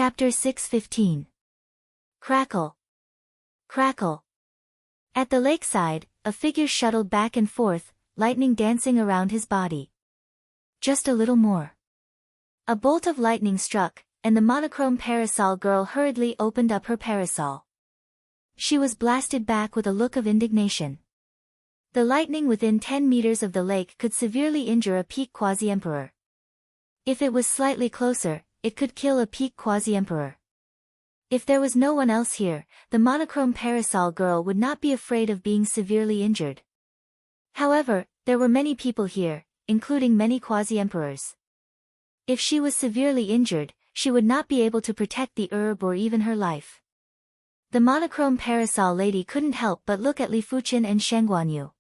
Chapter 6:15. Crackle. Crackle. At the lakeside, a figure shuttled back and forth, lightning dancing around his body. Just a little more. A bolt of lightning struck, and the monochrome parasol girl hurriedly opened up her parasol. She was blasted back with a look of indignation. The lightning within 10 meters of the lake could severely injure a peak quasi-emperor. If it was slightly closer, it could kill a peak quasi-emperor. If there was no one else here, the monochrome parasol girl would not be afraid of being severely injured. However, there were many people here, including many quasi-emperors. If she was severely injured, she would not be able to protect the herb or even her life. The monochrome parasol lady couldn't help but look at Li Fuchen and Shen Guanyu.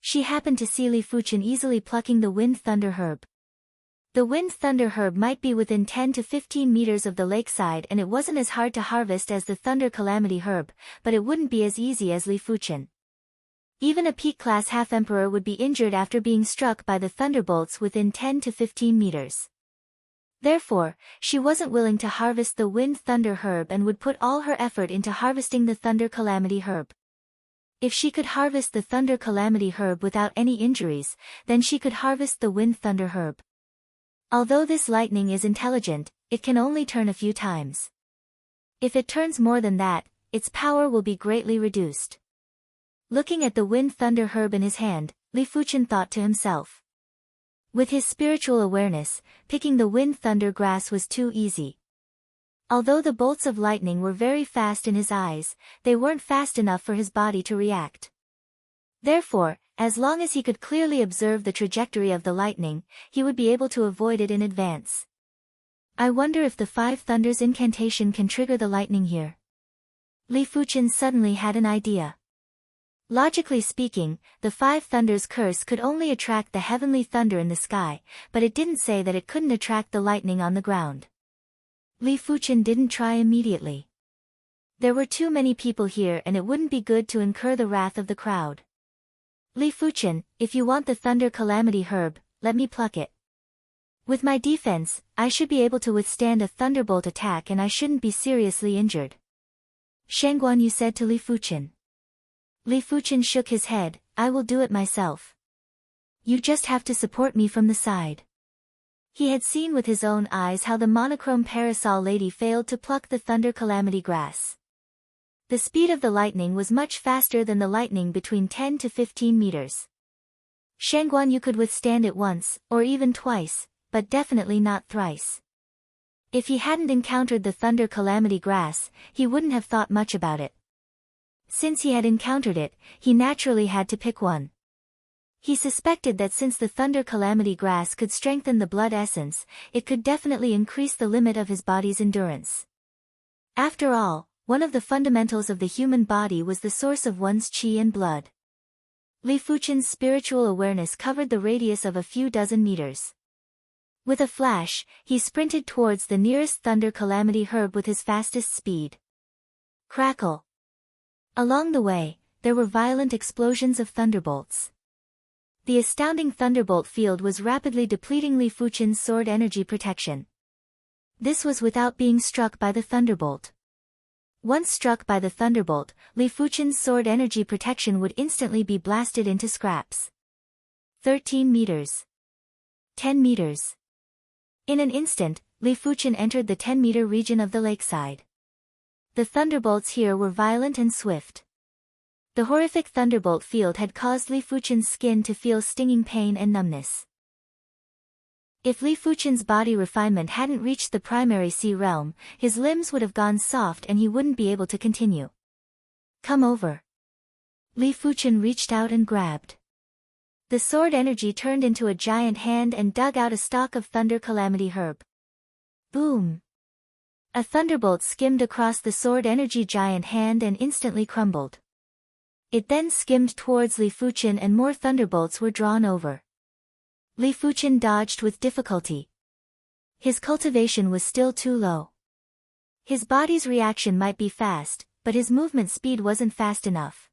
She happened to see Li Fuchen easily plucking the wind thunder herb. The wind thunder herb might be within 10 to 15 meters of the lakeside, and it wasn't as hard to harvest as the thunder calamity herb, but it wouldn't be as easy as Li Fuchen. Even a peak class half-emperor would be injured after being struck by the thunderbolts within 10 to 15 meters. Therefore, she wasn't willing to harvest the wind thunder herb and would put all her effort into harvesting the thunder calamity herb. If she could harvest the thunder calamity herb without any injuries, then she could harvest the wind thunder herb. Although this lightning is intelligent, it can only turn a few times. If it turns more than that, its power will be greatly reduced. Looking at the wind thunder herb in his hand, Li Fuchen thought to himself. With his spiritual awareness, picking the wind thunder grass was too easy. Although the bolts of lightning were very fast in his eyes, they weren't fast enough for his body to react. Therefore, as long as he could clearly observe the trajectory of the lightning, he would be able to avoid it in advance. I wonder if the Five Thunders incantation can trigger the lightning here. Li Fuchen suddenly had an idea. Logically speaking, the Five Thunders curse could only attract the heavenly thunder in the sky, but it didn't say that it couldn't attract the lightning on the ground. Li Fuchen didn't try immediately. There were too many people here and it wouldn't be good to incur the wrath of the crowd. Li Fuchen, if you want the thunder calamity herb, let me pluck it. With my defense, I should be able to withstand a thunderbolt attack and I shouldn't be seriously injured. Shen Guanyu said to Li Fuchen. Li Fuchen shook his head, I will do it myself. You just have to support me from the side. He had seen with his own eyes how the monochrome parasol lady failed to pluck the thunder calamity grass. The speed of the lightning was much faster than the lightning between 10 to 15 meters. Shen Guanyu could withstand it once, or even twice, but definitely not thrice. If he hadn't encountered the thunder calamity grass, he wouldn't have thought much about it. Since he had encountered it, he naturally had to pick one. He suspected that since the thunder calamity grass could strengthen the blood essence, it could definitely increase the limit of his body's endurance. After all, one of the fundamentals of the human body was the source of one's qi and blood. Li Fuchen's spiritual awareness covered the radius of a few dozen meters. With a flash, he sprinted towards the nearest thunder calamity herb with his fastest speed. Crackle. Along the way, there were violent explosions of thunderbolts. The astounding thunderbolt field was rapidly depleting Li Fuchen's sword energy protection. This was without being struck by the thunderbolt. Once struck by the thunderbolt, Li Fuchen's sword energy protection would instantly be blasted into scraps. 13 meters. 10 meters. In an instant, Li Fuchen entered the 10-meter region of the lakeside. The thunderbolts here were violent and swift. The horrific thunderbolt field had caused Li Fuchen's skin to feel stinging pain and numbness. If Li Fuchen's body refinement hadn't reached the primary sea realm, his limbs would have gone soft and he wouldn't be able to continue. Come over. Li Fuchen reached out and grabbed. The sword energy turned into a giant hand and dug out a stalk of thunder calamity herb. Boom! A thunderbolt skimmed across the sword energy giant hand and instantly crumbled. It then skimmed towards Li Fuchen and more thunderbolts were drawn over. Li Fuchen dodged with difficulty. His cultivation was still too low. His body's reaction might be fast, but his movement speed wasn't fast enough.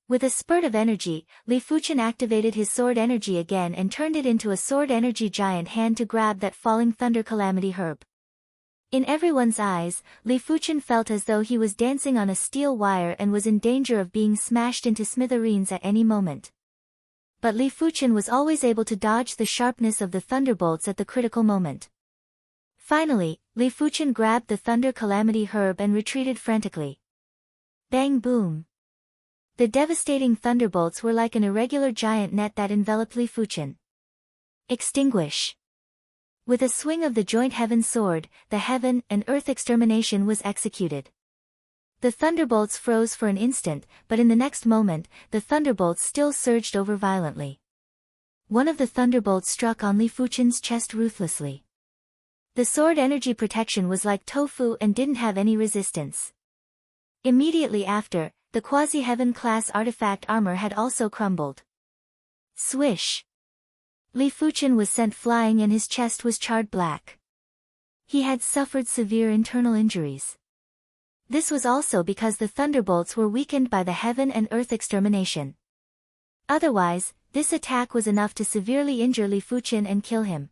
With a spurt of energy, Li Fuchen activated his sword energy again and turned it into a sword energy giant hand to grab that falling thunder calamity herb. In everyone's eyes, Li Fuchen felt as though he was dancing on a steel wire and was in danger of being smashed into smithereens at any moment. But Li Fuchen was always able to dodge the sharpness of the thunderbolts at the critical moment. Finally, Li Fuchen grabbed the Thunder Calamity Herb and retreated frantically. Bang boom! The devastating thunderbolts were like an irregular giant net that enveloped Li Fuchen. Extinguish! With a swing of the joint heaven sword, the heaven and earth extermination was executed. The thunderbolts froze for an instant, but in the next moment, the thunderbolts still surged over violently. One of the thunderbolts struck on Li Fuchen's chest ruthlessly. The sword energy protection was like tofu and didn't have any resistance. Immediately after, the quasi-heaven class artifact armor had also crumbled. Swish! Li Fuchen was sent flying and his chest was charred black. He had suffered severe internal injuries. This was also because the thunderbolts were weakened by the heaven and earth extermination. Otherwise, this attack was enough to severely injure Li Fuchen and kill him.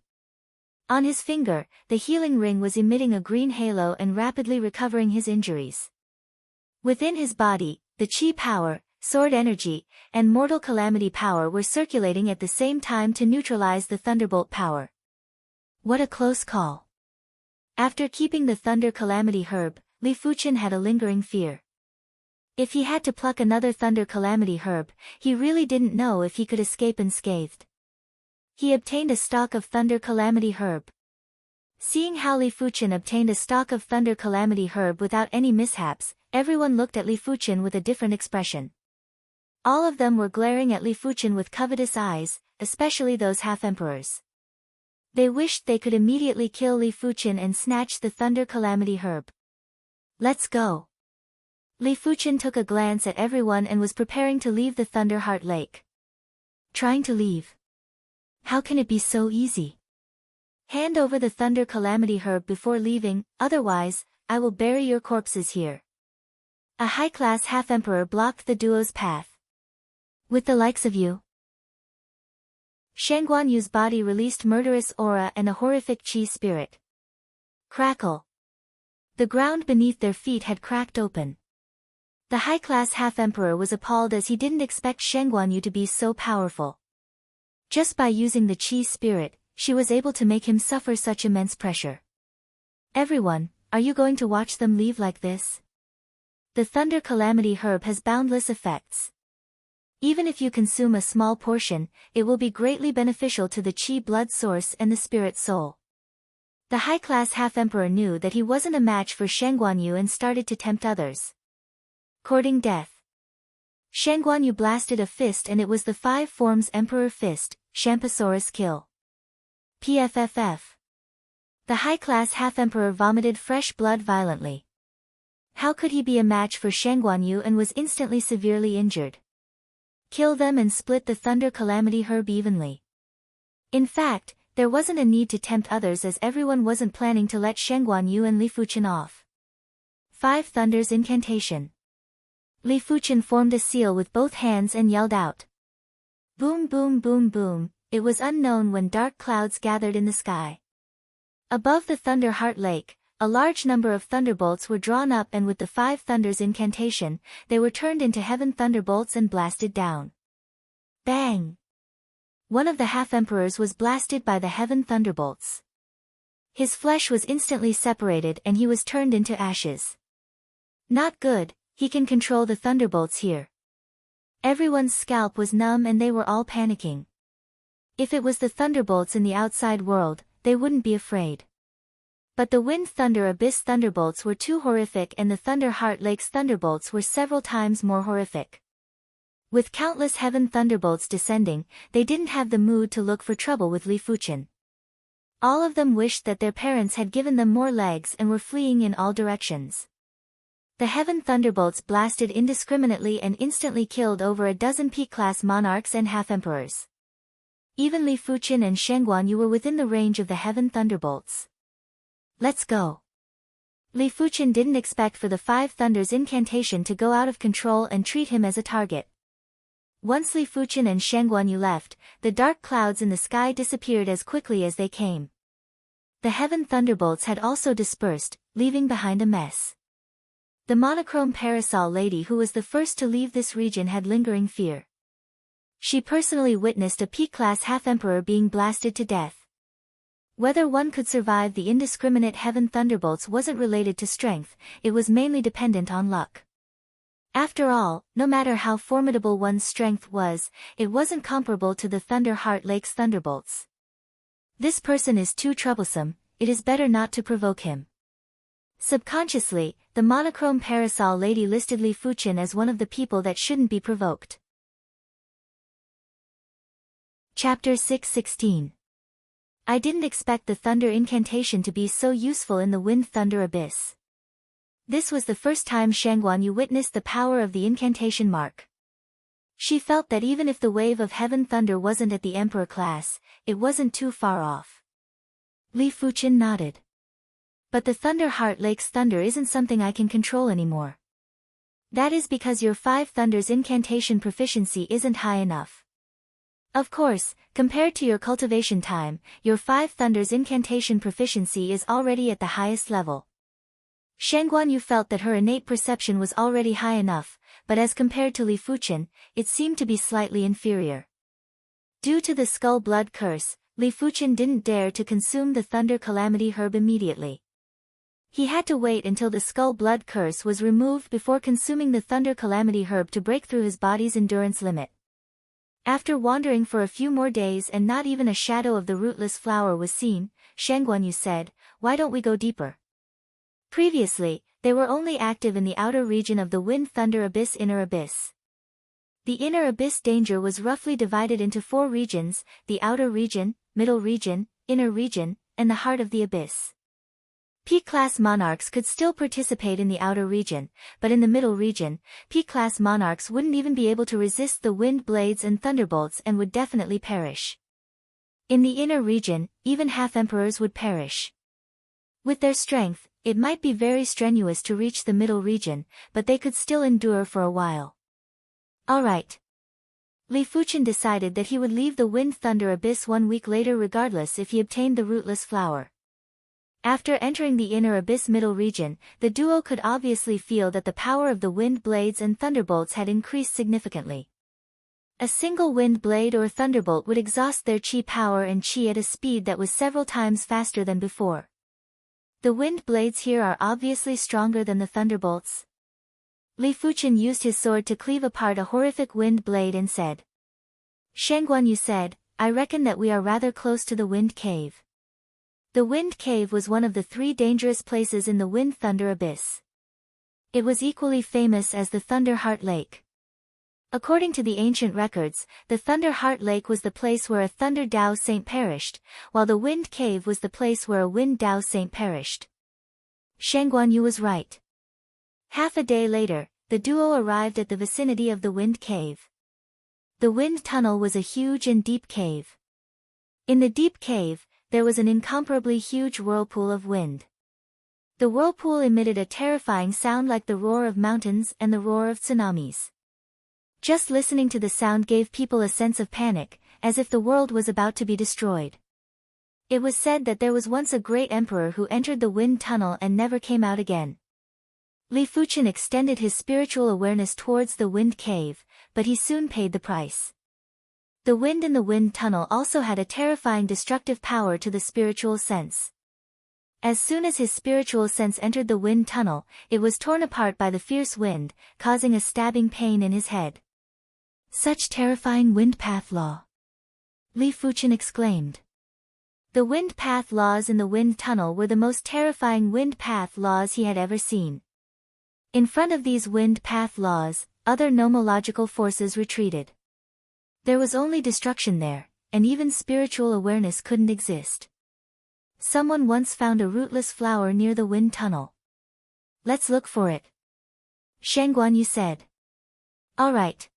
On his finger, the healing ring was emitting a green halo and rapidly recovering his injuries. Within his body, the chi power, sword energy, and mortal calamity power were circulating at the same time to neutralize the thunderbolt power. What a close call. After keeping the Thunder Calamity Herb, Li Fuchen had a lingering fear. If he had to pluck another Thunder Calamity Herb, he really didn't know if he could escape unscathed. He obtained a stalk of Thunder Calamity Herb. Seeing how Li Fuchen obtained a stalk of Thunder Calamity Herb without any mishaps, everyone looked at Li Fuchen with a different expression. All of them were glaring at Li Fuchen with covetous eyes, especially those half-emperors. They wished they could immediately kill Li Fuchen and snatch the Thunder Calamity Herb. Let's go. Li Fuchen took a glance at everyone and was preparing to leave the Thunder Heart Lake. Trying to leave? How can it be so easy? Hand over the Thunder Calamity Herb before leaving, otherwise, I will bury your corpses here. A high-class half-emperor blocked the duo's path. With the likes of you? Shangguan Yu's body released murderous aura and a horrific chi spirit. Crackle. The ground beneath their feet had cracked open. The high-class half-emperor was appalled as he didn't expect Shangguan Yu to be so powerful. Just by using the chi spirit, she was able to make him suffer such immense pressure. Everyone, are you going to watch them leave like this? The Thunder Calamity Herb has boundless effects. Even if you consume a small portion, it will be greatly beneficial to the chi blood source and the spirit soul. The high-class half-emperor knew that he wasn't a match for Shangguan Yu and started to tempt others. Courting death. Shangguan Yu blasted a fist and it was the 5 forms Emperor Fist, Shampasaurus Kill. PFFF. The high-class half-emperor vomited fresh blood violently. How could he be a match for Shangguan Yu and was instantly severely injured? Kill them and split the Thunder Calamity Herb evenly. In fact, there wasn't a need to tempt others as everyone wasn't planning to let Shangguan Yu and Li Fuchen off. 5 Thunders Incantation. Li Fuchen formed a seal with both hands and yelled out. Boom boom boom boom, it was unknown when dark clouds gathered in the sky. Above the Thunder Heart Lake, a large number of thunderbolts were drawn up and with the 5 Thunders Incantation, they were turned into heaven thunderbolts and blasted down. Bang! One of the half-emperors was blasted by the heaven thunderbolts. His flesh was instantly separated and he was turned into ashes. Not good, he can control the thunderbolts here. Everyone's scalp was numb and they were all panicking. If it was the thunderbolts in the outside world, they wouldn't be afraid. But the Wind Thunder Abyss thunderbolts were too horrific and the Thunder Heart Lake's thunderbolts were several times more horrific. With countless heaven thunderbolts descending, they didn't have the mood to look for trouble with Li Fuchen. All of them wished that their parents had given them more legs and were fleeing in all directions. The heaven thunderbolts blasted indiscriminately and instantly killed over a dozen peak-class monarchs and half-emperors. Even Li Fuchen and Shangguan Yu were within the range of the heaven thunderbolts. Let's go. Li Fuchen didn't expect for the 5 Thunders Incantation to go out of control and treat him as a target. Once Li Fuchen and Shangguan Yu left, the dark clouds in the sky disappeared as quickly as they came. The heaven thunderbolts had also dispersed, leaving behind a mess. The monochrome parasol lady who was the first to leave this region had lingering fear. She personally witnessed a P-class half-emperor being blasted to death. Whether one could survive the indiscriminate heaven thunderbolts wasn't related to strength, it was mainly dependent on luck. After all, no matter how formidable one's strength was, it wasn't comparable to the Thunder Heart Lake's thunderbolts. This person is too troublesome, it is better not to provoke him. Subconsciously, the monochrome parasol lady listed Li Fuchen as one of the people that shouldn't be provoked. Chapter 6:16. I didn't expect the thunder incantation to be so useful in the Wind Thunder Abyss. This was the first time Shangguanyu witnessed the power of the incantation mark. She felt that even if the wave of heaven thunder wasn't at the emperor class, it wasn't too far off. Li Fuchen nodded. But the Thunder Heart Lake's thunder isn't something I can control anymore. That is because your 5 thunders incantation proficiency isn't high enough. Of course, compared to your cultivation time, your 5 thunders incantation proficiency is already at the highest level. Shangguanyu felt that her innate perception was already high enough, but as compared to Li Fuchen, it seemed to be slightly inferior. Due to the skull blood curse, Li Fuchen didn't dare to consume the Thunder Calamity Herb immediately. He had to wait until the skull blood curse was removed before consuming the Thunder Calamity Herb to break through his body's endurance limit. After wandering for a few more days and not even a shadow of the rootless flower was seen, Shangguanyu said, "Why don't we go deeper?" Previously, they were only active in the outer region of the Wind Thunder Abyss Inner Abyss. The Inner Abyss danger was roughly divided into 4 regions, the outer region, middle region, inner region, and the heart of the abyss. P-class monarchs could still participate in the outer region, but in the middle region, P-class monarchs wouldn't even be able to resist the wind blades and thunderbolts and would definitely perish. In the inner region, even half-emperors would perish. With their strength, it might be very strenuous to reach the middle region, but they could still endure for a while. Alright. Li Fuchen decided that he would leave the Wind Thunder Abyss 1 week later regardless if he obtained the rootless flower. After entering the Inner Abyss middle region, the duo could obviously feel that the power of the wind blades and thunderbolts had increased significantly. A single wind blade or thunderbolt would exhaust their chi power and chi at a speed that was several times faster than before. The wind blades here are obviously stronger than the thunderbolts. Li Fuchen used his sword to cleave apart a horrific wind blade and said. Shangguanyu said, "I reckon that we are rather close to the Wind Cave." The Wind Cave was one of the 3 dangerous places in the Wind Thunder Abyss. It was equally famous as the Thunder Heart Lake. According to the ancient records, the Thunder Heart Lake was the place where a Thunder Dao Saint perished, while the Wind Cave was the place where a Wind Dao Saint perished. Shangguanyu was right. Half a day later, the duo arrived at the vicinity of the Wind Cave. The wind tunnel was a huge and deep cave. In the deep cave, there was an incomparably huge whirlpool of wind. The whirlpool emitted a terrifying sound like the roar of mountains and the roar of tsunamis. Just listening to the sound gave people a sense of panic, as if the world was about to be destroyed. It was said that there was once a great emperor who entered the wind tunnel and never came out again. Li Fuchen extended his spiritual awareness towards the wind cave, but he soon paid the price. The wind in the wind tunnel also had a terrifying destructive power to the spiritual sense. As soon as his spiritual sense entered the wind tunnel, it was torn apart by the fierce wind, causing a stabbing pain in his head. Such terrifying wind path law! Li Fuchen exclaimed. The wind path laws in the wind tunnel were the most terrifying wind path laws he had ever seen. In front of these wind path laws, other nomological forces retreated. There was only destruction there, and even spiritual awareness couldn't exist. Someone once found a rootless flower near the wind tunnel. Let's look for it. Shangguanyu said. Alright.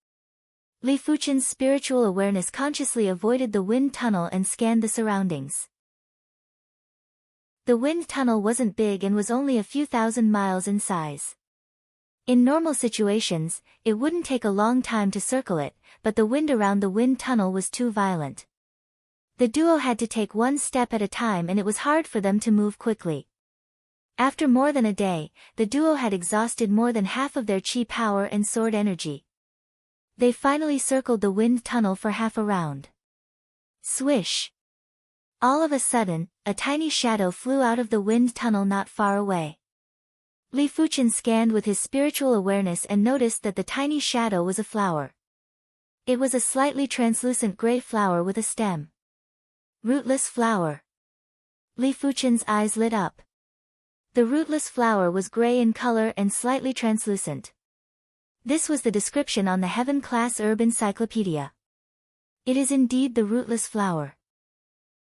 Li Fuchen's spiritual awareness consciously avoided the wind tunnel and scanned the surroundings. The wind tunnel wasn't big and was only a few thousand miles in size. In normal situations, it wouldn't take a long time to circle it, but the wind around the wind tunnel was too violent. The duo had to take one step at a time and it was hard for them to move quickly. After more than a day, the duo had exhausted more than half of their chi power and sword energy. They finally circled the wind tunnel for half a round. Swish! All of a sudden, a tiny shadow flew out of the wind tunnel not far away. Li Fuchen scanned with his spiritual awareness and noticed that the tiny shadow was a flower. It was a slightly translucent gray flower with a stem. Rootless flower. Li Fuchen's eyes lit up. The rootless flower was gray in color and slightly translucent. This was the description on the Heaven Class Herb Encyclopedia. It is indeed the rootless flower.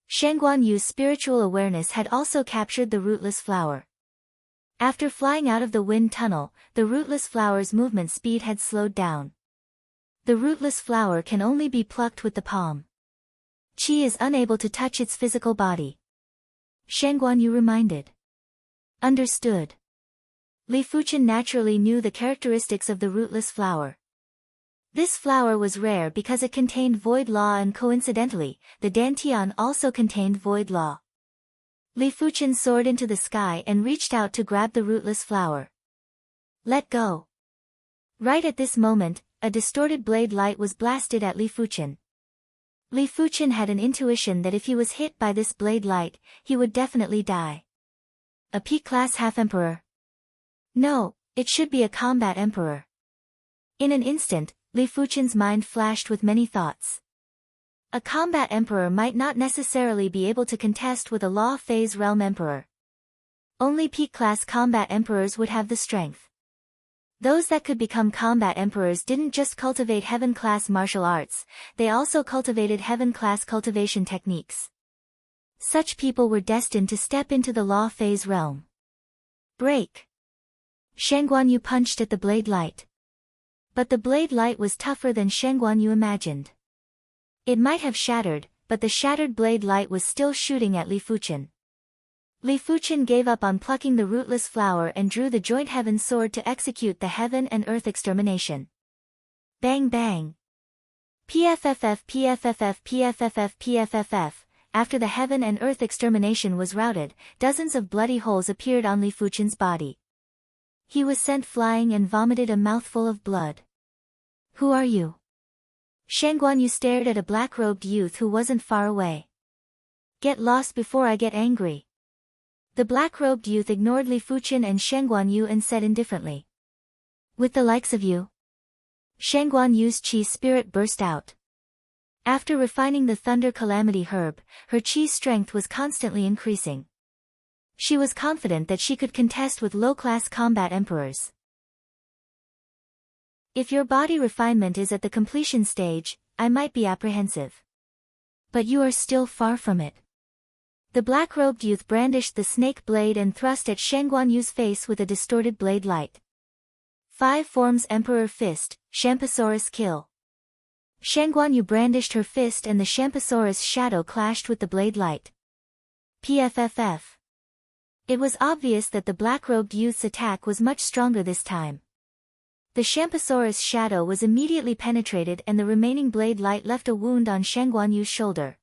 Shen Guanyu's spiritual awareness had also captured the rootless flower. After flying out of the wind tunnel, the rootless flower's movement speed had slowed down. The rootless flower can only be plucked with the palm. Qi is unable to touch its physical body. Shen Guanyu reminded. Understood. Li Fuchen naturally knew the characteristics of the rootless flower. This flower was rare because it contained void law and coincidentally, the dantian also contained void law. Li Fuchen soared into the sky and reached out to grab the rootless flower. Let go. Right at this moment, a distorted blade light was blasted at Li Fuchen. Li Fuchen had an intuition that if he was hit by this blade light, he would definitely die. A P-class half-emperor. No, it should be a combat emperor. In an instant, Li Fuchen's mind flashed with many thoughts. A combat emperor might not necessarily be able to contest with a law phase realm emperor. Only P-class combat emperors would have the strength. Those that could become combat emperors didn't just cultivate heaven-class martial arts, they also cultivated heaven-class cultivation techniques. Such people were destined to step into the law phase realm. Break! Shen Guanyu punched at the blade light. But the blade light was tougher than Shen Guanyu imagined. It might have shattered, but the shattered blade light was still shooting at Li Fuchen. Li Fuchen gave up on plucking the rootless flower and drew the joint heaven sword to execute the heaven and earth extermination. Bang bang! PFFF PFFF PFFF PFFF. After the heaven and earth extermination was routed, dozens of bloody holes appeared on Li Fuchen's body. He was sent flying and vomited a mouthful of blood. Who are you? Shen Guanyu stared at a black-robed youth who wasn't far away. Get lost before I get angry. The black-robed youth ignored Li Fuchen and Shen Guanyu and said indifferently. With the likes of you? Shen Guanyu's chi spirit burst out. After refining the Thunder Calamity herb, her chi strength was constantly increasing. She was confident that she could contest with low-class combat emperors. If your body refinement is at the completion stage, I might be apprehensive. But you are still far from it. The black-robed youth brandished the snake blade and thrust at Shen Guanyu's face with a distorted blade light. 5 forms Emperor Fist, Shampasaurus Kill. Shen Guanyu brandished her fist and the Shampasaurus shadow clashed with the blade light. PFFF. It was obvious that the black-robed youth's attack was much stronger this time. The Shampasaurus shadow was immediately penetrated and the remaining blade light left a wound on Shen Guanyu's shoulder.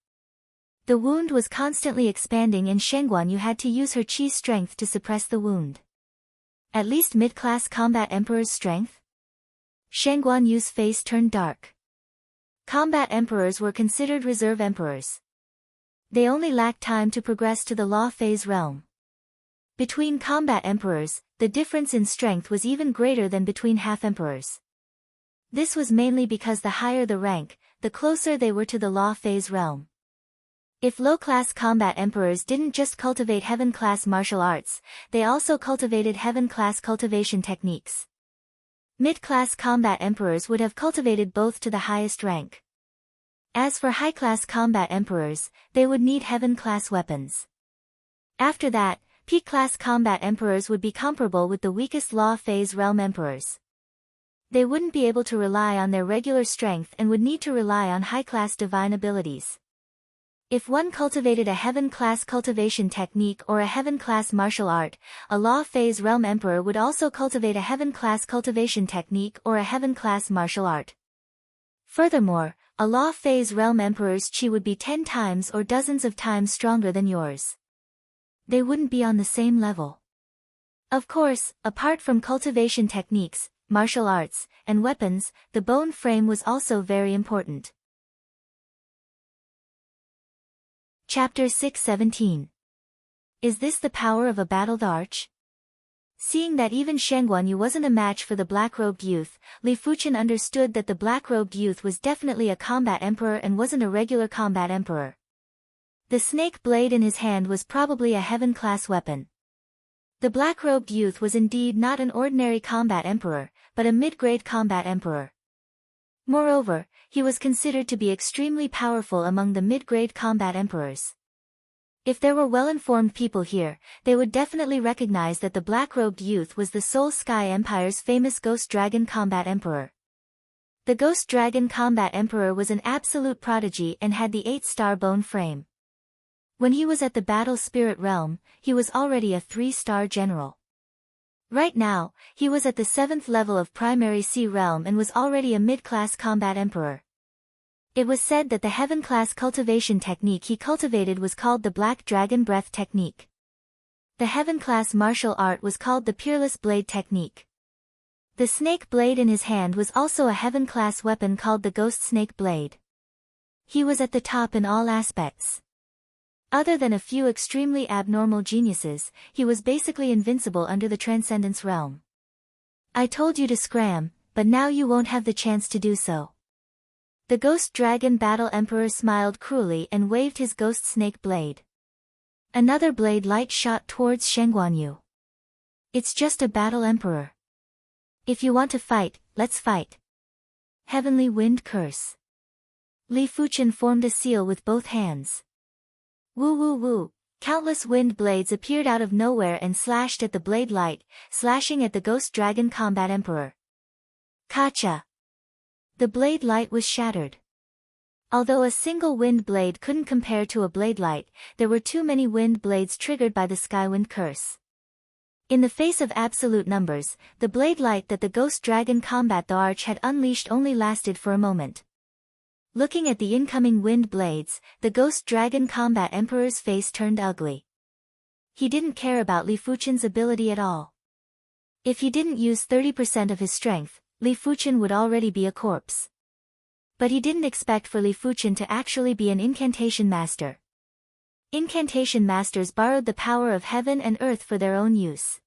The wound was constantly expanding and Shen Guanyu had to use her chi strength to suppress the wound. At least mid-class combat emperor's strength? Shen Guanyu's face turned dark. Combat emperors were considered reserve emperors. They only lacked time to progress to the law phase realm. Between combat emperors, the difference in strength was even greater than between half-emperors. This was mainly because the higher the rank, the closer they were to the law phase realm. If low-class combat emperors didn't just cultivate heaven-class martial arts, they also cultivated heaven-class cultivation techniques. Mid-class combat emperors would have cultivated both to the highest rank. As for high-class combat emperors, they would need heaven-class weapons. After that, peak-class combat emperors would be comparable with the weakest law phase realm emperors. They wouldn't be able to rely on their regular strength and would need to rely on high-class divine abilities. If one cultivated a heaven-class cultivation technique or a heaven-class martial art, a law phase realm emperor would also cultivate a heaven-class cultivation technique or a heaven-class martial art. Furthermore, a law phase realm emperor's chi would be 10 times or dozens of times stronger than yours. They wouldn't be on the same level. Of course, apart from cultivation techniques, martial arts, and weapons, the bone frame was also very important. Chapter 6:17. Is this the power of a battled arch? Seeing that even Shangguanyu wasn't a match for the black-robed youth, Li Fuchen understood that the black-robed youth was definitely a combat emperor and wasn't a regular combat emperor. The snake blade in his hand was probably a heaven-class weapon. The black-robed youth was indeed not an ordinary combat emperor, but a mid-grade combat emperor. Moreover, he was considered to be extremely powerful among the mid-grade combat emperors. If there were well-informed people here, they would definitely recognize that the black-robed youth was the Soul Sky Empire's famous Ghost Dragon Combat Emperor. The Ghost Dragon Combat Emperor was an absolute prodigy and had the 8-star bone frame. When he was at the Battle Spirit Realm, he was already a 3-star general. Right now, he was at the 7th level of Primary Sea Realm and was already a mid-class combat emperor. It was said that the heaven-class cultivation technique he cultivated was called the Black Dragon Breath Technique. The heaven-class martial art was called the Peerless Blade Technique. The snake blade in his hand was also a heaven-class weapon called the Ghost Snake Blade. He was at the top in all aspects. Other than a few extremely abnormal geniuses, he was basically invincible under the Transcendence Realm. I told you to scram, but now you won't have the chance to do so. The Ghost Dragon Battle Emperor smiled cruelly and waved his Ghost Snake Blade. Another blade light shot towards Shangguanyu. It's just a Battle Emperor. If you want to fight, let's fight. Heavenly Wind Curse. Li Fuchen formed a seal with both hands. Woo woo woo, countless wind blades appeared out of nowhere and slashed at the blade light, slashing at the Ghost Dragon Combat Emperor. Kacha! The blade light was shattered. Although a single wind blade couldn't compare to a blade light, there were too many wind blades triggered by the Skywind Curse. In the face of absolute numbers, the blade light that the Ghost Dragon Combat the Arch had unleashed only lasted for a moment. Looking at the incoming wind blades, the Ghost Dragon Combat Emperor's face turned ugly. He didn't care about Li Fuchen's ability at all. If he didn't use 30% of his strength, Li Fuchen would already be a corpse. But he didn't expect for Li Fuchen to actually be an incantation master. Incantation masters borrowed the power of heaven and earth for their own use.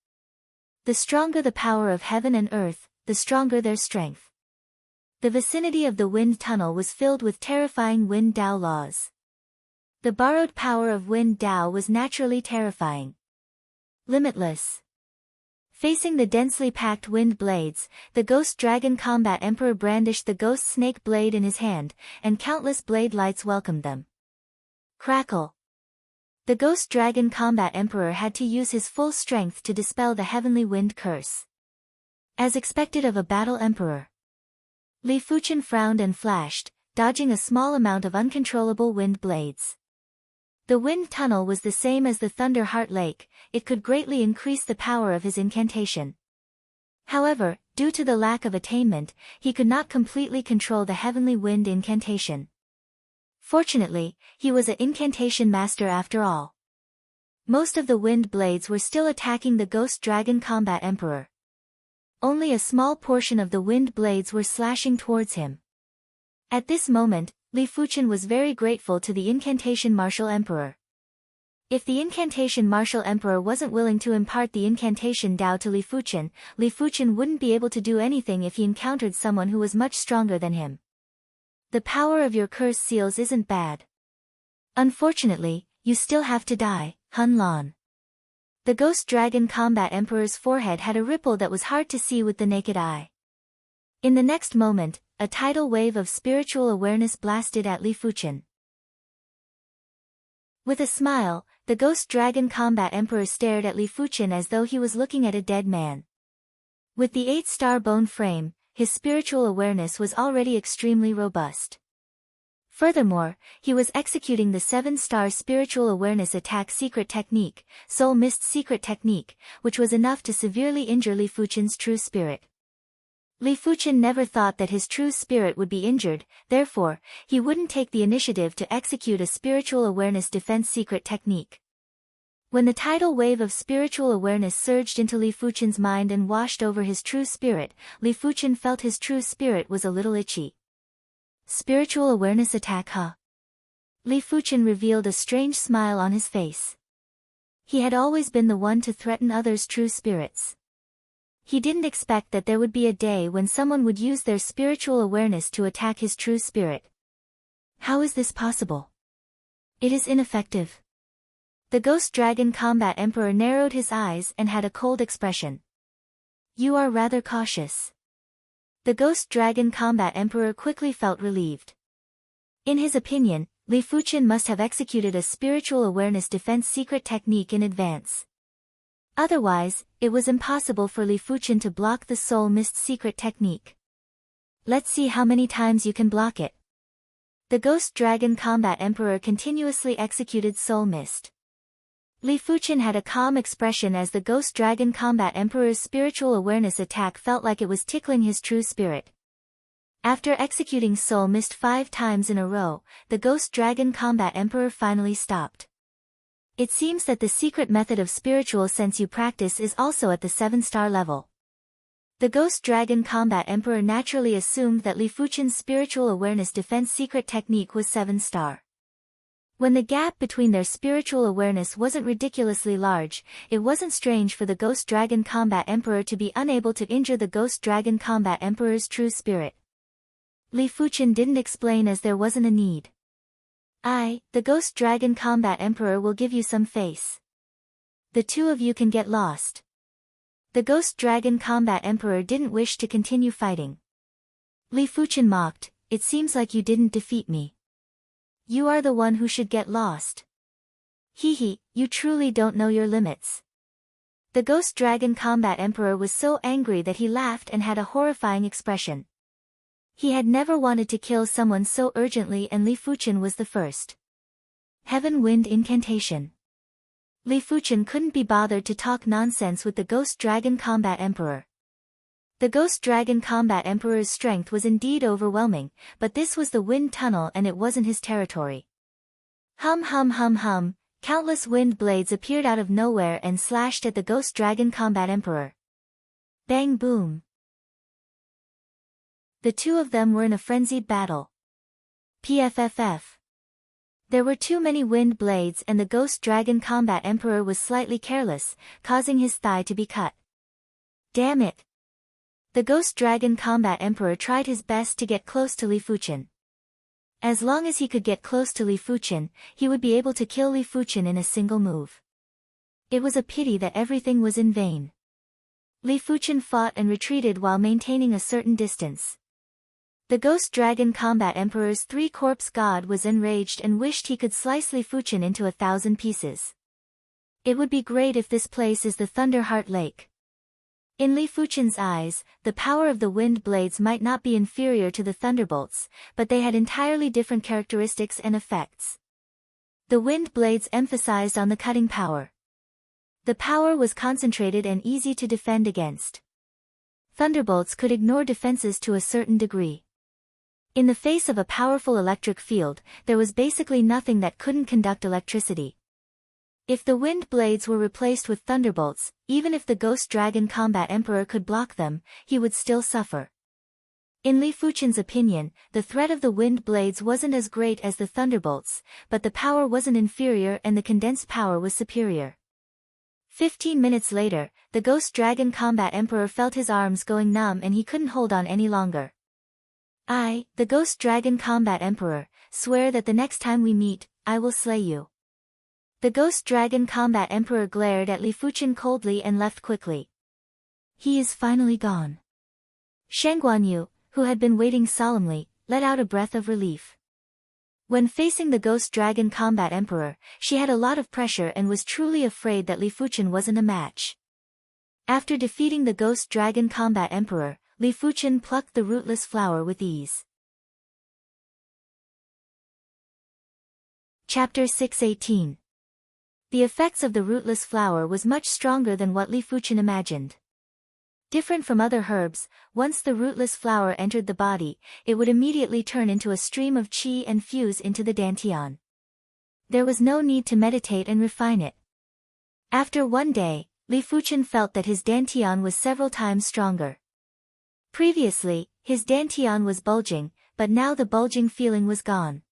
The stronger the power of heaven and earth, the stronger their strength. The vicinity of the wind tunnel was filled with terrifying wind Dao laws. The borrowed power of wind Dao was naturally terrifying. Limitless. Facing the densely packed wind blades, the Ghost Dragon Combat Emperor brandished the Ghost Snake Blade in his hand, and countless blade lights welcomed them. Crackle. The Ghost Dragon Combat Emperor had to use his full strength to dispel the Heavenly Wind Curse. As expected of a battle emperor, Li Fuchen frowned and flashed, dodging a small amount of uncontrollable wind blades. The wind tunnel was the same as the Thunder Heart Lake, it could greatly increase the power of his incantation. However, due to the lack of attainment, he could not completely control the Heavenly Wind incantation. Fortunately, he was an incantation master after all. Most of the wind blades were still attacking the Ghost Dragon Combat Emperor. Only a small portion of the wind blades were slashing towards him. At this moment, Li Fuchen was very grateful to the Incantation Martial Emperor. If the Incantation Martial Emperor wasn't willing to impart the Incantation Dao to Li Fuchen wouldn't be able to do anything if he encountered someone who was much stronger than him. The power of your curse seals isn't bad. Unfortunately, you still have to die, Hun Lan. The Ghost Dragon Combat Emperor's forehead had a ripple that was hard to see with the naked eye. In the next moment, a tidal wave of spiritual awareness blasted at Li Fuchen. With a smile, the Ghost Dragon Combat Emperor stared at Li Fuchen as though he was looking at a dead man. With the 8-star bone frame, his spiritual awareness was already extremely robust. Furthermore, he was executing the 7-star spiritual awareness attack secret technique, Soul Mist secret technique, which was enough to severely injure Li Fuchen's true spirit. Li Fuchen never thought that his true spirit would be injured, therefore, he wouldn't take the initiative to execute a spiritual awareness defense secret technique. When the tidal wave of spiritual awareness surged into Li Fuchen's mind and washed over his true spirit, Li Fuchen felt his true spirit was a little itchy. Spiritual awareness attack, huh? Li Fuchen revealed a strange smile on his face. He had always been the one to threaten others' true spirits. He didn't expect that there would be a day when someone would use their spiritual awareness to attack his true spirit. How is this possible? It is ineffective. The Ghost Dragon Combat Emperor narrowed his eyes and had a cold expression. You are rather cautious. The Ghost Dragon Combat Emperor quickly felt relieved. In his opinion, Li Fuchen must have executed a spiritual awareness defense secret technique in advance. Otherwise, it was impossible for Li Fuchen to block the Soul Mist secret technique. Let's see how many times you can block it. The Ghost Dragon Combat Emperor continuously executed Soul Mist. Li Fuchen had a calm expression as the Ghost Dragon Combat Emperor's spiritual awareness attack felt like it was tickling his true spirit. After executing Soul Mist 5 times in a row, the Ghost Dragon Combat Emperor finally stopped. It seems that the secret method of spiritual sense you practice is also at the 7-star level. The Ghost Dragon Combat Emperor naturally assumed that Li Fuchen's spiritual awareness defense secret technique was 7-star. When the gap between their spiritual awareness wasn't ridiculously large, it wasn't strange for the Ghost Dragon Combat Emperor to be unable to injure the Ghost Dragon Combat Emperor's true spirit. Li Fuchen didn't explain as there wasn't a need. The Ghost Dragon Combat Emperor will give you some face. The two of you can get lost. The Ghost Dragon Combat Emperor didn't wish to continue fighting. Li Fuchen mocked, it seems like you didn't defeat me. You are the one who should get lost. Hehe, you truly don't know your limits. The Ghost Dragon Combat Emperor was so angry that he laughed and had a horrifying expression. He had never wanted to kill someone so urgently, and Li Fuchen was the first. Heaven Wind Incantation. Li Fuchen couldn't be bothered to talk nonsense with the Ghost Dragon Combat Emperor. The Ghost Dragon Combat Emperor's strength was indeed overwhelming, but this was the wind tunnel and it wasn't his territory. Hum hum hum hum, countless wind blades appeared out of nowhere and slashed at the Ghost Dragon Combat Emperor. Bang boom. The two of them were in a frenzied battle. PFFF. There were too many wind blades and the Ghost Dragon Combat Emperor was slightly careless, causing his thigh to be cut. Damn it. The Ghost Dragon Combat Emperor tried his best to get close to Li Fuchen. As long as he could get close to Li Fuchen, he would be able to kill Li Fuchen in a single move. It was a pity that everything was in vain. Li Fuchen fought and retreated while maintaining a certain distance. The Ghost Dragon Combat Emperor's 3-corpse god was enraged and wished he could slice Li Fuchen into 1,000 pieces. It would be great if this place is the Thunderheart Lake. In Li Fuchen's eyes, the power of the wind blades might not be inferior to the thunderbolts, but they had entirely different characteristics and effects. The wind blades emphasized on the cutting power. The power was concentrated and easy to defend against. Thunderbolts could ignore defenses to a certain degree. In the face of a powerful electric field, there was basically nothing that couldn't conduct electricity. If the wind blades were replaced with thunderbolts, even if the Ghost Dragon Combat Emperor could block them, he would still suffer. In Li Fuchen's opinion, the threat of the wind blades wasn't as great as the thunderbolts, but the power wasn't inferior and the condensed power was superior. 15 minutes later, the Ghost Dragon Combat Emperor felt his arms going numb and he couldn't hold on any longer. The Ghost Dragon Combat Emperor, swear that the next time we meet, I will slay you. The Ghost Dragon Combat Emperor glared at Li Fuchen coldly and left quickly. He is finally gone. Shang Guanyu, who had been waiting solemnly, let out a breath of relief. When facing the Ghost Dragon Combat Emperor, she had a lot of pressure and was truly afraid that Li Fuchen wasn't a match. After defeating the Ghost Dragon Combat Emperor, Li Fuchen plucked the rootless flower with ease. Chapter 618. The effects of the rootless flower was much stronger than what Li Fuchen imagined. Different from other herbs, once the rootless flower entered the body, it would immediately turn into a stream of qi and fuse into the dantian. There was no need to meditate and refine it. After one day, Li Fuchen felt that his dantian was several times stronger. Previously, his dantian was bulging, but now the bulging feeling was gone.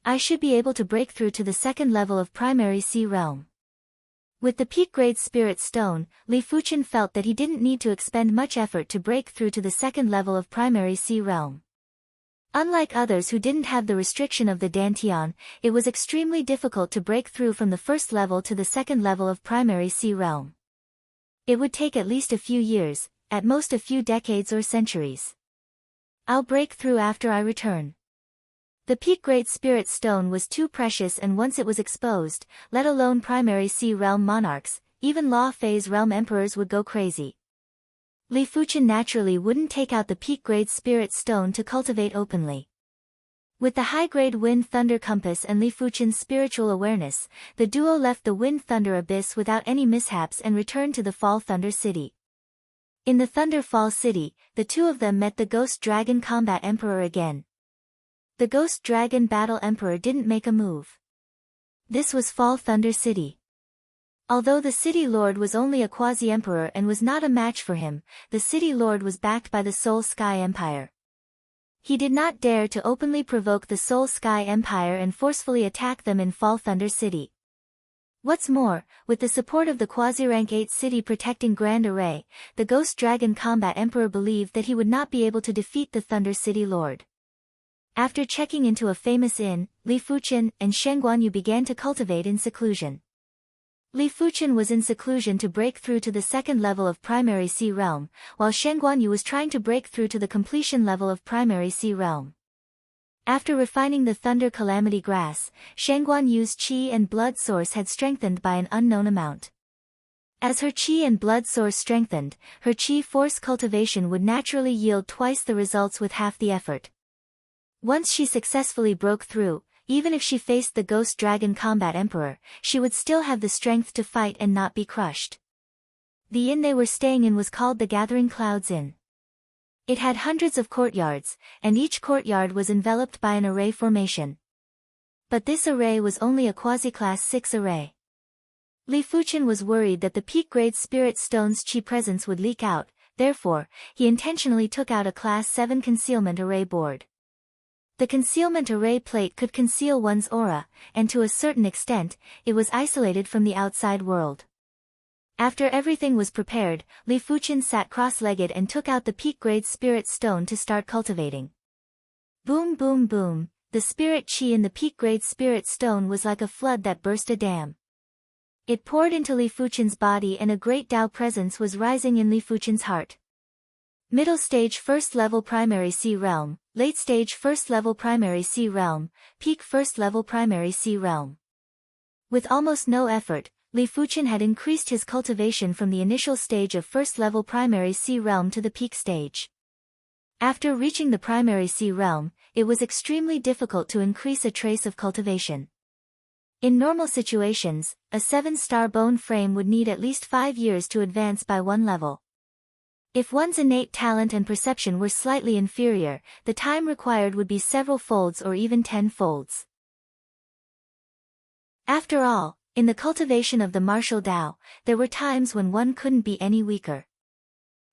I should be able to break through to the second level of primary sea realm. With the peak-grade spirit stone, Li Fuchen felt that he didn't need to expend much effort to break through to the second level of primary sea realm. Unlike others who didn't have the restriction of the dantian, it was extremely difficult to break through from the first level to the second level of primary sea realm. It would take at least a few years, at most a few decades or centuries. I'll break through after I return. The peak-grade spirit stone was too precious, and once it was exposed, let alone primary sea realm monarchs, even law phase realm emperors would go crazy. Li Fuchen naturally wouldn't take out the peak-grade spirit stone to cultivate openly. With the high-grade wind thunder compass and Li Fuchen's spiritual awareness, the duo left the wind thunder abyss without any mishaps and returned to the Fall Thunder City. In the Thunder Fall City, the two of them met the Ghost Dragon Combat Emperor again. The Ghost Dragon Battle Emperor didn't make a move. This was Fall Thunder City. Although the City Lord was only a quasi-emperor and was not a match for him, the City Lord was backed by the Soul Sky Empire. He did not dare to openly provoke the Soul Sky Empire and forcefully attack them in Fall Thunder City. What's more, with the support of the quasi-rank 8 city protecting Grand Array, the Ghost Dragon Combat Emperor believed that he would not be able to defeat the Thunder City Lord. After checking into a famous inn, Li Fuchen and Shen Guanyu began to cultivate in seclusion. Li Fuchen was in seclusion to break through to the second level of primary sea realm, while Shen Guanyu was trying to break through to the completion level of primary sea realm. After refining the Thunder Calamity Grass, Shen Guanyu's qi and blood source had strengthened by an unknown amount. As her qi and blood source strengthened, her qi force cultivation would naturally yield twice the results with half the effort. Once she successfully broke through, even if she faced the Ghost Dragon Combat Emperor, she would still have the strength to fight and not be crushed. The inn they were staying in was called the Gathering Clouds Inn. It had hundreds of courtyards, and each courtyard was enveloped by an array formation. But this array was only a quasi-class 6 array. Li Fuchen was worried that the peak-grade spirit stone's qi presence would leak out, therefore, he intentionally took out a class 7 concealment array board. The concealment array plate could conceal one's aura, and to a certain extent, it was isolated from the outside world. After everything was prepared, Li Fuchen sat cross-legged and took out the peak-grade spirit stone to start cultivating. Boom boom boom, the spirit qi in the peak-grade spirit stone was like a flood that burst a dam. It poured into Li Fuchen's body and a great Tao presence was rising in Li Fuchen's heart. Middle stage first level primary sea realm, late stage first level primary sea realm, peak first level primary sea realm. With almost no effort, Li Fuchen had increased his cultivation from the initial stage of first level primary sea realm to the peak stage. After reaching the primary sea realm, it was extremely difficult to increase a trace of cultivation. In normal situations, a 7-star bone frame would need at least 5 years to advance by one level. If one's innate talent and perception were slightly inferior, the time required would be several folds or even 10 folds. After all, in the cultivation of the martial Tao, there were times when one couldn't be any weaker.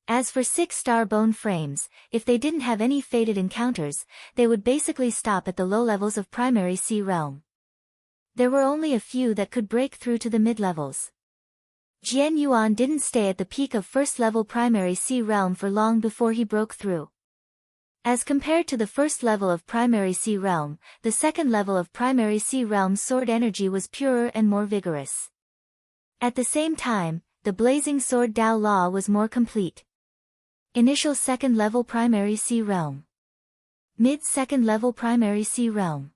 As for 6-star bone frames, if they didn't have any fated encounters, they would basically stop at the low levels of primary sea realm. There were only a few that could break through to the mid-levels. Jian Yuan didn't stay at the peak of first-level primary sea realm for long before he broke through. As compared to the first level of primary sea realm, the second level of primary sea realm's sword energy was purer and more vigorous. At the same time, the blazing sword Tao Law was more complete. Initial second level primary sea realm. Mid-second level primary sea realm.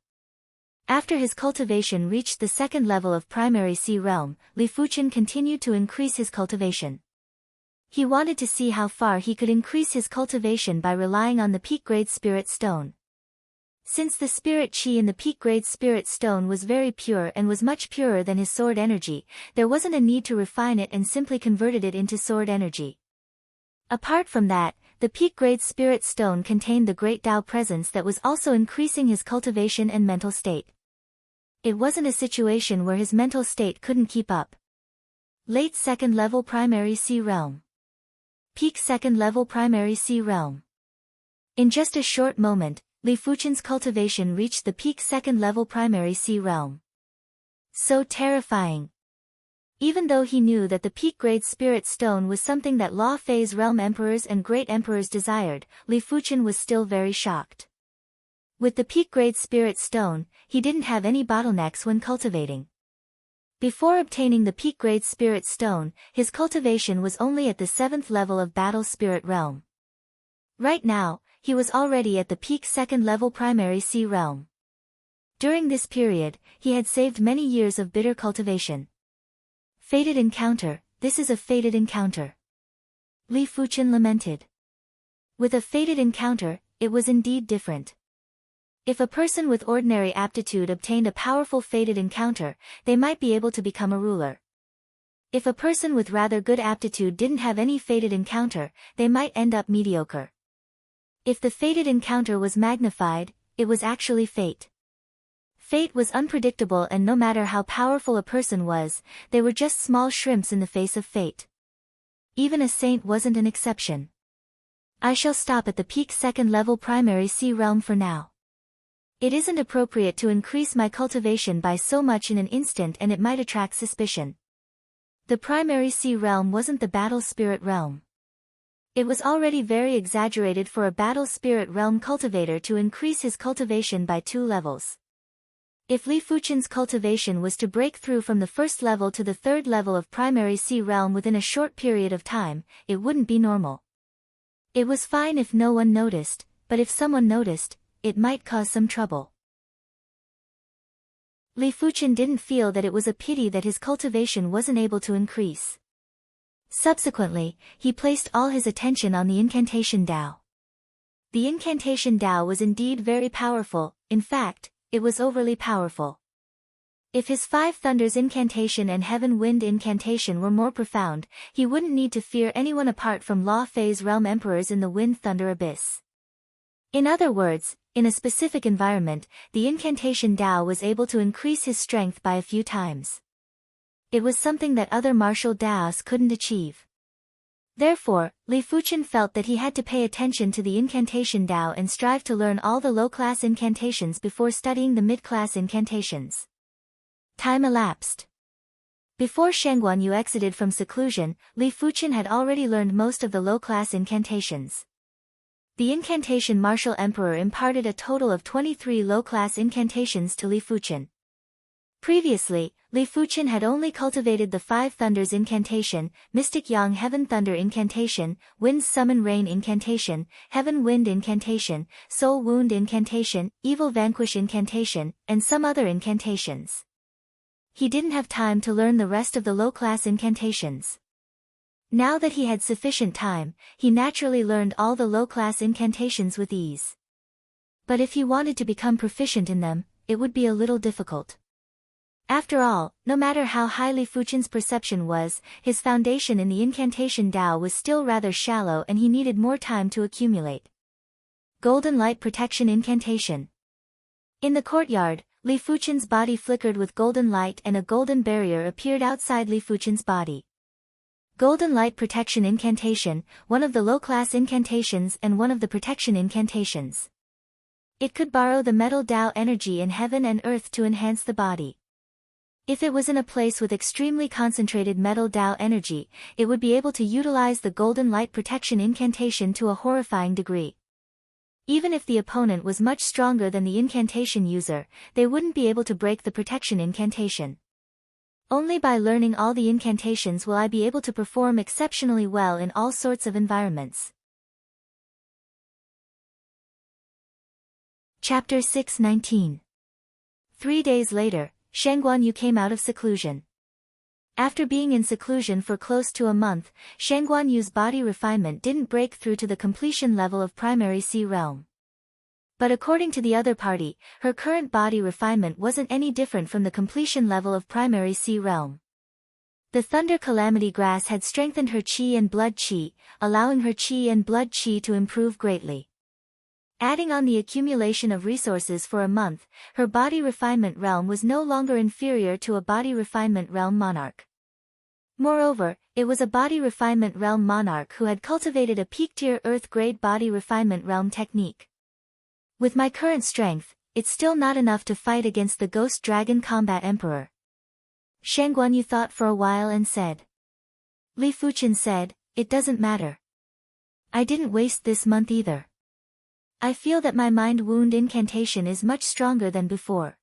After his cultivation reached the second level of primary sea realm, Li Fuchen continued to increase his cultivation. He wanted to see how far he could increase his cultivation by relying on the peak-grade spirit stone. Since the spirit qi in the peak-grade spirit stone was very pure and was much purer than his sword energy, there wasn't a need to refine it and simply converted it into sword energy. Apart from that, the peak grade spirit stone contained the great Tao presence that was also increasing his cultivation and mental state. It wasn't a situation where his mental state couldn't keep up. Late second level primary sea realm. Peak second level primary sea realm. In just a short moment, Li Fuchen's cultivation reached the peak second level primary sea realm. So terrifying. Even though he knew that the peak grade spirit stone was something that law phase realm emperors and great emperors desired, Li Fuchen was still very shocked. With the peak grade spirit stone, he didn't have any bottlenecks when cultivating. Before obtaining the peak grade spirit stone, his cultivation was only at the 7th level of battle spirit realm. Right now, he was already at the peak second level primary sea realm. During this period, he had saved many years of bitter cultivation. Fated encounter, this is a fated encounter. Li Fuchen lamented. With a fated encounter, it was indeed different. If a person with ordinary aptitude obtained a powerful fated encounter, they might be able to become a ruler. If a person with rather good aptitude didn't have any fated encounter, they might end up mediocre. If the fated encounter was magnified, it was actually fate. Fate was unpredictable, and no matter how powerful a person was, they were just small shrimps in the face of fate. Even a saint wasn't an exception. I shall stop at the peak second level primary sea realm for now. It isn't appropriate to increase my cultivation by so much in an instant, and it might attract suspicion. The primary sea realm wasn't the battle spirit realm. It was already very exaggerated for a battle spirit realm cultivator to increase his cultivation by 2 levels. If Li Fuchen's cultivation was to break through from the 1st level to the 3rd level of primary sea realm within a short period of time, it wouldn't be normal. It was fine if no one noticed, but if someone noticed, it might cause some trouble. Li Fuchen didn't feel that it was a pity that his cultivation wasn't able to increase. Subsequently, he placed all his attention on the incantation Tao. The incantation Tao was indeed very powerful, in fact, it was overly powerful. If his 5 thunders incantation and heaven wind incantation were more profound, he wouldn't need to fear anyone apart from law phase realm emperors in the wind thunder abyss. In other words, in a specific environment, the incantation Tao was able to increase his strength by a few times. It was something that other martial Taos couldn't achieve. Therefore, Li Fuchen felt that he had to pay attention to the incantation Tao and strive to learn all the low-class incantations before studying the mid-class incantations. Time elapsed. Before Shangguan Yu exited from seclusion, Li Fuchen had already learned most of the low-class incantations. The incantation Martial Emperor imparted a total of 23 low-class incantations to Li Fuchen. Previously, Li Fuchen had only cultivated the 5 thunders incantation, Mystic Yang Heaven Thunder incantation, Wind Summon Rain incantation, Heaven Wind incantation, Soul Wound incantation, Evil Vanquish incantation, and some other incantations. He didn't have time to learn the rest of the low-class incantations. Now that he had sufficient time, he naturally learned all the low-class incantations with ease. But if he wanted to become proficient in them, it would be a little difficult. After all, no matter how high Li Fuchen's perception was, his foundation in the incantation Tao was still rather shallow, and he needed more time to accumulate. Golden Light Protection Incantation. In the courtyard, Li Fuchen's body flickered with golden light, and a golden barrier appeared outside Li Fuchen's body. Golden Light Protection Incantation, one of the low-class incantations and one of the protection incantations. It could borrow the metal Tao energy in heaven and earth to enhance the body. If it was in a place with extremely concentrated metal Tao energy, it would be able to utilize the Golden Light Protection Incantation to a horrifying degree. Even if the opponent was much stronger than the incantation user, they wouldn't be able to break the protection incantation. Only by learning all the incantations will I be able to perform exceptionally well in all sorts of environments. Chapter 619. 3 days later, Shangguan Yu came out of seclusion. After being in seclusion for close to a month, Shangguan Yu's body refinement didn't break through to the completion level of primary sea realm. But according to the other party, her current body refinement wasn't any different from the completion level of primary sea realm. The thunder calamity grass had strengthened her chi and blood chi, allowing her chi and blood chi to improve greatly. Adding on the accumulation of resources for a month, her body refinement realm was no longer inferior to a body refinement realm monarch. Moreover, it was a body refinement realm monarch who had cultivated a peak-tier earth-grade body refinement realm technique. With my current strength, it's still not enough to fight against the Ghost Dragon Combat Emperor. Shen Guanyu thought for a while and said. Li Fuchen said, it doesn't matter. I didn't waste this month either. I feel that my mind wound incantation is much stronger than before.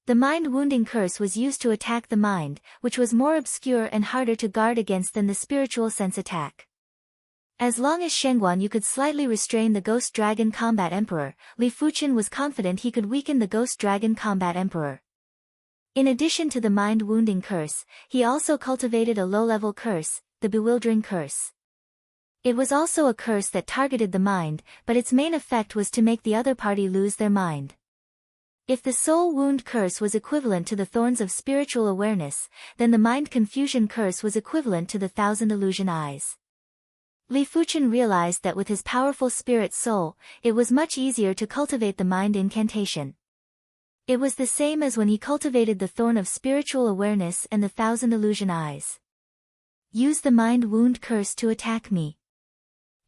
The mind wounding curse was used to attack the mind, which was more obscure and harder to guard against than the spiritual sense attack. As long as Shen Guanyu could slightly restrain the Ghost Dragon Combat Emperor, Li Fuchen was confident he could weaken the Ghost Dragon Combat Emperor. In addition to the mind wounding curse, he also cultivated a low-level curse, the bewildering curse. It was also a curse that targeted the mind, but its main effect was to make the other party lose their mind. If the soul wound curse was equivalent to the thorns of spiritual awareness, then the mind confusion curse was equivalent to the 1,000 illusion eyes. Li Fuchen realized that with his powerful spirit soul, it was much easier to cultivate the mind incantation. It was the same as when he cultivated the thorn of spiritual awareness and the 1,000 illusion eyes. Use the mind wound curse to attack me.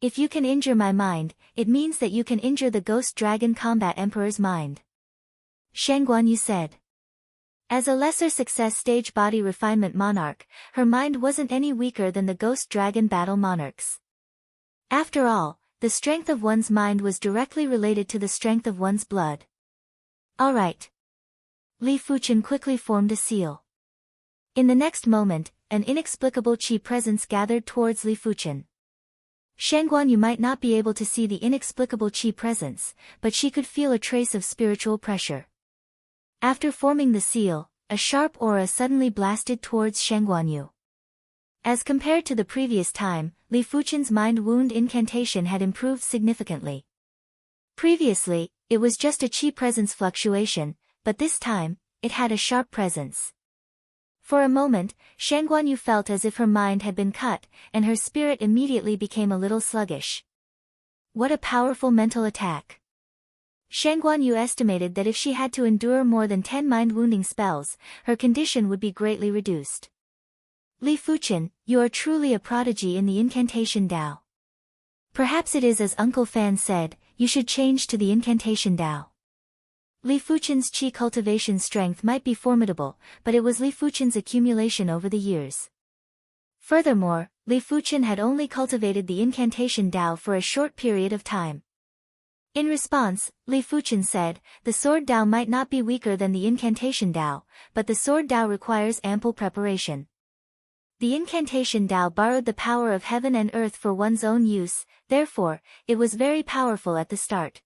If you can injure my mind, it means that you can injure the Ghost Dragon Combat Emperor's mind. Shen Guanyu said. As a lesser success stage body refinement monarch, her mind wasn't any weaker than the Ghost Dragon Battle Monarch's. After all, the strength of one's mind was directly related to the strength of one's blood. All right. Li Fuchen quickly formed a seal. In the next moment, an inexplicable qi presence gathered towards Li Fuchen. Shen Guanyu might not be able to see the inexplicable qi presence, but she could feel a trace of spiritual pressure. After forming the seal, a sharp aura suddenly blasted towards Shen Guanyu. As compared to the previous time, Li Fuchen's mind wound incantation had improved significantly. Previously, it was just a qi presence fluctuation, but this time, it had a sharp presence. For a moment, Shen Guanyu felt as if her mind had been cut, and her spirit immediately became a little sluggish. What a powerful mental attack! Shen Guanyu estimated that if she had to endure more than 10 mind-wounding spells, her condition would be greatly reduced. Li Fuchen, you are truly a prodigy in the incantation Dao. Perhaps it is as Uncle Fan said, you should change to the incantation Dao. Li Fuchen's qi cultivation strength might be formidable, but it was Li Fuchen's accumulation over the years. Furthermore, Li Fuchen had only cultivated the incantation Dao for a short period of time. In response, Li Fuchen said, the sword Dao might not be weaker than the incantation Dao, but the sword Dao requires ample preparation. The incantation Dao borrowed the power of heaven and earth for one's own use, therefore, it was very powerful at the start.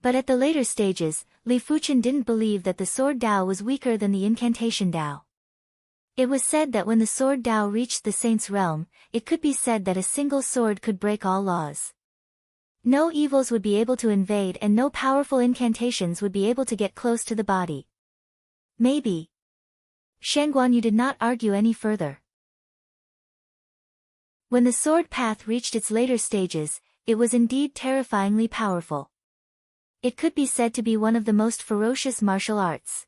But at the later stages, Li Fuchen didn't believe that the sword Dao was weaker than the incantation Dao. It was said that when the sword Dao reached the saint's realm, it could be said that a single sword could break all laws. No evils would be able to invade and no powerful incantations would be able to get close to the body. Maybe. Shen Guanyu did not argue any further. When the sword path reached its later stages, it was indeed terrifyingly powerful. It could be said to be one of the most ferocious martial arts.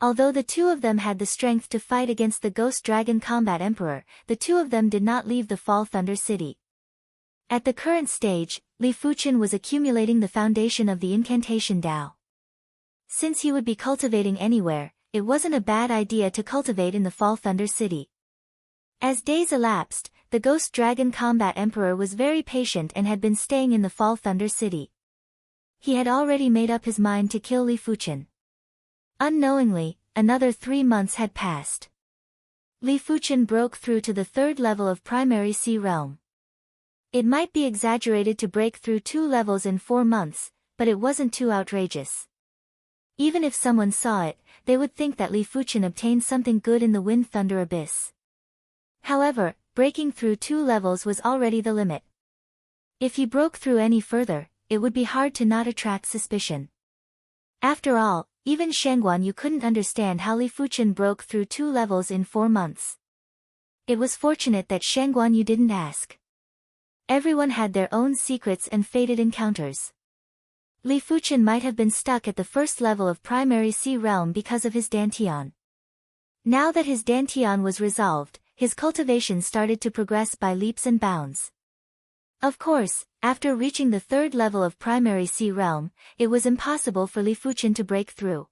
Although the two of them had the strength to fight against the Ghost Dragon Combat Emperor, the two of them did not leave the Fall Thunder City. At the current stage, Li Fuchen was accumulating the foundation of the incantation Dao. Since he would be cultivating anywhere, it wasn't a bad idea to cultivate in the Fall Thunder City. As days elapsed, the Ghost Dragon Combat Emperor was very patient and had been staying in the Fall Thunder City. He had already made up his mind to kill Li Fuchen. Unknowingly, another 3 months had passed. Li Fuchen broke through to the 3rd level of Primary Sea Realm. It might be exaggerated to break through 2 levels in 4 months, but it wasn't too outrageous. Even if someone saw it, they would think that Li Fuchen obtained something good in the Wind Thunder Abyss. However, breaking through 2 levels was already the limit. If he broke through any further, it would be hard to not attract suspicion. After all, even Shen Guanyu couldn't understand how Li Fuchen broke through 2 levels in 4 months. It was fortunate that Shang Guanyu didn't ask. Everyone had their own secrets and fated encounters. Li Fuchen might have been stuck at the first level of primary sea realm because of his dantian. Now that his dantian was resolved, his cultivation started to progress by leaps and bounds. Of course, after reaching the third level of primary sea realm, it was impossible for Li Fuchen to break through.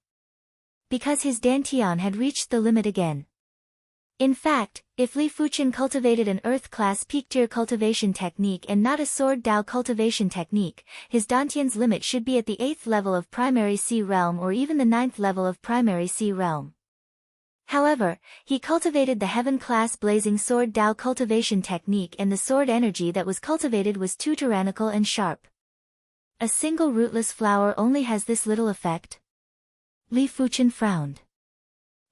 Because his dantian had reached the limit again. In fact, if Li Fuchen cultivated an Earth-class peak-tier cultivation technique and not a Sword Dao cultivation technique, his dantian's limit should be at the 8th level of primary sea realm or even the 9th level of primary sea realm. However, he cultivated the Heaven-class Blazing Sword Dao cultivation technique and the sword energy that was cultivated was too tyrannical and sharp. A single rootless flower only has this little effect? Li Fuchen frowned.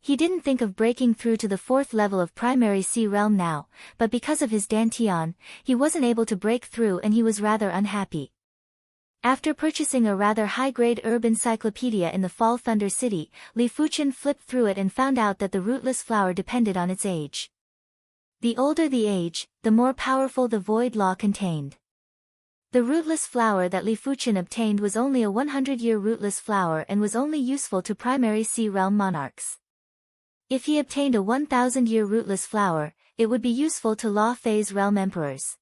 He didn't think of breaking through to the 4th level of primary sea realm now, but because of his dantian, he wasn't able to break through and he was rather unhappy. After purchasing a rather high-grade herb encyclopedia in the Fall Thunder City, Li Fuchen flipped through it and found out that the rootless flower depended on its age. The older the age, the more powerful the void law contained. The rootless flower that Li Fuchen obtained was only a 100-year rootless flower and was only useful to primary sea realm monarchs. If he obtained a 1,000-year rootless flower, it would be useful to Law Phase realm emperors.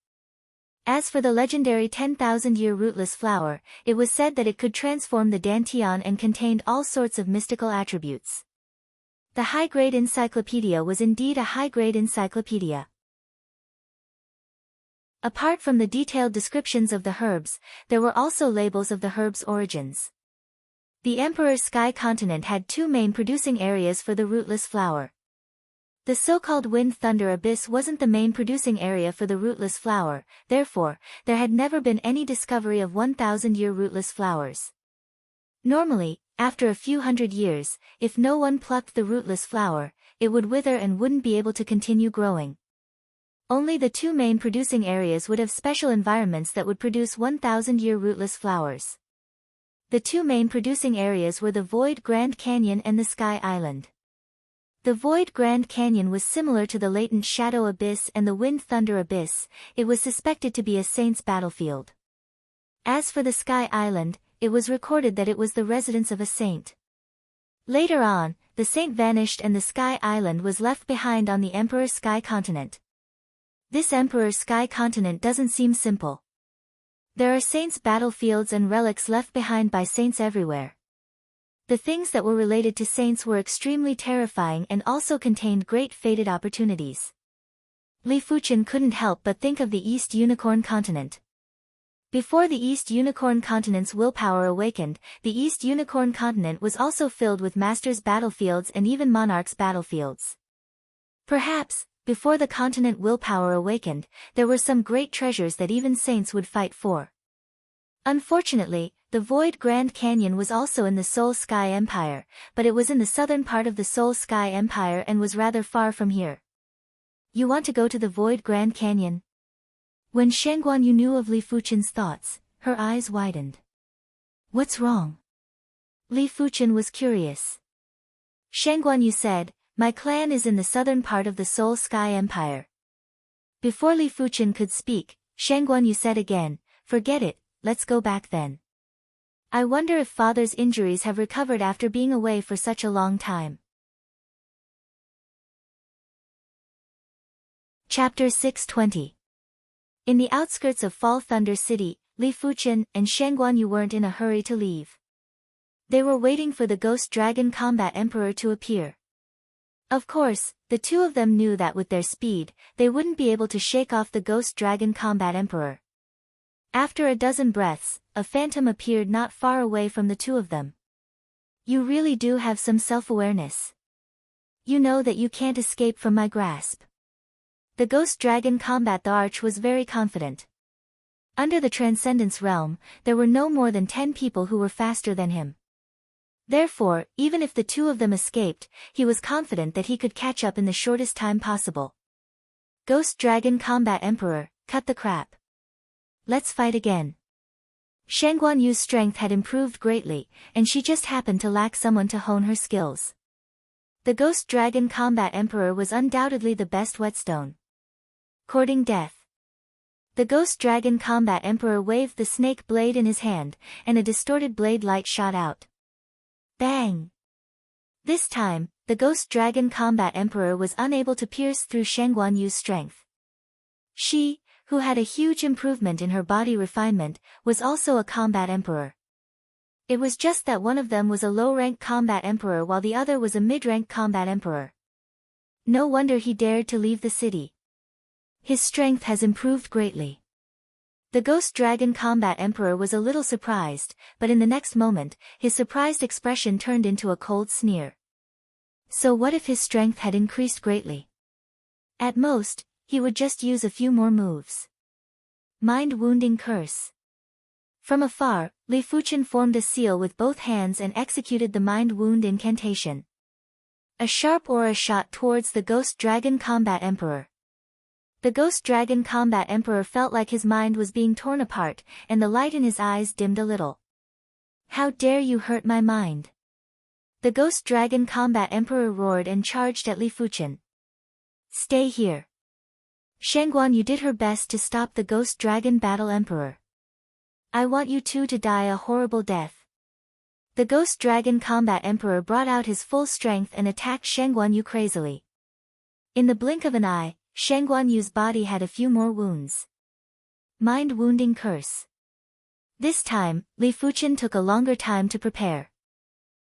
As for the legendary 10,000-year rootless flower, it was said that it could transform the dantian and contained all sorts of mystical attributes. The high-grade encyclopedia was indeed a high-grade encyclopedia. Apart from the detailed descriptions of the herbs, there were also labels of the herbs' origins. The Emperor's Sky Continent had 2 main producing areas for the rootless flower. The so-called Wind-Thunder Abyss wasn't the main producing area for the rootless flower, therefore, there had never been any discovery of 1,000-year rootless flowers. Normally, after a few hundred years, if no one plucked the rootless flower, it would wither and wouldn't be able to continue growing. Only the 2 main producing areas would have special environments that would produce 1,000-year rootless flowers. The 2 main producing areas were the Void Grand Canyon and the Sky Island. The Void Grand Canyon was similar to the Latent Shadow Abyss and the Wind Thunder Abyss. It was suspected to be a saint's battlefield. As for the Sky Island, it was recorded that it was the residence of a saint. Later on, the saint vanished and the Sky Island was left behind on the Emperor's Sky Continent. This Emperor's Sky Continent doesn't seem simple. There are saints' battlefields and relics left behind by saints everywhere. The things that were related to saints were extremely terrifying and also contained great fated opportunities. Li Fuchen couldn't help but think of the East Unicorn Continent. Before the East Unicorn Continent's willpower awakened, the East Unicorn Continent was also filled with masters' battlefields and even monarchs' battlefields. Perhaps, before the continent willpower awakened, there were some great treasures that even saints would fight for. Unfortunately, the Void Grand Canyon was also in the Soul Sky Empire, but it was in the southern part of the Soul Sky Empire and was rather far from here. You want to go to the Void Grand Canyon? When Shang Guanyu knew of Li Fuchen's thoughts, her eyes widened. What's wrong? Li Fuchen was curious. Shang Guanyu said, my clan is in the southern part of the Soul Sky Empire. Before Li Fuchen could speak, Shang Guanyu said again, forget it, let's go back then. I wonder if father's injuries have recovered after being away for such a long time. Chapter 620. In the outskirts of Fall Thunder City, Li Fuchen and Shang Guanyu weren't in a hurry to leave. They were waiting for the Ghost Dragon Combat Emperor to appear. Of course, the 2 of them knew that with their speed, they wouldn't be able to shake off the Ghost Dragon Combat Emperor. After a dozen breaths, a phantom appeared not far away from the 2 of them. You really do have some self-awareness. You know that you can't escape from my grasp. The Ghost Dragon Combat the Arch was very confident. Under the Transcendence Realm, there were no more than 10 people who were faster than him. Therefore, even if the 2 of them escaped, he was confident that he could catch up in the shortest time possible. Ghost Dragon Combat Emperor, cut the crap. Let's fight again. Shang Guanyu's strength had improved greatly, and she just happened to lack someone to hone her skills. The Ghost Dragon Combat Emperor was undoubtedly the best whetstone. courting death. The Ghost Dragon Combat Emperor waved the snake blade in his hand, and a distorted blade light shot out. Bang! This time, the Ghost Dragon Combat Emperor was unable to pierce through Shang Guanyu's strength. She, who had a huge improvement in her body refinement, was also a combat emperor. It was just that one of them was a low-rank combat emperor while the other was a mid-rank combat emperor. No wonder he dared to leave the city. His strength has improved greatly. The Ghost Dragon Combat Emperor was a little surprised, but in the next moment, his surprised expression turned into a cold sneer. So what if his strength had increased greatly? At most, he would just use a few more moves. Mind-wounding curse. From afar, Li Fuchen formed a seal with both hands and executed the mind wound incantation. A sharp aura shot towards the Ghost Dragon Combat Emperor. The Ghost Dragon Combat Emperor felt like his mind was being torn apart, and the light in his eyes dimmed a little. How dare you hurt my mind? The Ghost Dragon Combat Emperor roared and charged at Li Fuchen. Stay here. Shang Guanyu did her best to stop the Ghost Dragon Battle Emperor. I want you two to die a horrible death. The Ghost Dragon Combat Emperor brought out his full strength and attacked Shang Guanyu crazily. In the blink of an eye, Shang Guanyu's body had a few more wounds. Mind-wounding curse. This time, Li Fuchen took a longer time to prepare.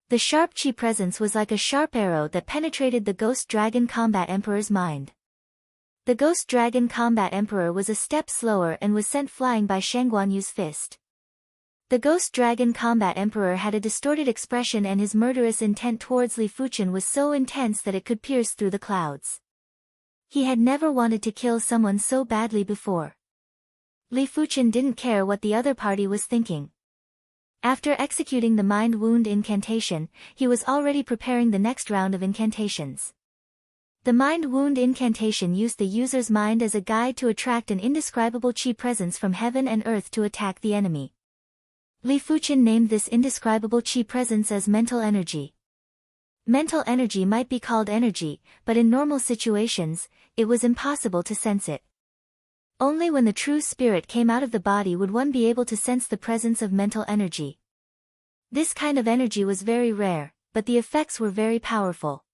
The sharp chi presence was like a sharp arrow that penetrated the Ghost Dragon Combat Emperor's mind. The Ghost Dragon Combat Emperor was a step slower and was sent flying by Shang Guanyu's fist. The Ghost Dragon Combat Emperor had a distorted expression and his murderous intent towards Li Fuchen was so intense that it could pierce through the clouds. He had never wanted to kill someone so badly before. Li Fuchen didn't care what the other party was thinking. After executing the mind wound incantation, he was already preparing the next round of incantations. The mind wound incantation used the user's mind as a guide to attract an indescribable chi presence from heaven and earth to attack the enemy. Li Fuchen named this indescribable chi presence as mental energy. Mental energy might be called energy, but in normal situations, it was impossible to sense it. Only when the true spirit came out of the body would one be able to sense the presence of mental energy. This kind of energy was very rare, but the effects were very powerful.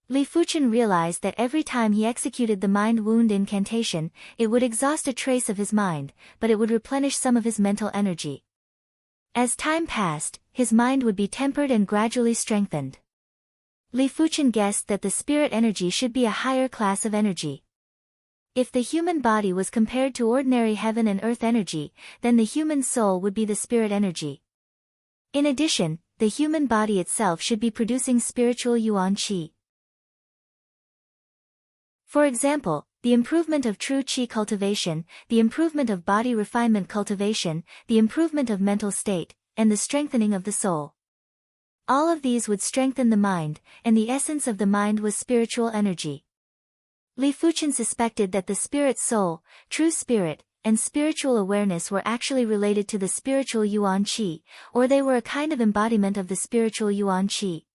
Li Fuchen realized that every time he executed the mind wound incantation, it would exhaust a trace of his mind, but it would replenish some of his mental energy. As time passed, his mind would be tempered and gradually strengthened. Li Fuchen guessed that the spirit energy should be a higher class of energy. If the human body was compared to ordinary heaven and earth energy, then the human soul would be the spirit energy. In addition, the human body itself should be producing spiritual yuan qi. For example, the improvement of true qi cultivation, the improvement of body refinement cultivation, the improvement of mental state, and the strengthening of the soul. All of these would strengthen the mind, and the essence of the mind was spiritual energy. Li Fuchen suspected that the spirit soul, true spirit, and spiritual awareness were actually related to the spiritual yuan qi, or they were a kind of embodiment of the spiritual yuan qi.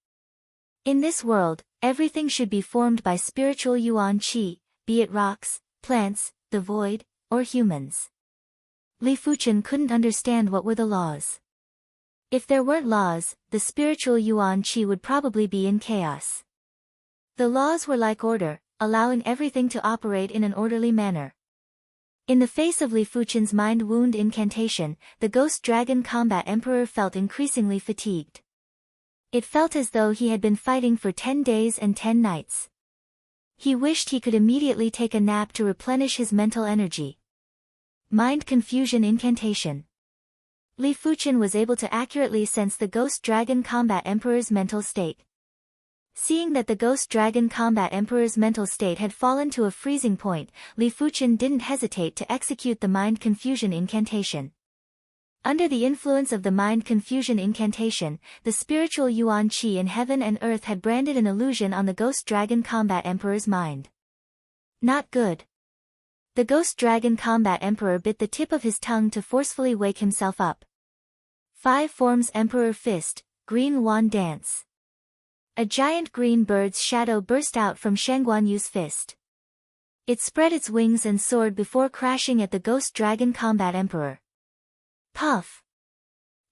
In this world, everything should be formed by spiritual yuan qi, be it rocks, plants, the void, or humans. Li Fuchen couldn't understand what were the laws. If there weren't laws, the spiritual yuan qi would probably be in chaos. The laws were like order, allowing everything to operate in an orderly manner. In the face of Li Fuchen's mind wound incantation, the Ghost Dragon Combat Emperor felt increasingly fatigued. It felt as though he had been fighting for 10 days and 10 nights. He wished he could immediately take a nap to replenish his mental energy. Mind confusion incantation. Li Fuchen was able to accurately sense the Ghost Dragon Combat Emperor's mental state. Seeing that the Ghost Dragon Combat Emperor's mental state had fallen to a freezing point, Li Fuchen didn't hesitate to execute the mind confusion incantation. Under the influence of the mind confusion incantation, the spiritual yuan qi in heaven and earth had branded an illusion on the Ghost Dragon Combat Emperor's mind. Not good. The Ghost Dragon Combat Emperor bit the tip of his tongue to forcefully wake himself up. 5 forms Emperor Fist, Green Wand Dance. A giant green bird's shadow burst out from Shang Guanyu's fist. It spread its wings and soared before crashing at the Ghost Dragon Combat Emperor. Puff!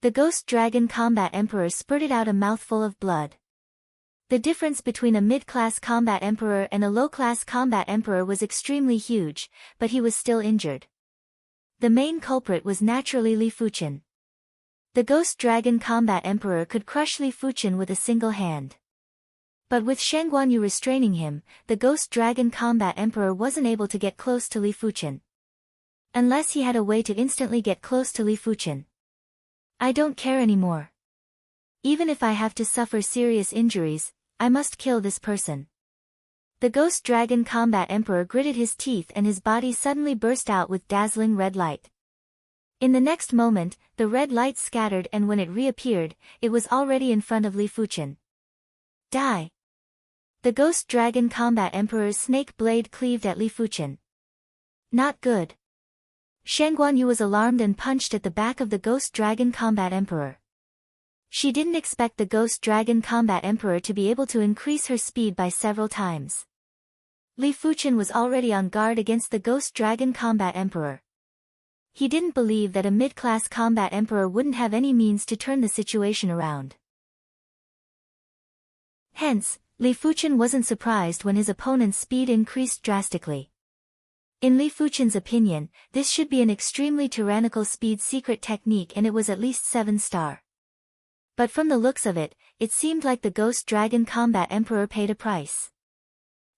The Ghost Dragon Combat Emperor spurted out a mouthful of blood. The difference between a mid-class Combat Emperor and a low-class Combat Emperor was extremely huge, but he was still injured. The main culprit was naturally Li Fuchen. The Ghost Dragon Combat Emperor could crush Li Fuchen with a single hand. But with Shen Guanyu restraining him, the Ghost Dragon Combat Emperor wasn't able to get close to Li Fuchen. Unless he had a way to instantly get close to Li Fuchen. I don't care anymore. Even if I have to suffer serious injuries, I must kill this person. The Ghost Dragon Combat Emperor gritted his teeth and his body suddenly burst out with dazzling red light. In the next moment, the red light scattered and when it reappeared, it was already in front of Li Fuchen. Die! The Ghost Dragon Combat Emperor's snake blade cleaved at Li Fuchen. Not good. Shen Guanyu was alarmed and punched at the back of the Ghost Dragon Combat Emperor. She didn't expect the Ghost Dragon Combat Emperor to be able to increase her speed by several times. Li Fuchen was already on guard against the Ghost Dragon Combat Emperor. He didn't believe that a mid-class Combat Emperor wouldn't have any means to turn the situation around. Hence, Li Fuchen wasn't surprised when his opponent's speed increased drastically. In Li Fuchen's opinion, this should be an extremely tyrannical speed secret technique and it was at least 7-star. But from the looks of it, it seemed like the Ghost Dragon Combat Emperor paid a price.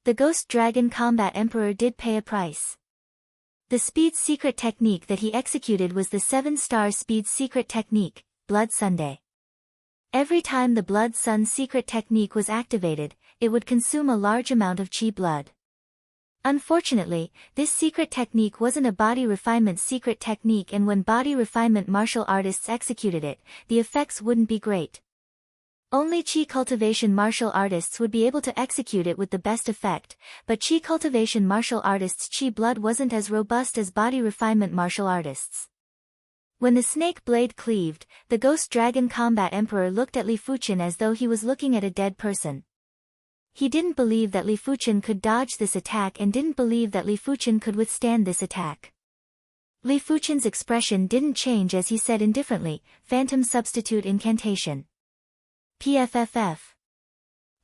The Ghost Dragon Combat Emperor did pay a price. The speed secret technique that he executed was the 7-star speed secret technique, Blood Sunday. Every time the Blood Sun secret technique was activated, it would consume a large amount of Qi blood. Unfortunately, this secret technique wasn't a body refinement secret technique and when body refinement martial artists executed it, the effects wouldn't be great. Only Qi cultivation martial artists would be able to execute it with the best effect, but Qi cultivation martial artists' Qi blood wasn't as robust as body refinement martial artists. When the snake blade cleaved, the Ghost Dragon Combat Emperor looked at Li Fuchen as though he was looking at a dead person. He didn't believe that Li Fuchen could dodge this attack and didn't believe that Li Fuchen could withstand this attack. Li Fuchen's expression didn't change as he said indifferently, Phantom Substitute Incantation. PFFF.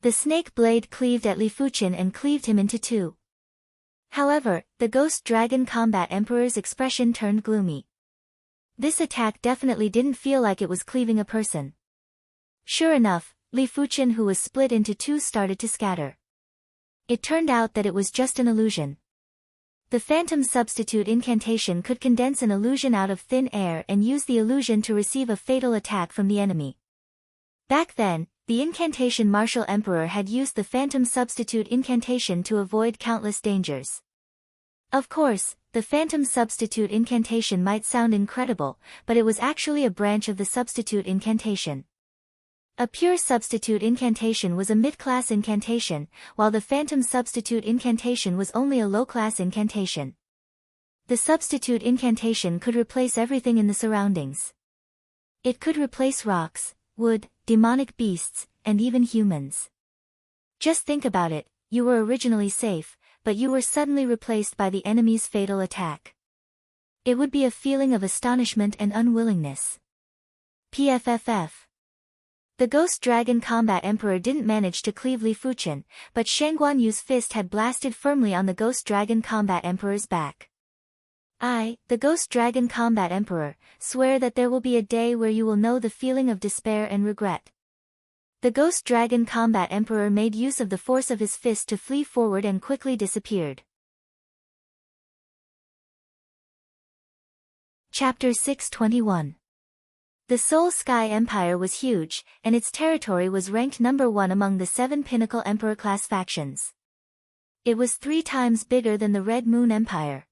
The snake blade cleaved at Li Fuchen and cleaved him into two. However, the Ghost Dragon Combat Emperor's expression turned gloomy. This attack definitely didn't feel like it was cleaving a person. Sure enough, Li Fuchen who was split into two started to scatter. It turned out that it was just an illusion. The Phantom Substitute Incantation could condense an illusion out of thin air and use the illusion to receive a fatal attack from the enemy. Back then, the Incantation Martial Emperor had used the Phantom Substitute Incantation to avoid countless dangers. Of course, the Phantom Substitute Incantation might sound incredible, but it was actually a branch of the Substitute Incantation. A pure Substitute Incantation was a mid-class incantation, while the Phantom Substitute Incantation was only a low-class incantation. The Substitute Incantation could replace everything in the surroundings. It could replace rocks, wood, demonic beasts, and even humans. Just think about it, you were originally safe, but you were suddenly replaced by the enemy's fatal attack. It would be a feeling of astonishment and unwillingness. PFFF. The Ghost Dragon Combat Emperor didn't manage to cleave Li Fuchen, but Shen Guanyu's fist had blasted firmly on the Ghost Dragon Combat Emperor's back. I, the Ghost Dragon Combat Emperor, swear that there will be a day where you will know the feeling of despair and regret. The Ghost Dragon Combat Emperor made use of the force of his fist to flee forward and quickly disappeared. Chapter 621. The Soul Sky Empire was huge, and its territory was ranked number 1 among the 7 pinnacle Emperor-class factions. It was 3 times bigger than the Red Moon Empire.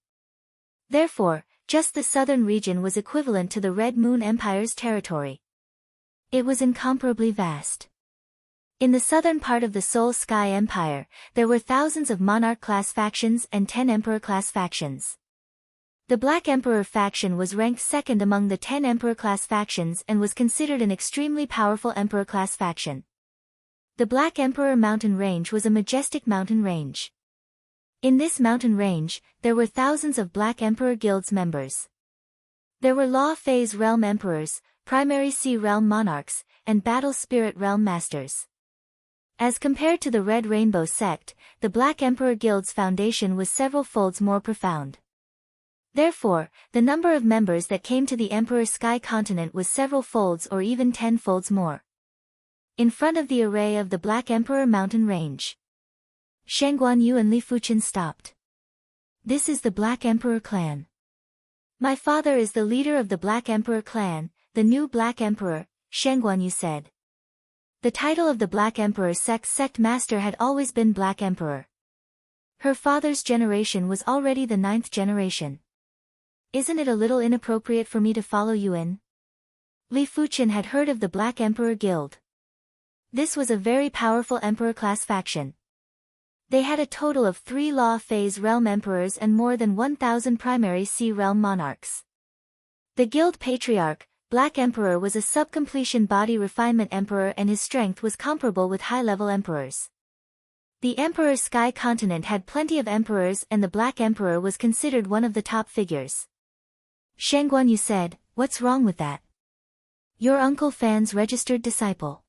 Therefore, just the southern region was equivalent to the Red Moon Empire's territory. It was incomparably vast. In the southern part of the Soul Sky Empire, there were thousands of Monarch-class factions and 10 Emperor-class factions. The Black Emperor faction was ranked second among the 10 Emperor-class factions and was considered an extremely powerful Emperor-class faction. The Black Emperor mountain range was a majestic mountain range. In this mountain range, there were thousands of Black Emperor Guild's members. There were Law Phase Realm Emperors, Primary Sea Realm Monarchs, and Battle Spirit Realm Masters. As compared to the Red Rainbow sect, the Black Emperor Guild's foundation was several folds more profound. Therefore, the number of members that came to the Emperor Sky Continent was several folds or even 10 folds more. In front of the array of the Black Emperor mountain range, Shen Guanyu and Li Fuchen stopped. This is the Black Emperor clan. My father is the leader of the Black Emperor clan, the new Black Emperor, Shen Guanyu said. The title of the Black Emperor sect master had always been Black Emperor. Her father's generation was already the 9th generation. Isn't it a little inappropriate for me to follow you in? Li Fuchen had heard of the Black Emperor Guild. This was a very powerful emperor-class faction. They had a total of 3 Law Phase Realm Emperors and more than 1,000 Primary Sea Realm Monarchs. The Guild Patriarch, Black Emperor, was a sub-completion body refinement emperor and his strength was comparable with high-level emperors. The Emperor Sky Continent had plenty of emperors and the Black Emperor was considered one of the top figures. Shen Guanyu said, "What's wrong with that? Your Uncle Fan's registered disciple.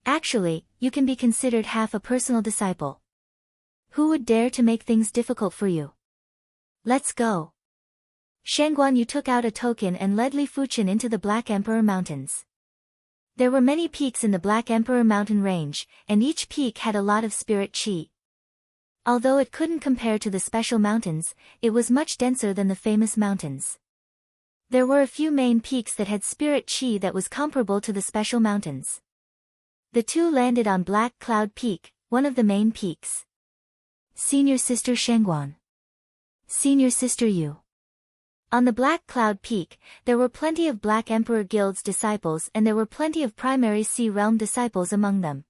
Actually, you can be considered half a personal disciple. Who would dare to make things difficult for you? Let's go." Shen Guanyu took out a token and led Li Fuchen into the Black Emperor Mountains. There were many peaks in the Black Emperor mountain range, and each peak had a lot of spirit chi. Although it couldn't compare to the special mountains, it was much denser than the famous mountains. There were a few main peaks that had spirit chi that was comparable to the special mountains. The two landed on Black Cloud Peak, one of the main peaks. Senior Sister Shengguan. Senior Sister Yu. On the Black Cloud Peak, there were plenty of Black Emperor Guild's disciples and there were plenty of Primary Sea Realm disciples among them.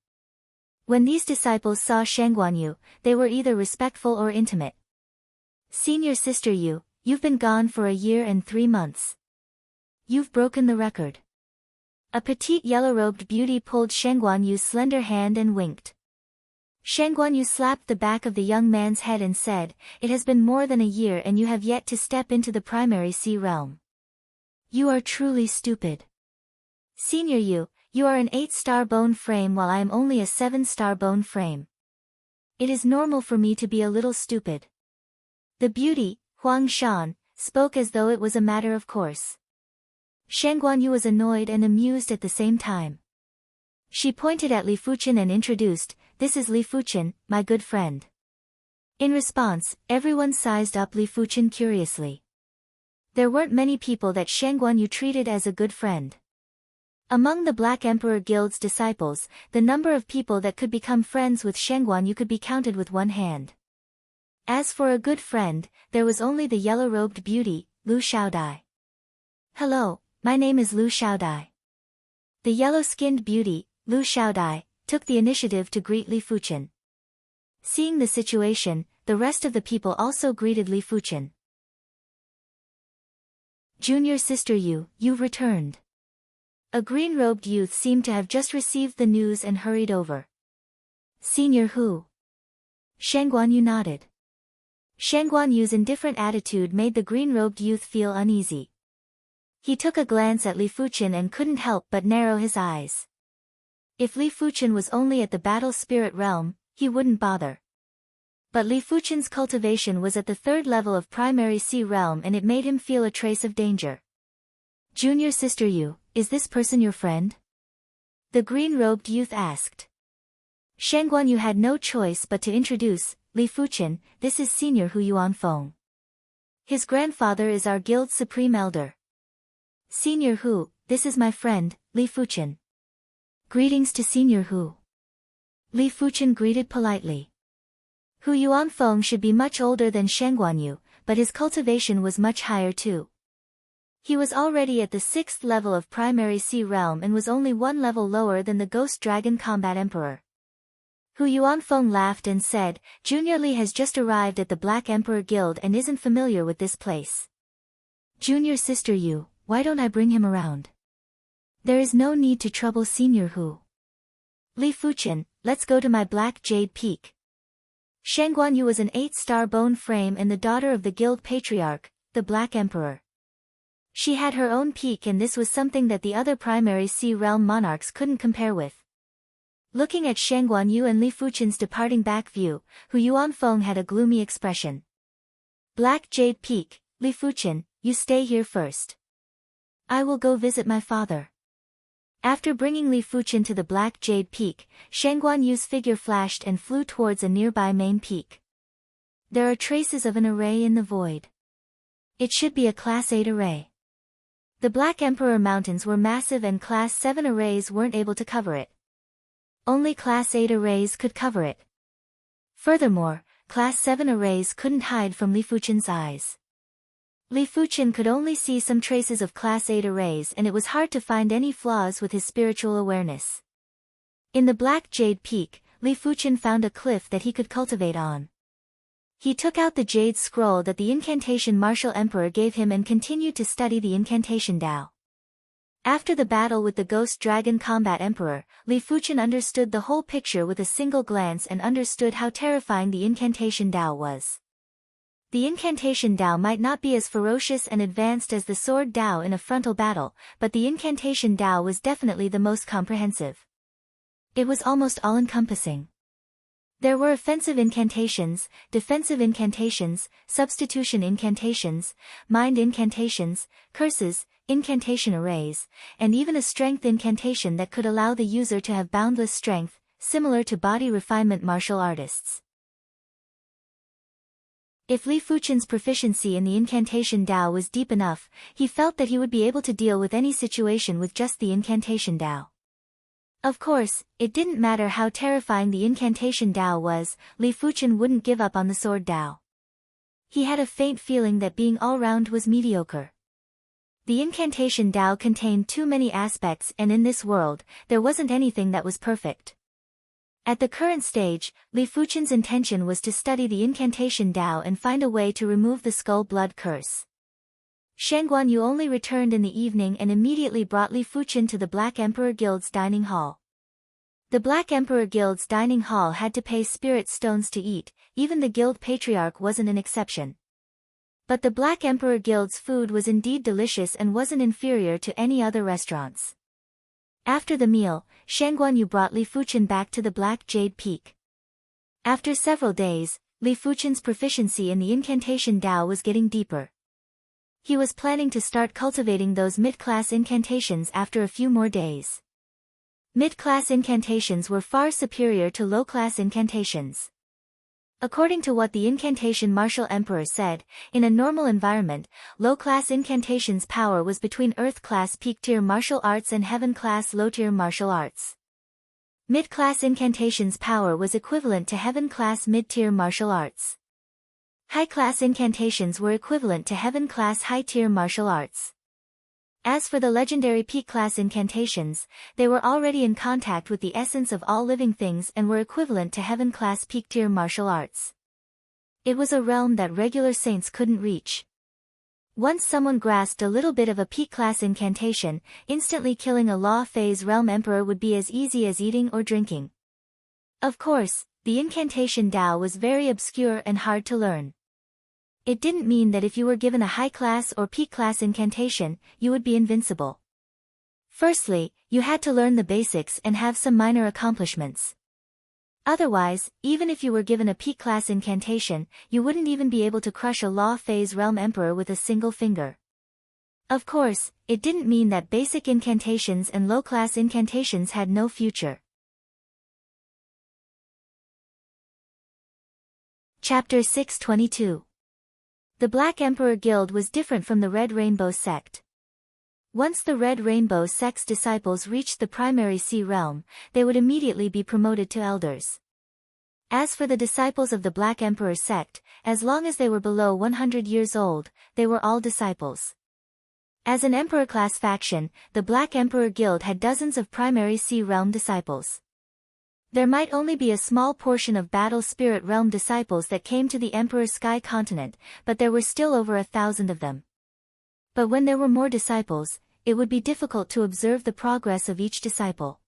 When these disciples saw Shengguanyu, they were either respectful or intimate. Senior Sister Yu, you've been gone for a year and 3 months. You've broken the record. A petite yellow-robed beauty pulled Shengguanyu's slender hand and winked. Shengguanyu slapped the back of the young man's head and said, "It has been more than a year and you have yet to step into the Primary Sea Realm. You are truly stupid. Senior Yu, you are an 8-star bone frame while I am only a 7-star bone frame. It is normal for me to be a little stupid." The beauty, Huang Shan, spoke as though it was a matter of course. Shengguanyu was annoyed and amused at the same time. She pointed at Li Fuchen and introduced, "This is Li Fuchen, my good friend." In response, everyone sized up Li Fuchen curiously. There weren't many people that Shengguanyu treated as a good friend. Among the Black Emperor Guild's disciples, the number of people that could become friends with Shengguanyu could be counted with one hand. As for a good friend, there was only the yellow-robed beauty, Lu Xiaodai. "Hello, my name is Lu Xiaodai." The yellow-skinned beauty, Lu Xiaodai, took the initiative to greet Li Fuchen. Seeing the situation, the rest of the people also greeted Li Fuchen. "Junior Sister Yu, you've returned." A green-robed youth seemed to have just received the news and hurried over. "Senior Hu?" Shengguanyu nodded. Shengguanyu's indifferent attitude made the green-robed youth feel uneasy. He took a glance at Li Fuchen and couldn't help but narrow his eyes. If Li Fuchen was only at the Battle Spirit Realm, he wouldn't bother. But Li Fuchen's cultivation was at the 3rd level of Primary Sea Realm and it made him feel a trace of danger. "Junior Sister Yu, is this person your friend?" the green-robed youth asked. Shengguanyu had no choice but to introduce, "Li Fuchen, this is Senior Hu Yuanfeng. His grandfather is our guild's supreme elder." "Senior Hu, this is my friend, Li Fuchen." "Greetings to Senior Hu." Li Fuchen greeted politely. Hu Yuanfeng should be much older than Shengguanyu, but his cultivation was much higher too. He was already at the 6th level of Primary Sea Realm and was only 1 level lower than the Ghost Dragon Combat Emperor. Hu Yuanfeng laughed and said, "Junior Li has just arrived at the Black Emperor Guild and isn't familiar with this place. Junior Sister Yu, why don't I bring him around? There is no need to trouble Senior Hu." "Li Fuchen, let's go to my Black Jade Peak." Shangguan Yu was an 8-star bone frame and the daughter of the guild patriarch, the Black Emperor. She had her own peak, and this was something that the other primary Sea Realm monarchs couldn't compare with. Looking at Shangguan Yu and Li Fuchen's departing back view, Hu Yuanfeng had a gloomy expression. Black Jade Peak, Li Fuchen, you stay here first. I will go visit my father. After bringing Li Fuchen to the Black Jade Peak, Shangguan Yu's figure flashed and flew towards a nearby main peak. There are traces of an array in the void. It should be a Class 8 array. The Black Emperor Mountains were massive and Class 7 arrays weren't able to cover it. Only Class 8 arrays could cover it. Furthermore, Class 7 arrays couldn't hide from Li Fuchen's eyes. Li Fuchen could only see some traces of Class 8 arrays, and it was hard to find any flaws with his spiritual awareness. In the Black Jade Peak, Li Fuchen found a cliff that he could cultivate on. He took out the jade scroll that the incantation Martial Emperor gave him and continued to study the incantation Tao. After the battle with the Ghost Dragon Combat Emperor, Li Fuchen understood the whole picture with a single glance and understood how terrifying the incantation Tao was. The incantation Tao might not be as ferocious and advanced as the sword Tao in a frontal battle, but the incantation Tao was definitely the most comprehensive. It was almost all-encompassing. There were offensive incantations, defensive incantations, substitution incantations, mind incantations, curses, incantation arrays, and even a strength incantation that could allow the user to have boundless strength, similar to body refinement martial artists. If Li Fuchen's proficiency in the incantation Tao was deep enough, he felt that he would be able to deal with any situation with just the incantation Tao. Of course, it didn't matter how terrifying the incantation Tao was, Li Fuchen wouldn't give up on the sword Tao. He had a faint feeling that being all-round was mediocre. The incantation Tao contained too many aspects, and in this world, there wasn't anything that was perfect. At the current stage, Li Fuchen's intention was to study the incantation Tao and find a way to remove the skull blood curse. Shangguan Yu only returned in the evening and immediately brought Li Fuchen to the Black Emperor Guild's dining hall. The Black Emperor Guild's dining hall had to pay spirit stones to eat, even the guild patriarch wasn't an exception. But the Black Emperor Guild's food was indeed delicious and wasn't inferior to any other restaurants. After the meal, Shangguan Yu brought Li Fuchen back to the Black Jade Peak. After several days, Li Fuchen's proficiency in the incantation Tao was getting deeper. He was planning to start cultivating those mid-class incantations after a few more days. Mid-class incantations were far superior to low-class incantations. According to what the incantation Martial Emperor said, in a normal environment, low-class incantations' power was between Earth-class peak-tier martial arts and Heaven-class low-tier martial arts. Mid-class incantations' power was equivalent to Heaven-class mid-tier martial arts. High-class incantations were equivalent to Heaven-class high-tier martial arts. As for the legendary peak-class incantations, they were already in contact with the essence of all living things and were equivalent to Heaven-class peak-tier martial arts. It was a realm that regular saints couldn't reach. Once someone grasped a little bit of a peak-class incantation, instantly killing a law phase realm emperor would be as easy as eating or drinking. Of course, the incantation Tao was very obscure and hard to learn. It didn't mean that if you were given a high-class or peak-class incantation, you would be invincible. Firstly, you had to learn the basics and have some minor accomplishments. Otherwise, even if you were given a peak-class incantation, you wouldn't even be able to crush a law phase realm emperor with a single finger. Of course, it didn't mean that basic incantations and low-class incantations had no future. Chapter 622. The Black Emperor Guild was different from the Red Rainbow sect. Once the Red Rainbow sect's disciples reached the primary Sea Realm, they would immediately be promoted to elders. As for the disciples of the Black Emperor sect, as long as they were below 100 years old, they were all disciples. As an Emperor-class faction, the Black Emperor Guild had dozens of primary Sea Realm disciples. There might only be a small portion of Battle Spirit Realm disciples that came to the Emperor's Sky Continent, but there were still over 1,000 of them. But when there were more disciples, it would be difficult to observe the progress of each disciple.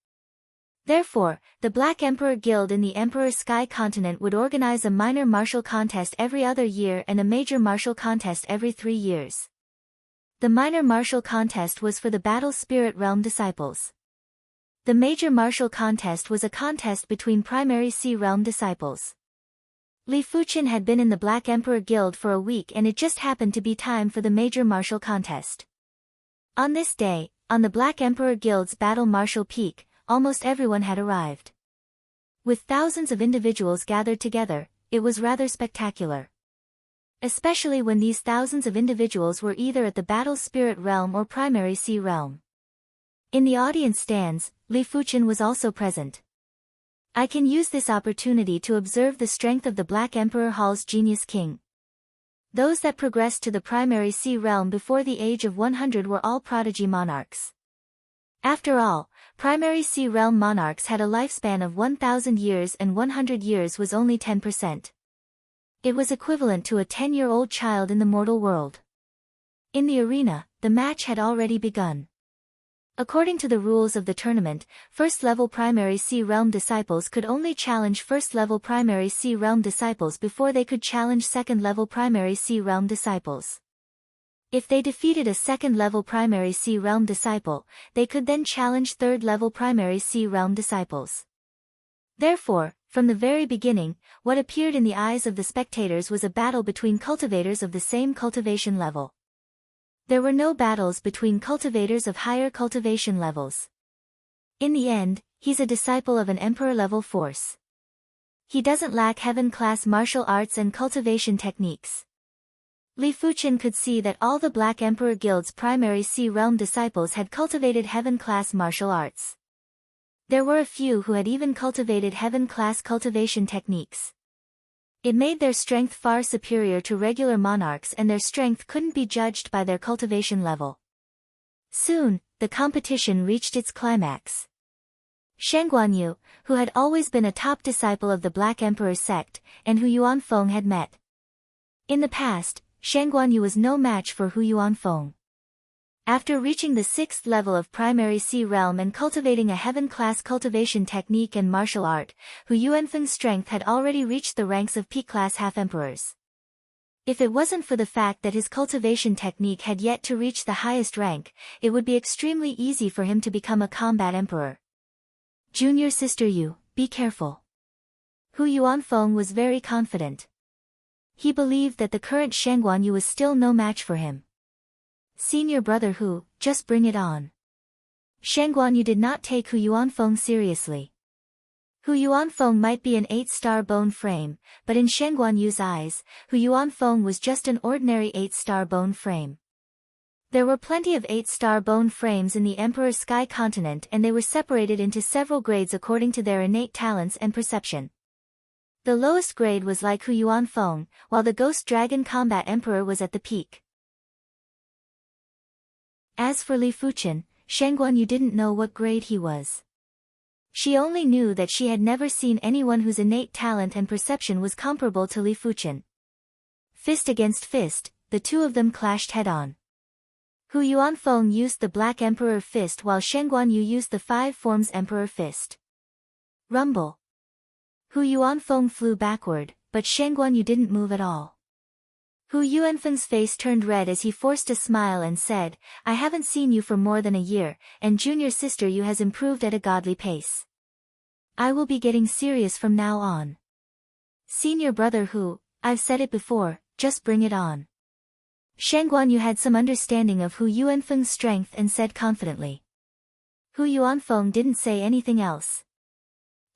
Therefore, the Black Emperor Guild in the Emperor Sky continent would organize a minor martial contest every other year and a major martial contest every 3 years. The minor martial contest was for the Battle Spirit Realm disciples. The major martial contest was a contest between Primary Sea Realm disciples. Li Fuqian had been in the Black Emperor Guild for a week and it just happened to be time for the major martial contest. On this day, on the Black Emperor Guild's Battle Martial Peak, almost everyone had arrived. With thousands of individuals gathered together, it was rather spectacular. Especially when these thousands of individuals were either at the Battle Spirit Realm or Primary Sea Realm. In the audience stands, Li Fuqian was also present. I can use this opportunity to observe the strength of the Black Emperor Hall's Genius King. Those that progressed to the Primary Sea Realm before the age of 100 were all prodigy monarchs. After all, Primary Sea Realm monarchs had a lifespan of 1,000 years and 100 years was only 10%. It was equivalent to a 10-year-old child in the mortal world. In the arena, the match had already begun. According to the rules of the tournament, first-level Primary Sea Realm disciples could only challenge first-level Primary Sea Realm disciples before they could challenge second-level Primary Sea Realm disciples. If they defeated a second-level Primary Sea Realm disciple, they could then challenge third-level Primary Sea Realm disciples. Therefore, from the very beginning, what appeared in the eyes of the spectators was a battle between cultivators of the same cultivation level. There were no battles between cultivators of higher cultivation levels. In the end, he's a disciple of an emperor-level force. He doesn't lack heaven-class martial arts and cultivation techniques. Li Fuqian could see that all the Black Emperor Guild's Primary Sea Realm disciples had cultivated heaven-class martial arts. There were a few who had even cultivated heaven-class cultivation techniques. It made their strength far superior to regular monarchs and their strength couldn't be judged by their cultivation level. Soon, the competition reached its climax. Shen Guanyu, who had always been a top disciple of the Black Emperor's sect, and Hu Yuanfeng had met. In the past, Shen Guanyu was no match for Hu Yuanfeng. After reaching the 6th level of Primary Sea Realm and cultivating a heaven-class cultivation technique and martial art, Hu Yuanfeng's strength had already reached the ranks of peak-class half-emperors. If it wasn't for the fact that his cultivation technique had yet to reach the highest rank, it would be extremely easy for him to become a combat emperor. Junior sister Yu, be careful. Hu Yuanfeng was very confident. He believed that the current Shen Guanyu was still no match for him. Senior brother Hu, just bring it on. Shen Guanyu did not take Hu Yuanfeng seriously. Hu Yuanfeng might be an 8-star bone frame, but in Shen Guanyu's eyes, Hu Yuanfeng was just an ordinary 8-star bone frame. There were plenty of 8-star bone frames in the Emperor Sky continent and they were separated into several grades according to their innate talents and perception. The lowest grade was like Hu Yuanfeng, while the Ghost Dragon Combat Emperor was at the peak. As for Li Fuqian, Shen Guanyu didn't know what grade he was. She only knew that she had never seen anyone whose innate talent and perception was comparable to Li Fuqian. Fist against fist, the two of them clashed head-on. Hu Yuanfeng used the Black Emperor Fist while Shen Guanyu used the 5 Forms Emperor Fist. Rumble. Hu Yuanfeng flew backward, but Shen Guanyu didn't move at all. Hu Yuanfeng's face turned red as he forced a smile and said, I haven't seen you for more than a year, and junior sister Yu has improved at a godly pace. I will be getting serious from now on. Senior brother Hu, I've said it before, just bring it on. Shen Guanyu had some understanding of Hu Yuanfeng's strength and said confidently. Hu Yuanfeng didn't say anything else.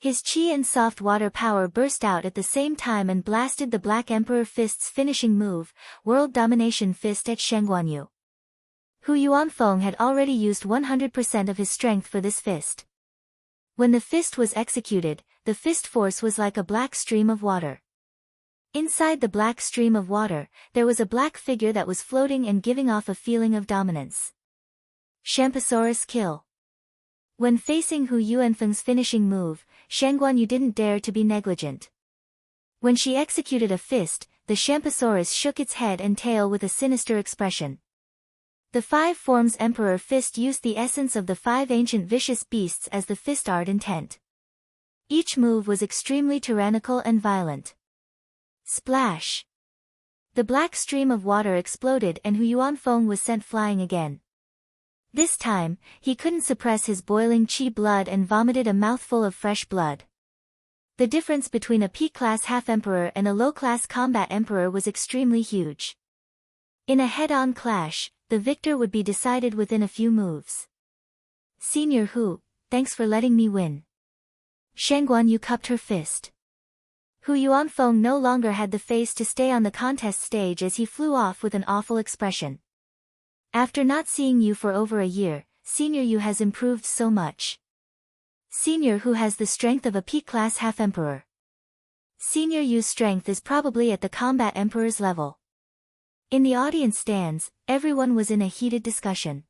His qi and soft water power burst out at the same time and blasted the Black Emperor Fist's finishing move, World Domination Fist at Shen Guanyu. Hu Yuanfeng had already used 100% of his strength for this fist. When the fist was executed, the fist force was like a black stream of water. Inside the black stream of water, there was a black figure that was floating and giving off a feeling of dominance. Shamposaurus kill. When facing Hu Yuanfeng's finishing move, Shen Guanyu didn't dare to be negligent. When she executed a fist, the Shamposaurus shook its head and tail with a sinister expression. The 5 Forms Emperor Fist used the essence of the 5 ancient vicious beasts as the fist art intent. Each move was extremely tyrannical and violent. Splash! The black stream of water exploded and Hu Yuanfeng was sent flying again. This time, he couldn't suppress his boiling qi blood and vomited a mouthful of fresh blood. The difference between a P-class half-emperor and a low-class combat emperor was extremely huge. In a head-on clash, the victor would be decided within a few moves. Senior Hu, thanks for letting me win. Shang Guanyu cupped her fist. Hu Yuanfeng no longer had the face to stay on the contest stage as he flew off with an awful expression. After not seeing you for over a year, Senior Yu has improved so much. Senior Hu has the strength of a P-class half-emperor. Senior Yu's strength is probably at the combat emperor's level. In the audience stands, everyone was in a heated discussion.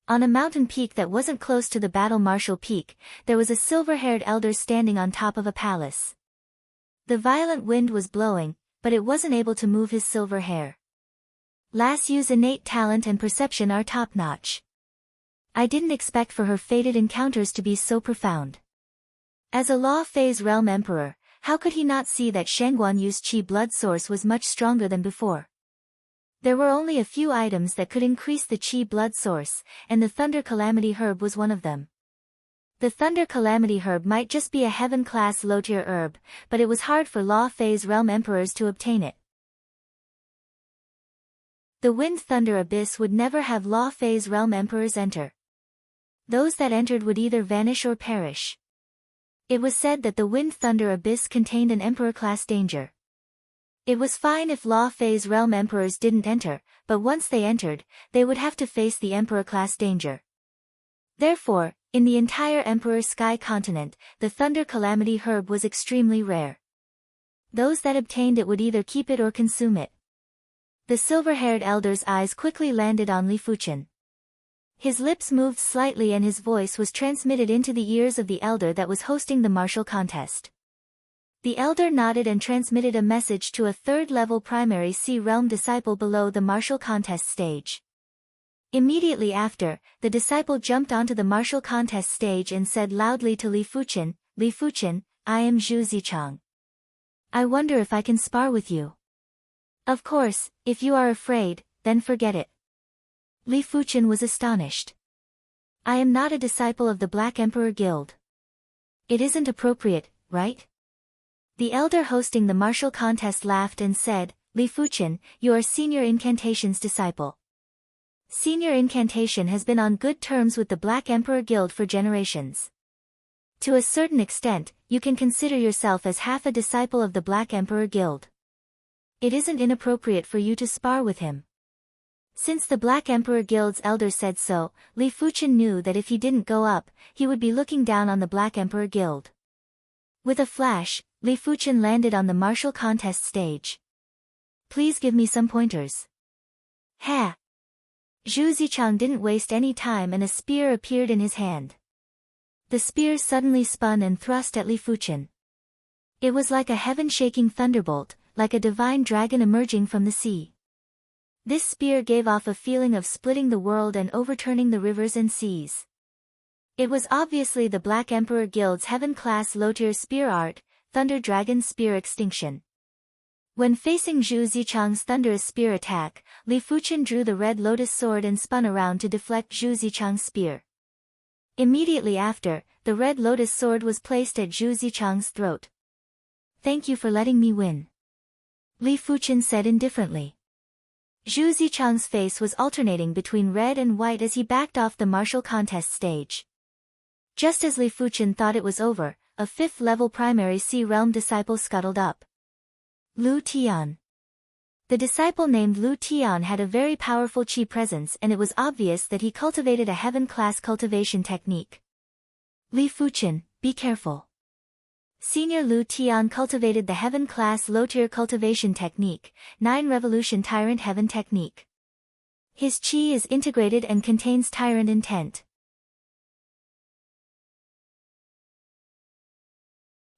On a mountain peak that wasn't close to the battle martial peak, there was a silver-haired elder standing on top of a palace. The violent wind was blowing, but it wasn't able to move his silver hair. Las Yu's innate talent and perception are top-notch. I didn't expect for her fated encounters to be so profound. As a Law Phase Realm Emperor, how could he not see that Shang Guanyu's qi blood source was much stronger than before? There were only a few items that could increase the qi blood source, and the Thunder Calamity Herb was one of them. The Thunder Calamity Herb might just be a heaven-class low-tier herb, but it was hard for Law Phase Realm Emperors to obtain it. The Wind Thunder Abyss would never have Law Phase Realm Emperors enter. Those that entered would either vanish or perish. It was said that the Wind Thunder Abyss contained an Emperor-class danger. It was fine if Law Phase Realm Emperors didn't enter, but once they entered, they would have to face the Emperor-class danger. Therefore, in the entire Emperor Sky continent, the Thunder Calamity Herb was extremely rare. Those that obtained it would either keep it or consume it. The silver-haired elder's eyes quickly landed on Li Fuchen. His lips moved slightly and his voice was transmitted into the ears of the elder that was hosting the martial contest. The elder nodded and transmitted a message to a third-level primary Sea Realm disciple below the martial contest stage. Immediately after, the disciple jumped onto the martial contest stage and said loudly to Li Fuchen, "Li Fuchen, I am Zhu Zichang. I wonder if I can spar with you." "Of course, if you are afraid, then forget it." Li Fuchen was astonished. "I am not a disciple of the Black Emperor Guild. It isn't appropriate, right?" The elder hosting the martial contest laughed and said, "Li Fuchen, you are Senior Incantation's disciple. Senior Incantation has been on good terms with the Black Emperor Guild for generations. To a certain extent, you can consider yourself as half a disciple of the Black Emperor Guild. It isn't inappropriate for you to spar with him." Since the Black Emperor Guild's elder said so, Li Fuchen knew that if he didn't go up, he would be looking down on the Black Emperor Guild. With a flash, Li Fuchen landed on the martial contest stage. "Please give me some pointers." "Ha!" Zhu Zichang didn't waste any time and a spear appeared in his hand. The spear suddenly spun and thrust at Li Fuchen. It was like a heaven-shaking thunderbolt, like a divine dragon emerging from the sea. This spear gave off a feeling of splitting the world and overturning the rivers and seas. It was obviously the Black Emperor Guild's heaven-class low-tier spear art, Thunder Dragon Spear Extinction. When facing Zhu Zichang's thunderous spear attack, Li Fuchen drew the red lotus sword and spun around to deflect Zhu Zichang's spear. Immediately after, the red lotus sword was placed at Zhu Zichang's throat. "Thank you for letting me win," Li Fuchen said indifferently. Zhu Zichang's face was alternating between red and white as he backed off the martial contest stage. Just as Li Fuchen thought it was over, a fifth-level primary Sea Realm disciple scuttled up. Lu Tian. The disciple named Lu Tian had a very powerful qi presence and it was obvious that he cultivated a heaven-class cultivation technique. "Li Fuchen, be careful." Senior Lu Tian cultivated the heaven-class low-tier cultivation technique, 9 Revolution Tyrant Heaven Technique. His qi is integrated and contains tyrant intent.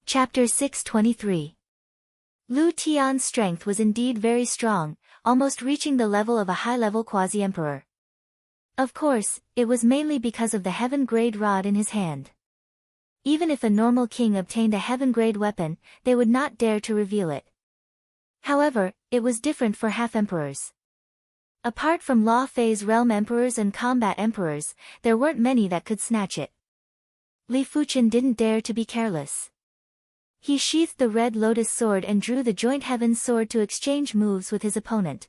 Chapter 623. Lu Tian's strength was indeed very strong, almost reaching the level of a high-level quasi-emperor. Of course, it was mainly because of the heaven-grade rod in his hand. Even if a normal king obtained a heaven-grade weapon, they would not dare to reveal it. However, it was different for half-emperors. Apart from Law Phase realm emperors and combat emperors, there weren't many that could snatch it. Li Fuchen didn't dare to be careless. He sheathed the Red Lotus sword and drew the Joint Heaven sword to exchange moves with his opponent.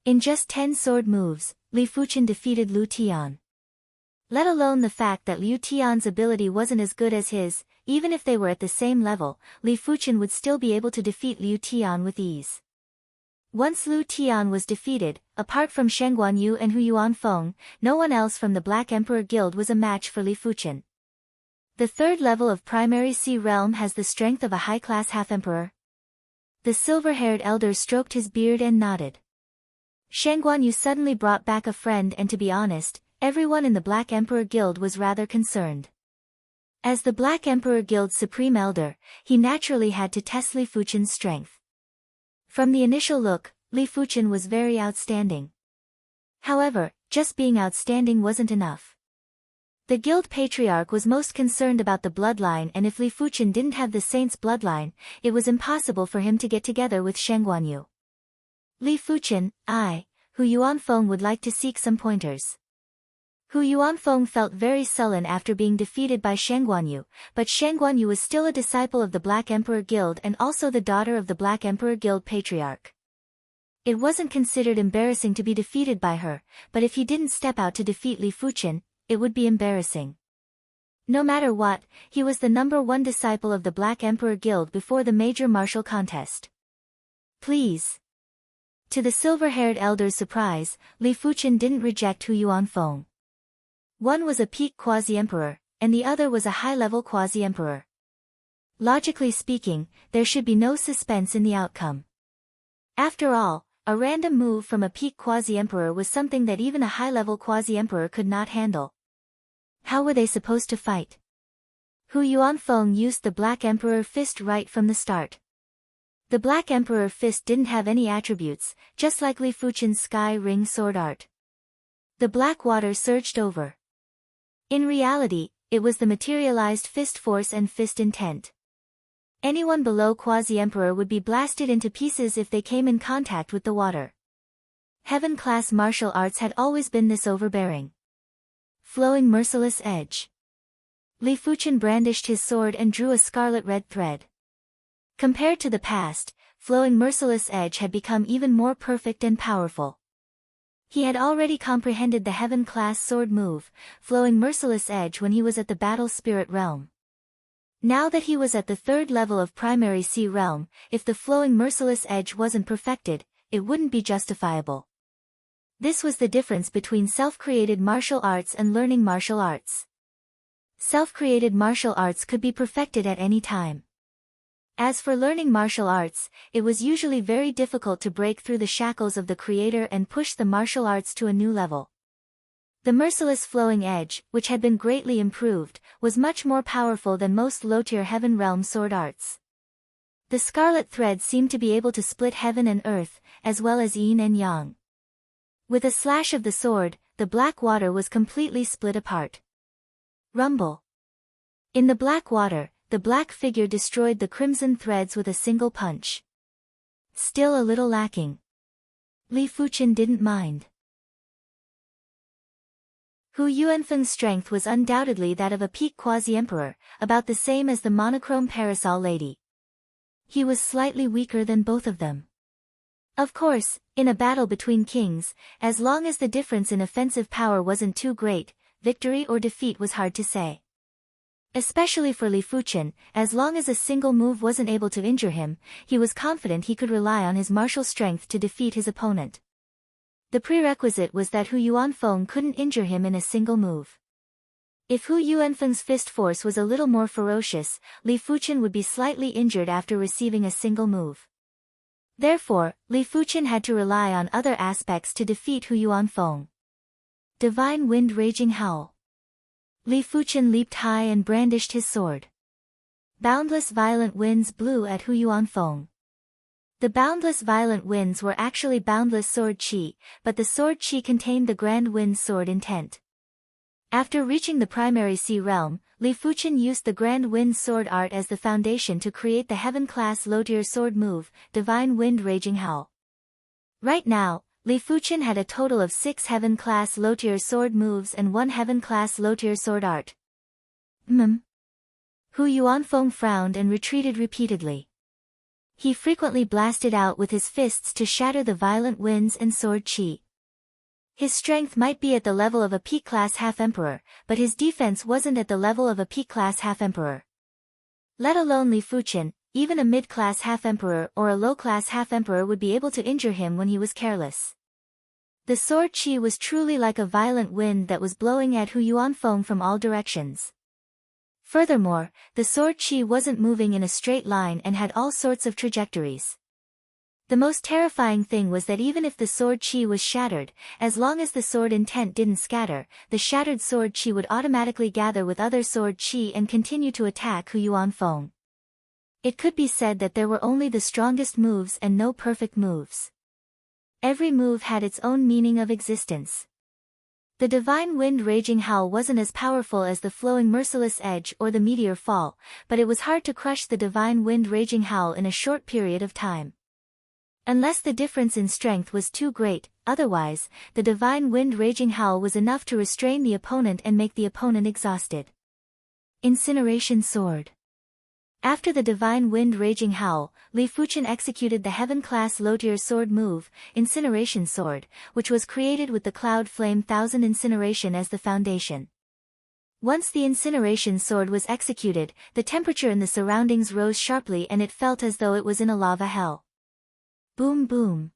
In just 10 sword moves, Li Fuchen defeated Liu Tian. Let alone the fact that Liu Tian's ability wasn't as good as his, even if they were at the same level, Li Fuchen would still be able to defeat Liu Tian with ease. Once Liu Tian was defeated, apart from Shen Guanyu and Hu Yuanfeng, no one else from the Black Emperor Guild was a match for Li Fuchen. The third level of Primary Sea Realm has the strength of a high-class half-emperor. The silver-haired elder stroked his beard and nodded. Shen Guanyu suddenly brought back a friend, and to be honest, everyone in the Black Emperor Guild was rather concerned. As the Black Emperor Guild's supreme elder, he naturally had to test Li Fuchen's strength. From the initial look, Li Fuchen was very outstanding. However, just being outstanding wasn't enough. The guild patriarch was most concerned about the bloodline, and if Li Fuchen didn't have the saint's bloodline, it was impossible for him to get together with Shen Guanyu. Li Fuchen, Hu Yuanfeng would like to seek some pointers. Hu Yuanfeng felt very sullen after being defeated by Shen Guanyu, but Shen Guanyu was still a disciple of the Black Emperor Guild and also the daughter of the Black Emperor Guild patriarch. It wasn't considered embarrassing to be defeated by her, but if he didn't step out to defeat Li Fuchen, it would be embarrassing. No matter what, he was the #1 disciple of the Black Emperor Guild before the major martial contest. Please. To the silver-haired elder's surprise, Li Fuchen didn't reject Hu Yuanfeng. One was a peak quasi-emperor, and the other was a high-level quasi-emperor. Logically speaking, there should be no suspense in the outcome. After all, a random move from a peak quasi-emperor was something that even a high-level quasi-emperor could not handle. How were they supposed to fight? Hu Yuanfeng used the Black Emperor Fist right from the start. The Black Emperor Fist didn't have any attributes, just like Li Fuchen's Sky Ring sword art. The black water surged over. In reality, it was the materialized fist force and fist intent. Anyone below Quasi-Emperor would be blasted into pieces if they came in contact with the water. Heaven-class martial arts had always been this overbearing. Flowing merciless edge. Li Fuchen brandished his sword and drew a scarlet-red thread. Compared to the past, flowing merciless edge had become even more perfect and powerful. He had already comprehended the heaven-class sword move, flowing merciless edge, when he was at the battle spirit realm. Now that he was at the third level of primary sea realm, if the flowing merciless edge wasn't perfected, it wouldn't be justifiable. This was the difference between self-created martial arts and learning martial arts. Self-created martial arts could be perfected at any time. As for learning martial arts, it was usually very difficult to break through the shackles of the creator and push the martial arts to a new level. The merciless flowing edge, which had been greatly improved, was much more powerful than most low-tier heaven realm sword arts. The scarlet thread seemed to be able to split heaven and earth, as well as yin and yang. With a slash of the sword, the black water was completely split apart. Rumble. In the black water, the black figure destroyed the crimson threads with a single punch. Still a little lacking. Li Fuchen didn't mind. Hu Yuanfeng's strength was undoubtedly that of a peak quasi-emperor, about the same as the monochrome parasol lady. He was slightly weaker than both of them. Of course, in a battle between kings, as long as the difference in offensive power wasn't too great, victory or defeat was hard to say. Especially for Li Fuchen, as long as a single move wasn't able to injure him, he was confident he could rely on his martial strength to defeat his opponent. The prerequisite was that Hu Yuanfeng couldn't injure him in a single move. If Hu Yuanfeng's fist force was a little more ferocious, Li Fuchen would be slightly injured after receiving a single move. Therefore, Li Fuchen had to rely on other aspects to defeat Hu Yuanfeng. Divine Wind Raging Howl. Li Fuchen leaped high and brandished his sword. Boundless violent winds blew at Hu Yuanfeng. The boundless violent winds were actually boundless sword chi, but the sword chi contained the grand wind sword intent. After reaching the primary sea realm, Li Fuchen used the Grand Wind sword art as the foundation to create the Heaven-class low-tier sword move, Divine Wind Raging Howl. Right now, Li Fuchen had a total of 6 Heaven-class low-tier sword moves and 1 Heaven-class low-tier sword art. Hu Yuanfeng frowned and retreated repeatedly. He frequently blasted out with his fists to shatter the violent winds and sword qi. His strength might be at the level of a peak-class half-emperor, but his defense wasn't at the level of a peak-class half-emperor. Let alone Li Fuchen, even a mid-class half-emperor or a low-class half-emperor would be able to injure him when he was careless. The sword qi was truly like a violent wind that was blowing at Hu Yuanfeng from all directions. Furthermore, the sword qi wasn't moving in a straight line and had all sorts of trajectories. The most terrifying thing was that even if the sword qi was shattered, as long as the sword intent didn't scatter, the shattered sword qi would automatically gather with other sword qi and continue to attack Hu Yuanfeng. It could be said that there were only the strongest moves and no perfect moves. Every move had its own meaning of existence. The Divine Wind Raging Howl wasn't as powerful as the Flowing Merciless Edge or the Meteor Fall, but it was hard to crush the Divine Wind Raging Howl in a short period of time. Unless the difference in strength was too great, otherwise, the Divine Wind Raging Howl was enough to restrain the opponent and make the opponent exhausted. Incineration Sword. After the Divine Wind Raging Howl, Li Fuchen executed the Heaven-class low-tier sword move, Incineration Sword, which was created with the Cloud Flame Thousand Incineration as the foundation. Once the Incineration Sword was executed, the temperature in the surroundings rose sharply and it felt as though it was in a lava hell. Boom boom.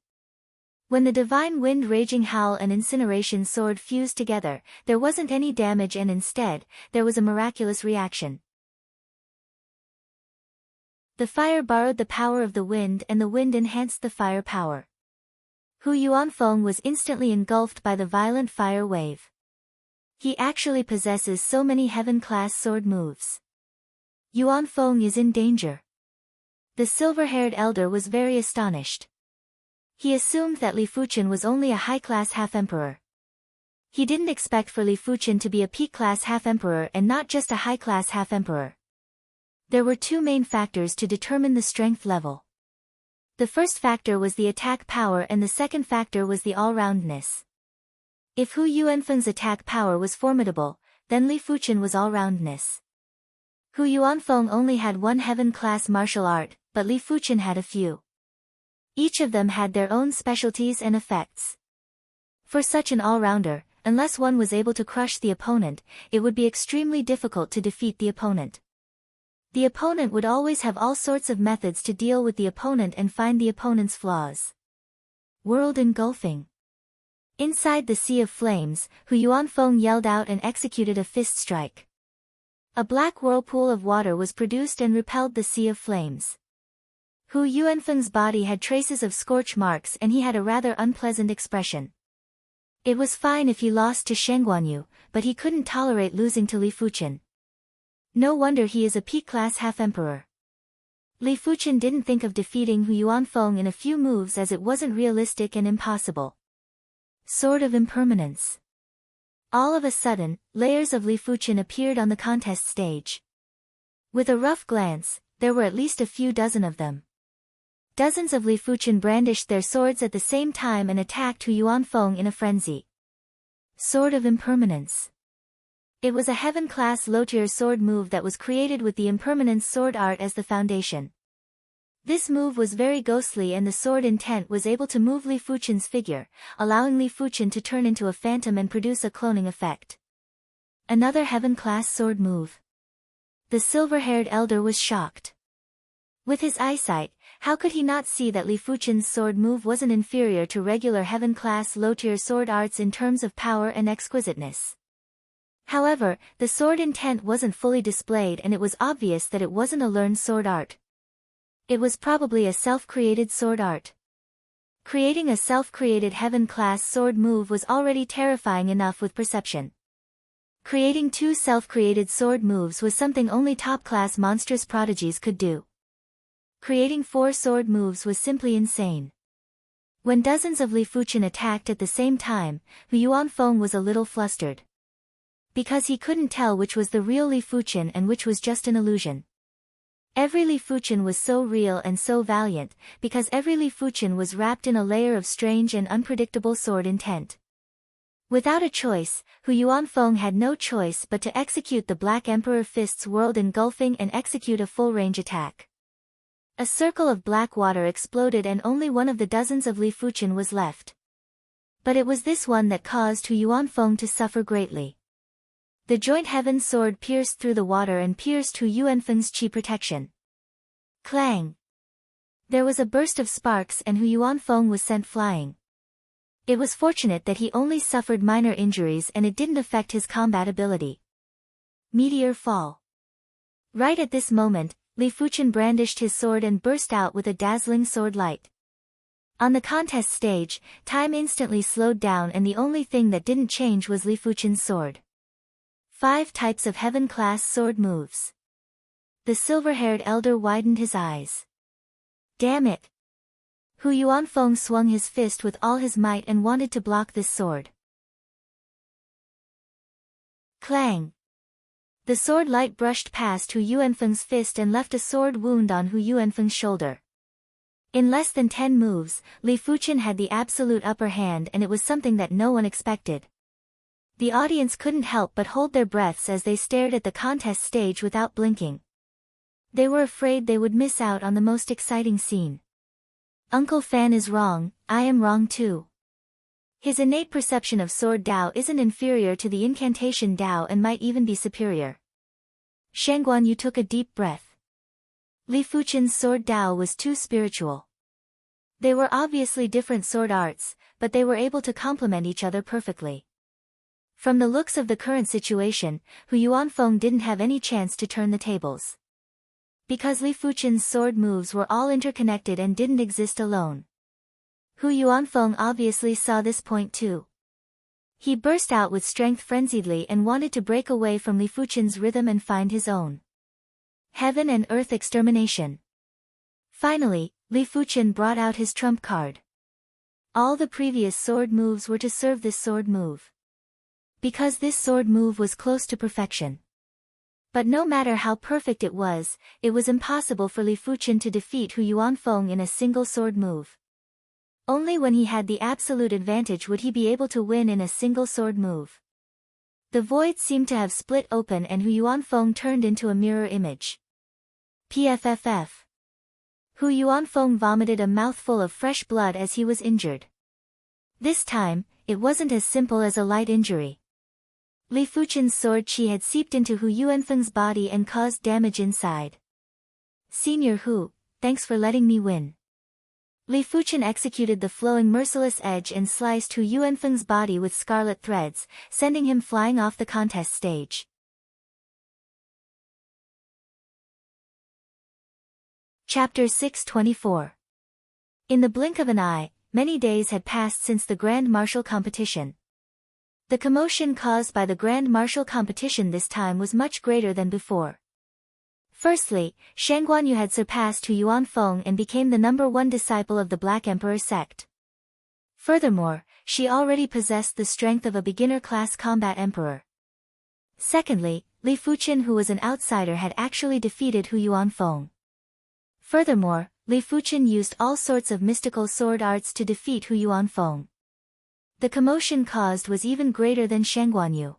When the Divine Wind Raging Howl and Incineration Sword fused together, there wasn't any damage and instead, there was a miraculous reaction. The fire borrowed the power of the wind and the wind enhanced the fire power. Hu Yuanfeng was instantly engulfed by the violent fire wave. He actually possesses so many Heaven-class sword moves. Yuanfeng is in danger. The silver-haired elder was very astonished. He assumed that Li Fuchen was only a high-class half-emperor. He didn't expect for Li Fuchen to be a peak-class half-emperor and not just a high-class half-emperor. There were 2 main factors to determine the strength level. The first factor was the attack power and the second factor was the all-roundness. If Hu Yuanfeng's attack power was formidable, then Li Fuchen was all-roundness. Hu Yuanfeng only had 1 Heaven-class martial art, but Li Fuchen had a few. Each of them had their own specialties and effects. For such an all-rounder, unless one was able to crush the opponent, it would be extremely difficult to defeat the opponent. The opponent would always have all sorts of methods to deal with the opponent and find the opponent's flaws. World engulfing. Inside the Sea of Flames, Hu Yuanfeng yelled out and executed a fist strike. A black whirlpool of water was produced and repelled the Sea of Flames. Hu Yuanfeng's body had traces of scorch marks and he had a rather unpleasant expression. It was fine if he lost to Shengguanyu, but he couldn't tolerate losing to Li Fuchen. No wonder he is a peak-class half-emperor. Li Fuchen didn't think of defeating Hu Yuanfeng in a few moves as it wasn't realistic and impossible. Sword of Impermanence. All of a sudden, layers of Li Fuchen appeared on the contest stage. With a rough glance, there were at least a few dozen of them. Dozens of Li Fuchen brandished their swords at the same time and attacked Hu Yuanfeng in a frenzy. Sword of Impermanence. It was a Heaven-class low-tier sword move that was created with the Impermanence sword art as the foundation. This move was very ghostly and the sword intent was able to move Li Fuchen's figure, allowing Li Fuchen to turn into a phantom and produce a cloning effect. Another Heaven-class sword move. The silver-haired elder was shocked. With his eyesight, how could he not see that Li Fuchen's sword move wasn't inferior to regular Heaven-class low-tier sword arts in terms of power and exquisiteness? However, the sword intent wasn't fully displayed and it was obvious that it wasn't a learned sword art. It was probably a self-created sword art. Creating a self-created Heaven-class sword move was already terrifying enough with perception. Creating 2 self-created sword moves was something only top-class monstrous prodigies could do. Creating 4 sword moves was simply insane. When dozens of Li Fuchen attacked at the same time, Hu Yuanfeng was a little flustered. because he couldn't tell which was the real Li Fuchen and which was just an illusion. Every Li Fuchen was so real and so valiant, because every Li Fuchen was wrapped in a layer of strange and unpredictable sword intent. Without a choice, Hu Yuanfeng had no choice but to execute the Black Emperor Fist's world engulfing and execute a full-range attack. A circle of black water exploded and only one of the dozens of Li Fuchen was left. But it was this one that caused Hu Yuanfeng to suffer greatly. The joint heaven sword pierced through the water and pierced Hu Yuanfeng's chi protection. Clang! There was a burst of sparks and Hu Yuanfeng was sent flying. It was fortunate that he only suffered minor injuries and it didn't affect his combat ability. Meteor fall. Right at this moment, Li Fuchen brandished his sword and burst out with a dazzling sword light. On the contest stage, time instantly slowed down and the only thing that didn't change was Li Fuchen's sword. 5 types of heaven-class sword moves. The silver-haired elder widened his eyes. Damn it! Hu Yuanfeng swung his fist with all his might and wanted to block this sword. Clang! The sword light brushed past Hu Yuanfeng's fist and left a sword wound on Hu Yuanfeng's shoulder. In less than 10 moves, Li Fuchen had the absolute upper hand and it was something that no one expected. The audience couldn't help but hold their breaths as they stared at the contest stage without blinking. They were afraid they would miss out on the most exciting scene. Uncle Fan is wrong, I am wrong too. His innate perception of sword Dao isn't inferior to the incantation Dao and might even be superior. Shangguan Yu took a deep breath. Li Fuchen's sword Dao was too spiritual. They were obviously different sword arts, but they were able to complement each other perfectly. From the looks of the current situation, Hu Yuanfeng didn't have any chance to turn the tables. Because Li Fuchen's sword moves were all interconnected and didn't exist alone. Hu Yuanfeng obviously saw this point too. He burst out with strength frenziedly and wanted to break away from Li Fuchen's rhythm and find his own. Heaven and Earth Extermination. Finally, Li Fuchen brought out his trump card. All the previous sword moves were to serve this sword move. Because this sword move was close to perfection. But no matter how perfect it was impossible for Li Fuchen to defeat Hu Yuanfeng in a single sword move. Only when he had the absolute advantage would he be able to win in a single sword move. The void seemed to have split open and Hu Yuanfeng turned into a mirror image. PFFF. Hu Yuanfeng vomited a mouthful of fresh blood as he was injured. This time, it wasn't as simple as a light injury. Li Fuchen's sword chi had seeped into Hu Yuanfeng's body and caused damage inside. Senior Hu, thanks for letting me win. Li Fuchen executed the flowing merciless edge and sliced Hu Yuanfeng's body with scarlet threads, sending him flying off the contest stage. Chapter 624. In the blink of an eye, many days had passed since the Grand Martial competition. The commotion caused by the Grand Martial competition this time was much greater than before. Firstly, Shangguan Yu had surpassed Hu Yuanfeng and became the #1 disciple of the Black Emperor sect. Furthermore, she already possessed the strength of a beginner-class combat emperor. Secondly, Li Fuchen, who was an outsider, had actually defeated Hu Yuanfeng. Furthermore, Li Fuchen used all sorts of mystical sword arts to defeat Hu Yuanfeng. The commotion caused was even greater than Shangguan Yu.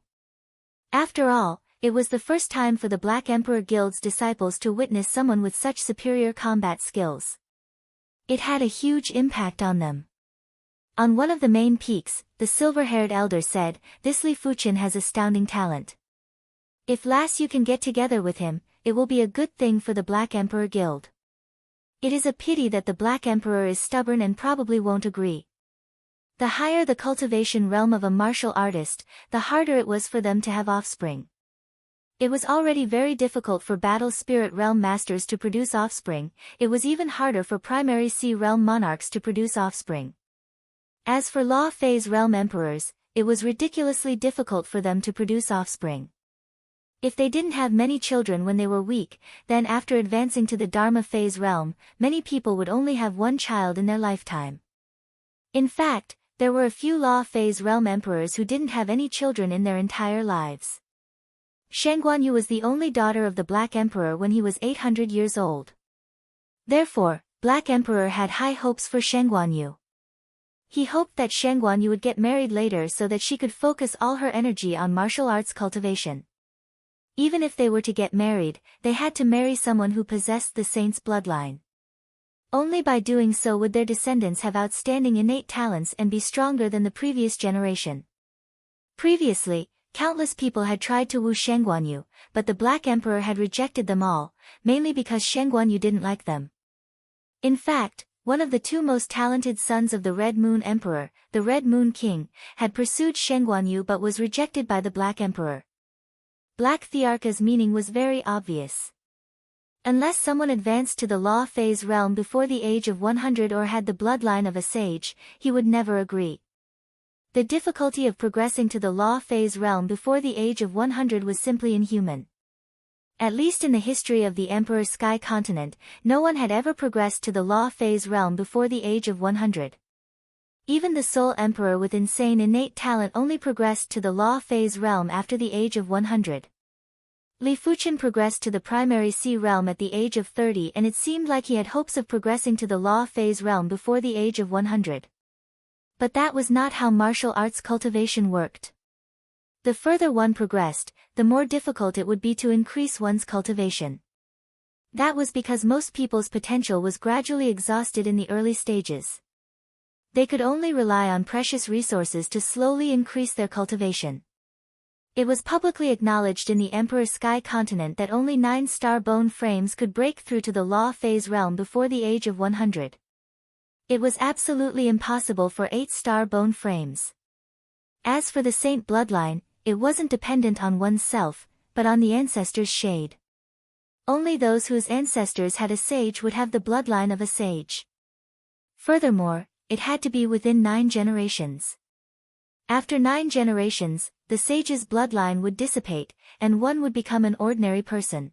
After all, it was the first time for the Black Emperor Guild's disciples to witness someone with such superior combat skills. It had a huge impact on them. On one of the main peaks, the silver-haired elder said, "This Li Fuchen has astounding talent. If last you can get together with him, it will be a good thing for the Black Emperor Guild. It is a pity that the Black Emperor is stubborn and probably won't agree." The higher the cultivation realm of a martial artist, the harder it was for them to have offspring. It was already very difficult for battle spirit realm masters to produce offspring, it was even harder for primary sea realm monarchs to produce offspring. As for law phase realm emperors, it was ridiculously difficult for them to produce offspring. If they didn't have many children when they were weak, then after advancing to the Dharma phase realm, many people would only have one child in their lifetime. In fact, there were a few law phase realm emperors who didn't have any children in their entire lives. Shang Guanyu was the only daughter of the Black Emperor when he was 800 years old. Therefore, Black Emperor had high hopes for Shang Guanyu. He hoped that Shang Guanyu would get married later so that she could focus all her energy on martial arts cultivation. Even if they were to get married, they had to marry someone who possessed the saint's bloodline. Only by doing so would their descendants have outstanding innate talents and be stronger than the previous generation. Previously, countless people had tried to woo Shang Guanyu, but the Black Emperor had rejected them all, mainly because Shang Guanyu didn't like them. In fact, one of the two most talented sons of the Red Moon Emperor, the Red Moon King, had pursued Shang Guanyu but was rejected by the Black Emperor. Black Thearka's meaning was very obvious. Unless someone advanced to the law phase realm before the age of 100 or had the bloodline of a sage, he would never agree. The difficulty of progressing to the law phase realm before the age of 100 was simply inhuman. At least in the history of the Emperor's Sky Continent, no one had ever progressed to the law phase realm before the age of 100. Even the Soul Emperor with insane innate talent only progressed to the law phase realm after the age of 100. Li Fuqian progressed to the primary sea realm at the age of 30 and it seemed like he had hopes of progressing to the law phase realm before the age of 100. But that was not how martial arts cultivation worked. The further one progressed, the more difficult it would be to increase one's cultivation. That was because most people's potential was gradually exhausted in the early stages. They could only rely on precious resources to slowly increase their cultivation. It was publicly acknowledged in the Emperor's Sky Continent that only 9-star bone frames could break through to the law phase realm before the age of 100. It was absolutely impossible for 8-star bone frames. As for the saint bloodline, it wasn't dependent on oneself, but on the ancestors' shade. Only those whose ancestors had a sage would have the bloodline of a sage. Furthermore, it had to be within 9 generations. After 9 generations, the sage's bloodline would dissipate, and one would become an ordinary person.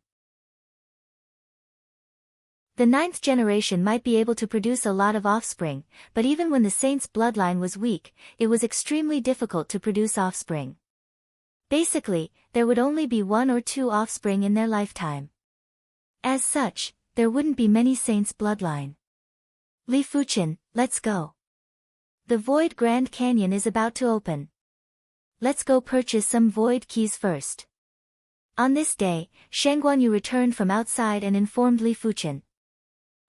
The 9th generation might be able to produce a lot of offspring, but even when the saint's bloodline was weak, it was extremely difficult to produce offspring. Basically, there would only be 1 or 2 offspring in their lifetime. As such, there wouldn't be many saints' bloodline. Li Fuqian, let's go. The Void Grand Canyon is about to open. Let's go purchase some void keys first. On this day, Shang Guanyu returned from outside and informed Li Fuqian.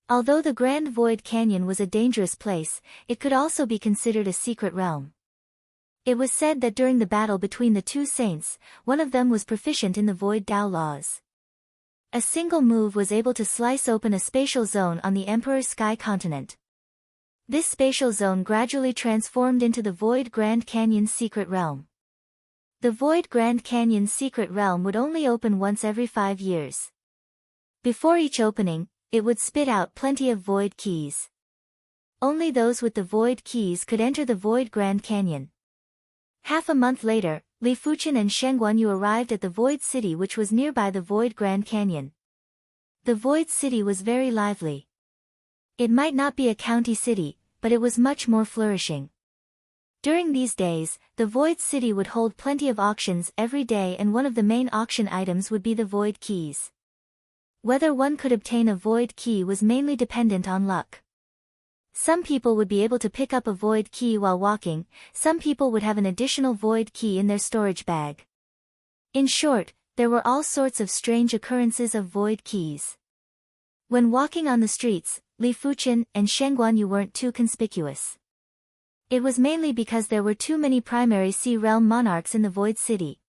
Although the Grand Void Canyon was a dangerous place, it could also be considered a secret realm. It was said that during the battle between the two saints, one of them was proficient in the Void Dao laws. A single move was able to slice open a spatial zone on the Emperor's Sky Continent. This spatial zone gradually transformed into the Void Grand Canyon's secret realm. The Void Grand Canyon's secret realm would only open once every 5 years. Before each opening, it would spit out plenty of void keys. Only those with the void keys could enter the Void Grand Canyon. Half a month later, Li Fuqian and Shang Guanyu arrived at the Void City, which was nearby the Void Grand Canyon. The Void City was very lively. It might not be a county city, but it was much more flourishing. During these days, the Void City would hold plenty of auctions every day, and one of the main auction items would be the void keys. Whether one could obtain a void key was mainly dependent on luck. Some people would be able to pick up a void key while walking, some people would have an additional void key in their storage bag. In short, there were all sorts of strange occurrences of void keys. When walking on the streets, Li Fuqian and Shang Guanyu weren't too conspicuous. It was mainly because there were too many primary sea realm monarchs in the Void City.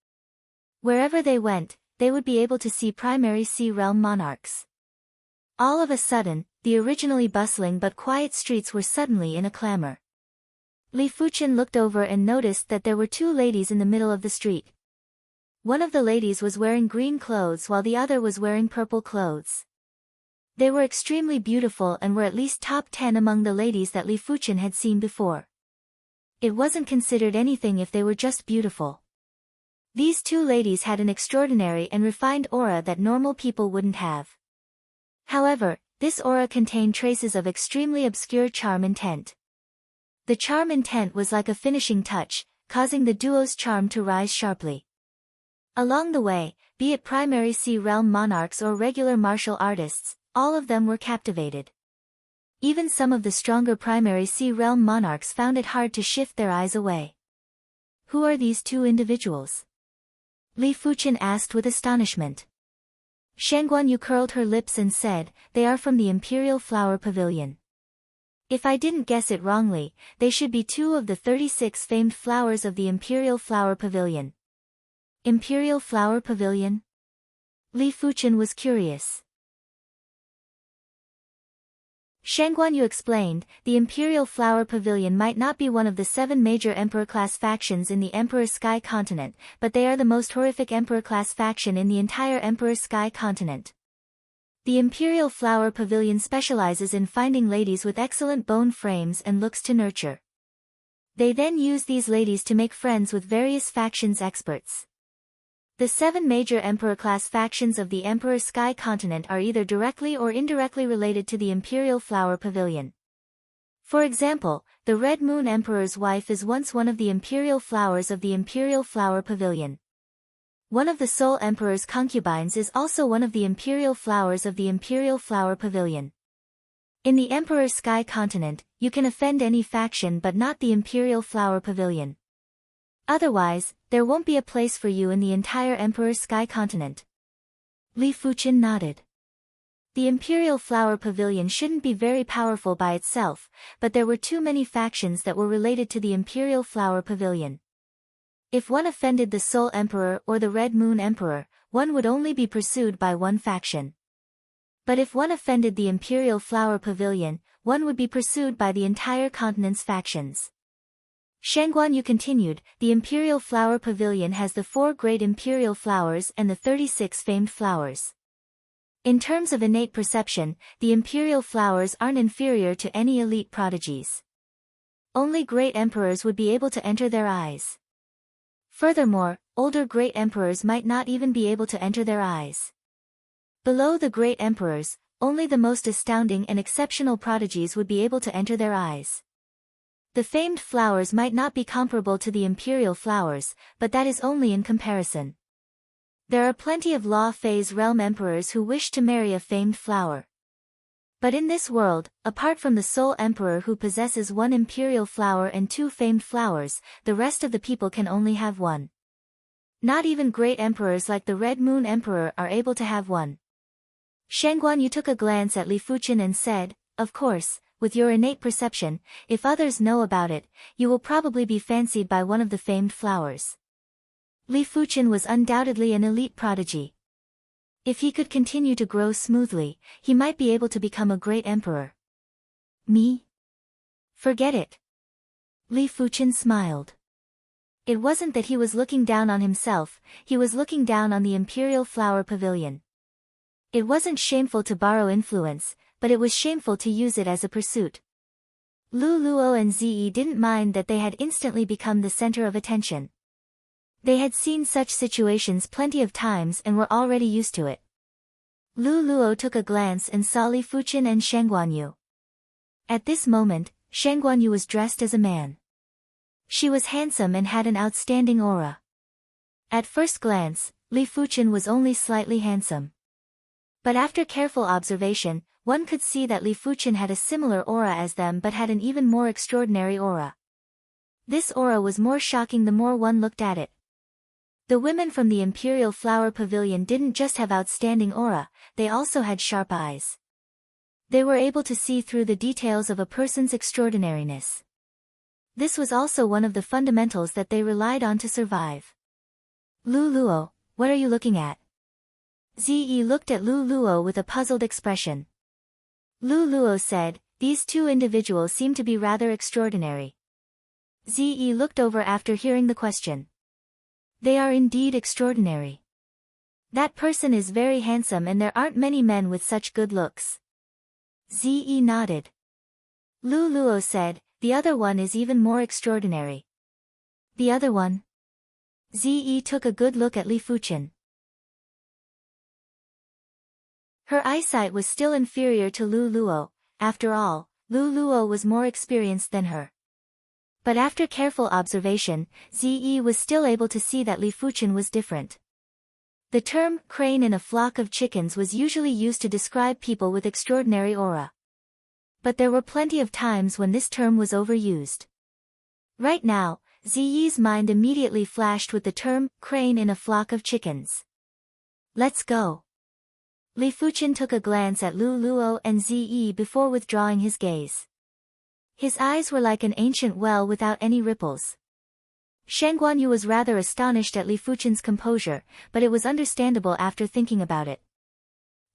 Wherever they went, they would be able to see primary sea realm monarchs. All of a sudden, the originally bustling but quiet streets were suddenly in a clamor. Li Fuqian looked over and noticed that there were 2 ladies in the middle of the street. One of the ladies was wearing green clothes while the other was wearing purple clothes. They were extremely beautiful and were at least top 10 among the ladies that Li Fuqian had seen before. It wasn't considered anything if they were just beautiful. These 2 ladies had an extraordinary and refined aura that normal people wouldn't have. However, this aura contained traces of extremely obscure charm intent. The charm intent was like a finishing touch, causing the duo's charm to rise sharply. Along the way, be it primary sea realm monarchs or regular martial artists, all of them were captivated. Even some of the stronger primary sea realm monarchs found it hard to shift their eyes away. Who are these two individuals? Li Fuqian asked with astonishment. Shangguanyu curled her lips and said, they are from the Imperial Flower Pavilion. If I didn't guess it wrongly, they should be two of the 36 famed flowers of the Imperial Flower Pavilion. Imperial Flower Pavilion? Li Fuqian was curious. Shangguanyu explained, the Imperial Flower Pavilion might not be one of the 7 major Emperor-class factions in the Emperor Sky Continent, but they are the most horrific Emperor-class faction in the entire Emperor Sky Continent. The Imperial Flower Pavilion specializes in finding ladies with excellent bone frames and looks to nurture. They then use these ladies to make friends with various factions experts. The 7 major Emperor-class factions of the Emperor Sky Continent are either directly or indirectly related to the Imperial Flower Pavilion. For example, the Red Moon Emperor's wife is once one of the Imperial Flowers of the Imperial Flower Pavilion. One of the Soul Emperor's concubines is also one of the Imperial Flowers of the Imperial Flower Pavilion. In the Emperor Sky Continent, you can offend any faction but not the Imperial Flower Pavilion. Otherwise, there won't be a place for you in the entire Emperor Sky Continent. Li Fuqian nodded. The Imperial Flower Pavilion shouldn't be very powerful by itself, but there were too many factions that were related to the Imperial Flower Pavilion. If one offended the Soul Emperor or the Red Moon Emperor, one would only be pursued by one faction. But if one offended the Imperial Flower Pavilion, one would be pursued by the entire continent's factions. Shangguanyu continued, the Imperial Flower Pavilion has the 4 great imperial flowers and the 36 famed flowers. In terms of innate perception, the imperial flowers aren't inferior to any elite prodigies. Only great emperors would be able to enter their eyes. Furthermore, older great emperors might not even be able to enter their eyes. Below the great emperors, only the most astounding and exceptional prodigies would be able to enter their eyes. The famed flowers might not be comparable to the imperial flowers, but that is only in comparison. There are plenty of Law Phase realm emperors who wish to marry a famed flower. But in this world, apart from the Soul Emperor who possesses 1 imperial flower and 2 famed flowers, the rest of the people can only have 1. Not even great emperors like the Red Moon Emperor are able to have 1. Shangguanyu took a glance at Li Fuqian and said, of course, with your innate perception, if others know about it, you will probably be fancied by one of the famed flowers. Li Fuqian was undoubtedly an elite prodigy. If he could continue to grow smoothly, he might be able to become a great emperor. Me? Forget it. Li Fuqian smiled. It wasn't that he was looking down on himself, he was looking down on the Imperial Flower Pavilion. It wasn't shameful to borrow influence, but it was shameful to use it as a pursuit. Lu Luo and Zi didn't mind that they had instantly become the center of attention. They had seen such situations plenty of times and were already used to it. Lu Luo took a glance and saw Li Fuqian and Shangguanyu. At this moment, Shangguanyu was dressed as a man. She was handsome and had an outstanding aura. At first glance, Li Fuqian was only slightly handsome. But after careful observation, one could see that Li Fuqian had a similar aura as them but had an even more extraordinary aura. This aura was more shocking the more one looked at it. The women from the Imperial Flower Pavilion didn't just have outstanding aura, they also had sharp eyes. They were able to see through the details of a person's extraordinariness. This was also one of the fundamentals that they relied on to survive. Lu Luo, what are you looking at? Zi looked at Lu Luo with a puzzled expression. Lu Luo said, these two individuals seem to be rather extraordinary. Zi looked over after hearing the question. They are indeed extraordinary. That person is very handsome and there aren't many men with such good looks. Zi nodded. Lu Luo said, the other one is even more extraordinary. The other one? Zi took a good look at Li Fuqian. Her eyesight was still inferior to Lu Luo, after all, Lu Luo was more experienced than her. But after careful observation, Zi was still able to see that Li Fuqian was different. The term, crane in a flock of chickens was usually used to describe people with extraordinary aura. But there were plenty of times when this term was overused. Right now, Ziyi's mind immediately flashed with the term, crane in a flock of chickens. Let's go. Li Fuqian took a glance at Lu Luo and Ziyi before withdrawing his gaze. His eyes were like an ancient well without any ripples. Shen Guanyu was rather astonished at Li Fuqian's composure, but it was understandable after thinking about it.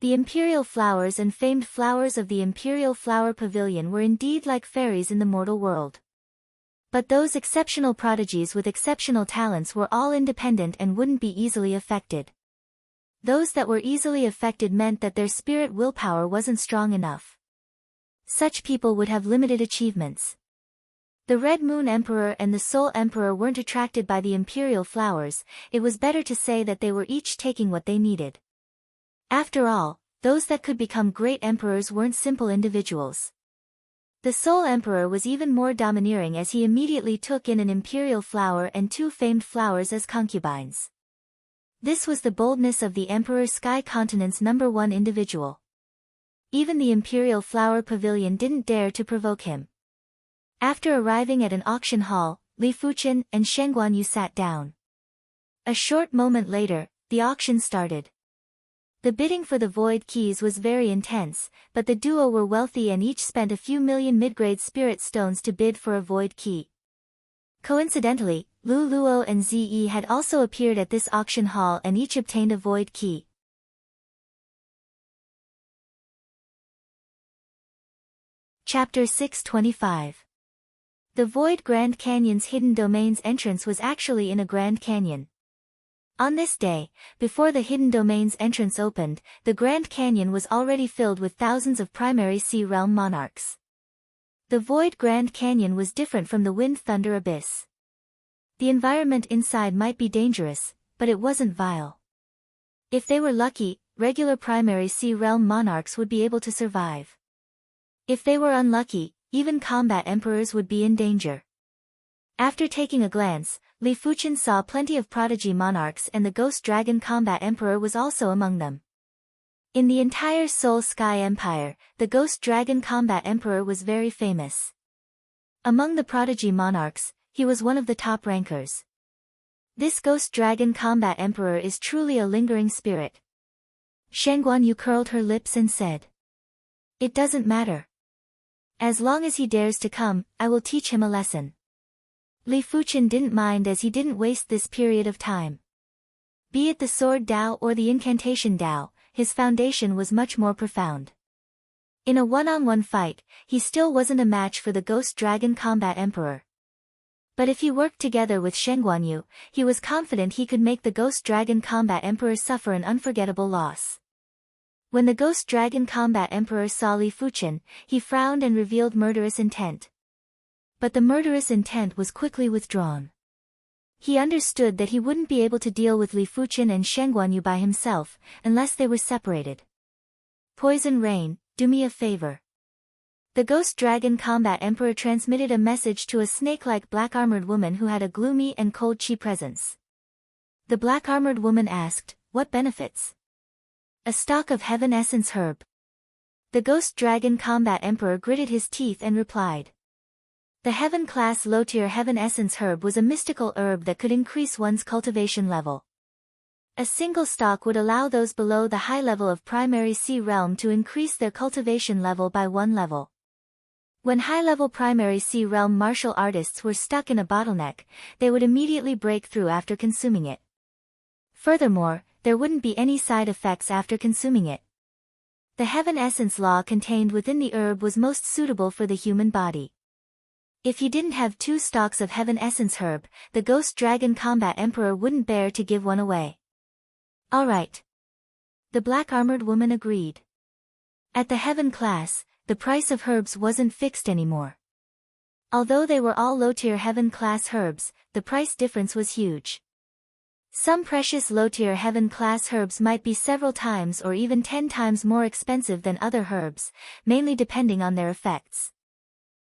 The imperial flowers and famed flowers of the Imperial Flower Pavilion were indeed like fairies in the mortal world. But those exceptional prodigies with exceptional talents were all independent and wouldn't be easily affected. Those that were easily affected meant that their spirit willpower wasn't strong enough. Such people would have limited achievements. The Red Moon Emperor and the Soul Emperor weren't attracted by the imperial flowers, it was better to say that they were each taking what they needed. After all, those that could become great emperors weren't simple individuals. The Soul Emperor was even more domineering as he immediately took in an imperial flower and 2 famed flowers as concubines. This was the boldness of the Emperor Sky Continent's #1 individual. Even the Imperial Flower Pavilion didn't dare to provoke him. After arriving at an auction hall, Li Fuqian and Shen Guanyu sat down. A short moment later, the auction started. The bidding for the void keys was very intense, but the duo were wealthy and each spent a few million mid-grade spirit stones to bid for a void key. Coincidentally, Lu Luo and Ziyi had also appeared at this auction hall and each obtained a void key. Chapter 625. The Void Grand Canyon's hidden domain's entrance was actually in a Grand Canyon. On this day, before the hidden domain's entrance opened, the Grand Canyon was already filled with thousands of primary sea realm monarchs. The Void Grand Canyon was different from the Wind Thunder Abyss. The environment inside might be dangerous, but it wasn't vile. If they were lucky, regular primary sea realm monarchs would be able to survive. If they were unlucky, even combat emperors would be in danger. After taking a glance, Li Fuqian saw plenty of prodigy monarchs and the Ghost Dragon Combat Emperor was also among them. In the entire Soul Sky Empire, the Ghost Dragon Combat Emperor was very famous. Among the prodigy monarchs, he was one of the top rankers. This Ghost Dragon Combat Emperor is truly a lingering spirit. Shen Guanyu curled her lips and said, "It doesn't matter. As long as he dares to come, I will teach him a lesson." Li Fuqian didn't mind as he didn't waste this period of time. Be it the Sword Dao or the Incantation Dao, his foundation was much more profound. In a one-on-one fight, he still wasn't a match for the Ghost Dragon Combat Emperor. But if he worked together with Shen Guanyu, he was confident he could make the Ghost Dragon Combat Emperor suffer an unforgettable loss. When the Ghost Dragon Combat Emperor saw Li Fuqian, he frowned and revealed murderous intent. But the murderous intent was quickly withdrawn. He understood that he wouldn't be able to deal with Li Fuqian and Shen Guanyu by himself, unless they were separated. "Poison Rain, do me a favor." The Ghost Dragon Combat Emperor transmitted a message to a snake-like black-armored woman who had a gloomy and cold chi presence. The black-armored woman asked, "What benefits?" "A stalk of Heaven Essence herb." The Ghost Dragon Combat Emperor gritted his teeth and replied. The Heaven-class low-tier Heaven Essence herb was a mystical herb that could increase one's cultivation level. A single stalk would allow those below the high level of primary sea realm to increase their cultivation level by 1 level. When high-level primary sea realm martial artists were stuck in a bottleneck, they would immediately break through after consuming it. Furthermore, there wouldn't be any side effects after consuming it. The Heaven Essence law contained within the herb was most suitable for the human body. If he didn't have 2 stalks of Heaven Essence herb, the Ghost Dragon Combat Emperor wouldn't bear to give one away. "All right." The black-armored woman agreed. At the Heaven class, the price of herbs wasn't fixed anymore. Although they were all low-tier Heaven class herbs, the price difference was huge. Some precious low-tier Heaven class herbs might be several times or even 10 times more expensive than other herbs, mainly depending on their effects.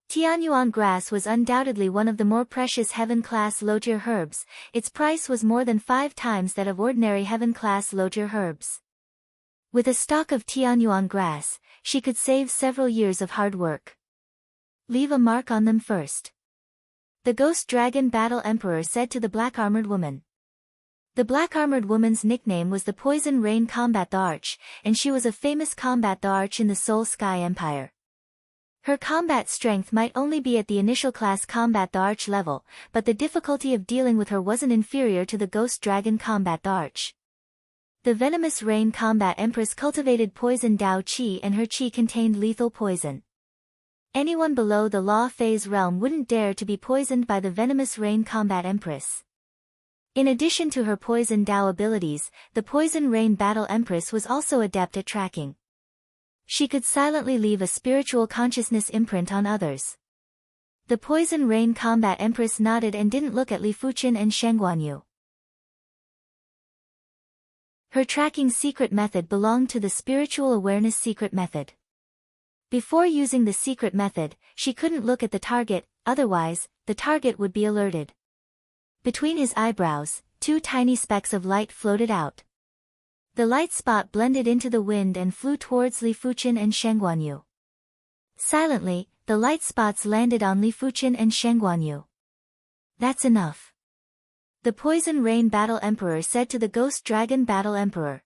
Tianyuan grass was undoubtedly one of the more precious heaven-class low-tier herbs. Its price was more than 5 times that of ordinary heaven-class low-tier herbs. With a stalk of Tianyuan grass, she could save several years of hard work. Leave a mark on them first. The Ghost Dragon Battle Emperor said to the black-armored woman. The black-armored woman's nickname was the Poison Rain Combat the Arch, and she was a famous combat the Arch in the Soul Sky Empire. Her combat strength might only be at the initial class Combat the Arch level, but the difficulty of dealing with her wasn't inferior to the Ghost Dragon Combat the Arch. The Venomous Rain Combat Empress cultivated poison Dao Qi, and her Qi contained lethal poison. Anyone below the Law Phase realm wouldn't dare to be poisoned by the Venomous Rain Combat Empress. In addition to her poison Dao abilities, the Poison Rain Battle Empress was also adept at tracking. She could silently leave a spiritual consciousness imprint on others. The Poison Rain Combat Empress nodded and didn't look at Li Fuqin and Sheng Guanyu. Her tracking secret method belonged to the Spiritual Awareness Secret Method. Before using the secret method, she couldn't look at the target, otherwise, the target would be alerted. Between his eyebrows, 2 tiny specks of light floated out. The light spot blended into the wind and flew towards Li Fuqin and Sheng Guanyu. Silently, the light spots landed on Li Fuqin and Sheng Guanyu. That's enough. The Poison Rain Battle Emperor said to the Ghost Dragon Battle Emperor.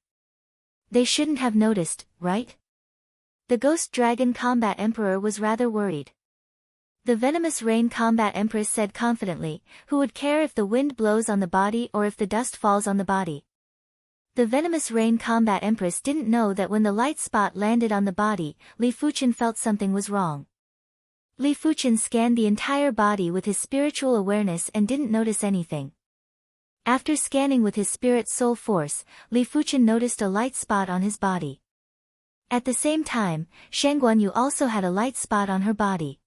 They shouldn't have noticed, right? The Ghost Dragon Combat Emperor was rather worried. The Venomous Rain Combat Empress said confidently, who would care if the wind blows on the body or if the dust falls on the body? The Venomous Rain Combat Empress didn't know that when the light spot landed on the body, Li Fuqin felt something was wrong. Li Fuqin scanned the entire body with his spiritual awareness and didn't notice anything. After scanning with his spirit soul force, Li Fuqin noticed a light spot on his body. At the same time, Sheng Guanyu also had a light spot on her body.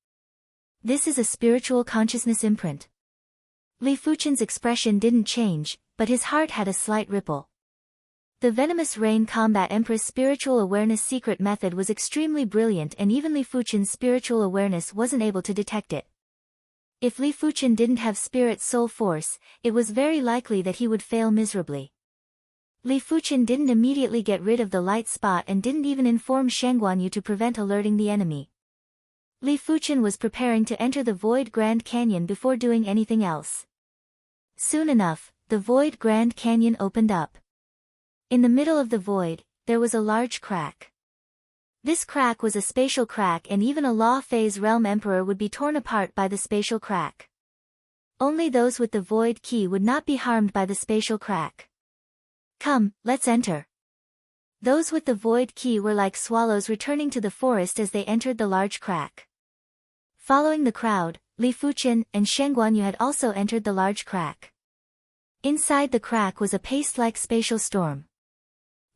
This is a spiritual consciousness imprint. Li Fuqin's expression didn't change, but his heart had a slight ripple. The Venomous Rain Combat Empress Spiritual Awareness Secret Method was extremely brilliant, and even Li Fuqin's spiritual awareness wasn't able to detect it. If Li Fuqin didn't have spirit soul force, it was very likely that he would fail miserably. Li Fuqin didn't immediately get rid of the light spot and didn't even inform Sheng Guanyu to prevent alerting the enemy. Li Fuqin was preparing to enter the Void Grand Canyon before doing anything else. Soon enough, the Void Grand Canyon opened up. In the middle of the void, there was a large crack. This crack was a spatial crack, and even a Law Phase Realm Emperor would be torn apart by the spatial crack. Only those with the Void Key would not be harmed by the spatial crack. Come, let's enter. Those with the Void Key were like swallows returning to the forest as they entered the large crack. Following the crowd, Li Fuqin and Sheng Guanyu had also entered the large crack. Inside the crack was a paste-like spatial storm.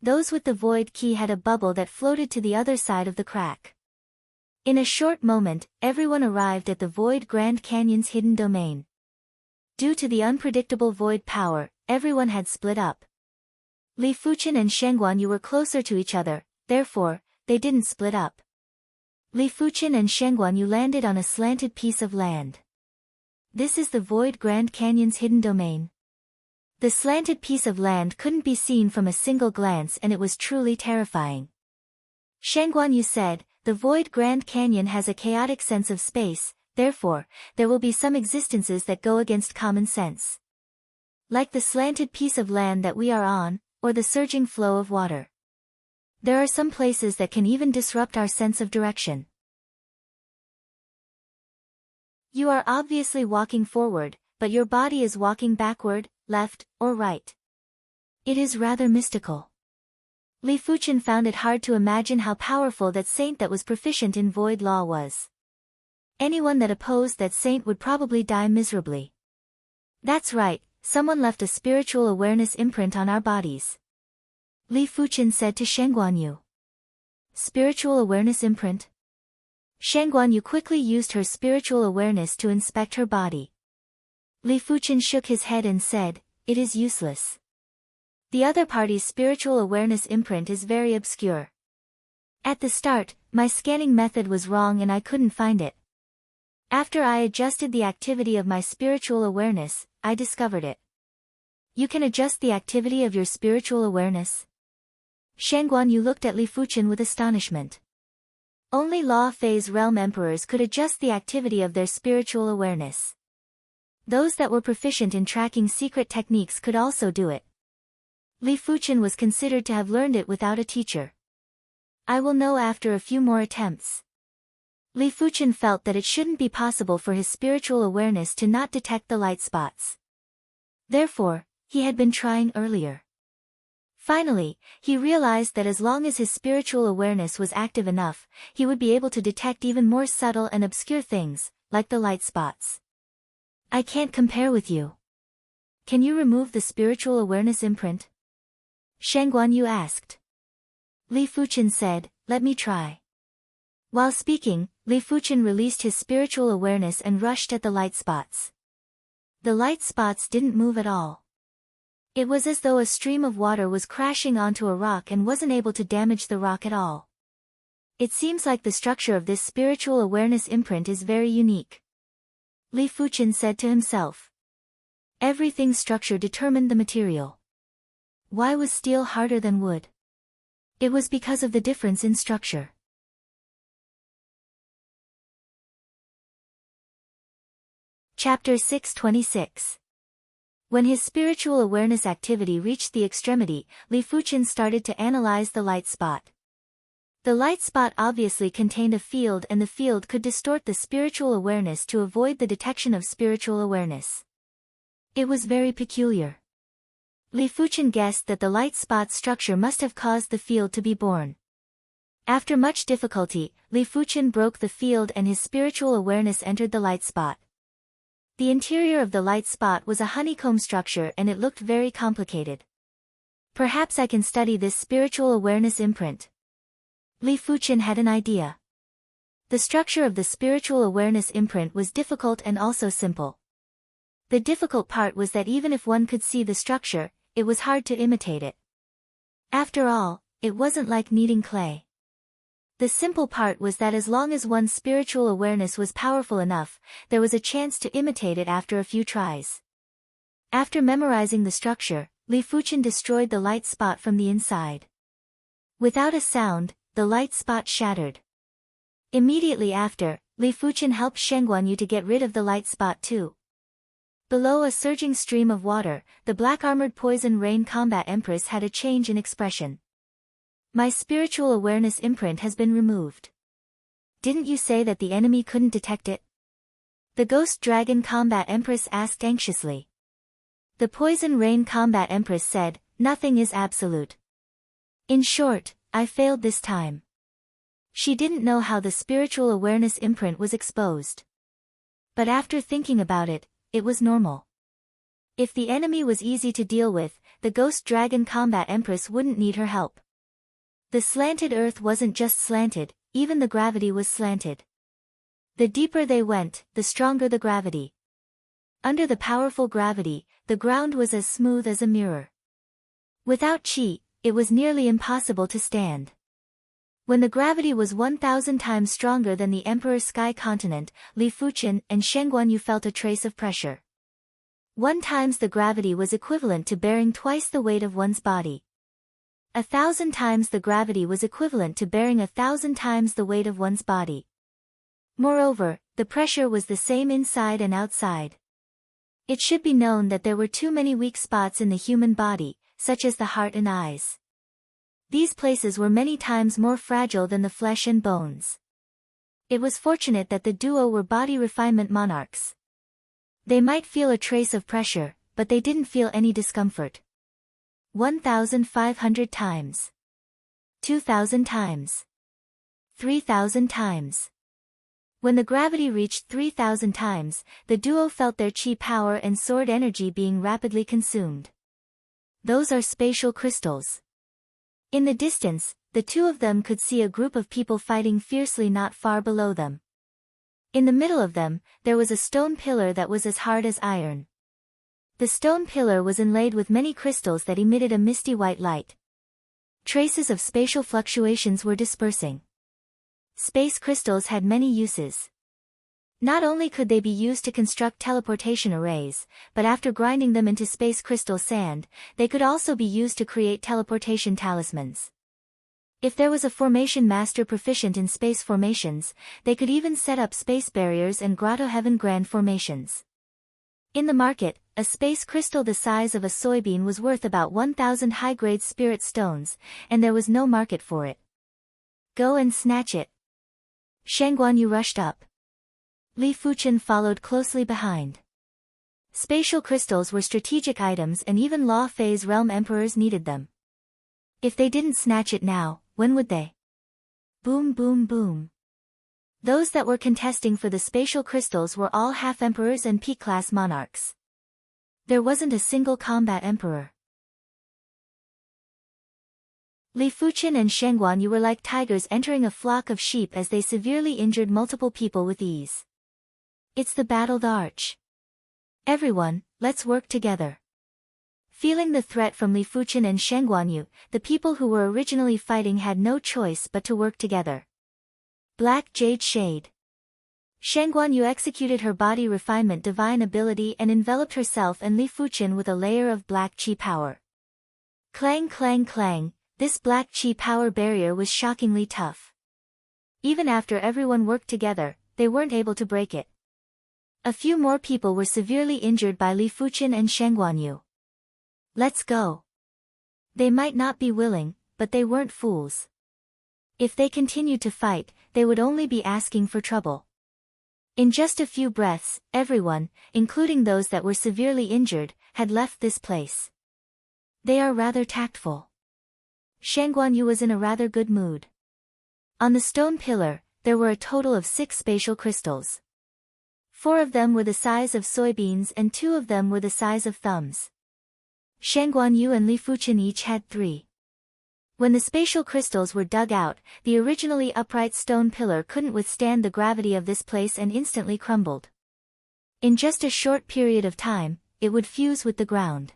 Those with the Void Key had a bubble that floated to the other side of the crack. In a short moment, everyone arrived at the Void Grand Canyon's hidden domain. Due to the unpredictable void power, everyone had split up. Li Fuqin and Sheng Guanyu were closer to each other, therefore, they didn't split up. Li Fuqin and Sheng Guanyu landed on a slanted piece of land. This is the Void Grand Canyon's hidden domain. The slanted piece of land couldn't be seen from a single glance, and it was truly terrifying. Sheng Guanyu said, the Void Grand Canyon has a chaotic sense of space, therefore, there will be some existences that go against common sense. Like the slanted piece of land that we are on, or the surging flow of water. There are some places that can even disrupt our sense of direction. You are obviously walking forward, but your body is walking backward, left, or right. It is rather mystical. Li Fuqin found it hard to imagine how powerful that saint that was proficient in void law was. Anyone that opposed that saint would probably die miserably. That's right, someone left a spiritual awareness imprint on our bodies. Li Fuqin said to Sheng Guanyu. Spiritual awareness imprint? Sheng Guanyu quickly used her spiritual awareness to inspect her body. Li Fuqin shook his head and said, it is useless. The other party's spiritual awareness imprint is very obscure. At the start, my scanning method was wrong and I couldn't find it. After I adjusted the activity of my spiritual awareness, I discovered it. You can adjust the activity of your spiritual awareness? Shen Guanyu looked at Li Fuchen with astonishment. Only Law Phase Realm Emperors could adjust the activity of their spiritual awareness. Those that were proficient in tracking secret techniques could also do it. Li Fuchen was considered to have learned it without a teacher. I will know after a few more attempts. Li Fuchen felt that it shouldn't be possible for his spiritual awareness to not detect the light spots. Therefore, he had been trying earlier. Finally, he realized that as long as his spiritual awareness was active enough, he would be able to detect even more subtle and obscure things, like the light spots. I can't compare with you. Can you remove the spiritual awareness imprint? Shen Guanyu asked. Li Fuchen said, let me try. While speaking, Li Fuchen released his spiritual awareness and rushed at the light spots. The light spots didn't move at all. It was as though a stream of water was crashing onto a rock and wasn't able to damage the rock at all. It seems like the structure of this spiritual awareness imprint is very unique. Li Fuchen said to himself. Everything's structure determined the material. Why was steel harder than wood? It was because of the difference in structure. Chapter 626. When his spiritual awareness activity reached the extremity, Li Fuchen started to analyze the light spot. The light spot obviously contained a field, and the field could distort the spiritual awareness to avoid the detection of spiritual awareness. It was very peculiar. Li Fuchen guessed that the light spot's structure must have caused the field to be born. After much difficulty, Li Fuchen broke the field and his spiritual awareness entered the light spot. The interior of the light spot was a honeycomb structure and it looked very complicated. Perhaps I can study this spiritual awareness imprint. Li Fuchen had an idea. The structure of the spiritual awareness imprint was difficult and also simple. The difficult part was that even if one could see the structure, it was hard to imitate it. After all, it wasn't like kneading clay. The simple part was that as long as one's spiritual awareness was powerful enough, there was a chance to imitate it after a few tries. After memorizing the structure, Li Fuchen destroyed the light spot from the inside. Without a sound, the light spot shattered. Immediately after, Li Fuchen helped Shen Guanyu to get rid of the light spot too. Below a surging stream of water, the black-armored Poison Rain Combat Empress had a change in expression. My spiritual awareness imprint has been removed. Didn't you say that the enemy couldn't detect it? The Ghost Dragon Combat Empress asked anxiously. The Poison Rain Combat Empress said, nothing is absolute. In short, I failed this time. She didn't know how the spiritual awareness imprint was exposed. But after thinking about it, it was normal. If the enemy was easy to deal with, the Ghost Dragon Combat Empress wouldn't need her help. The slanted earth wasn't just slanted, even the gravity was slanted. The deeper they went, the stronger the gravity. Under the powerful gravity, the ground was as smooth as a mirror. Without chi, it was nearly impossible to stand. When the gravity was 1,000 times stronger than the Emperor's sky continent, Li Fuchen and Shen Guanyu felt a trace of pressure. 1 times the gravity was equivalent to bearing twice the weight of one's body. 1,000 times the gravity was equivalent to bearing 1,000 times the weight of one's body. Moreover, the pressure was the same inside and outside. It should be known that there were too many weak spots in the human body, such as the heart and eyes. These places were many times more fragile than the flesh and bones. It was fortunate that the duo were body refinement monarchs. They might feel a trace of pressure, but they didn't feel any discomfort. 1,500 times. 2,000 times. 3,000 times. When the gravity reached 3,000 times, the duo felt their chi power and sword energy being rapidly consumed. Those are spatial crystals. In the distance, the two of them could see a group of people fighting fiercely not far below them. In the middle of them, there was a stone pillar that was as hard as iron. The stone pillar was inlaid with many crystals that emitted a misty white light. Traces of spatial fluctuations were dispersing. Space crystals had many uses. Not only could they be used to construct teleportation arrays, but after grinding them into space crystal sand, they could also be used to create teleportation talismans. If there was a formation master proficient in space formations, they could even set up space barriers and grotto heaven grand formations. In the market, a space crystal the size of a soybean was worth about 1,000 high-grade spirit stones, and there was no market for it. Go and snatch it. Shang Guanyu rushed up. Li Fuchen followed closely behind. Spatial crystals were strategic items and even Law Phase realm emperors needed them. If they didn't snatch it now, when would they? Boom boom boom. Those that were contesting for the spatial crystals were all half-emperors and P-class monarchs. There wasn't a single combat emperor. Li Fuchen and Shang Guanyu were like tigers entering a flock of sheep as they severely injured multiple people with ease. It's the battled arch. Everyone, let's work together. Feeling the threat from Li Fuchen and Shang Guanyu, the people who were originally fighting had no choice but to work together. Black Jade Shade. Shang Guanyu executed her body refinement divine ability and enveloped herself and Li Fuchen with a layer of black chi power. Clang clang clang, this black chi power barrier was shockingly tough. Even after everyone worked together, they weren't able to break it. A few more people were severely injured by Li Fuchen and Shang Guanyu. Let's go. They might not be willing, but they weren't fools. If they continued to fight, they would only be asking for trouble. In just a few breaths, everyone, including those that were severely injured, had left this place. They are rather tactful. Shang Guanyu was in a rather good mood. On the stone pillar, there were a total of 6 spatial crystals. 4 of them were the size of soybeans and 2 of them were the size of thumbs. Shang Guanyu and Li Fuchen each had 3. When the spatial crystals were dug out, the originally upright stone pillar couldn't withstand the gravity of this place and instantly crumbled. In just a short period of time, it would fuse with the ground.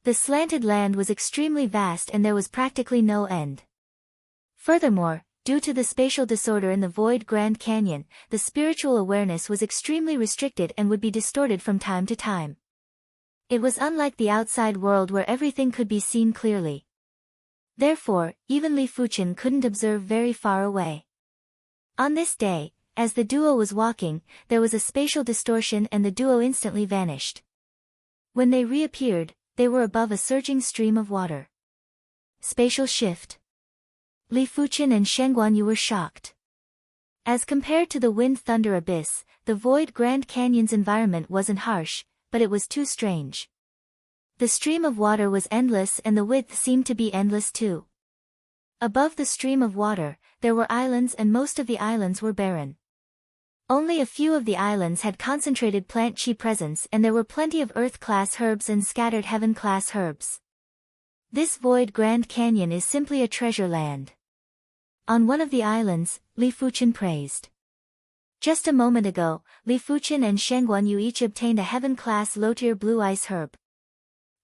The slanted land was extremely vast and there was practically no end. Furthermore, due to the spatial disorder in the Void Grand Canyon, the spiritual awareness was extremely restricted and would be distorted from time to time. It was unlike the outside world where everything could be seen clearly. Therefore, even Li Fuchen couldn't observe very far away. On this day, as the duo was walking, there was a spatial distortion and the duo instantly vanished. When they reappeared, they were above a surging stream of water. Spatial shift. Li Fuchen and Shang Guanyu were shocked. As compared to the Wind Thunder Abyss, the Void Grand Canyon's environment wasn't harsh, but it was too strange. The stream of water was endless and the width seemed to be endless too. Above the stream of water, there were islands and most of the islands were barren. Only a few of the islands had concentrated plant chi presence and there were plenty of earth-class herbs and scattered heaven-class herbs. This Void Grand Canyon is simply a treasure land. On one of the islands, Li Fuchen praised. Just a moment ago, Li Fuchen and Shang Guanyu each obtained a heaven-class low-tier blue ice herb.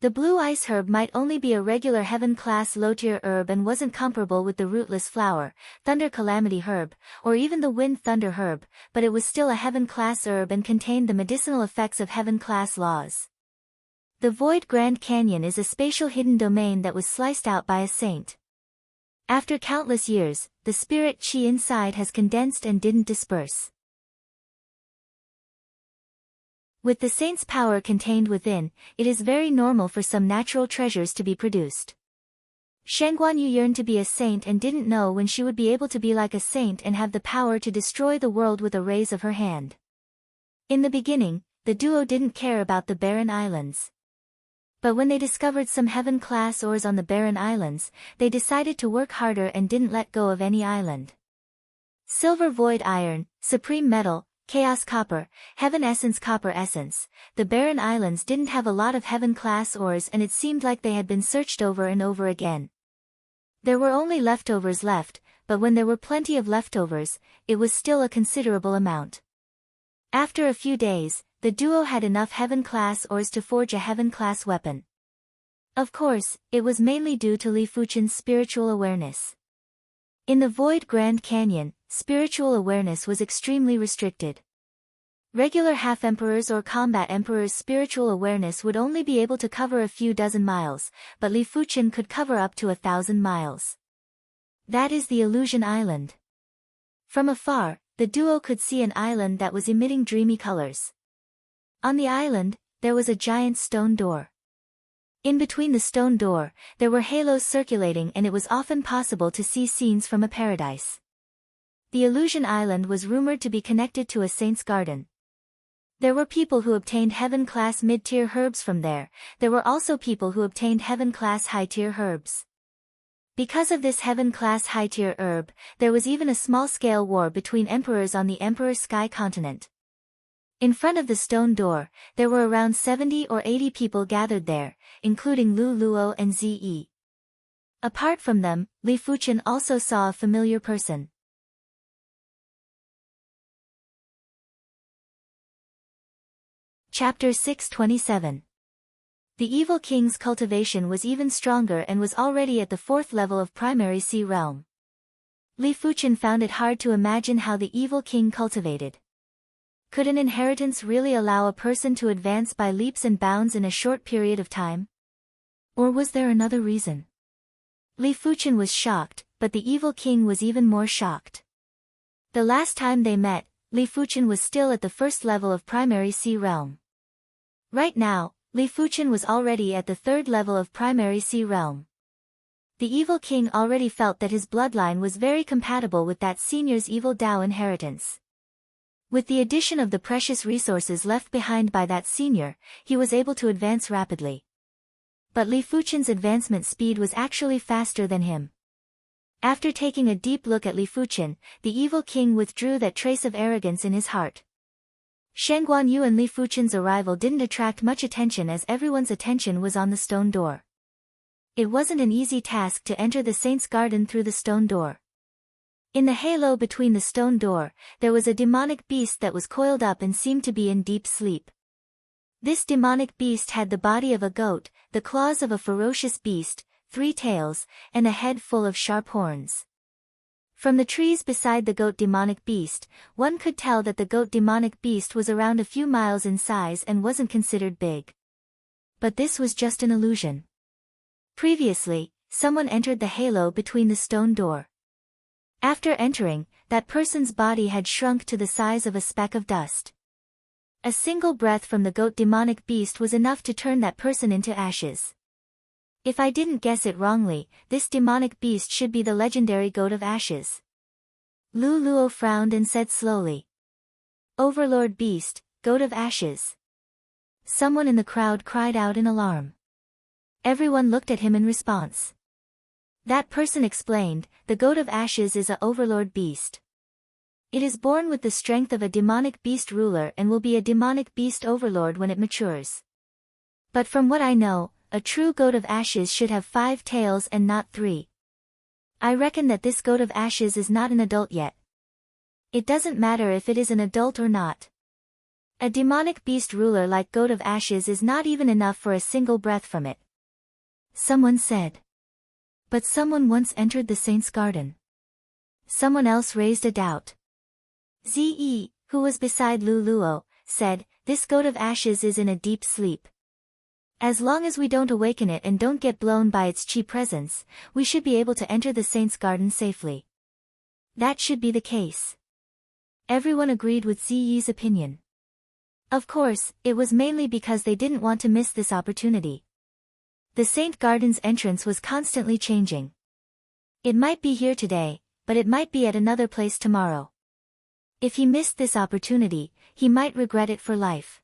The blue ice herb might only be a regular heaven-class low-tier herb and wasn't comparable with the rootless flower, thunder calamity herb, or even the wind thunder herb, but it was still a heaven-class herb and contained the medicinal effects of heaven-class laws. The Void Grand Canyon is a spatial hidden domain that was sliced out by a saint. After countless years, the spirit chi inside has condensed and didn't disperse. With the saint's power contained within, it is very normal for some natural treasures to be produced. Shang Guanyu yearned to be a saint and didn't know when she would be able to be like a saint and have the power to destroy the world with a raise of her hand. In the beginning, the duo didn't care about the barren islands. But when they discovered some heaven-class ores on the barren islands, they decided to work harder and didn't let go of any island. Silver Void Iron, Supreme Metal, Chaos Copper, Heaven Essence Copper Essence, the barren islands didn't have a lot of heaven-class ores and it seemed like they had been searched over and over again. There were only leftovers left, but when there were plenty of leftovers, it was still a considerable amount. After a few days, the duo had enough heaven-class ores to forge a heaven-class weapon. Of course, it was mainly due to Li Fuchen's spiritual awareness. In the Void Grand Canyon, spiritual awareness was extremely restricted. Regular half-emperors or combat emperors' spiritual awareness would only be able to cover a few dozen miles, but Li Fuqian could cover up to 1,000 miles. That is the illusion island. From afar, the duo could see an island that was emitting dreamy colors. On the island, there was a giant stone door. In between the stone door, there were halos circulating, and it was often possible to see scenes from a paradise. The illusion island was rumored to be connected to a saint's garden. There were people who obtained heaven-class mid-tier herbs from there. There were also people who obtained heaven-class high-tier herbs. Because of this heaven-class high-tier herb, there was even a small-scale war between emperors on the Emperor Sky continent. In front of the stone door, there were around 70 or 80 people gathered there, including Lu Luo and Ze. Apart from them, Li Fuqian also saw a familiar person. Chapter 627. The Evil King's cultivation was even stronger and was already at the 4th level of primary sea realm. Li Fuqian found it hard to imagine how the Evil King cultivated. Could an inheritance really allow a person to advance by leaps and bounds in a short period of time? Or was there another reason? Li Fuqian was shocked, but the Evil King was even more shocked. The last time they met, Li Fuqian was still at the 1st level of primary sea realm. Right now, Li Fuqian was already at the 3rd level of primary sea realm. The Evil King already felt that his bloodline was very compatible with that senior's evil Dao inheritance. With the addition of the precious resources left behind by that senior, he was able to advance rapidly. But Li Fuqian's advancement speed was actually faster than him. After taking a deep look at Li Fuqian, the Evil King withdrew that trace of arrogance in his heart. Shen Guanyu and Li Fuqian's arrival didn't attract much attention as everyone's attention was on the stone door. It wasn't an easy task to enter the saint's garden through the stone door. In the halo between the stone door, there was a demonic beast that was coiled up and seemed to be in deep sleep. This demonic beast had the body of a goat, the claws of a ferocious beast, 3 tails, and a head full of sharp horns. From the trees beside the goat demonic beast, one could tell that the goat demonic beast was around a few miles in size and wasn't considered big. But this was just an illusion. Previously, someone entered the halo between the stone door. After entering, that person's body had shrunk to the size of a speck of dust. A single breath from the goat demonic beast was enough to turn that person into ashes. If I didn't guess it wrongly, this demonic beast should be the legendary Goat of Ashes. Lu Luo frowned and said slowly. Overlord Beast, Goat of Ashes. Someone in the crowd cried out in alarm. Everyone looked at him in response. That person explained, the Goat of Ashes is a overlord beast. It is born with the strength of a demonic beast ruler and will be a demonic beast overlord when it matures. But from what I know, a true Goat of Ashes should have 5 tails and not 3. I reckon that this Goat of Ashes is not an adult yet. It doesn't matter if it is an adult or not. A demonic beast ruler like Goat of Ashes is not even enough for a single breath from it. Someone said. But someone once entered the saint's garden. Someone else raised a doubt. Ze, who was beside Lu Luo, said, this Goat of Ashes is in a deep sleep. As long as we don't awaken it and don't get blown by its chi presence, we should be able to enter the saint's garden safely. That should be the case. Everyone agreed with Ziyi's opinion. Of course, it was mainly because they didn't want to miss this opportunity. The saint garden's entrance was constantly changing. It might be here today, but it might be at another place tomorrow. If he missed this opportunity, he might regret it for life.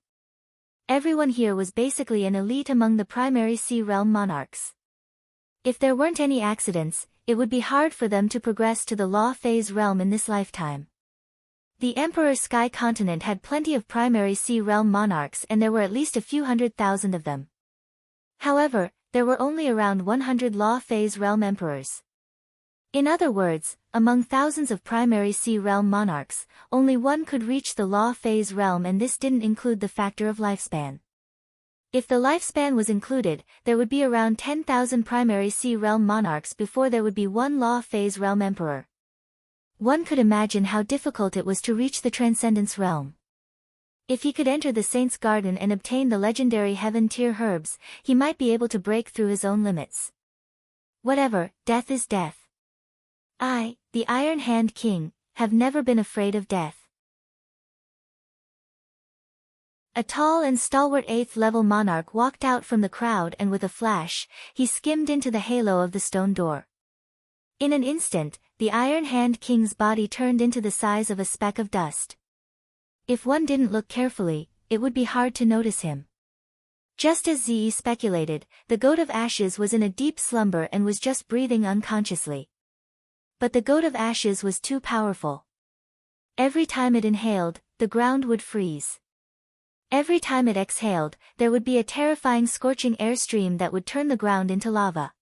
Everyone here was basically an elite among the primary sea realm monarchs. If there weren't any accidents, it would be hard for them to progress to the law phase realm in this lifetime. The Emperor Sky continent had plenty of primary sea realm monarchs and there were at least a few 100,000 of them. However, there were only around 100 law phase realm emperors. In other words, among thousands of primary sea realm monarchs, only one could reach the law phase realm, and this didn't include the factor of lifespan. If the lifespan was included, there would be around 10,000 primary sea realm monarchs before there would be one law phase realm emperor. One could imagine how difficult it was to reach the transcendence realm. If he could enter the saint's garden and obtain the legendary heaven-tier herbs, he might be able to break through his own limits. Whatever, death is death. I, the Iron Hand King, have never been afraid of death. A tall and stalwart 8th-level monarch walked out from the crowd, and with a flash, he skimmed into the halo of the stone door. In an instant, the Iron Hand King's body turned into the size of a speck of dust. If one didn't look carefully, it would be hard to notice him. Just as Ze speculated, the Goat of Ashes was in a deep slumber and was just breathing unconsciously. But the Goat of Ashes was too powerful. Every time it inhaled, the ground would freeze. Every time it exhaled, there would be a terrifying scorching airstream that would turn the ground into lava.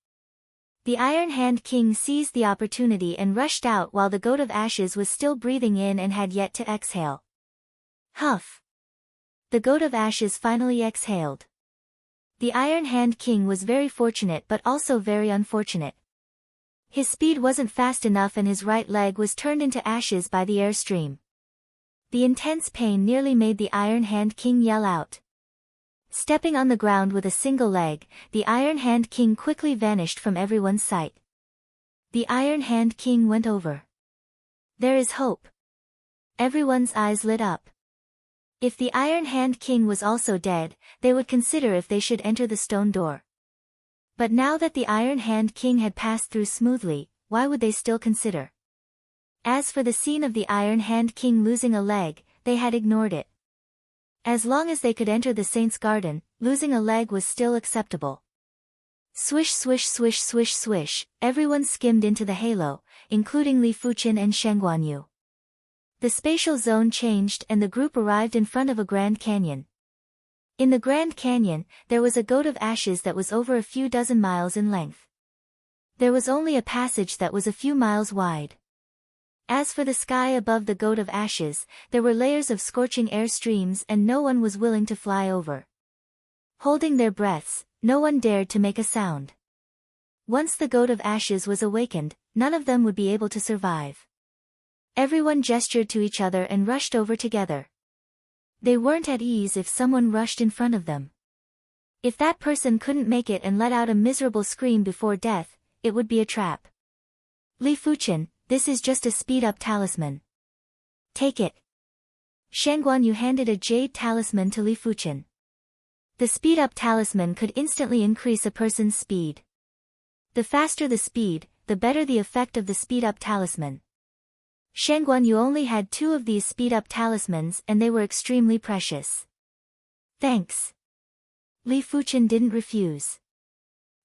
The Iron Hand King seized the opportunity and rushed out while the Goat of Ashes was still breathing in and had yet to exhale. Huff! The Goat of Ashes finally exhaled. The Iron Hand King was very fortunate but also very unfortunate. His speed wasn't fast enough and his right leg was turned into ashes by the airstream. The intense pain nearly made the Iron Hand King yell out. Stepping on the ground with a single leg, the Iron Hand King quickly vanished from everyone's sight. The Iron Hand King went over. There is hope. Everyone's eyes lit up. If the Iron Hand King was also dead, they would consider if they should enter the stone door. But now that the Iron Hand King had passed through smoothly, why would they still consider? As for the scene of the Iron Hand King losing a leg, they had ignored it. As long as they could enter the saint's garden, losing a leg was still acceptable. Swish swish swish swish swish, everyone skimmed into the halo, including Li Fuqian and Shen Guanyu. The spatial zone changed and the group arrived in front of a Grand Canyon. In the Grand Canyon, there was a Goat of Ashes that was over a few dozen miles in length. There was only a passage that was a few miles wide. As for the sky above the Goat of Ashes, there were layers of scorching air streams and no one was willing to fly over. Holding their breaths, no one dared to make a sound. Once the Goat of Ashes was awakened, none of them would be able to survive. Everyone gestured to each other and rushed over together. They weren't at ease if someone rushed in front of them. If that person couldn't make it and let out a miserable scream before death, it would be a trap. Li Fuqian, this is just a speed-up talisman. Take it. Shen Guanyu handed a jade talisman to Li Fuqian. The speed-up talisman could instantly increase a person's speed. The faster the speed, the better the effect of the speed-up talisman. Shen Guanyu only had 2 of these speed-up talismans and they were extremely precious. Thanks. Li Fuqian didn't refuse.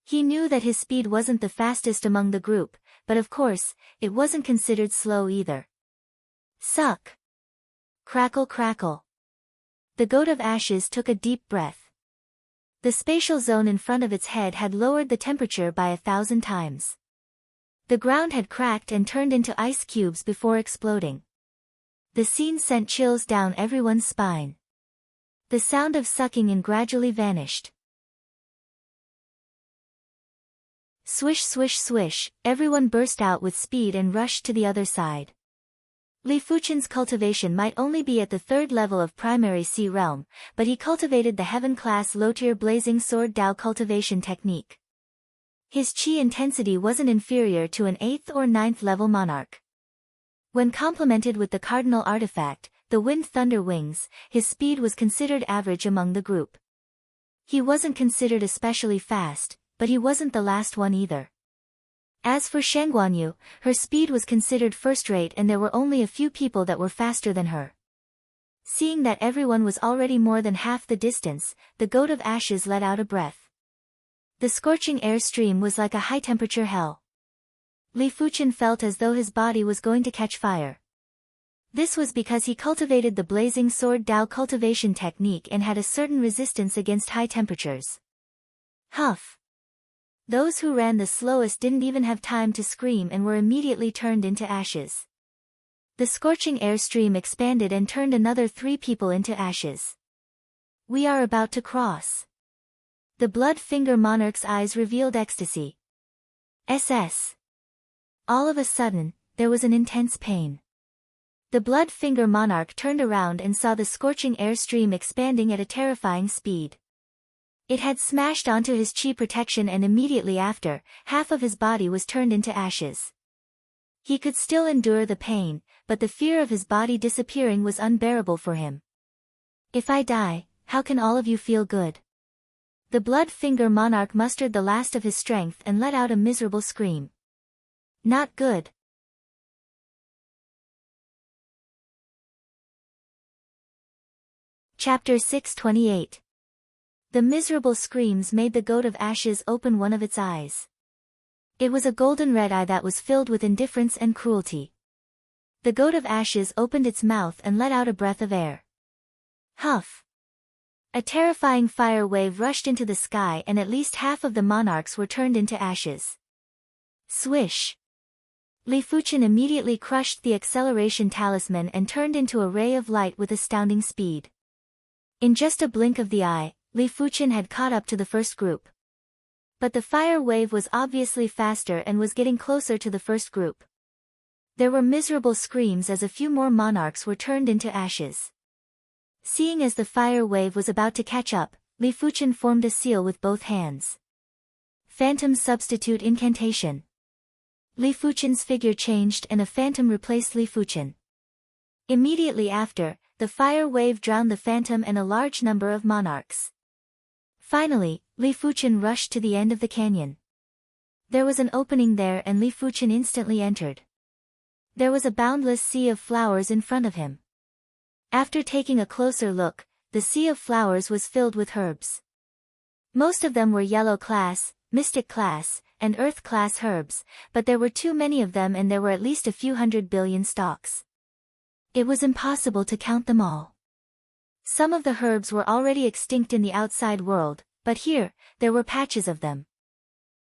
He knew that his speed wasn't the fastest among the group, but of course, it wasn't considered slow either. Suck. Crackle crackle. The Goat of Ashes took a deep breath. The spatial zone in front of its head had lowered the temperature by 1,000 times. The ground had cracked and turned into ice cubes before exploding. The scene sent chills down everyone's spine. The sound of sucking in gradually vanished. Swish swish swish, everyone burst out with speed and rushed to the other side. Li Fuqian's cultivation might only be at the 3rd level of primary sea realm, but he cultivated the heaven-class low-tier blazing sword Dao cultivation technique. His chi intensity wasn't inferior to an 8th or 9th level monarch. When complemented with the cardinal artifact, the Wind Thunder Wings, his speed was considered average among the group. He wasn't considered especially fast, but he wasn't the last one either. As for Shen Guanyu, her speed was considered first-rate and there were only a few people that were faster than her. Seeing that everyone was already more than half the distance, the Goat of Ashes let out a breath. The scorching air stream was like a high-temperature hell. Li Fuqian felt as though his body was going to catch fire. This was because he cultivated the blazing sword Dao cultivation technique and had a certain resistance against high temperatures. Huff! Those who ran the slowest didn't even have time to scream and were immediately turned into ashes. The scorching air stream expanded and turned another 3 people into ashes. We are about to cross. The Blood Finger Monarch's eyes revealed ecstasy. SS. All of a sudden, there was an intense pain. The Blood Finger monarch turned around and saw the scorching air stream expanding at a terrifying speed. It had smashed onto his chi protection and immediately after, half of his body was turned into ashes. He could still endure the pain, but the fear of his body disappearing was unbearable for him. If I die, how can all of you feel good? The Blood Finger monarch mustered the last of his strength and let out a miserable scream. Not good. Chapter 628. The miserable screams made the goat of ashes open one of its eyes. It was a golden red eye that was filled with indifference and cruelty. The goat of ashes opened its mouth and let out a breath of air. Huff! A terrifying fire wave rushed into the sky and at least half of the monarchs were turned into ashes. Swish! Li Fuchen immediately crushed the acceleration talisman and turned into a ray of light with astounding speed. In just a blink of the eye, Li Fuchen had caught up to the first group. But the fire wave was obviously faster and was getting closer to the first group. There were miserable screams as a few more monarchs were turned into ashes. Seeing as the fire wave was about to catch up, Li Fuchen formed a seal with both hands. Phantom substitute incantation. Li Fuchen's figure changed and a phantom replaced Li Fuchen. Immediately after, the fire wave drowned the phantom and a large number of monarchs. Finally, Li Fuchen rushed to the end of the canyon. There was an opening there and Li Fuchen instantly entered. There was a boundless sea of flowers in front of him. After taking a closer look, the sea of flowers was filled with herbs. Most of them were yellow class, mystic class, and earth class herbs, but there were too many of them and there were at least a few 100 billion stalks. It was impossible to count them all. Some of the herbs were already extinct in the outside world, but here, there were patches of them.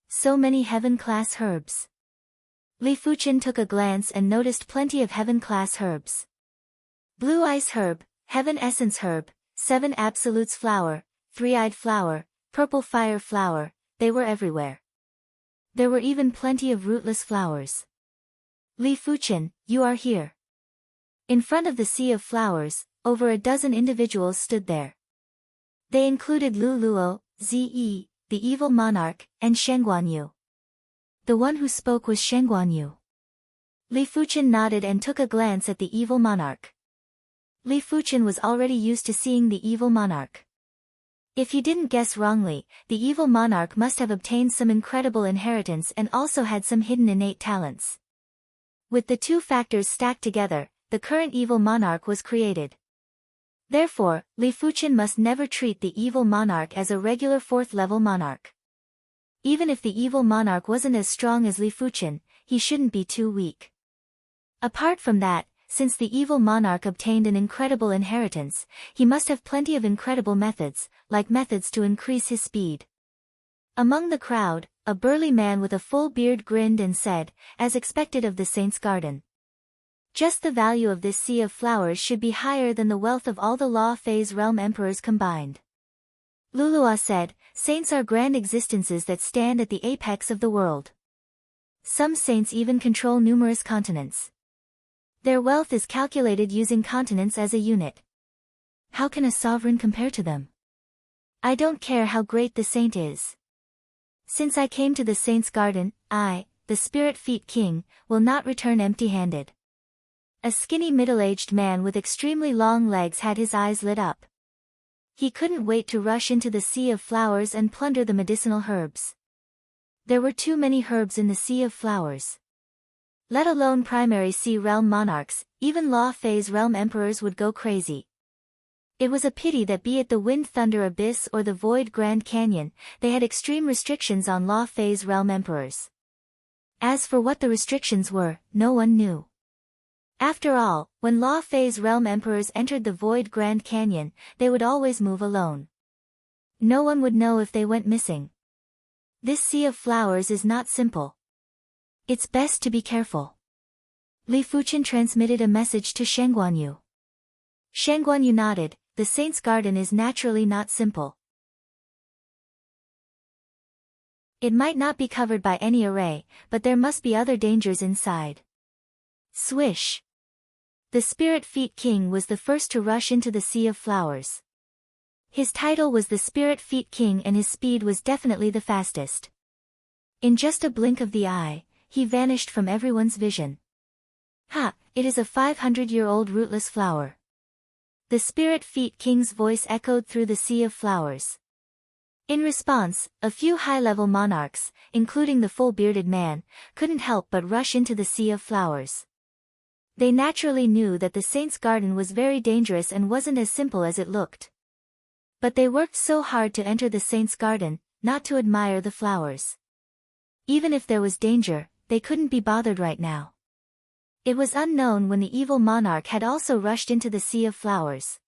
So many heaven-class herbs. Li Fuchen took a glance and noticed plenty of heaven-class herbs. Blue ice herb, heaven essence herb, 7 absolutes flower, 3-eyed flower, purple fire flower, they were everywhere. There were even plenty of rootless flowers. Li Fuchen, you are here. In front of the sea of flowers, over a dozen individuals stood there. They included Lu Luo, Zi, the evil monarch, and Shen Guanyu. The one who spoke was Shen Guanyu. Li Fuchen nodded and took a glance at the evil monarch. Li Fuchen was already used to seeing the evil monarch. If he didn't guess wrongly, the evil monarch must have obtained some incredible inheritance and also had some hidden innate talents. With the two factors stacked together, the current evil monarch was created. Therefore, Li Fuchen must never treat the evil monarch as a regular 4th-level monarch. Even if the evil monarch wasn't as strong as Li Fuchen, he shouldn't be too weak. Apart from that, since the evil monarch obtained an incredible inheritance, he must have plenty of incredible methods, like methods to increase his speed. Among the crowd, a burly man with a full beard grinned and said, as expected of the saint's garden. Just the value of this sea of flowers should be higher than the wealth of all the Law Phase realm emperors combined. Lulua said, saints are grand existences that stand at the apex of the world. Some saints even control numerous continents. Their wealth is calculated using continents as a unit. How can a sovereign compare to them? I don't care how great the saint is. Since I came to the saint's garden, I, the Spirit Feet King, will not return empty-handed. A skinny middle-aged man with extremely long legs had his eyes lit up. He couldn't wait to rush into the sea of flowers and plunder the medicinal herbs. There were too many herbs in the sea of flowers. Let alone primary sea realm monarchs, even Law Phase realm emperors would go crazy. It was a pity that be it the Wind Thunder Abyss or the Void Grand Canyon, they had extreme restrictions on Law Phase realm emperors. As for what the restrictions were, no one knew. After all, when Law Phase realm emperors entered the Void Grand Canyon, they would always move alone. No one would know if they went missing. This sea of flowers is not simple. It's best to be careful. Li Fuchen transmitted a message to Shen Guanyu. Shen Guanyu nodded, the saint's garden is naturally not simple. It might not be covered by any array, but there must be other dangers inside. Swish! The Spirit Feet King was the first to rush into the sea of flowers. His title was the Spirit Feet King and his speed was definitely the fastest. In just a blink of the eye, he vanished from everyone's vision. Ha! It is a 500-year-old rootless flower. The Spirit Feet King's voice echoed through the sea of flowers. In response, a few high-level monarchs, including the full-bearded man, couldn't help but rush into the sea of flowers. They naturally knew that the saint's garden was very dangerous and wasn't as simple as it looked. But they worked so hard to enter the saint's garden, not to admire the flowers. Even if there was danger, they couldn't be bothered right now. It was unknown when the evil monarch had also rushed into the sea of flowers.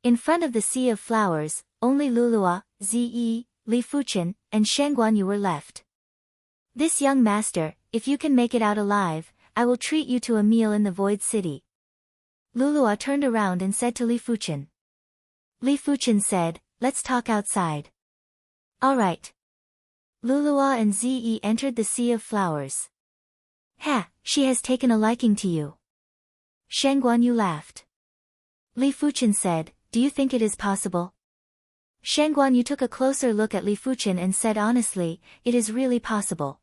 In front of the sea of flowers, only Lulua, Ze, Li Fuchen, and Shen Guanyu were left. This young master, if you can make it out alive, I will treat you to a meal in the Void City. Lulua turned around and said to Li Fuchen. Li Fuchen said, let's talk outside. Alright. Lulua and Ze entered the sea of flowers. Ha, she has taken a liking to you. Shen Guanyu laughed. Li Fuchen said, do you think it is possible? Shen Guanyu took a closer look at Li Fuchen and said honestly, it is really possible.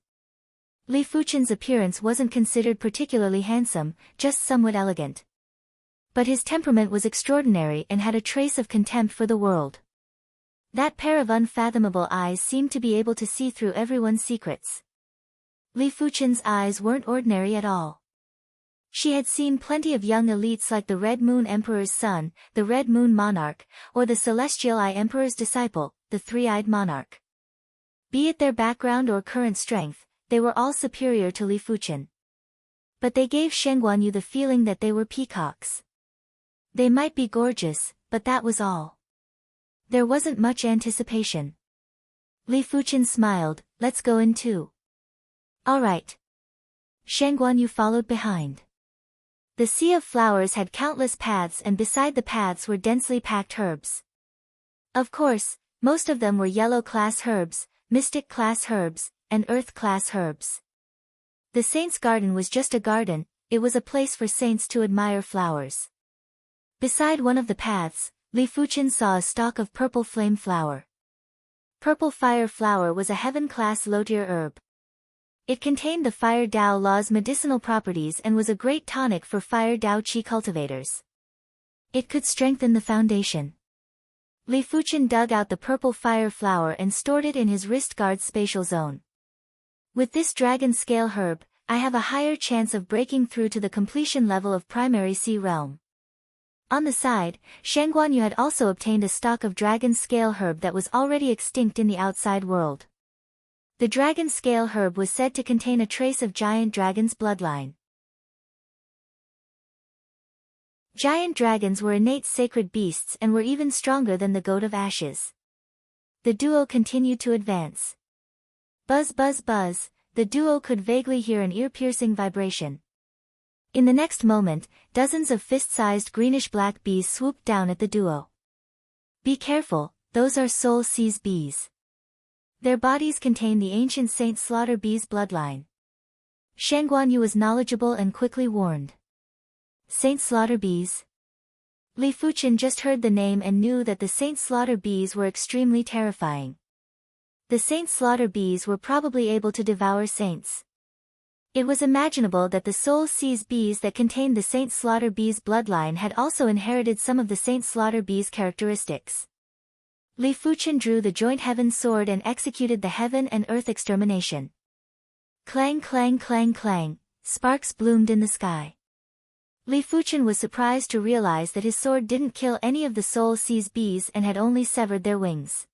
Li Fuchen's appearance wasn't considered particularly handsome, just somewhat elegant. But his temperament was extraordinary and had a trace of contempt for the world. That pair of unfathomable eyes seemed to be able to see through everyone's secrets. Li Fuchen's eyes weren't ordinary at all. She had seen plenty of young elites like the Red Moon Emperor's son, the Red Moon Monarch, or the Celestial Eye Emperor's disciple, the Three-Eyed Monarch. Be it their background or current strength, they were all superior to Li Fuchen. But they gave Shen Guanyu the feeling that they were peacocks. They might be gorgeous, but that was all. There wasn't much anticipation. Li Fuchen smiled, let's go in too. Alright. Shen Guanyu followed behind. The sea of flowers had countless paths and beside the paths were densely packed herbs. Of course, most of them were yellow-class herbs, mystic-class herbs, and earth-class herbs. The saint's garden was just a garden, it was a place for saints to admire flowers. Beside one of the paths, Li Fuchen saw a stalk of purple flame flower. Purple fire flower was a heaven-class lotier herb. It contained the Fire Dao Law's medicinal properties and was a great tonic for Fire Dao Qi cultivators. It could strengthen the foundation. Li Fuchen dug out the purple fire flower and stored it in his wrist guard's spatial zone. With this dragon scale herb, I have a higher chance of breaking through to the completion level of primary sea realm. On the side, Shen Guanyu had also obtained a stock of dragon scale herb that was already extinct in the outside world. The dragon scale herb was said to contain a trace of giant dragon's bloodline. Giant dragons were innate sacred beasts and were even stronger than the goat of ashes. The duo continued to advance. Buzz buzz buzz, the duo could vaguely hear an ear-piercing vibration. In the next moment, dozens of fist-sized greenish-black bees swooped down at the duo. Be careful, those are soul seize bees. Their bodies contain the ancient Saint Slaughter bee's bloodline. Shen Guanyu was knowledgeable and quickly warned. Saint Slaughter bees? Li Fuchen just heard the name and knew that the Saint Slaughter bees were extremely terrifying. The Saint Slaughter bees were probably able to devour saints. It was imaginable that the soul seize bees that contained the Saint Slaughter bee's bloodline had also inherited some of the Saint Slaughter bee's characteristics. Li Fuchen drew the joint heaven sword and executed the heaven and earth extermination. Clang clang clang clang, sparks bloomed in the sky. Li Fuchen was surprised to realize that his sword didn't kill any of the soul seize bees and had only severed their wings.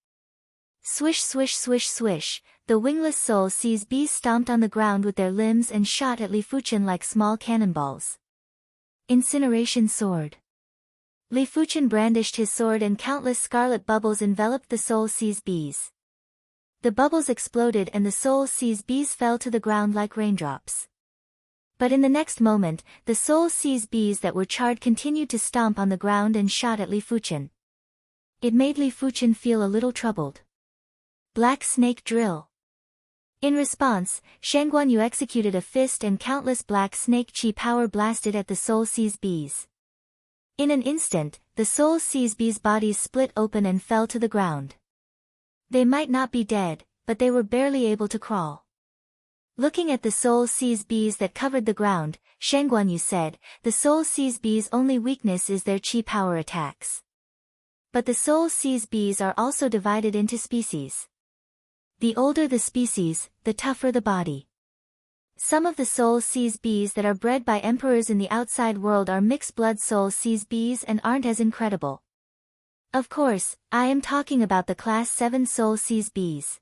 Swish swish swish swish, the wingless soul seize bees stomped on the ground with their limbs and shot at Li Fuchen like small cannonballs. Incineration sword. Li Fuchen brandished his sword and countless scarlet bubbles enveloped the soul seize bees. The bubbles exploded and the soul seize bees fell to the ground like raindrops. But in the next moment, the soul seize bees that were charred continued to stomp on the ground and shot at Li Fuchen. It made Li Fuchen feel a little troubled. Black snake drill. In response, Shangguan Yu executed a fist and countless black snake chi power blasted at the Soul Seas bees. In an instant, the Soul Seas bees' bodies split open and fell to the ground. They might not be dead, but they were barely able to crawl. Looking at the Soul Seas bees that covered the ground, Shangguan Yu said, "The Soul Seas bees' only weakness is their chi power attacks. But the Soul Seas bees are also divided into species. The older the species, the tougher the body. Some of the Soul Seas bees that are bred by emperors in the outside world are mixed-blood Soul Seas bees and aren't as incredible. Of course, I am talking about the Class 7 Soul Seas bees.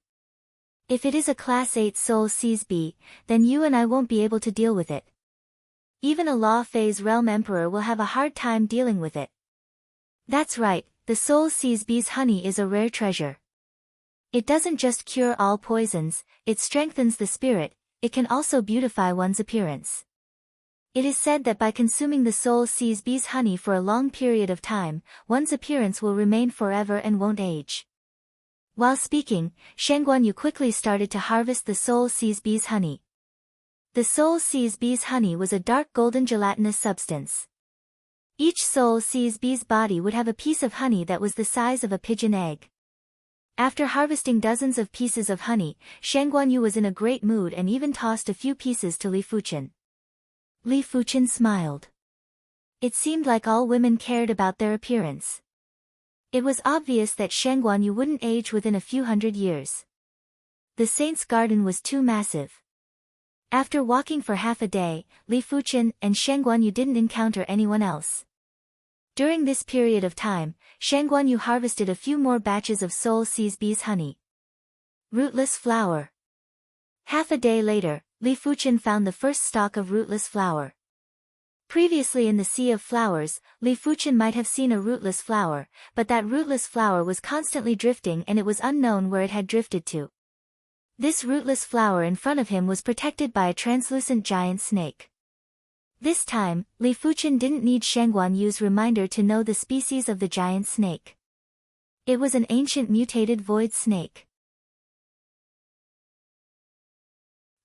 If it is a Class 8 Soul Seas bee, then you and I won't be able to deal with it. Even a Law Phase Realm Emperor will have a hard time dealing with it." That's right, the Soul Seas bee's honey is a rare treasure. It doesn't just cure all poisons, it strengthens the spirit, it can also beautify one's appearance. It is said that by consuming the Soul Seas bee's honey for a long period of time, one's appearance will remain forever and won't age. While speaking, Shangguan Yu quickly started to harvest the Soul Seas bee's honey. The Soul Seas bee's honey was a dark golden gelatinous substance. Each Soul Seas bee's body would have a piece of honey that was the size of a pigeon egg. After harvesting dozens of pieces of honey, Shangguan Yu was in a great mood and even tossed a few pieces to Li Fuchen. Li Fuchen smiled. It seemed like all women cared about their appearance. It was obvious that Shangguan Yu wouldn't age within a few hundred years. The saint's garden was too massive. After walking for half a day, Li Fuchen and Shangguan Yu didn't encounter anyone else. During this period of time, Shangguan Yu harvested a few more batches of Soul Seas bee's honey. Rootless flower. Half a day later, Li Fuchen found the first stalk of rootless flower. Previously in the Sea of Flowers, Li Fuchen might have seen a rootless flower, but that rootless flower was constantly drifting and it was unknown where it had drifted to. This rootless flower in front of him was protected by a translucent giant snake. This time, Li Fuchen didn't need Shangguan Yu's reminder to know the species of the giant snake. It was an ancient mutated void snake.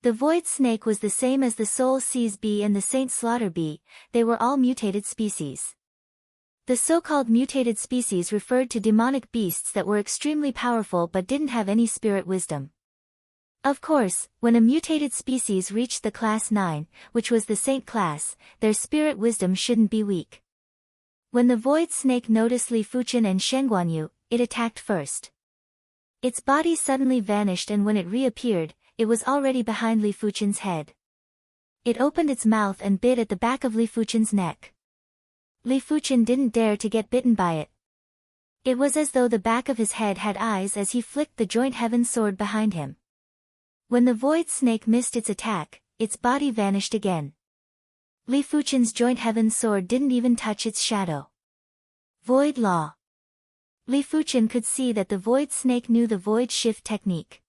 The void snake was the same as the Soul Seas bee and the Saint Slaughter bee, they were all mutated species. The so-called mutated species referred to demonic beasts that were extremely powerful but didn't have any spirit wisdom. Of course, when a mutated species reached the Class 9, which was the Saint class, their spirit wisdom shouldn't be weak. When the void snake noticed Li Fuchen and Shangguan Yu, it attacked first. Its body suddenly vanished and when it reappeared, it was already behind Li Fuchen's head. It opened its mouth and bit at the back of Li Fuchen's neck. Li Fuchen didn't dare to get bitten by it. It was as though the back of his head had eyes as he flicked the joint heaven sword behind him. When the void snake missed its attack, its body vanished again. Li Fuchen's joint heaven sword didn't even touch its shadow. Void Law. Li Fuchen could see that the void snake knew the void shift technique.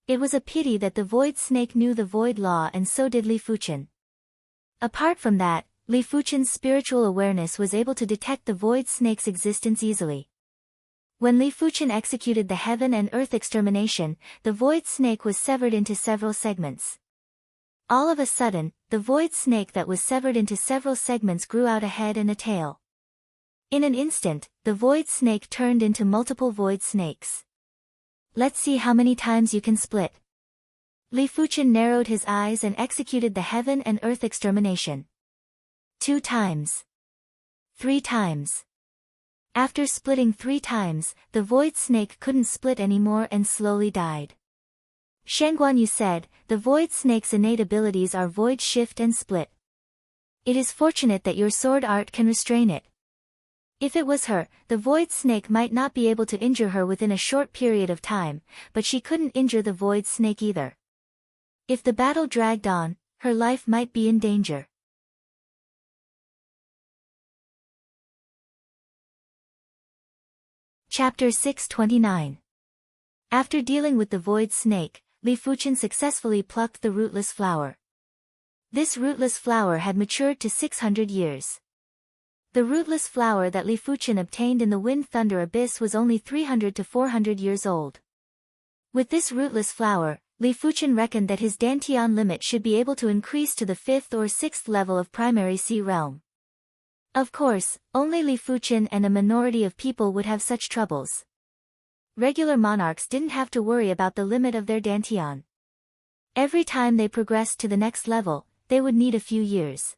It was a pity that the void snake knew the void law and so did Li Fuchen. Apart from that, Li Fuchen's spiritual awareness was able to detect the void snake's existence easily. When Li Fuchen executed the heaven and earth extermination, the void snake was severed into several segments. All of a sudden, the void snake that was severed into several segments grew out a head and a tail. In an instant, the void snake turned into multiple void snakes. Let's see how many times you can split. Li Fuchen narrowed his eyes and executed the heaven and earth extermination. 2 times. 3 times. After splitting 3 times, the void snake couldn't split anymore and slowly died. Shangguan Yu said, "The void snake's innate abilities are void shift and split. It is fortunate that your sword art can restrain it. If it was her, the void snake might not be able to injure her within a short period of time, but she couldn't injure the void snake either. If the battle dragged on, her life might be in danger." Chapter 629. After dealing with the void snake, Li Fuchen successfully plucked the rootless flower. This rootless flower had matured to 600 years. The rootless flower that Li Fuchen obtained in the Wind Thunder Abyss was only 300 to 400 years old. With this rootless flower, Li Fuchen reckoned that his Dantian limit should be able to increase to the 5th or 6th level of primary sea realm. Of course, only Li Fuchen and a minority of people would have such troubles. Regular monarchs didn't have to worry about the limit of their Dantian. Every time they progressed to the next level, they would need a few years.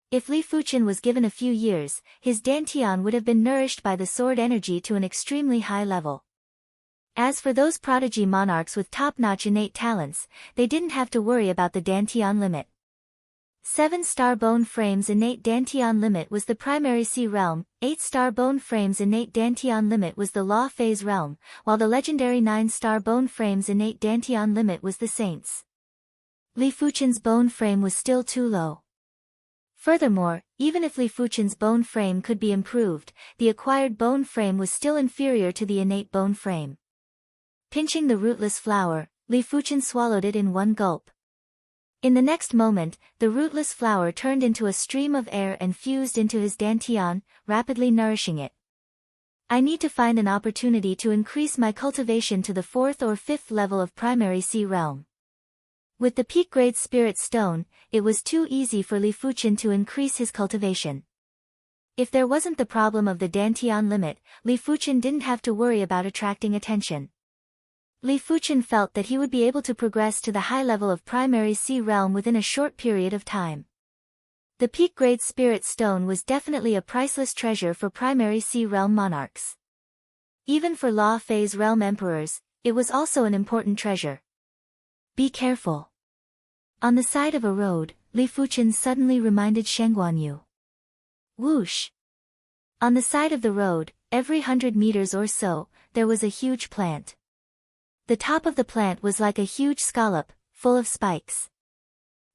If Li Fuchen was given a few years, his Dantian would have been nourished by the sword energy to an extremely high level. As for those prodigy monarchs with top-notch innate talents, they didn't have to worry about the Dantian limit. 7-star bone frames innate Dantian limit was the primary sea realm, 8-star bone frames innate Dantian limit was the law phase realm, while the legendary 9-star bone frames innate Dantian limit was the saints. Li Fuchen's bone frame was still too low. Furthermore, even if Li Fuchen's bone frame could be improved, the acquired bone frame was still inferior to the innate bone frame. Pinching the rootless flower, Li Fuchen swallowed it in one gulp. In the next moment, the rootless flower turned into a stream of air and fused into his Dantian, rapidly nourishing it. I need to find an opportunity to increase my cultivation to the 4th or 5th level of primary sea realm. With the peak grade spirit stone, it was too easy for Li Fuchen to increase his cultivation. If there wasn't the problem of the Dantian limit, Li Fuchen didn't have to worry about attracting attention. Li Fuchen felt that he would be able to progress to the high level of primary sea realm within a short period of time. The peak grade spirit stone was definitely a priceless treasure for primary sea realm monarchs. Even for law phase realm emperors, it was also an important treasure. Be careful. On the side of a road, Li Fuchen suddenly reminded Shen Guanyu. Whoosh! On the side of the road, every 100 meters or so, there was a huge plant. The top of the plant was like a huge scallop, full of spikes.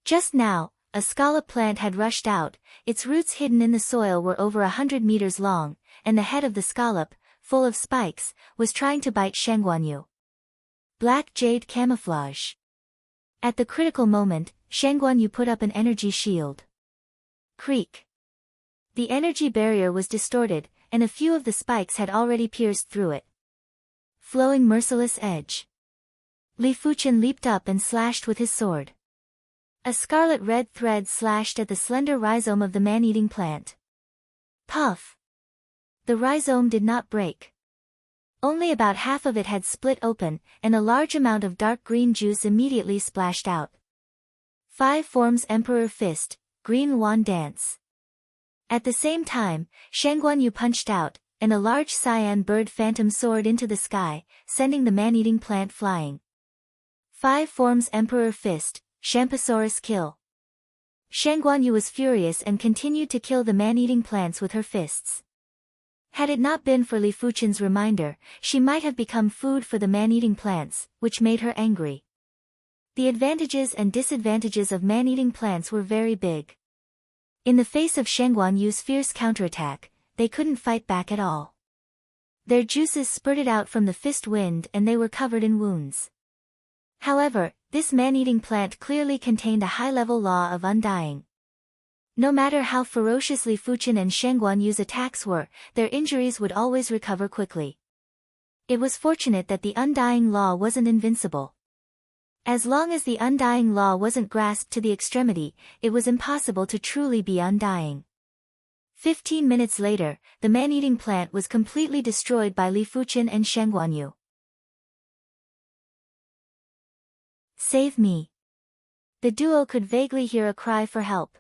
Just now, a scallop plant had rushed out, its roots hidden in the soil were over 100 meters long, and the head of the scallop, full of spikes, was trying to bite Shen Guanyu. Black jade camouflage. At the critical moment, Shen Guanyu put up an energy shield. Creak. The energy barrier was distorted, and a few of the spikes had already pierced through it. Flowing merciless edge. Li Fuchen leaped up and slashed with his sword. A scarlet-red thread slashed at the slender rhizome of the man-eating plant. Puff! The rhizome did not break. Only about half of it had split open, and a large amount of dark green juice immediately splashed out. 5 forms Emperor Fist, Green Wand Dance. At the same time, Shen Guanyu punched out, and a large cyan bird phantom soared into the sky, sending the man-eating plant flying. 5 forms Emperor Fist, Champsosaurus Kill. Shen Guanyu was furious and continued to kill the man-eating plants with her fists. Had it not been for Li Fuchen's reminder, she might have become food for the man-eating plants, which made her angry. The advantages and disadvantages of man-eating plants were very big. In the face of Shen Guanyu's fierce counterattack, they couldn't fight back at all. Their juices spurted out from the fist wind and they were covered in wounds. However, this man-eating plant clearly contained a high-level law of undying. No matter how ferocious Li Fuchen and Shen Guanyu's attacks were, their injuries would always recover quickly. It was fortunate that the undying law wasn't invincible. As long as the undying law wasn't grasped to the extremity, it was impossible to truly be undying. 15 minutes later, the man-eating plant was completely destroyed by Li Fuchen and Shen Guanyu. Save me. The duo could vaguely hear a cry for help.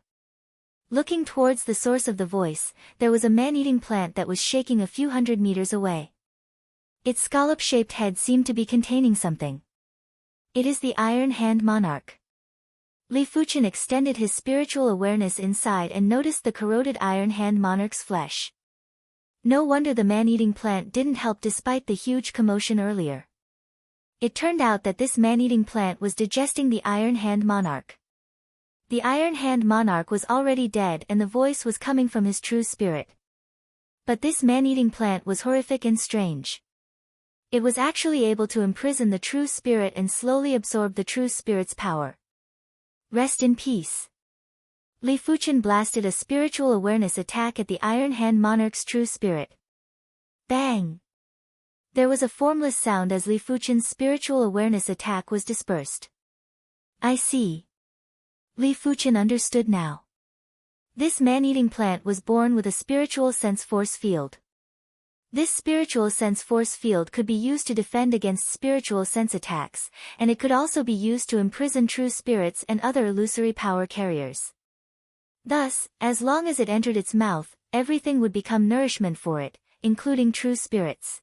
Looking towards the source of the voice, there was a man-eating plant that was shaking a few 100 meters away. Its scallop-shaped head seemed to be containing something. It is the Iron Hand Monarch. Li Fuchen extended his spiritual awareness inside and noticed the corroded Iron Hand Monarch's flesh. No wonder the man-eating plant didn't help despite the huge commotion earlier. It turned out that this man-eating plant was digesting the Iron Hand Monarch. The Iron Hand Monarch was already dead and the voice was coming from his true spirit. But this man-eating plant was horrific and strange. It was actually able to imprison the true spirit and slowly absorb the true spirit's power. Rest in peace. Li Fuchen blasted a spiritual awareness attack at the Iron Hand Monarch's true spirit. Bang! There was a formless sound as Li Fuchen's spiritual awareness attack was dispersed. I see. Li Fuchen understood now. This man-eating plant was born with a spiritual sense force field. This spiritual sense force field could be used to defend against spiritual sense attacks, and it could also be used to imprison true spirits and other illusory power carriers. Thus, as long as it entered its mouth, everything would become nourishment for it, including true spirits.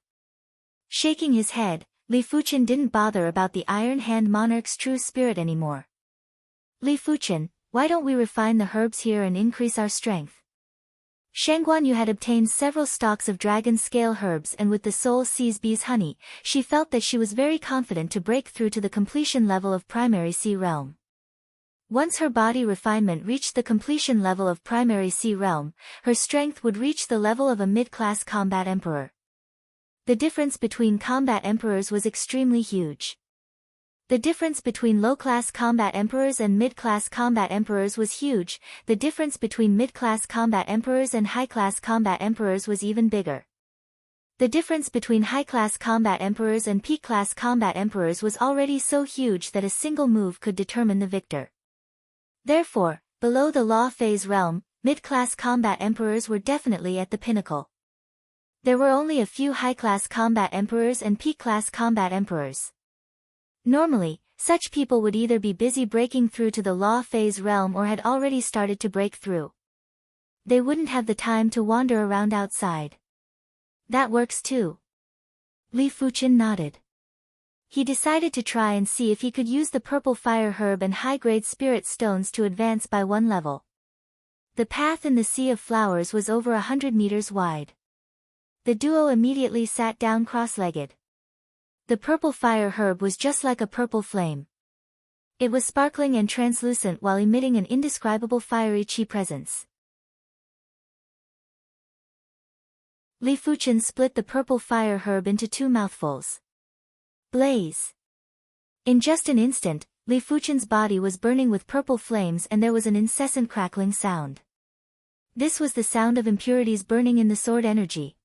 Shaking his head, Li Fuchen didn't bother about the Iron Hand Monarch's true spirit anymore. Li Fuchen, why don't we refine the herbs here and increase our strength? Shangguanyu had obtained several stalks of dragon scale herbs, and with the soul seas bee's honey, she felt that she was very confident to break through to the completion level of primary sea realm. Once her body refinement reached the completion level of primary sea realm, her strength would reach the level of a mid-class combat emperor. The difference between combat emperors was extremely huge. The difference between low-class combat emperors and mid-class combat emperors was huge. The difference between mid-class combat emperors and high-class combat emperors was even bigger. The difference between high-class combat emperors and peak-class combat emperors was already so huge that a single move could determine the victor. Therefore, below the law phase realm, mid-class combat emperors were definitely at the pinnacle. There were only a few high-class combat emperors and peak-class combat emperors. Normally, such people would either be busy breaking through to the law phase realm or had already started to break through. They wouldn't have the time to wander around outside. That works too. Li Fuchen nodded. He decided to try and see if he could use the purple fire herb and high-grade spirit stones to advance by one level. The path in the sea of flowers was over 100 meters wide. The duo immediately sat down cross-legged. The purple fire herb was just like a purple flame. It was sparkling and translucent while emitting an indescribable fiery chi presence. Li Fuchen split the purple fire herb into 2 mouthfuls. Blaze! In just an instant, Li Fuchen's body was burning with purple flames and there was an incessant crackling sound. This was the sound of impurities burning in the sword energy.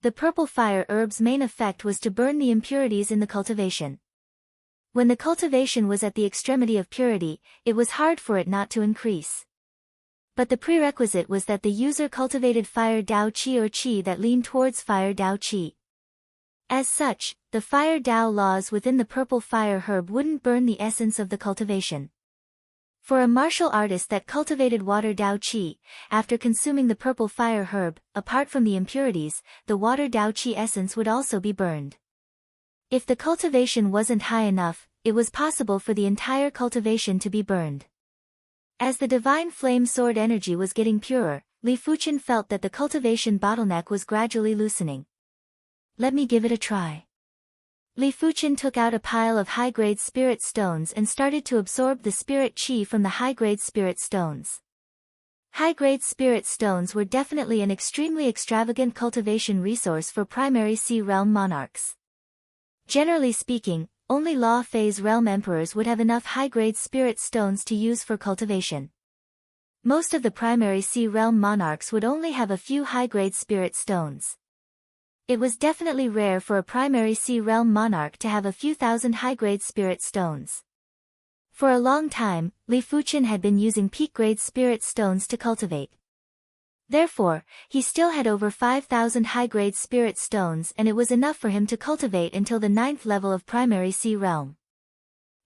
The purple fire herb's main effect was to burn the impurities in the cultivation. When the cultivation was at the extremity of purity, it was hard for it not to increase. But the prerequisite was that the user cultivated fire Dao Qi or Qi that leaned towards fire Dao Qi. As such, the fire Dao laws within the purple fire herb wouldn't burn the essence of the cultivation. For a martial artist that cultivated water Dao Qi, after consuming the purple fire herb, apart from the impurities, the water Dao Qi essence would also be burned. If the cultivation wasn't high enough, it was possible for the entire cultivation to be burned. As the divine flame sword energy was getting purer, Li Fuchen felt that the cultivation bottleneck was gradually loosening. Let me give it a try. Li Fuchen took out a pile of high-grade spirit stones and started to absorb the spirit qi from the high-grade spirit stones. High-grade spirit stones were definitely an extremely extravagant cultivation resource for primary sea realm monarchs. Generally speaking, only law phase realm emperors would have enough high-grade spirit stones to use for cultivation. Most of the primary sea realm monarchs would only have a few high-grade spirit stones. It was definitely rare for a primary sea realm monarch to have a few thousand high-grade spirit stones. For a long time, Li Fuchen had been using peak-grade spirit stones to cultivate. Therefore, he still had over 5,000 high-grade spirit stones and it was enough for him to cultivate until the 9th level of primary sea realm.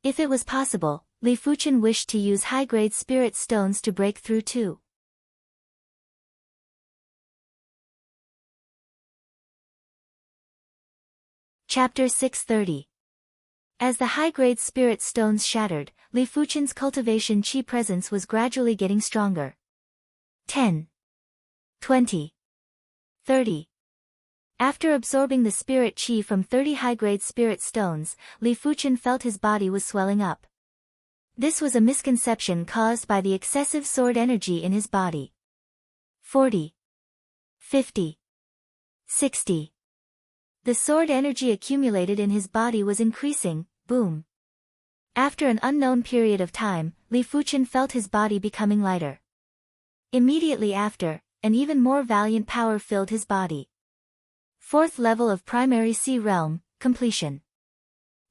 If it was possible, Li Fuchen wished to use high-grade spirit stones to break through too. Chapter 630. As the high-grade spirit stones shattered, Li Fuchen's cultivation chi presence was gradually getting stronger. 10. 20. 30. After absorbing the spirit chi from 30 high-grade spirit stones, Li Fuchen felt his body was swelling up. This was a misconception caused by the excessive sword energy in his body. 40. 50. 60. The sword energy accumulated in his body was increasing, boom. After an unknown period of time, Li Fuchen felt his body becoming lighter. Immediately after, an even more valiant power filled his body. 4th level of primary sea realm, completion.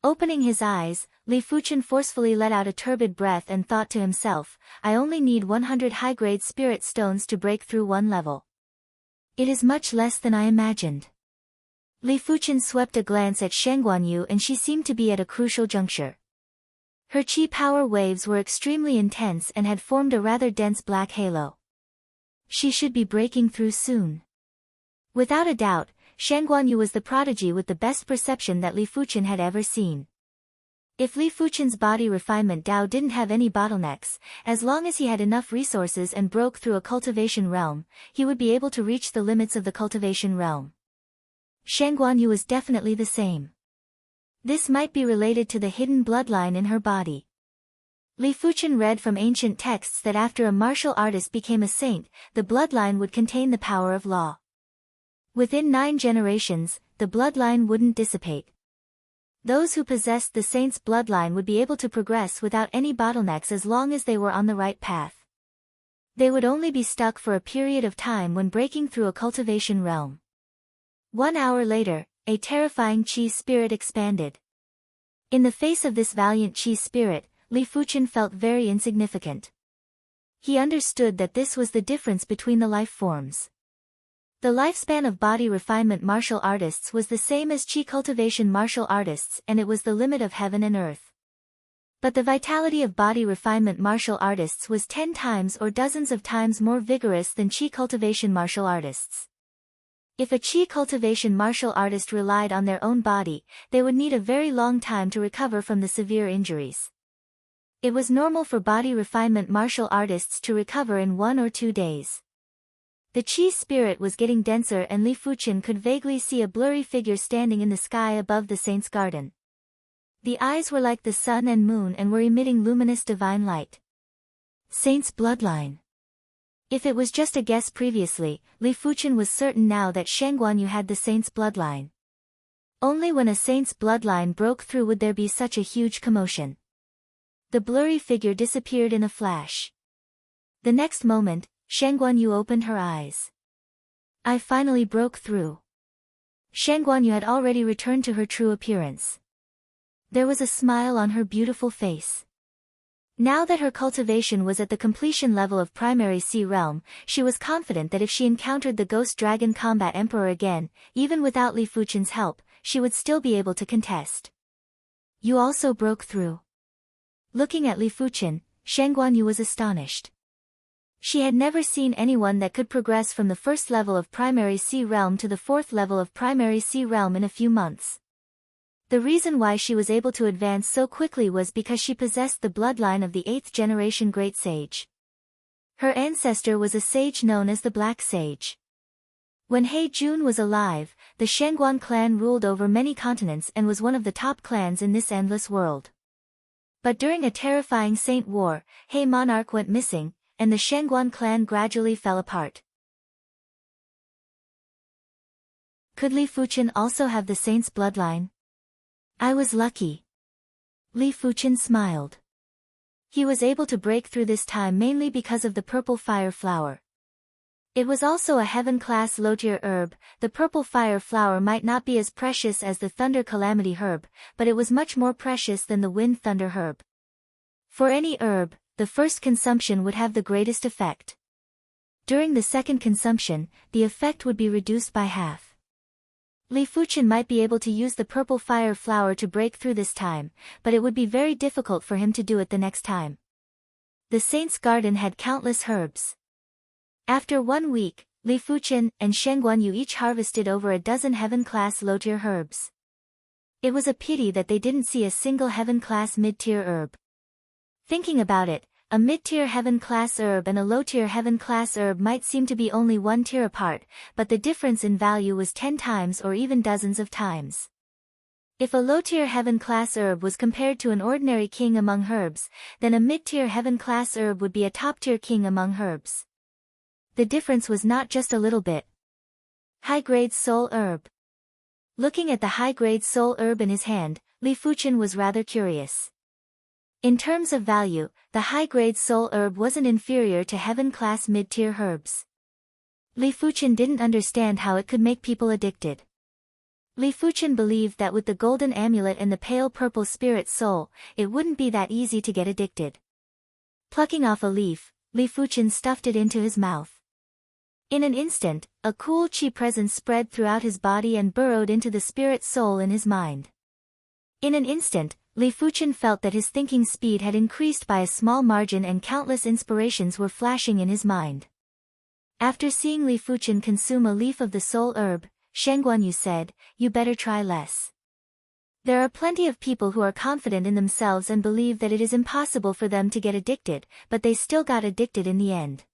Opening his eyes, Li Fuchen forcefully let out a turbid breath and thought to himself, I only need 100 high-grade spirit stones to break through one level. It is much less than I imagined. Li Fuchen swept a glance at Shen Guanyu and she seemed to be at a crucial juncture. Her chi power waves were extremely intense and had formed a rather dense black halo. She should be breaking through soon. Without a doubt, Shen Guanyu was the prodigy with the best perception that Li Fuchen had ever seen. If Li Fuchen's body refinement Dao didn't have any bottlenecks, as long as he had enough resources and broke through a cultivation realm, he would be able to reach the limits of the cultivation realm. Shen Guanyu was definitely the same. This might be related to the hidden bloodline in her body. Li Fuchen read from ancient texts that after a martial artist became a saint, the bloodline would contain the power of law. Within 9 generations, the bloodline wouldn't dissipate. Those who possessed the saint's bloodline would be able to progress without any bottlenecks as long as they were on the right path. They would only be stuck for a period of time when breaking through a cultivation realm. 1 hour later, a terrifying chi spirit expanded. In the face of this valiant chi spirit, Li Fuchen felt very insignificant. He understood that this was the difference between the life forms. The lifespan of body refinement martial artists was the same as chi cultivation martial artists and it was the limit of heaven and earth. But the vitality of body refinement martial artists was 10 times or dozens of times more vigorous than chi cultivation martial artists. If a chi cultivation martial artist relied on their own body, they would need a very long time to recover from the severe injuries. It was normal for body refinement martial artists to recover in 1 or 2 days. The chi spirit was getting denser and Li Fuchen could vaguely see a blurry figure standing in the sky above the saint's garden. The eyes were like the sun and moon and were emitting luminous divine light. Saint's bloodline. If it was just a guess previously, Li Fuchen was certain now that Shen Guanyu had the saint's bloodline. Only when a saint's bloodline broke through would there be such a huge commotion. The blurry figure disappeared in a flash. The next moment, Shen Guanyu opened her eyes. I finally broke through. Shen Guanyu had already returned to her true appearance. There was a smile on her beautiful face. Now that her cultivation was at the completion level of primary sea realm, she was confident that if she encountered the ghost dragon combat emperor again, even without Li Fuchen's help, she would still be able to contest. You also broke through. Looking at Li Fuchen, Shen Guanyu was astonished. She had never seen anyone that could progress from the 1st level of primary sea realm to the 4th level of primary sea realm in a few months. The reason why she was able to advance so quickly was because she possessed the bloodline of the 8th generation great sage. Her ancestor was a sage known as the Black Sage. When He Jun was alive, the Shengguan clan ruled over many continents and was one of the top clans in this endless world. But during a terrifying saint war, He monarch went missing, and the Shengguan clan gradually fell apart. Could Li Fuchen also have the saint's bloodline? I was lucky. Li Fuchen smiled. He was able to break through this time mainly because of the purple fire flower. It was also a heaven-class low-tier herb. The purple fire flower might not be as precious as the thunder calamity herb, but it was much more precious than the wind thunder herb. For any herb, the first consumption would have the greatest effect. During the second consumption, the effect would be reduced by half. Li Fuchen might be able to use the purple fire flower to break through this time, but it would be very difficult for him to do it the next time. The saint's garden had countless herbs. After 1 week, Li Fuchen and Shen Guanyu each harvested over a dozen heaven-class low-tier herbs. It was a pity that they didn't see a single heaven-class mid-tier herb. Thinking about it, a mid-tier heaven-class herb and a low-tier heaven-class herb might seem to be only 1 tier apart, but the difference in value was 10 times or even dozens of times. If a low-tier heaven-class herb was compared to an ordinary king among herbs, then a mid-tier heaven-class herb would be a top-tier king among herbs. The difference was not just a little bit. High-grade soul herb. Looking at the high-grade soul herb in his hand, Li Fuchen was rather curious. In terms of value, the high-grade soul herb wasn't inferior to heaven-class mid-tier herbs. Li Fuchen didn't understand how it could make people addicted. Li Fuchen believed that with the golden amulet and the pale purple spirit soul, it wouldn't be that easy to get addicted. Plucking off a leaf, Li Fuchen stuffed it into his mouth. In an instant, a cool chi presence spread throughout his body and burrowed into the spirit soul in his mind. In an instant, Li Fuchen felt that his thinking speed had increased by a small margin and countless inspirations were flashing in his mind. After seeing Li Fuchen consume a leaf of the soul herb, Shen Guanyu said, "You better try less." There are plenty of people who are confident in themselves and believe that it is impossible for them to get addicted, but they still got addicted in the end.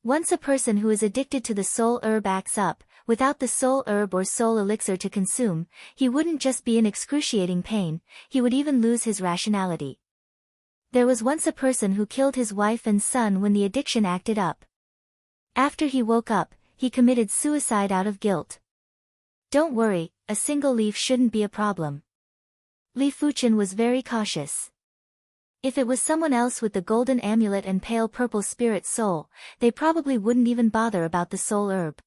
Once a person who is addicted to the soul herb acts up, without the soul herb or soul elixir to consume, he wouldn't just be in excruciating pain, he would even lose his rationality. There was once a person who killed his wife and son when the addiction acted up. After he woke up, he committed suicide out of guilt. Don't worry, a single leaf shouldn't be a problem. Li Fuchen was very cautious. If it was someone else with the golden amulet and pale purple spirit soul, they probably wouldn't even bother about the soul herb.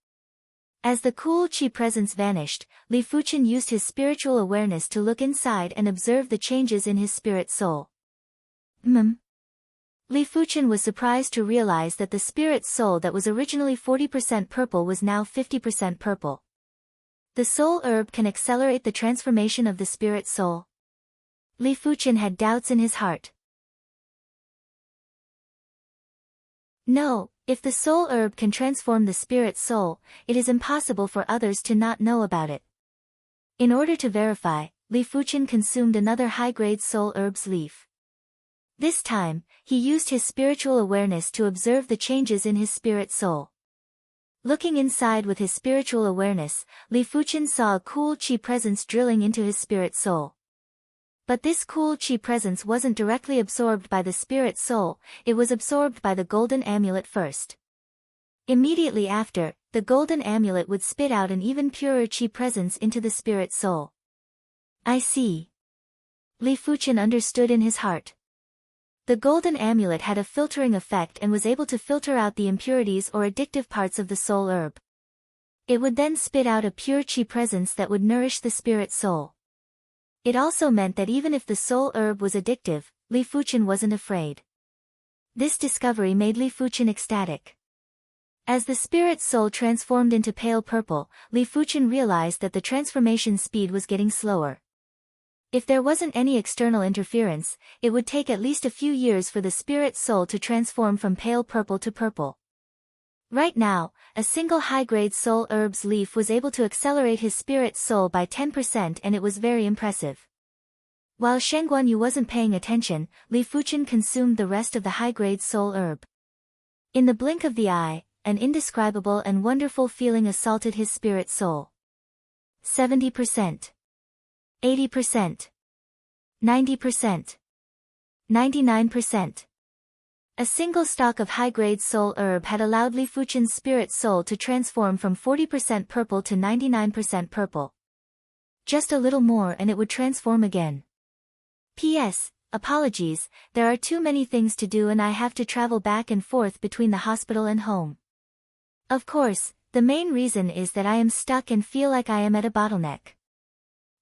As the cool chi presence vanished, Li Fuchen used his spiritual awareness to look inside and observe the changes in his spirit soul. Li Fuchen was surprised to realize that the spirit soul that was originally 40% purple was now 50% purple. The soul herb can accelerate the transformation of the spirit soul. Li Fuchen had doubts in his heart. No, if the soul herb can transform the spirit soul, it is impossible for others to not know about it. In order to verify, Li Fuchen consumed another high-grade soul herb's leaf. This time, he used his spiritual awareness to observe the changes in his spirit soul. Looking inside with his spiritual awareness, Li Fuchen saw a cool chi presence drilling into his spirit soul. But this cool chi presence wasn't directly absorbed by the spirit soul, it was absorbed by the golden amulet first. Immediately after, the golden amulet would spit out an even purer chi presence into the spirit soul. I see. Li Fuchen understood in his heart. The golden amulet had a filtering effect and was able to filter out the impurities or addictive parts of the soul herb. It would then spit out a pure chi presence that would nourish the spirit soul. It also meant that even if the soul herb was addictive, Li Fuchen wasn't afraid. This discovery made Li Fuchen ecstatic. As the spirit soul transformed into pale purple, Li Fuchen realized that the transformation speed was getting slower. If there wasn't any external interference, it would take at least a few years for the spirit soul to transform from pale purple to purple. Right now, a single high-grade soul herb's leaf was able to accelerate his spirit soul by 10% and it was very impressive. While Shen Guanyu wasn't paying attention, Li Fuchen consumed the rest of the high-grade soul herb. In the blink of the eye, an indescribable and wonderful feeling assaulted his spirit soul. 70%. 80%. 90%. 99%. A single stalk of high-grade soul herb had allowed Li Fuchen's spirit soul to transform from 40% purple to 99% purple. Just a little more and it would transform again. P.S. Apologies, there are too many things to do and I have to travel back and forth between the hospital and home. Of course, the main reason is that I am stuck and feel like I am at a bottleneck.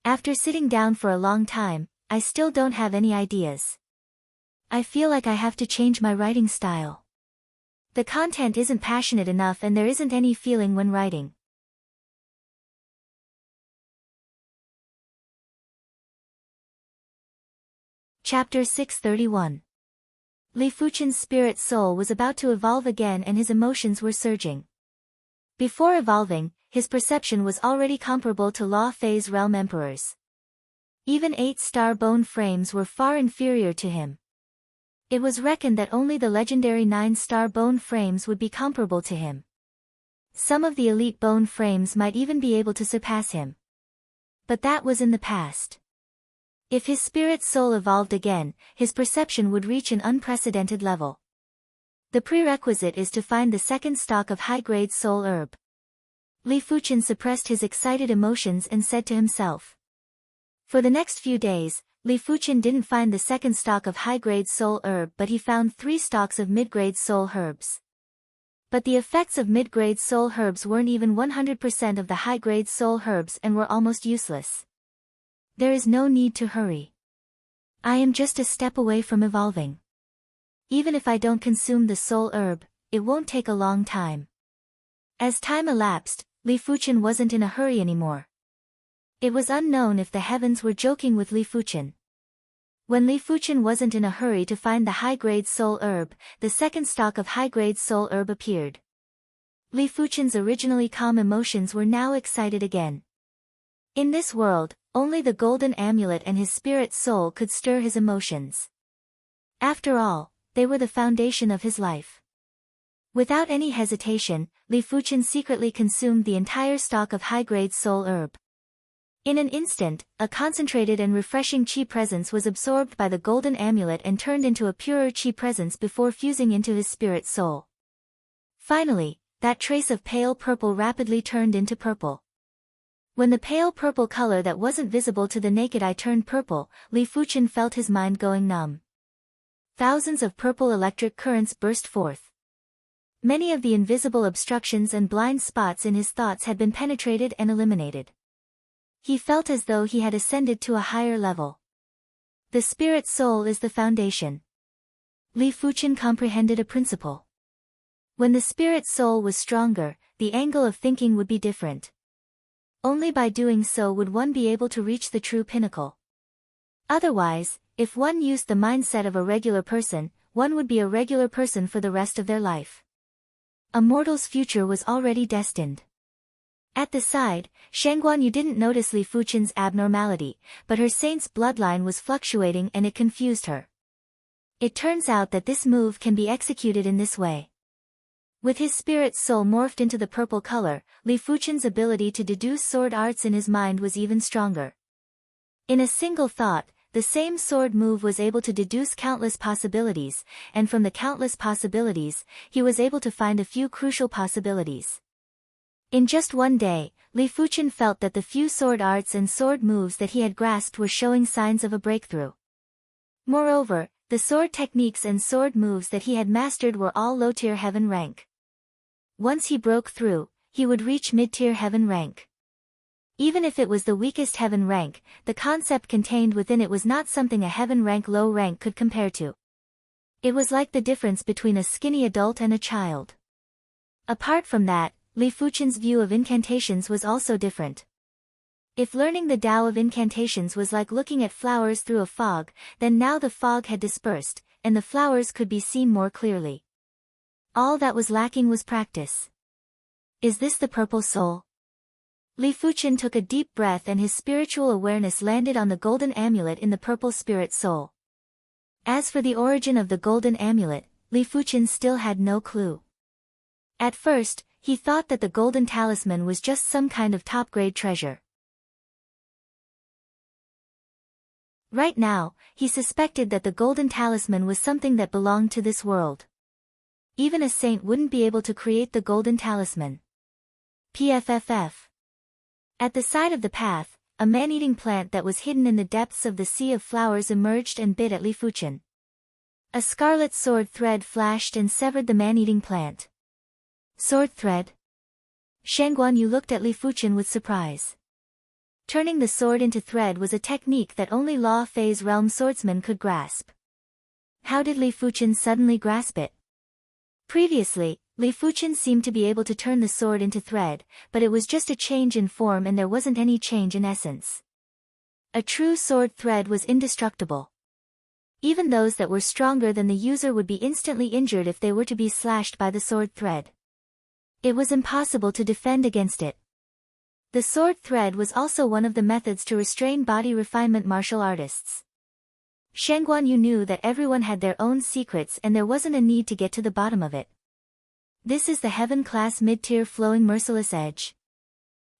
After sitting down for a long time, I still don't have any ideas. I feel like I have to change my writing style. The content isn't passionate enough and there isn't any feeling when writing. Chapter 631. Li Fuchen's spirit soul was about to evolve again and his emotions were surging. Before evolving, his perception was already comparable to Law Phase realm emperors. Even 8-star bone frames were far inferior to him. It was reckoned that only the legendary 9-star bone frames would be comparable to him. Some of the elite bone frames might even be able to surpass him. But that was in the past. If his spirit soul evolved again, his perception would reach an unprecedented level. The prerequisite is to find the second stalk of high-grade soul herb. Li Fuchen suppressed his excited emotions and said to himself. For the next few days, Li Fuchen didn't find the second stalk of high-grade soul herb but he found 3 stalks of mid-grade soul herbs. But the effects of mid-grade soul herbs weren't even 100% of the high-grade soul herbs and were almost useless. There is no need to hurry. I am just a step away from evolving. Even if I don't consume the soul herb, it won't take a long time. As time elapsed, Li Fuchen wasn't in a hurry anymore. It was unknown if the heavens were joking with Li Fuchen. When Li Fuchen wasn't in a hurry to find the high-grade soul herb, the second stock of high-grade soul herb appeared. Li Fuchen's originally calm emotions were now excited again. In this world, only the golden amulet and his spirit soul could stir his emotions. After all, they were the foundation of his life. Without any hesitation, Li Fuchen secretly consumed the entire stock of high-grade soul herb. In an instant, a concentrated and refreshing chi presence was absorbed by the golden amulet and turned into a purer chi presence before fusing into his spirit soul. Finally, that trace of pale purple rapidly turned into purple. When the pale purple color that wasn't visible to the naked eye turned purple, Li Fuchen felt his mind going numb. Thousands of purple electric currents burst forth. Many of the invisible obstructions and blind spots in his thoughts had been penetrated and eliminated. He felt as though he had ascended to a higher level. The spirit soul is the foundation. Li Fuchen comprehended a principle. When the spirit soul was stronger, the angle of thinking would be different. Only by doing so would one be able to reach the true pinnacle. Otherwise, if one used the mindset of a regular person, one would be a regular person for the rest of their life. A mortal's future was already destined. At the side, Shangguanyu didn't notice Li Fuchen's abnormality, but her saint's bloodline was fluctuating and it confused her. It turns out that this move can be executed in this way. With his spirit soul morphed into the purple color, Li Fuchen's ability to deduce sword arts in his mind was even stronger. In a single thought, the same sword move was able to deduce countless possibilities, and from the countless possibilities, he was able to find a few crucial possibilities. In just one day, Li Fuchen felt that the few sword arts and sword moves that he had grasped were showing signs of a breakthrough. Moreover, the sword techniques and sword moves that he had mastered were all low-tier heaven rank. Once he broke through, he would reach mid-tier heaven rank. Even if it was the weakest heaven rank, the concept contained within it was not something a heaven rank low rank could compare to. It was like the difference between a skinny adult and a child. Apart from that, Li Fuchen's view of incantations was also different. If learning the Tao of incantations was like looking at flowers through a fog, then now the fog had dispersed, and the flowers could be seen more clearly. All that was lacking was practice. Is this the purple soul? Li Fuchen took a deep breath and his spiritual awareness landed on the golden amulet in the purple spirit soul. As for the origin of the golden amulet, Li Fuchen still had no clue. At first, he thought that the golden talisman was just some kind of top-grade treasure. Right now, he suspected that the golden talisman was something that belonged to this world. Even a saint wouldn't be able to create the golden talisman. PFFF. At the side of the path, a man-eating plant that was hidden in the depths of the sea of flowers emerged and bit at Li Fuchen. A scarlet sword thread flashed and severed the man-eating plant. Sword thread? Shangguanyu looked at Li Fuchen with surprise. Turning the sword into thread was a technique that only Law Phase Realm swordsmen could grasp. How did Li Fuchen suddenly grasp it? Previously, Li Fuchen seemed to be able to turn the sword into thread, but it was just a change in form and there wasn't any change in essence. A true sword thread was indestructible. Even those that were stronger than the user would be instantly injured if they were to be slashed by the sword thread. It was impossible to defend against it. The sword thread was also one of the methods to restrain body refinement martial artists. Shangguanyu knew that everyone had their own secrets and there wasn't a need to get to the bottom of it. This is the heaven-class mid-tier flowing merciless edge.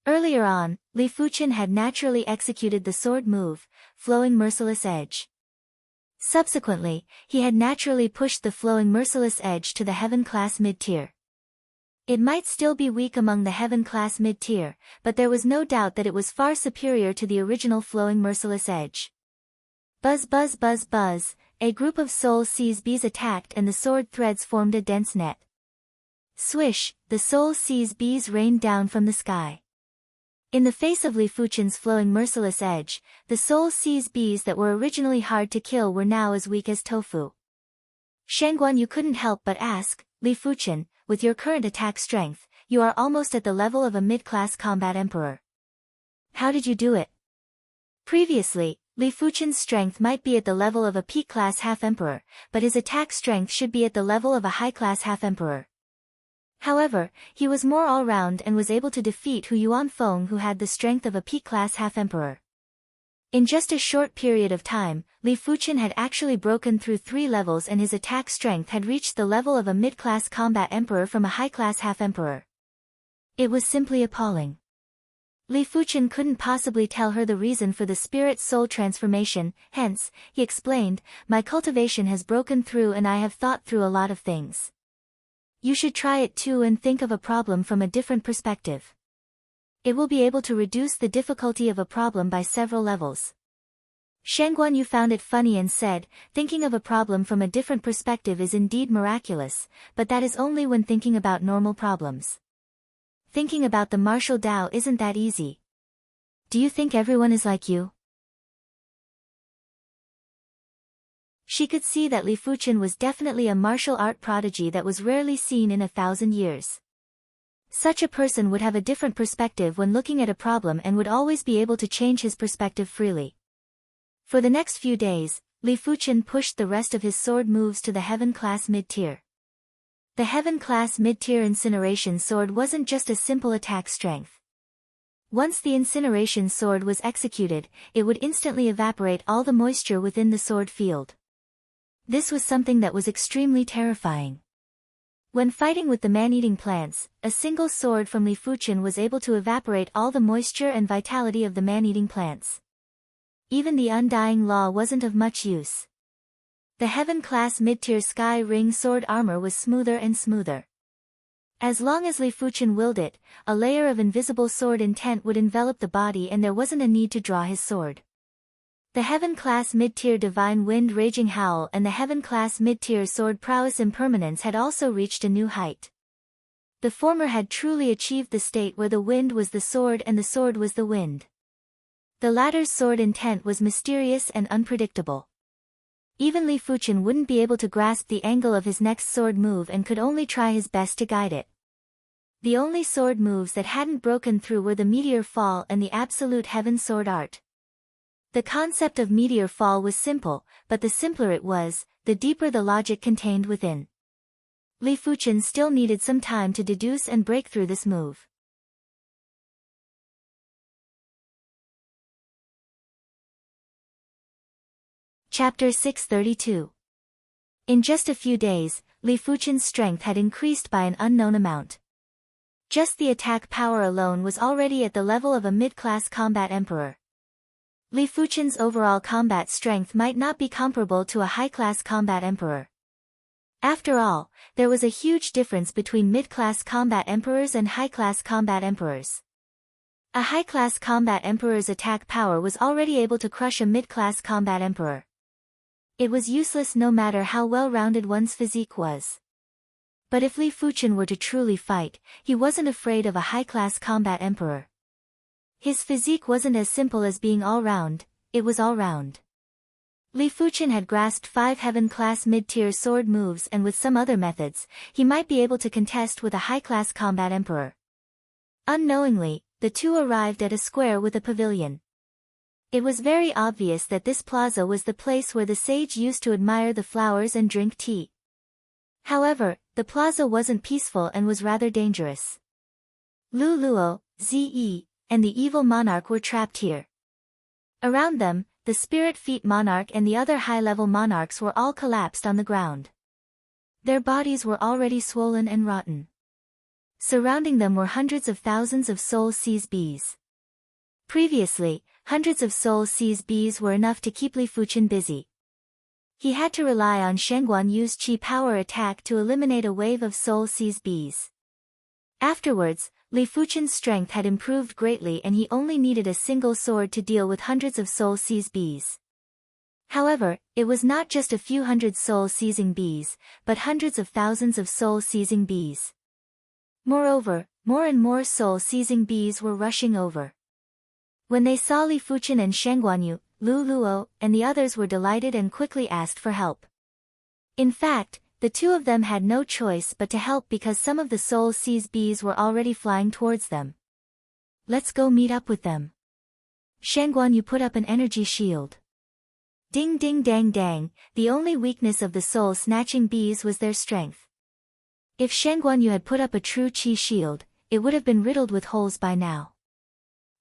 Earlier on, Li Fuchen had naturally executed the sword move, flowing merciless edge. Subsequently, he had naturally pushed the flowing merciless edge to the heaven-class mid-tier. It might still be weak among the heaven-class mid-tier, but there was no doubt that it was far superior to the original flowing merciless edge. Buzz buzz buzz buzz, a group of soul seas bees attacked and the sword threads formed a dense net. Swish, the soul-seize bees rained down from the sky. In the face of Li Fuchen's flowing merciless edge, the soul-seize bees that were originally hard to kill were now as weak as tofu. Shangguan Yu couldn't help but ask, Li Fuchen, with your current attack strength, you are almost at the level of a mid-class combat emperor. How did you do it? Previously, Li Fuchen's strength might be at the level of a peak-class half-emperor, but his attack strength should be at the level of a high-class half-emperor. However, he was more all-round and was able to defeat Hu Yuanfeng, who had the strength of a peak-class half-emperor. In just a short period of time, Li Fuchen had actually broken through 3 levels and his attack strength had reached the level of a mid-class combat emperor from a high-class half-emperor. It was simply appalling. Li Fuchen couldn't possibly tell her the reason for the spirit-soul transformation, hence, he explained, my cultivation has broken through and I have thought through a lot of things. You should try it too and think of a problem from a different perspective. It will be able to reduce the difficulty of a problem by several levels. Shangguan Yu found it funny and said, thinking of a problem from a different perspective is indeed miraculous, but that is only when thinking about normal problems. Thinking about the martial Tao isn't that easy. Do you think everyone is like you? She could see that Li Fuchen was definitely a martial art prodigy that was rarely seen in 1,000 years. Such a person would have a different perspective when looking at a problem and would always be able to change his perspective freely. For the next few days, Li Fuchen pushed the rest of his sword moves to the Heaven-class mid-tier. The Heaven-class mid-tier incineration sword wasn't just a simple attack strength. Once the incineration sword was executed, it would instantly evaporate all the moisture within the sword field. This was something that was extremely terrifying. When fighting with the man-eating plants, a single sword from Li Fuchen was able to evaporate all the moisture and vitality of the man-eating plants. Even the undying law wasn't of much use. The Heaven-class mid-tier Sky Ring sword armor was smoother and smoother. As long as Li Fuchen willed it, a layer of invisible sword intent would envelop the body and there wasn't a need to draw his sword. The Heaven-class mid-tier Divine Wind Raging Howl and the Heaven-class mid-tier Sword Prowess Impermanence had also reached a new height. The former had truly achieved the state where the wind was the sword and the sword was the wind. The latter's sword intent was mysterious and unpredictable. Even Li Fuchen wouldn't be able to grasp the angle of his next sword move and could only try his best to guide it. The only sword moves that hadn't broken through were the Meteor Fall and the Absolute Heaven Sword Art. The concept of meteor fall was simple, but the simpler it was, the deeper the logic contained within. Li Fuchen still needed some time to deduce and break through this move. Chapter 632. In just a few days, Li Fuchen's strength had increased by an unknown amount. Just the attack power alone was already at the level of a mid-class combat emperor. Li Fuchen's overall combat strength might not be comparable to a high-class combat emperor. After all, there was a huge difference between mid-class combat emperors and high-class combat emperors. A high-class combat emperor's attack power was already able to crush a mid-class combat emperor. It was useless no matter how well-rounded one's physique was. But if Li Fuchen were to truly fight, he wasn't afraid of a high-class combat emperor. His physique wasn't as simple as being all-round, it was all-round. Li Fuchen had grasped 5 heaven-class mid-tier sword moves and with some other methods, he might be able to contest with a high-class combat emperor. Unknowingly, the two arrived at a square with a pavilion. It was very obvious that this plaza was the place where the sage used to admire the flowers and drink tea. However, the plaza wasn't peaceful and was rather dangerous. Lu Luo, Ze, and the evil monarch were trapped here. Around them, the spirit feet monarch and the other high-level monarchs were all collapsed on the ground. Their bodies were already swollen and rotten. Surrounding them were hundreds of thousands of soul-seized bees. Previously, hundreds of soul-seized bees were enough to keep Li Fuchen busy. He had to rely on Shangguan Yu's chi power attack to eliminate a wave of soul-seized bees. Afterwards, Li Fuchen's strength had improved greatly and he only needed a single sword to deal with hundreds of soul-seized bees. However, it was not just a few hundred soul-seizing bees, but hundreds of thousands of soul-seizing bees. Moreover, more and more soul-seizing bees were rushing over. When they saw Li Fuchen and Shen Guanyu, Lu Luo, and the others were delighted and quickly asked for help. In fact, the two of them had no choice but to help because some of the soul-seized bees were already flying towards them. Let's go meet up with them. Shen Guanyu put up an energy shield. Ding ding dang dang, the only weakness of the soul-snatching bees was their strength. If Shen Guanyu had put up a true qi shield, it would have been riddled with holes by now.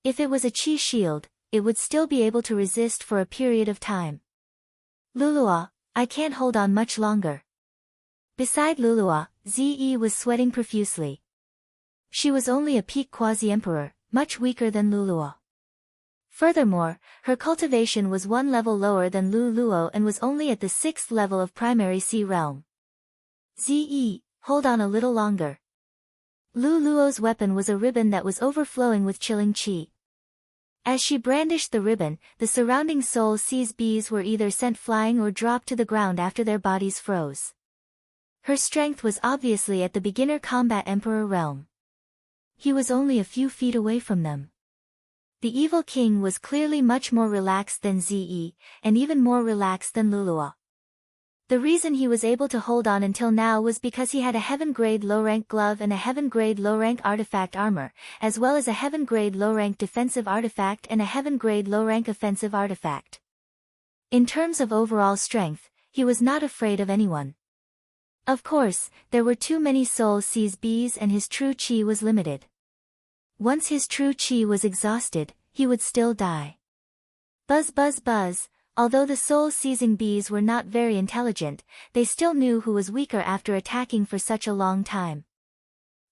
If it was a qi shield, it would still be able to resist for a period of time. Lulua, I can't hold on much longer. Beside Lulua, Zi was sweating profusely. She was only a peak quasi-emperor, much weaker than Lulua. Furthermore, her cultivation was one level lower than Lu Luo and was only at the 6th level of primary sea realm. Zi, hold on a little longer. Lu Luo's weapon was a ribbon that was overflowing with chilling qi. As she brandished the ribbon, the surrounding soul-seized bees were either sent flying or dropped to the ground after their bodies froze. Her strength was obviously at the beginner combat emperor realm. He was only a few feet away from them. The evil king was clearly much more relaxed than Zi, and even more relaxed than Lulua. The reason he was able to hold on until now was because he had a heaven-grade low-rank glove and a heaven-grade low-rank artifact armor, as well as a heaven-grade low-rank defensive artifact and a heaven-grade low-rank offensive artifact. In terms of overall strength, he was not afraid of anyone. Of course, there were too many soul-seized bees and his true qi was limited. Once his true qi was exhausted, he would still die. Buzz buzz buzz, although the soul-seizing bees were not very intelligent, they still knew who was weaker after attacking for such a long time.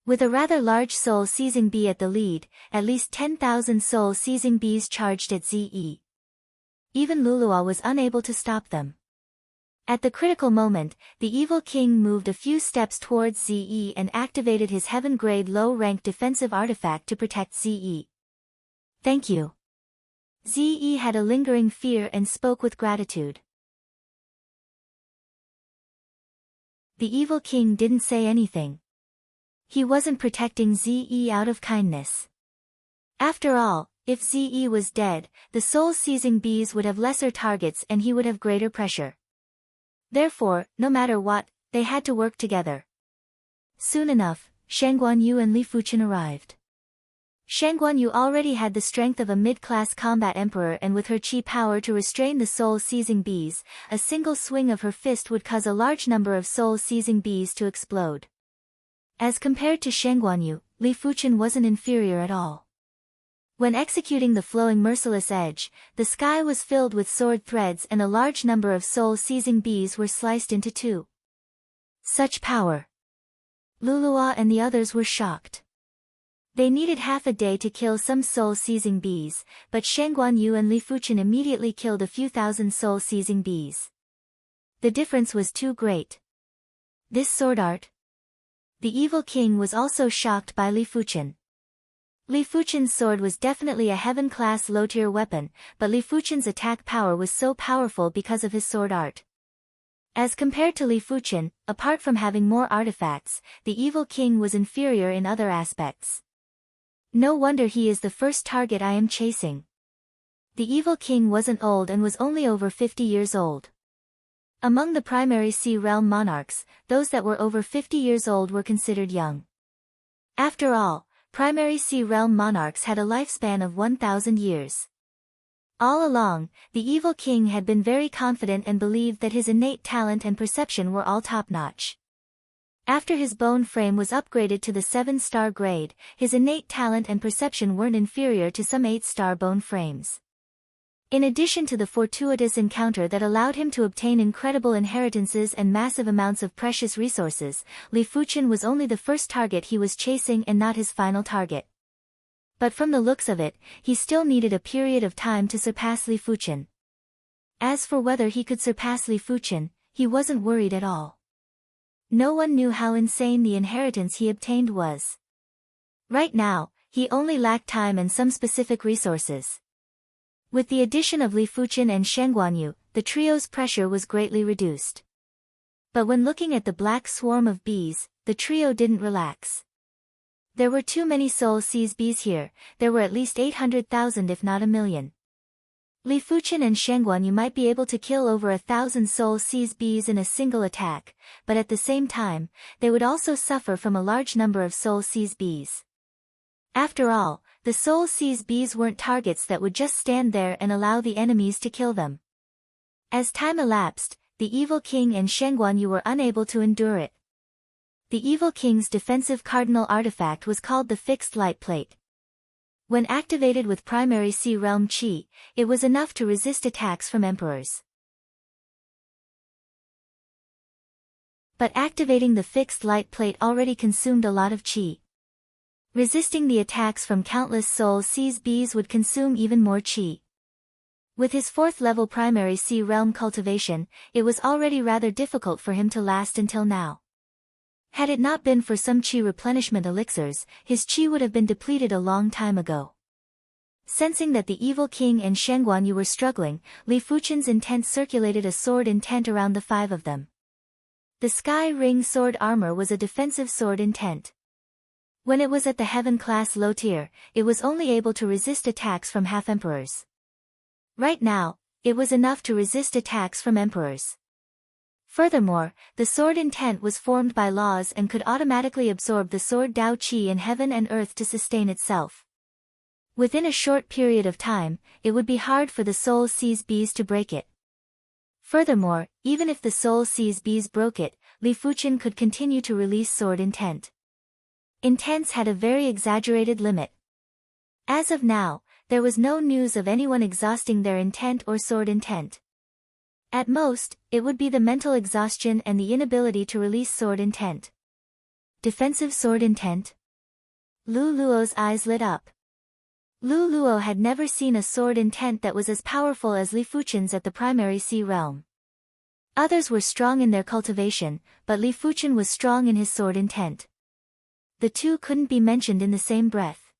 With a rather large soul-seizing bee at the lead, at least 10,000 soul-seizing bees charged at Zi. Even Lulua was unable to stop them. At the critical moment, the evil king moved a few steps towards Zi and activated his heaven-grade low-rank defensive artifact to protect Zi. Thank you. Zi had a lingering fear and spoke with gratitude. The evil king didn't say anything. He wasn't protecting Zi out of kindness. After all, if Zi was dead, the soul-seizing bees would have lesser targets and he would have greater pressure. Therefore, no matter what, they had to work together. Soon enough, Shen Guanyu and Li Fuchen arrived. Shen Guanyu already had the strength of a mid-class combat emperor, and with her qi power to restrain the soul-seizing bees, a single swing of her fist would cause a large number of soul-seizing bees to explode. As compared to Shen Guanyu, Li Fuchen wasn't inferior at all. When executing the flowing merciless edge, the sky was filled with sword threads and a large number of soul-seizing bees were sliced into two. Such power! Lulua and the others were shocked. They needed half a day to kill some soul-seizing bees, but Shen Guanyu and Li Fuchen immediately killed a few thousand soul-seizing bees. The difference was too great. This sword art? The evil king was also shocked by Li Fuchen. Li Fuchen's sword was definitely a heaven-class low-tier weapon, but Li Fuchen's attack power was so powerful because of his sword art. As compared to Li Fuchen, apart from having more artifacts, the evil king was inferior in other aspects. No wonder he is the first target I am chasing. The evil king wasn't old and was only over 50 years old. Among the primary sea realm monarchs, those that were over 50 years old were considered young. After all, primary sea realm monarchs had a lifespan of 1,000 years. All along, the evil king had been very confident and believed that his innate talent and perception were all top-notch. After his bone frame was upgraded to the 7-star grade, his innate talent and perception weren't inferior to some 8-star bone frames. In addition to the fortuitous encounter that allowed him to obtain incredible inheritances and massive amounts of precious resources, Li Fuchen was only the first target he was chasing and not his final target. But from the looks of it, he still needed a period of time to surpass Li Fuchen. As for whether he could surpass Li Fuchen, he wasn't worried at all. No one knew how insane the inheritance he obtained was. Right now, he only lacked time and some specific resources. With the addition of Li Fuchen and Shen Guanyu, the trio's pressure was greatly reduced. But when looking at the black swarm of bees, the trio didn't relax. There were too many soul seize bees here, there were at least 800,000 if not a million. Li Fuchen and Shengguan, you might be able to kill over 1,000 soul seize bees in a single attack, but at the same time, they would also suffer from a large number of soul seize bees. After all, the soul seize bees weren't targets that would just stand there and allow the enemies to kill them. As time elapsed, the evil king and Shengguan Yu were unable to endure it. The evil king's defensive cardinal artifact was called the Fixed Light Plate. When activated with primary Sea Realm Qi, it was enough to resist attacks from emperors. But activating the Fixed Light Plate already consumed a lot of Qi. Resisting the attacks from countless soul seize bees would consume even more Qi. With his 4th level primary Sea Realm cultivation, it was already rather difficult for him to last until now. Had it not been for some Qi replenishment elixirs, his Qi would have been depleted a long time ago. Sensing that the evil king and Shengguan Yu were struggling, Li Fuchen's intent circulated a sword intent around the 5 of them. The Sky Ring sword armor was a defensive sword intent. When it was at the Heaven class low tier, it was only able to resist attacks from half-emperors. Right now, it was enough to resist attacks from emperors. Furthermore, the sword intent was formed by laws and could automatically absorb the sword Dao Qi in heaven and earth to sustain itself. Within a short period of time, it would be hard for the soul seize bees to break it. Furthermore, even if the soul seize bees broke it, Li Fuchen could continue to release sword intent. Intents had a very exaggerated limit. As of now, there was no news of anyone exhausting their intent or sword intent. At most, it would be the mental exhaustion and the inability to release sword intent. Defensive sword intent? Lu Luo's eyes lit up. Lu Luo had never seen a sword intent that was as powerful as Li Fuchen's at the primary Sea Realm. Others were strong in their cultivation, but Li Fuchen was strong in his sword intent. The two couldn't be mentioned in the same breath.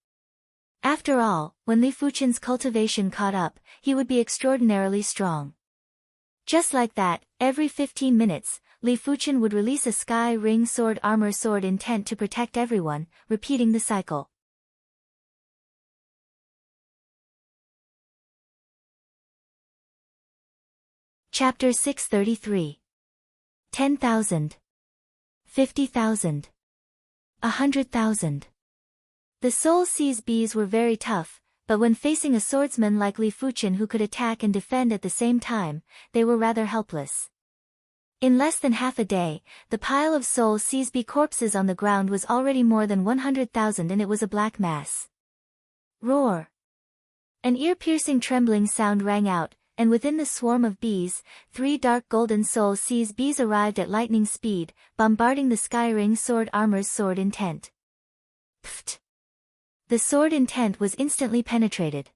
After all, when Li Fuchen's cultivation caught up, he would be extraordinarily strong. Just like that, every 15 minutes, Li Fuchen would release a Sky Ring sword armor sword intent to protect everyone, repeating the cycle. Chapter 633. 10,000. 50,000. 100,000. The soul seize bees were very tough, but when facing a swordsman like Li Fuchen who could attack and defend at the same time, they were rather helpless. In less than half a day, the pile of soul seize bee corpses on the ground was already more than 100,000 and it was a black mass. Roar! An ear-piercing trembling sound rang out, and within the swarm of bees, 3 dark golden soul seize bees arrived at lightning speed, bombarding the Skyring sword armor's sword intent. Pfft! The sword intent was instantly penetrated.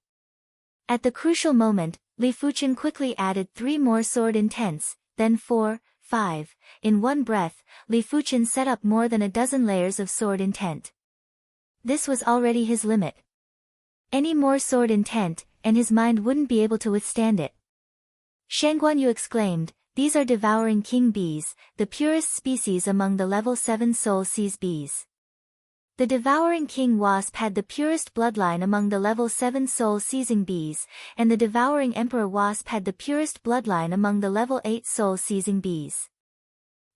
At the crucial moment, Li Fuchen quickly added 3 more sword intents, then 4, 5, in one breath, Li Fuchen set up more than a dozen layers of sword intent. This was already his limit. Any more sword intent, and his mind wouldn't be able to withstand it. Shengguan Yu exclaimed, "These are devouring king bees, the purest species among the level 7 soul seize bees." The devouring king wasp had the purest bloodline among the level 7 soul seizing bees, and the devouring emperor wasp had the purest bloodline among the level 8 soul seizing bees.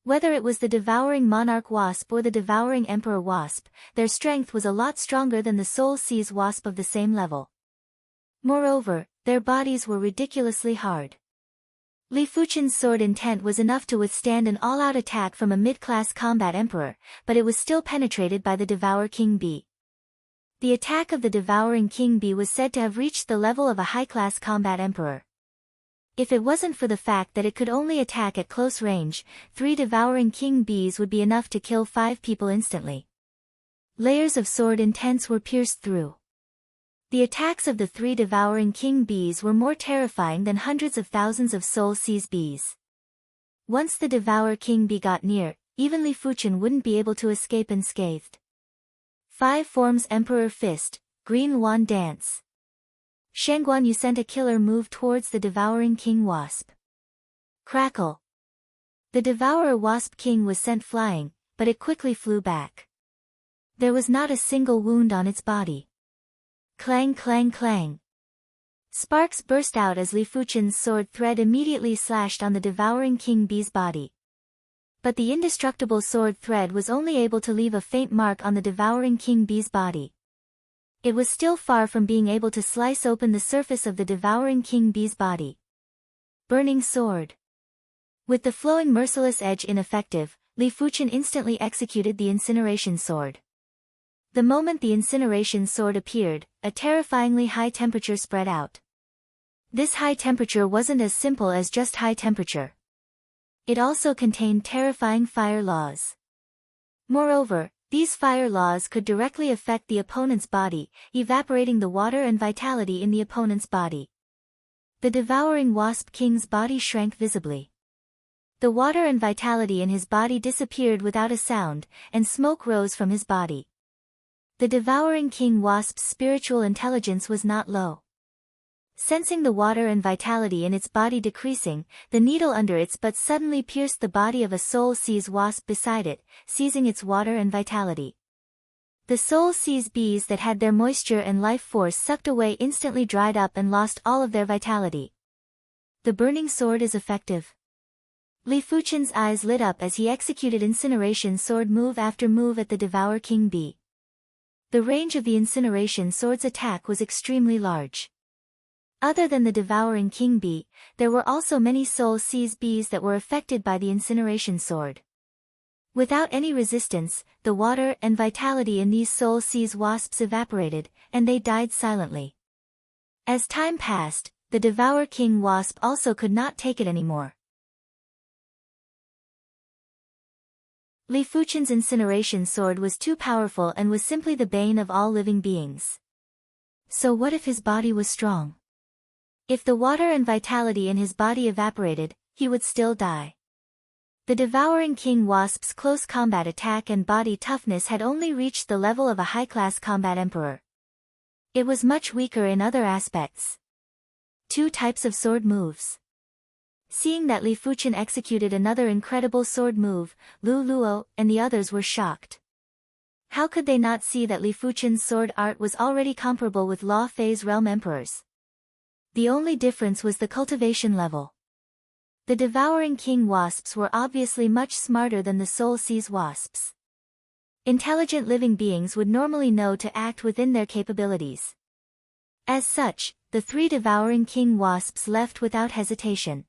Whether it was the devouring monarch wasp or the devouring emperor wasp, their strength was a lot stronger than the soul seize wasp of the same level. Moreover, their bodies were ridiculously hard. Li Fuchen's sword intent was enough to withstand an all-out attack from a mid-class combat emperor, but it was still penetrated by the Devour King Bee. The attack of the Devouring King Bee was said to have reached the level of a high-class combat emperor. If it wasn't for the fact that it could only attack at close range, 3 Devouring King Bees would be enough to kill 5 people instantly. Layers of sword intents were pierced through. The attacks of the 3 devouring king bees were more terrifying than hundreds of thousands of soul seize bees. Once the Devour King Bee got near, even Li Fuchen wouldn't be able to escape unscathed. 5 forms Emperor Fist, Green Wand Dance. Shengguan Yu sent a killer move towards the devouring king wasp. Crackle. The devourer wasp king was sent flying, but it quickly flew back. There was not a single wound on its body. Clang clang clang. Sparks burst out as Li Fuchen's sword thread immediately slashed on the devouring king bee's body. But the indestructible sword thread was only able to leave a faint mark on the devouring king bee's body. It was still far from being able to slice open the surface of the devouring king bee's body. Burning sword. With the flowing merciless edge ineffective, Li Fuchen instantly executed the incineration sword. The moment the incineration sword appeared, a terrifyingly high temperature spread out. This high temperature wasn't as simple as just high temperature. It also contained terrifying fire laws. Moreover, these fire laws could directly affect the opponent's body, evaporating the water and vitality in the opponent's body. The devouring wasp king's body shrank visibly. The water and vitality in his body disappeared without a sound, and smoke rose from his body. The devouring king wasp's spiritual intelligence was not low. Sensing the water and vitality in its body decreasing, the needle under its butt suddenly pierced the body of a soul seize wasp beside it, seizing its water and vitality. The soul seize bees that had their moisture and life force sucked away instantly dried up and lost all of their vitality. The burning sword is effective. Li Fuchen's eyes lit up as he executed incineration sword move after move at the devour king bee. The range of the incineration sword's attack was extremely large. Other than the devouring king bee, there were also many soul seize bees that were affected by the incineration sword. Without any resistance, the water and vitality in these soul seize wasps evaporated, and they died silently. As time passed, the devour king wasp also could not take it anymore. Li Fuchen's incineration sword was too powerful and was simply the bane of all living beings. So what if his body was strong? If the water and vitality in his body evaporated, he would still die. The devouring king wasp's close combat attack and body toughness had only reached the level of a high-class combat emperor. It was much weaker in other aspects. 2 types of sword moves. Seeing that Li Fuchen executed another incredible sword move, Lu Luo and the others were shocked. How could they not see that Li Fuchen's sword art was already comparable with Law Fei's realm emperors? The only difference was the cultivation level. The devouring king wasps were obviously much smarter than the soul seize wasps. Intelligent living beings would normally know to act within their capabilities. As such, the 3 devouring king wasps left without hesitation.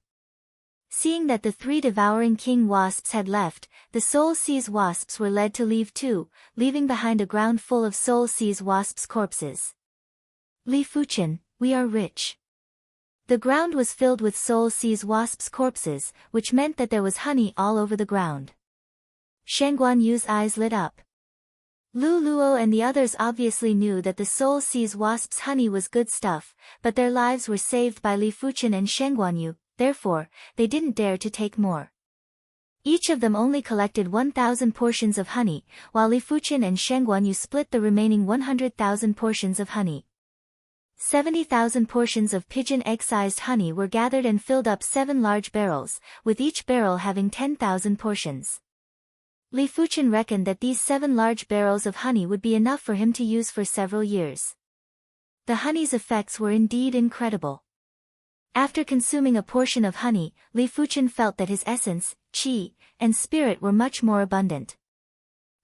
Seeing that the 3 devouring king wasps had left, the soul seize wasps were led to leave too, leaving behind a ground full of soul seize wasps' corpses. Li Fuchen, we are rich. The ground was filled with soul seize wasps' corpses, which meant that there was honey all over the ground. Shangguan Yu's eyes lit up. Lu Luo and the others obviously knew that the soul seize wasps' honey was good stuff, but their lives were saved by Li Fuchen and Shangguan Yu, therefore, they didn't dare to take more. Each of them only collected 1,000 portions of honey, while Li Fuchen and Shangguan Yu split the remaining 100,000 portions of honey. 70,000 portions of pigeon egg-sized honey were gathered and filled up 7 large barrels, with each barrel having 10,000 portions. Li Fuchen reckoned that these 7 large barrels of honey would be enough for him to use for several years. The honey's effects were indeed incredible. After consuming a portion of honey, Li Fuchen felt that his essence, qi, and spirit were much more abundant.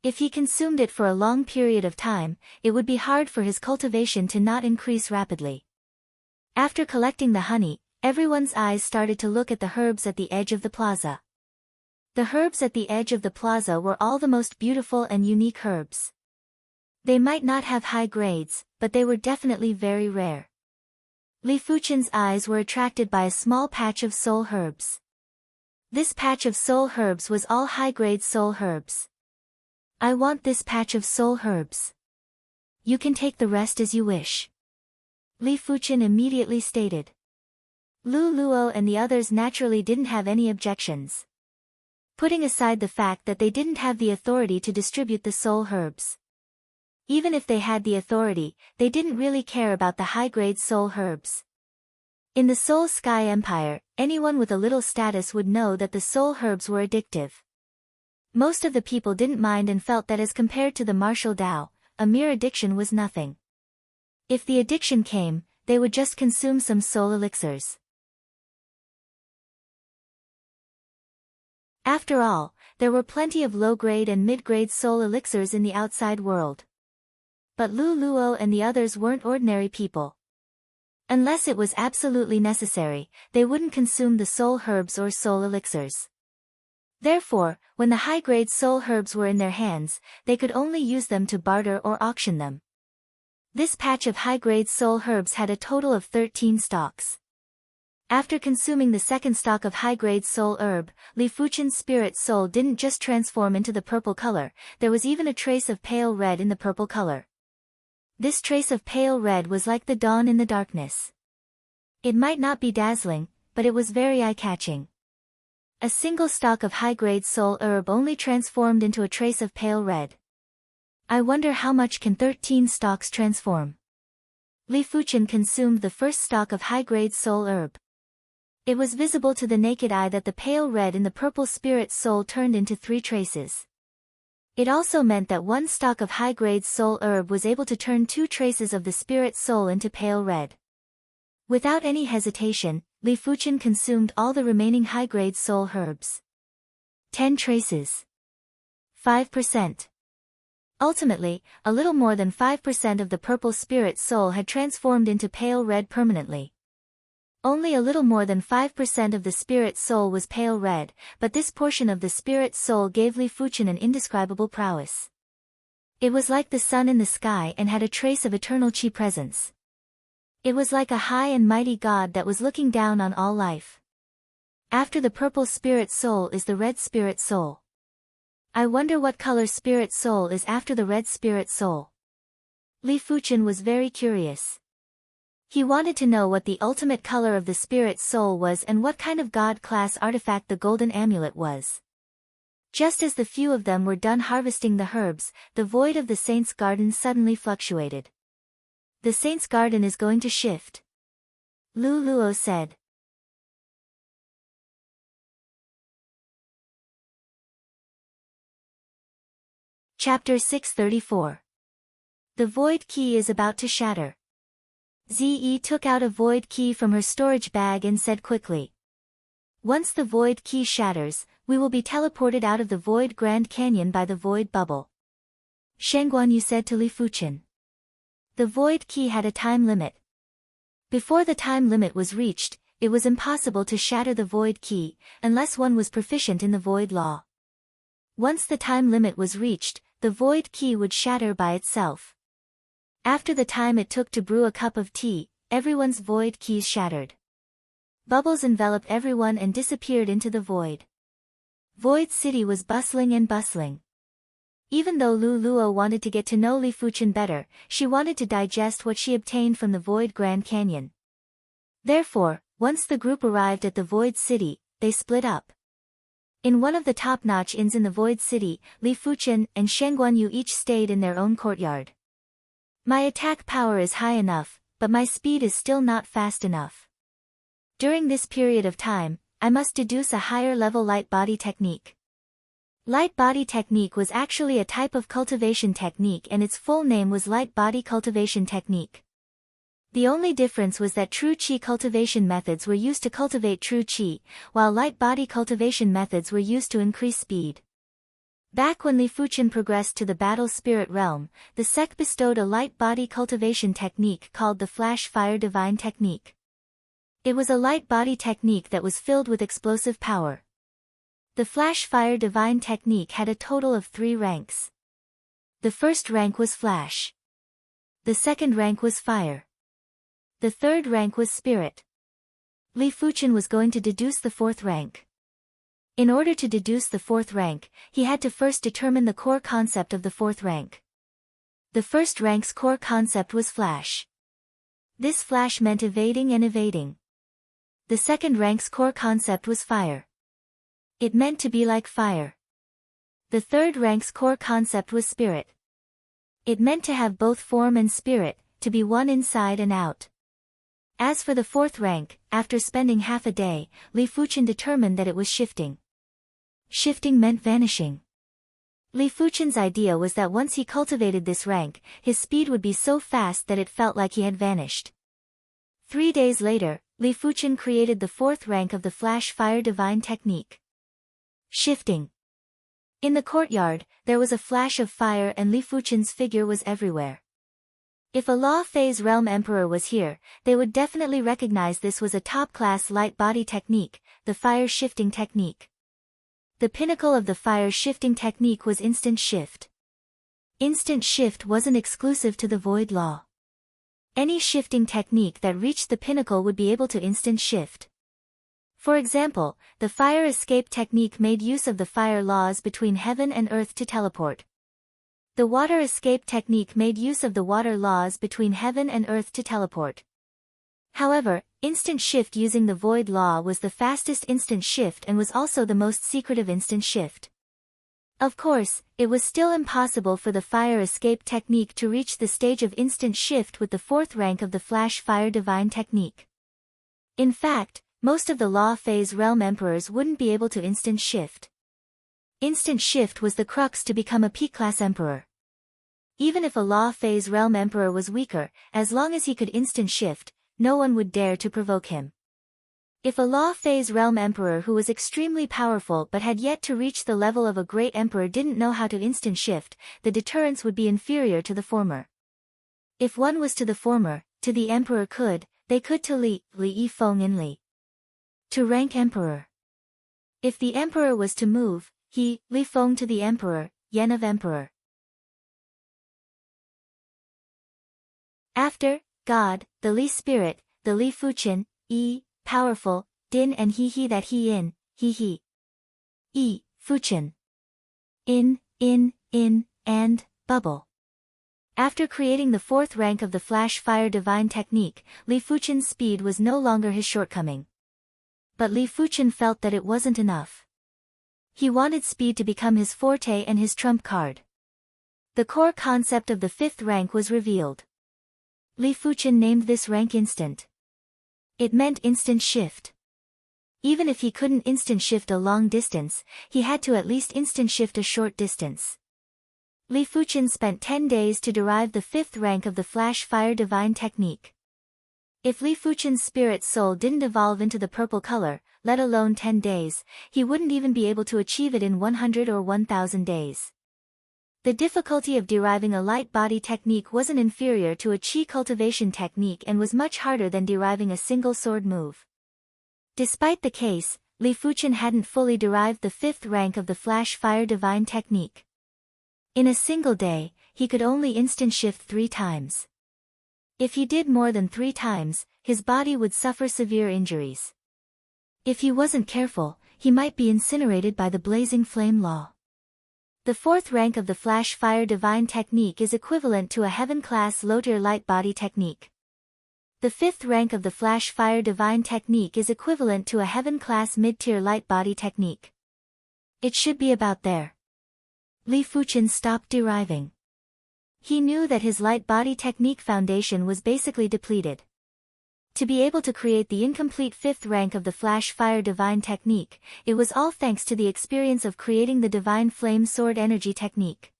If he consumed it for a long period of time, it would be hard for his cultivation to not increase rapidly. After collecting the honey, everyone's eyes started to look at the herbs at the edge of the plaza. The herbs at the edge of the plaza were all the most beautiful and unique herbs. They might not have high grades, but they were definitely very rare. Li Fuchen's eyes were attracted by a small patch of soul herbs. This patch of soul herbs was all high-grade soul herbs. I want this patch of soul herbs. You can take the rest as you wish. Li Fuchen immediately stated. Lu Luo and the others naturally didn't have any objections. Putting aside the fact that they didn't have the authority to distribute the soul herbs. Even if they had the authority, they didn't really care about the high-grade soul herbs. In the Soul Sky Empire, anyone with a little status would know that the soul herbs were addictive. Most of the people didn't mind and felt that as compared to the martial Tao, a mere addiction was nothing. If the addiction came, they would just consume some soul elixirs. After all, there were plenty of low-grade and mid-grade soul elixirs in the outside world. But Lu Luo and the others weren't ordinary people. Unless it was absolutely necessary, they wouldn't consume the soul herbs or soul elixirs. Therefore, when the high-grade soul herbs were in their hands, they could only use them to barter or auction them. This patch of high-grade soul herbs had a total of 13 stalks. After consuming the second stalk of high-grade soul herb, Li Fuchen's spirit soul didn't just transform into the purple color, there was even a trace of pale red in the purple color. This trace of pale red was like the dawn in the darkness. It might not be dazzling, but it was very eye-catching. A single stalk of high-grade soul herb only transformed into a trace of pale red. I wonder how much can 13 stalks transform. Li Fuchen consumed the first stalk of high-grade soul herb. It was visible to the naked eye that the pale red in the purple spirit soul turned into 3 traces. It also meant that one stalk of high-grade soul herb was able to turn 2 traces of the spirit soul into pale red. Without any hesitation, Li Fuchen consumed all the remaining high-grade soul herbs. 10 traces. 5%. Ultimately, a little more than 5% of the purple spirit soul had transformed into pale red permanently. Only a little more than 5% of the spirit soul was pale red, but this portion of the spirit soul gave Li Fuchen an indescribable prowess. It was like the sun in the sky and had a trace of eternal Qi presence. It was like a high and mighty God that was looking down on all life. After the purple spirit soul is the red spirit soul. I wonder what color spirit soul is after the red spirit soul. Li Fuchen was very curious. He wanted to know what the ultimate color of the spirit soul was and what kind of God-class artifact the golden amulet was. Just as the few of them were done harvesting the herbs, the void of the saint's garden suddenly fluctuated. The saint's garden is going to shift. Lu Luo said. Chapter 634. The void key is about to shatter. Zi took out a void key from her storage bag and said quickly. Once the void key shatters, we will be teleported out of the void Grand Canyon by the void bubble. Shen Guanyu said to Li Fuchen. The void key had a time limit. Before the time limit was reached, it was impossible to shatter the void key, unless one was proficient in the void law. Once the time limit was reached, the void key would shatter by itself. After the time it took to brew a cup of tea, everyone's void keys shattered. Bubbles enveloped everyone and disappeared into the void. Void City was bustling and bustling. Even though Lu Luo wanted to get to know Li Fuchen better, she wanted to digest what she obtained from the Void Grand Canyon. Therefore, once the group arrived at the Void City, they split up. In one of the top-notch inns in the Void City, Li Fuchen and Shen Guanyu each stayed in their own courtyard. My attack power is high enough, but my speed is still not fast enough. During this period of time, I must deduce a higher-level light body technique. Light body technique was actually a type of cultivation technique and its full name was light body cultivation technique. The only difference was that true Qi cultivation methods were used to cultivate true Qi, while light body cultivation methods were used to increase speed. Back when Li Fuchen progressed to the battle spirit realm, the sect bestowed a light body cultivation technique called the Flash Fire Divine Technique. It was a light body technique that was filled with explosive power. The Flash Fire Divine Technique had a total of 3 ranks. The first rank was Flash. The second rank was Fire. The third rank was Spirit. Li Fuchen was going to deduce the 4th rank. In order to deduce the 4th rank, he had to first determine the core concept of the 4th rank. The first rank's core concept was Flash. This Flash meant evading and evading. The second rank's core concept was Fire. It meant to be like fire. The third rank's core concept was Spirit. It meant to have both form and spirit, to be one inside and out. As for the 4th rank, after spending half a day, Li Fuchen determined that it was shifting. Shifting meant vanishing. Li Fuchen's idea was that once he cultivated this rank, his speed would be so fast that it felt like he had vanished. 3 days later, Li Fuchen created the 4th rank of the Flash Fire Divine Technique. Shifting. In the courtyard, there was a flash of fire and Li Fuchen's figure was everywhere. If a Law Phase Realm Emperor was here, they would definitely recognize this was a top-class light body technique, the fire shifting technique. The pinnacle of the fire shifting technique was instant shift. Instant shift wasn't exclusive to the Void Law. Any shifting technique that reached the pinnacle would be able to instant shift. For example, the fire escape technique made use of the fire laws between heaven and earth to teleport. The water escape technique made use of the water laws between heaven and earth to teleport. However, instant shift using the void law was the fastest instant shift and was also the most secretive instant shift. Of course, it was still impossible for the fire escape technique to reach the stage of instant shift with the 4th rank of the Flash Fire Divine Technique. In fact, most of the Law Phase Realm Emperors wouldn't be able to instant shift. Instant shift was the crux to become a P-class Emperor. Even if a Law Phase Realm Emperor was weaker, as long as he could instant shift, no one would dare to provoke him. If a Law Phase Realm Emperor who was extremely powerful but had yet to reach the level of a great emperor didn't know how to instant shift, the deterrence would be inferior to the former. If one was to the former, to the emperor they could to Li Yifeng in Li. To rank emperor. If the emperor was to move, Li Feng to the emperor, Yen of emperor. After, God, the Li spirit, the Li Fuchen, powerful, Din and He that He in, He. Fuchen. In, and, bubble. After creating the 4th rank of the Flash Fire Divine Technique, Li Fuchen's speed was no longer his shortcoming. But Li Fuchen felt that it wasn't enough. He wanted speed to become his forte and his trump card. The core concept of the 5th rank was revealed. Li Fuchen named this rank Instant. It meant instant shift. Even if he couldn't instant shift a long distance, he had to at least instant shift a short distance. Li Fuchen spent 10 days to derive the 5th rank of the Flash Fire Divine Technique. If Li Fuchen's spirit soul didn't evolve into the purple color, let alone 10 days, he wouldn't even be able to achieve it in 100 or 1000 days. The difficulty of deriving a light body technique wasn't inferior to a chi cultivation technique and was much harder than deriving a single sword move. Despite the case, Li Fuchen hadn't fully derived the 5th rank of the Flash Fire Divine Technique. In a single day, he could only instant shift 3 times. If he did more than 3 times, his body would suffer severe injuries. If he wasn't careful, he might be incinerated by the blazing flame law. The 4th rank of the Flash Fire Divine Technique is equivalent to a heaven-class low-tier light body technique. The 5th rank of the Flash Fire Divine Technique is equivalent to a heaven-class mid-tier light body technique. It should be about there. Li Fuchen stopped deriving. He knew that his light body technique foundation was basically depleted. To be able to create the incomplete 5th rank of the Flash Fire Divine Technique, it was all thanks to the experience of creating the Divine Flame Sword Energy Technique.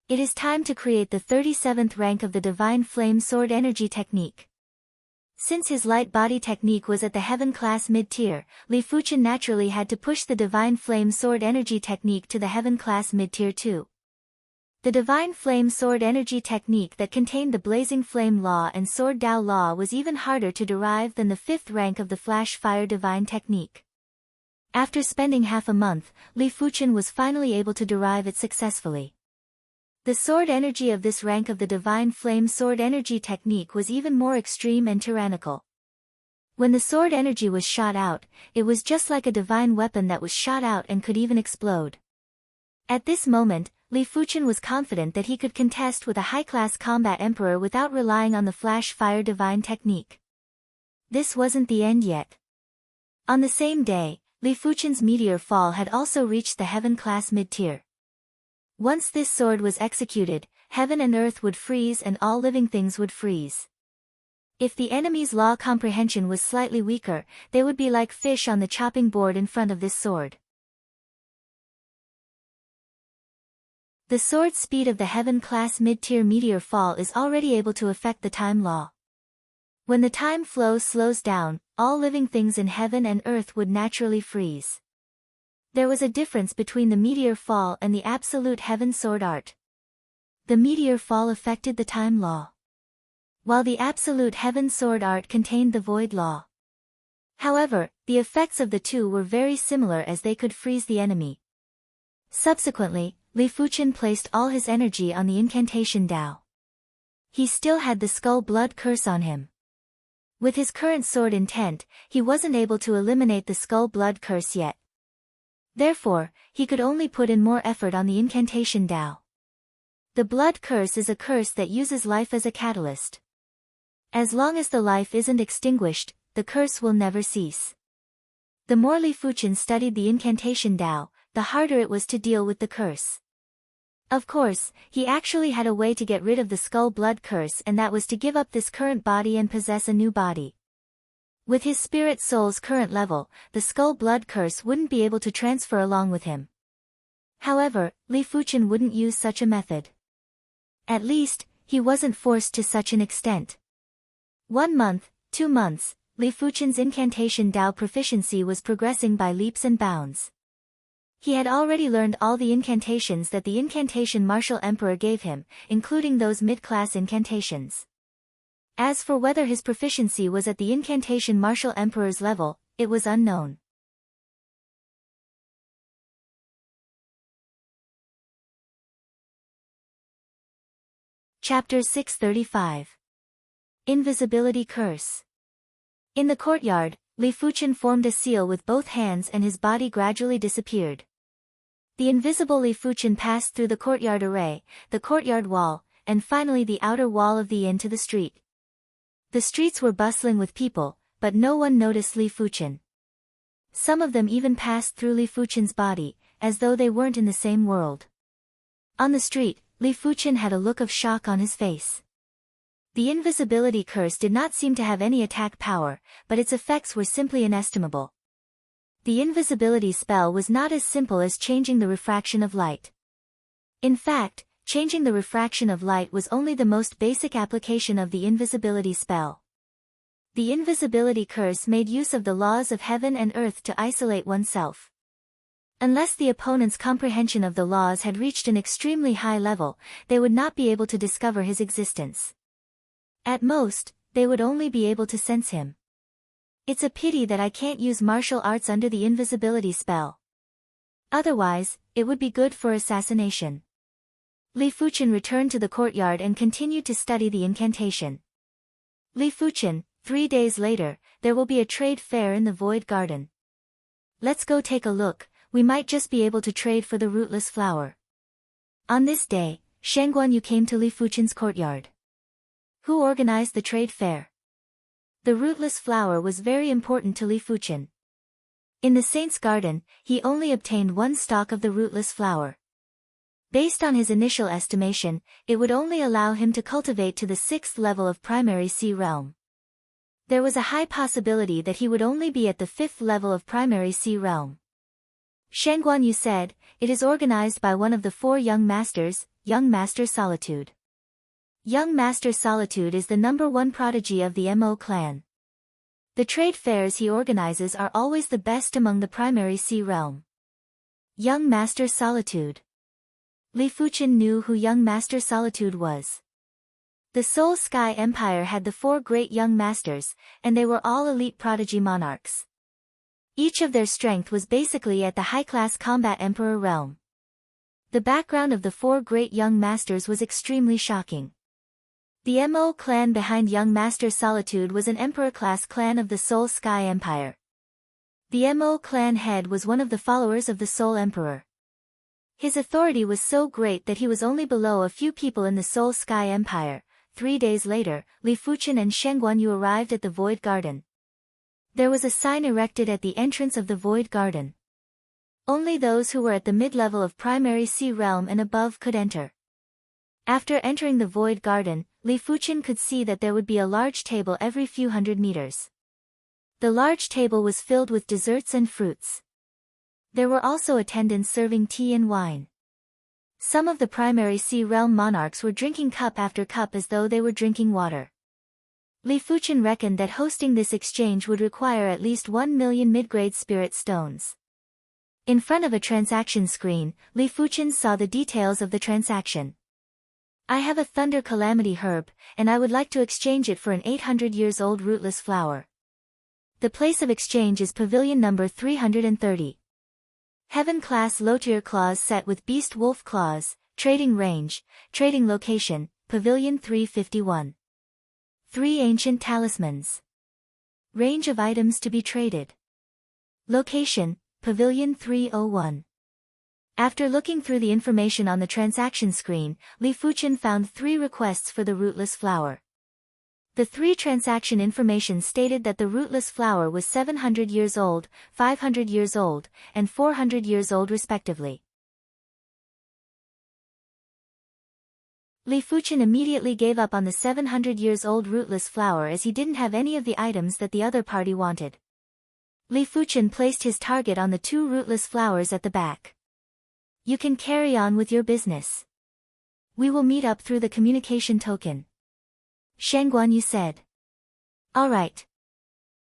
It is time to create the 37th rank of the Divine Flame Sword Energy Technique. Since his light body technique was at the heaven class mid-tier, Li Fuchen naturally had to push the Divine Flame Sword Energy Technique to the heaven class mid-tier too. The Divine Flame Sword Energy Technique that contained the Blazing Flame Law and Sword Dao Law was even harder to derive than the 5th rank of the Flash Fire Divine Technique. After spending half a month, Li Fuchen was finally able to derive it successfully. The sword energy of this rank of the Divine Flame Sword Energy Technique was even more extreme and tyrannical. When the sword energy was shot out, it was just like a divine weapon that was shot out and could even explode. At this moment, Li Fuchen was confident that he could contest with a high-class combat emperor without relying on the Flash Fire Divine Technique. This wasn't the end yet. On the same day, Li Fuchen's meteor fall had also reached the heaven class mid-tier. Once this sword was executed, heaven and earth would freeze and all living things would freeze. If the enemy's law comprehension was slightly weaker, they would be like fish on the chopping board in front of this sword. The sword speed of the Heaven-class mid-tier meteor fall is already able to affect the time law. When the time flow slows down, all living things in heaven and earth would naturally freeze. There was a difference between the meteor fall and the absolute heaven sword art. The meteor fall affected the time law, while the absolute heaven sword art contained the void law. However, the effects of the two were very similar as they could freeze the enemy. Subsequently, Li Fuchen placed all his energy on the incantation Dao. He still had the skull blood curse on him. With his current sword intent, he wasn't able to eliminate the skull blood curse yet. Therefore, he could only put in more effort on the incantation Dao. The blood curse is a curse that uses life as a catalyst. As long as the life isn't extinguished, the curse will never cease. The more Li Fuchen studied the incantation Dao, the harder it was to deal with the curse. Of course, he actually had a way to get rid of the skull blood curse, and that was to give up this current body and possess a new body. With his spirit soul's current level, the skull blood curse wouldn't be able to transfer along with him. However, Li Fuchen wouldn't use such a method. At least, he wasn't forced to such an extent. 1 month, 2 months, Li Fuchen's incantation Dao proficiency was progressing by leaps and bounds. He had already learned all the incantations that the incantation Martial Emperor gave him, including those mid-class incantations. As for whether his proficiency was at the incantation Martial Emperor's level, it was unknown. Chapter 635. Invisibility Curse. In the courtyard, Li Fuchen formed a seal with both hands and his body gradually disappeared. The invisible Li Fuchen passed through the courtyard array, the courtyard wall, and finally the outer wall of the inn to the street. The streets were bustling with people, but no one noticed Li Fuchen. Some of them even passed through Li Fuchen's body, as though they weren't in the same world. On the street, Li Fuchen had a look of shock on his face. The invisibility curse did not seem to have any attack power, but its effects were simply inestimable. The invisibility spell was not as simple as changing the refraction of light. In fact, changing the refraction of light was only the most basic application of the invisibility spell. The invisibility curse made use of the laws of heaven and earth to isolate oneself. Unless the opponent's comprehension of the laws had reached an extremely high level, they would not be able to discover his existence. At most, they would only be able to sense him. It's a pity that I can't use martial arts under the invisibility spell. Otherwise, it would be good for assassination. Li Fuchen returned to the courtyard and continued to study the incantation. Li Fuchen, 3 days later, there will be a trade fair in the Void Garden. Let's go take a look, we might just be able to trade for the rootless flower. On this day, Shang Guanyu came to Li Fuchen's courtyard. Who organized the trade fair? The rootless flower was very important to Li Fuchen. In the Saint's Garden, he only obtained 1 stalk of the rootless flower. Based on his initial estimation, it would only allow him to cultivate to the 6th level of primary sea realm. There was a high possibility that he would only be at the 5th level of primary sea realm. Shang Guanyu said, "It is organized by one of the 4 young masters, young Master Solitude." Young Master Solitude is the #1 prodigy of the Mo clan. The trade fairs he organizes are always the best among the primary sea realm. Young Master Solitude. Li Fuchen knew who young Master Solitude was. The Soul Sky Empire had the 4 great young masters, and they were all elite prodigy monarchs. Each of their strength was basically at the high-class combat emperor realm. The background of the 4 great young masters was extremely shocking. The Mo clan behind young Master Solitude was an emperor-class clan of the Soul Sky Empire. The Mo clan head was one of the followers of the Soul Emperor. His authority was so great that he was only below a few people in the Soul Sky Empire. 3 days later, Li Fuchen and Shang Guanyu arrived at the Void Garden. There was a sign erected at the entrance of the Void Garden. Only those who were at the mid-level of primary sea realm and above could enter. After entering the Void Garden, Li Fuchen could see that there would be a large table every few hundred meters. The large table was filled with desserts and fruits. There were also attendants serving tea and wine. Some of the primary sea realm monarchs were drinking cup after cup as though they were drinking water. Li Fuchen reckoned that hosting this exchange would require at least 1 million mid-grade spirit stones. In front of a transaction screen, Li Fuchen saw the details of the transaction. I have a thunder calamity herb, and I would like to exchange it for an 800 years old rootless flower. The place of exchange is pavilion number 330. Heaven class lotier claws set with beast wolf claws, trading range, trading location, pavilion 351. 3 ancient talismans. Range of items to be traded. Location, pavilion 301. After looking through the information on the transaction screen, Li Fuchen found 3 requests for the rootless flower. The 3 transaction information stated that the rootless flower was 700 years old, 500 years old, and 400 years old respectively. Li Fuchen immediately gave up on the 700 years old rootless flower as he didn't have any of the items that the other party wanted. Li Fuchen placed his target on the 2 rootless flowers at the back. You can carry on with your business. We will meet up through the communication token. Shang Guanyu said. All right.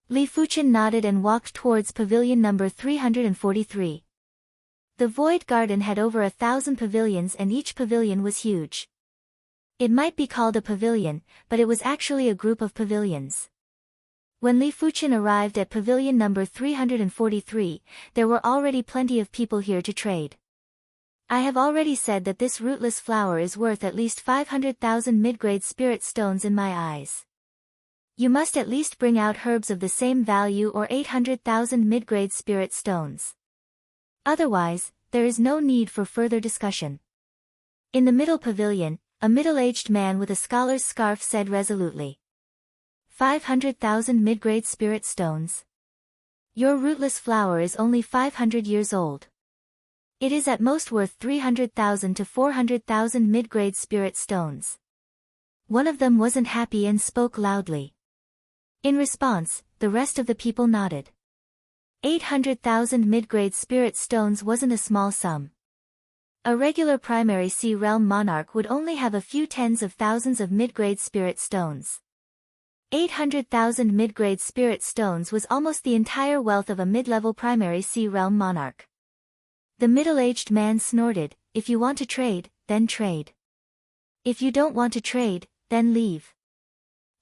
Li Fuchen nodded and walked towards pavilion number 343. The Void Garden had over 1,000 pavilions and each pavilion was huge. It might be called a pavilion, but it was actually a group of pavilions. When Li Fuchen arrived at pavilion number 343, there were already plenty of people here to trade. I have already said that this rootless flower is worth at least 500,000 mid-grade spirit stones in my eyes. You must at least bring out herbs of the same value or 800,000 mid-grade spirit stones. Otherwise, there is no need for further discussion. In the middle pavilion, a middle-aged man with a scholar's scarf said resolutely. 500,000 mid-grade spirit stones. Your rootless flower is only 500 years old. It is at most worth 300,000 to 400,000 mid-grade spirit stones. One of them wasn't happy and spoke loudly. In response, the rest of the people nodded. 800,000 mid-grade spirit stones wasn't a small sum. A regular primary sea realm monarch would only have a few tens of thousands of mid-grade spirit stones. 800,000 mid-grade spirit stones was almost the entire wealth of a mid-level primary sea realm monarch. The middle-aged man snorted, if you want to trade, then trade. If you don't want to trade, then leave.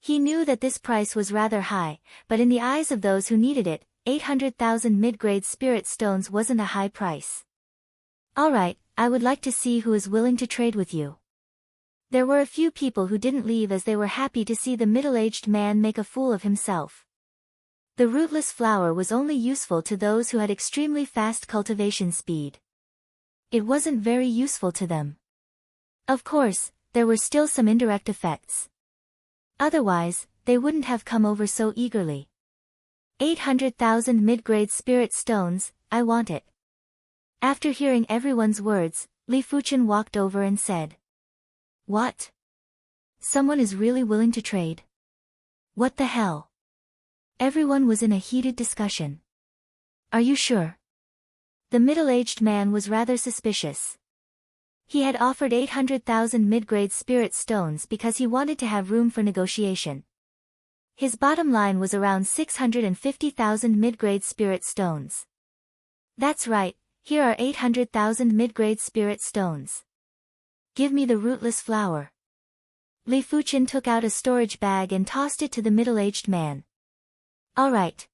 He knew that this price was rather high, but in the eyes of those who needed it, 800,000 mid-grade spirit stones wasn't a high price. Alright, I would like to see who is willing to trade with you. There were a few people who didn't leave as they were happy to see the middle-aged man make a fool of himself. The rootless flower was only useful to those who had extremely fast cultivation speed. It wasn't very useful to them. Of course, there were still some indirect effects. Otherwise, they wouldn't have come over so eagerly. 800,000 mid-grade spirit stones, I want it. After hearing everyone's words, Li Fuchen walked over and said. What? Someone is really willing to trade? What the hell? Everyone was in a heated discussion. Are you sure? The middle-aged man was rather suspicious. He had offered 800,000 mid-grade spirit stones because he wanted to have room for negotiation. His bottom line was around 650,000 mid-grade spirit stones. That's right, here are 800,000 mid-grade spirit stones. Give me the rootless flower. Li Fuchen took out a storage bag and tossed it to the middle-aged man. All right.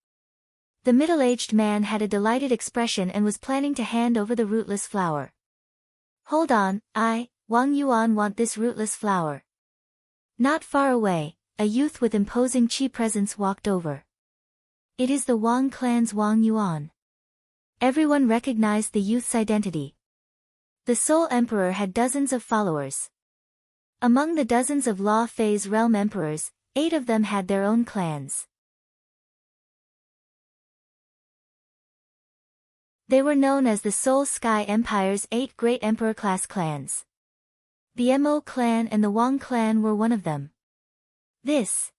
The middle-aged man had a delighted expression and was planning to hand over the rootless flower. Hold on, Wang Yuan want this rootless flower. Not far away, a youth with imposing chi presence walked over. It is the Wang clan's Wang Yuan. Everyone recognized the youth's identity. The Soul Emperor had dozens of followers. Among the dozens of Law Phase realm emperors, 8 of them had their own clans. They were known as the Soul Sky Empire's 8 great emperor-class clans. The Mo clan and the Wang clan were one of them. This.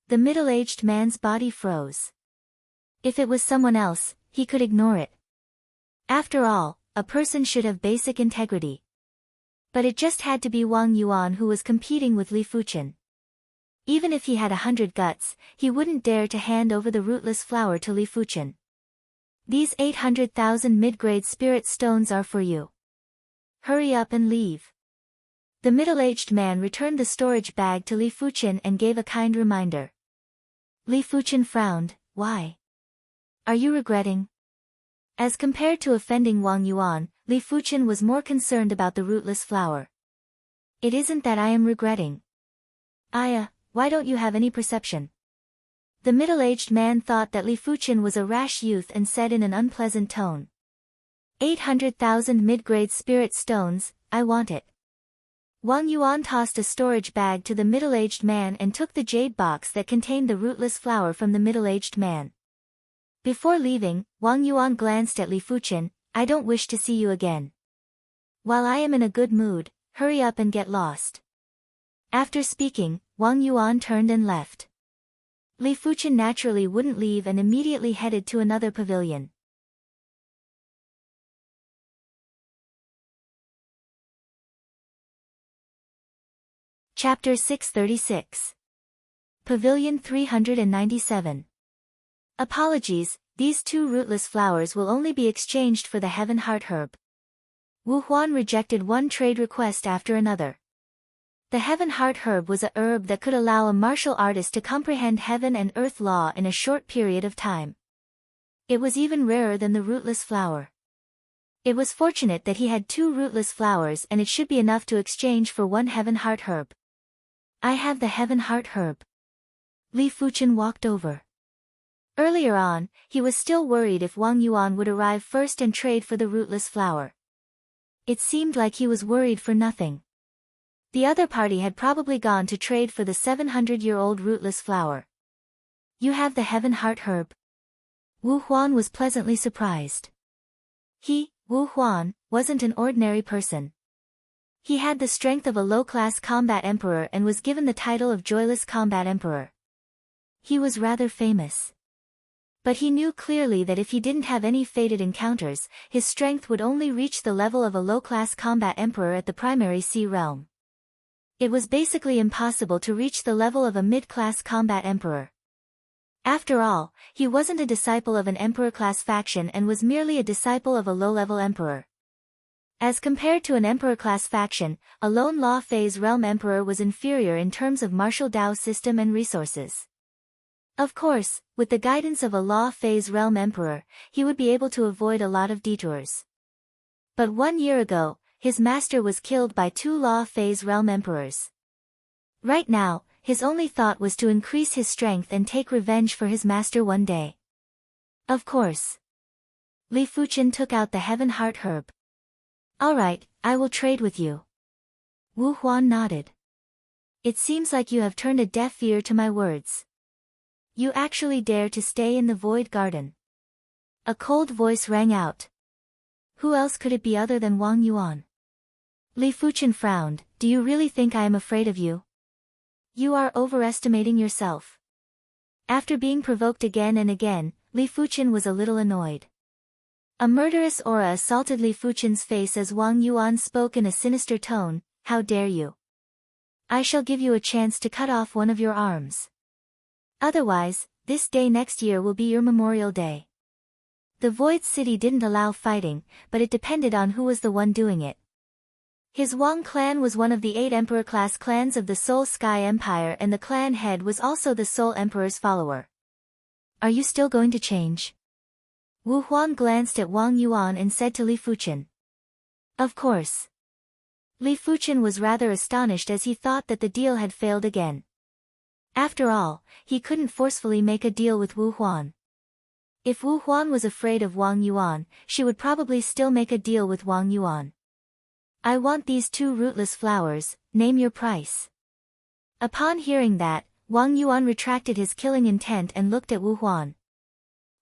The middle-aged man's body froze. If it was someone else, he could ignore it. After all, a person should have basic integrity. But it just had to be Wang Yuan who was competing with Li Fuchen. Even if he had 100 guts, he wouldn't dare to hand over the rootless flower to Li Fuchen. These 800,000 mid-grade spirit stones are for you. Hurry up and leave. The middle-aged man returned the storage bag to Li Fuchen and gave a kind reminder. Li Fuchen frowned. Why? Are you regretting? As compared to offending Wang Yuan, Li Fuchen was more concerned about the rootless flower. It isn't that I am regretting. Why don't you have any perception? The middle-aged man thought that Li Fuchen was a rash youth and said in an unpleasant tone. 800,000 mid-grade spirit stones, I want it. Wang Yuan tossed a storage bag to the middle-aged man and took the jade box that contained the rootless flower from the middle-aged man. Before leaving, Wang Yuan glanced at Li Fuchen. I don't wish to see you again. While I am in a good mood, hurry up and get lost. After speaking, Wang Yuan turned and left. Li Fuchen naturally wouldn't leave and immediately headed to another pavilion. Chapter 636. Pavilion 397. Apologies, these two rootless flowers will only be exchanged for the Heaven Heart Herb. Wu Huan rejected one trade request after another. The Heaven Heart Herb was a herb that could allow a martial artist to comprehend heaven and earth law in a short period of time. It was even rarer than the rootless flower. It was fortunate that he had two rootless flowers and it should be enough to exchange for one Heaven Heart Herb. I have the Heaven Heart Herb. Li Fuchen walked over. Earlier on, he was still worried if Wang Yuan would arrive first and trade for the rootless flower. It seemed like he was worried for nothing. The other party had probably gone to trade for the 700-year-old rootless flower. You have the Heaven Heart Herb. Wu Huan was pleasantly surprised. He, Wu Huan, wasn't an ordinary person. He had the strength of a low-class combat emperor and was given the title of Joyless Combat Emperor. He was rather famous. But he knew clearly that if he didn't have any fated encounters, his strength would only reach the level of a low-class combat emperor at the primary sea realm. It was basically impossible to reach the level of a mid-class combat emperor. After all, he wasn't a disciple of an emperor-class faction and was merely a disciple of a low-level emperor. As compared to an emperor-class faction, a lone law phase realm emperor was inferior in terms of martial Dao system and resources. Of course, with the guidance of a law phase realm emperor, he would be able to avoid a lot of detours. But 1 year ago, his master was killed by two law phase realm emperors. Right now, his only thought was to increase his strength and take revenge for his master one day. Of course. Li Fuchen took out the Heaven Heart Herb. Alright, I will trade with you. Wu Huan nodded. It seems like you have turned a deaf ear to my words. You actually dare to stay in the Void Garden. A cold voice rang out. Who else could it be other than Wang Yuan? Li Fuchen frowned. Do you really think I am afraid of you? You are overestimating yourself. After being provoked again and again, Li Fuchen was a little annoyed. A murderous aura assaulted Li Fuchen's face as Wang Yuan spoke in a sinister tone. How dare you? I shall give you a chance to cut off one of your arms. Otherwise, this day next year will be your Memorial Day. The Void City didn't allow fighting, but it depended on who was the one doing it. His Wang clan was one of the 8 emperor-class clans of the Soul Sky Empire and the clan head was also the Soul Emperor's follower. Are you still going to change? Wu Huan glanced at Wang Yuan and said to Li Fuchen. Of course. Li Fuchen was rather astonished as he thought that the deal had failed again. After all, he couldn't forcefully make a deal with Wu Huan. If Wu Huan was afraid of Wang Yuan, she would probably still make a deal with Wang Yuan. I want these 2 rootless flowers, name your price. Upon hearing that, Wang Yuan retracted his killing intent and looked at Wu Huan.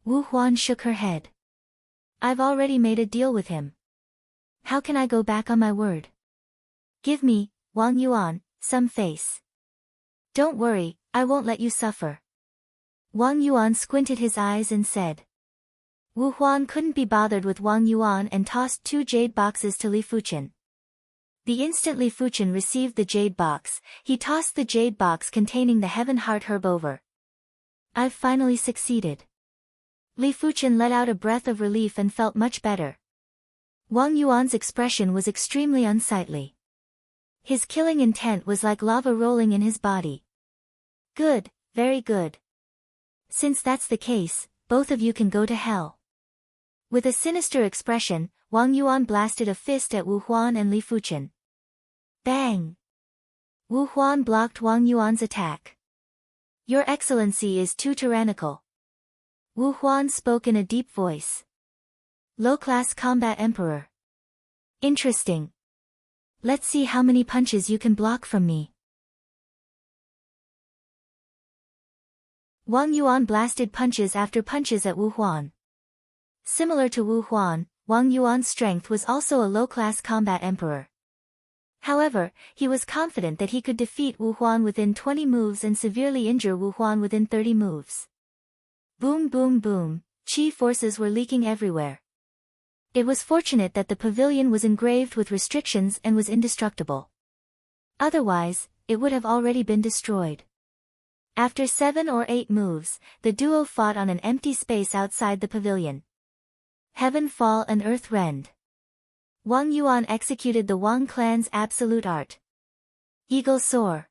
Wu Huan shook her head. I've already made a deal with him. How can I go back on my word? Give me, Wang Yuan, some face. Don't worry, I won't let you suffer. Wang Yuan squinted his eyes and said. Wu Huan couldn't be bothered with Wang Yuan and tossed 2 jade boxes to Li Fuchen. The instant Li Fuchen received the jade box, he tossed the jade box containing the heaven heart herb over. I've finally succeeded. Li Fuchen let out a breath of relief and felt much better. Wang Yuan's expression was extremely unsightly. His killing intent was like lava rolling in his body. Good, very good. Since that's the case, both of you can go to hell. With a sinister expression, Wang Yuan blasted a fist at Wu Huan and Li Fuchen. Bang! Wu Huan blocked Wang Yuan's attack. Your Excellency is too tyrannical. Wu Huan spoke in a deep voice. Low-class combat emperor. Interesting. Let's see how many punches you can block from me. Wang Yuan blasted punches after punches at Wu Huan. Similar to Wu Huan, Wang Yuan's strength was also a low-class combat emperor. However, he was confident that he could defeat Wu Huan within 20 moves and severely injure Wu Huan within 30 moves. Boom boom boom, chi forces were leaking everywhere. It was fortunate that the pavilion was engraved with restrictions and was indestructible. Otherwise, it would have already been destroyed. After 7 or 8 moves, the duo fought on an empty space outside the pavilion. Heaven fall and earth rend. Wang Yuan executed the Wang clan's absolute art. Eagle soar.